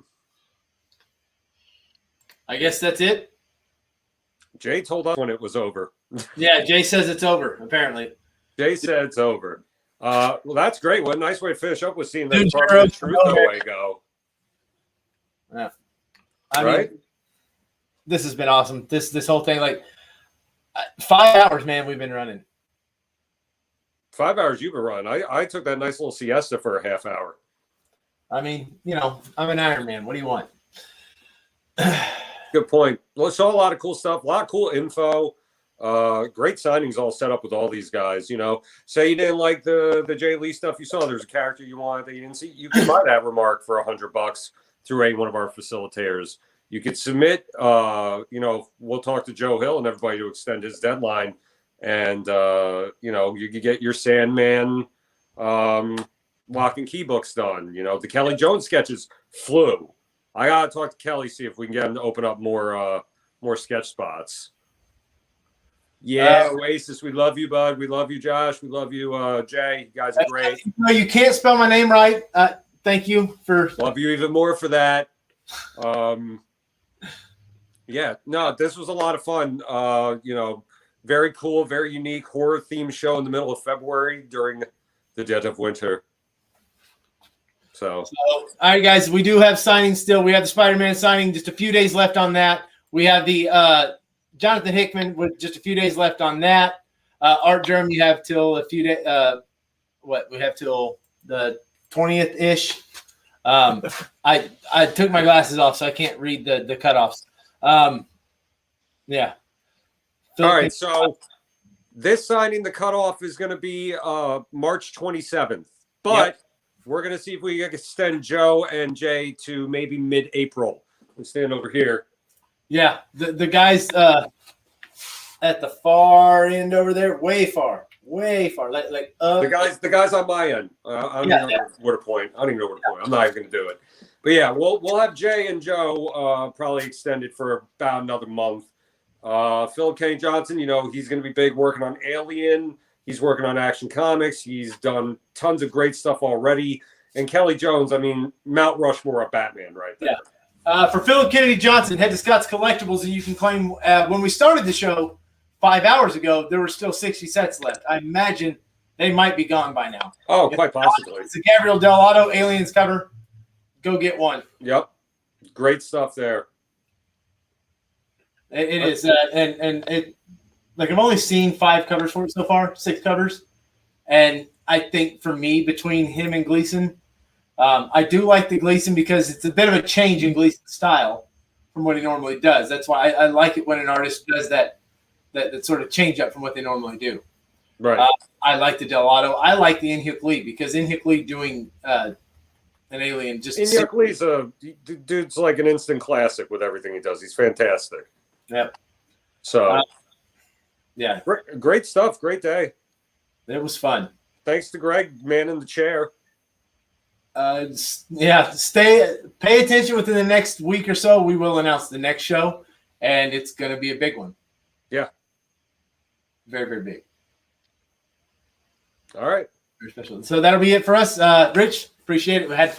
I guess that's it. Jay told us when it was over. Yeah, Jay says it's over, apparently. Jay said it's over. Well, that's great. What a nice way to finish up with seeing that Dude, Department of you're Truth over. away go. Yeah. I Right? mean, this has been awesome. This whole thing, like 5 hours, man, we've been running. 5 hours you've been running. I took that nice little siesta for a half hour. I mean, you know, I'm an Iron Man. What do you want? Good point. Well, saw a lot of cool stuff, a lot of cool info. Great signings all set up with all these guys. You know, say you didn't like the Jay Lee stuff you saw. There's a character you wanted that you didn't see. You can buy that remark for $100 through any one of our facilitators. You could submit. You know, we'll talk to Joe Hill and everybody to extend his deadline, and you know, you could get your Sandman lock and key books done. You know, the Kelly Jones sketches flew. I gotta talk to Kelly, see if we can get him to open up more sketch spots. Yeah, Oasis, we love you, bud. We love you, Josh. We love you, Jay. You guys are great. No, you can't spell my name right. Thank you for. Love you even more for that. Yeah, no, this was a lot of fun. You know, very cool, very unique horror themed show in the middle of February during the dead of winter. So, All right, guys, we do have signings still. We have the Spider-Man signing, just a few days left on that. We have the Jonathan Hickman with just a few days left on that. Art Germ, you have till a few days. We have till the 20th ish. I took my glasses off, so I can't read the cutoffs. Yeah. all right. So this signing, the cutoff is going to be March 27th, but we're going to see if we can extend Joe and Jay to maybe mid-April. We stand over here. Yeah, the guys at the far end over there, way far, like The guys on my end. I don't even know where to point. I don't even know where to point. I'm not even going to do it. But yeah, we'll have Jay and Joe probably extended for about another month. Philip K. Johnson, you know, he's going to be big working on Alien. He's working on Action Comics. He's done tons of great stuff already. And Kelly Jones, I mean, Mount Rushmore of Batman right there. Yeah. For Philip Kennedy Johnson, head to Scott's Collectibles, and you can claim. When we started the show 5 hours ago, there were still 60 sets left. I imagine they might be gone by now. Oh, quite possibly. It's the Gabriel Del Auto Aliens cover. Go get one. Yep. Great stuff there. It is. And it, like, I've only seen 5 covers for it so far, 6 covers. And I think for me, between him and Gleason, I do like the Gleason because it's a bit of a change in Gleason's style from what he normally does. That's why I like it when an artist does that sort of change up from what they normally do. Right. I like the Del Auto. I like the In-Hyuk Lee because In-Hyuk Lee doing an Alien just. In-Hyuk Lee's dude's like an instant classic with everything he does. He's fantastic. Yep. So, yeah. Great stuff. Great day. It was fun. thanks to Greg, man in the chair. Yeah, pay attention within the next week or so. We will announce the next show, and it's going to be a big one. Yeah. Very, very big. All right. Very special. So that'll be it for us. Rich, appreciate it. We had fun.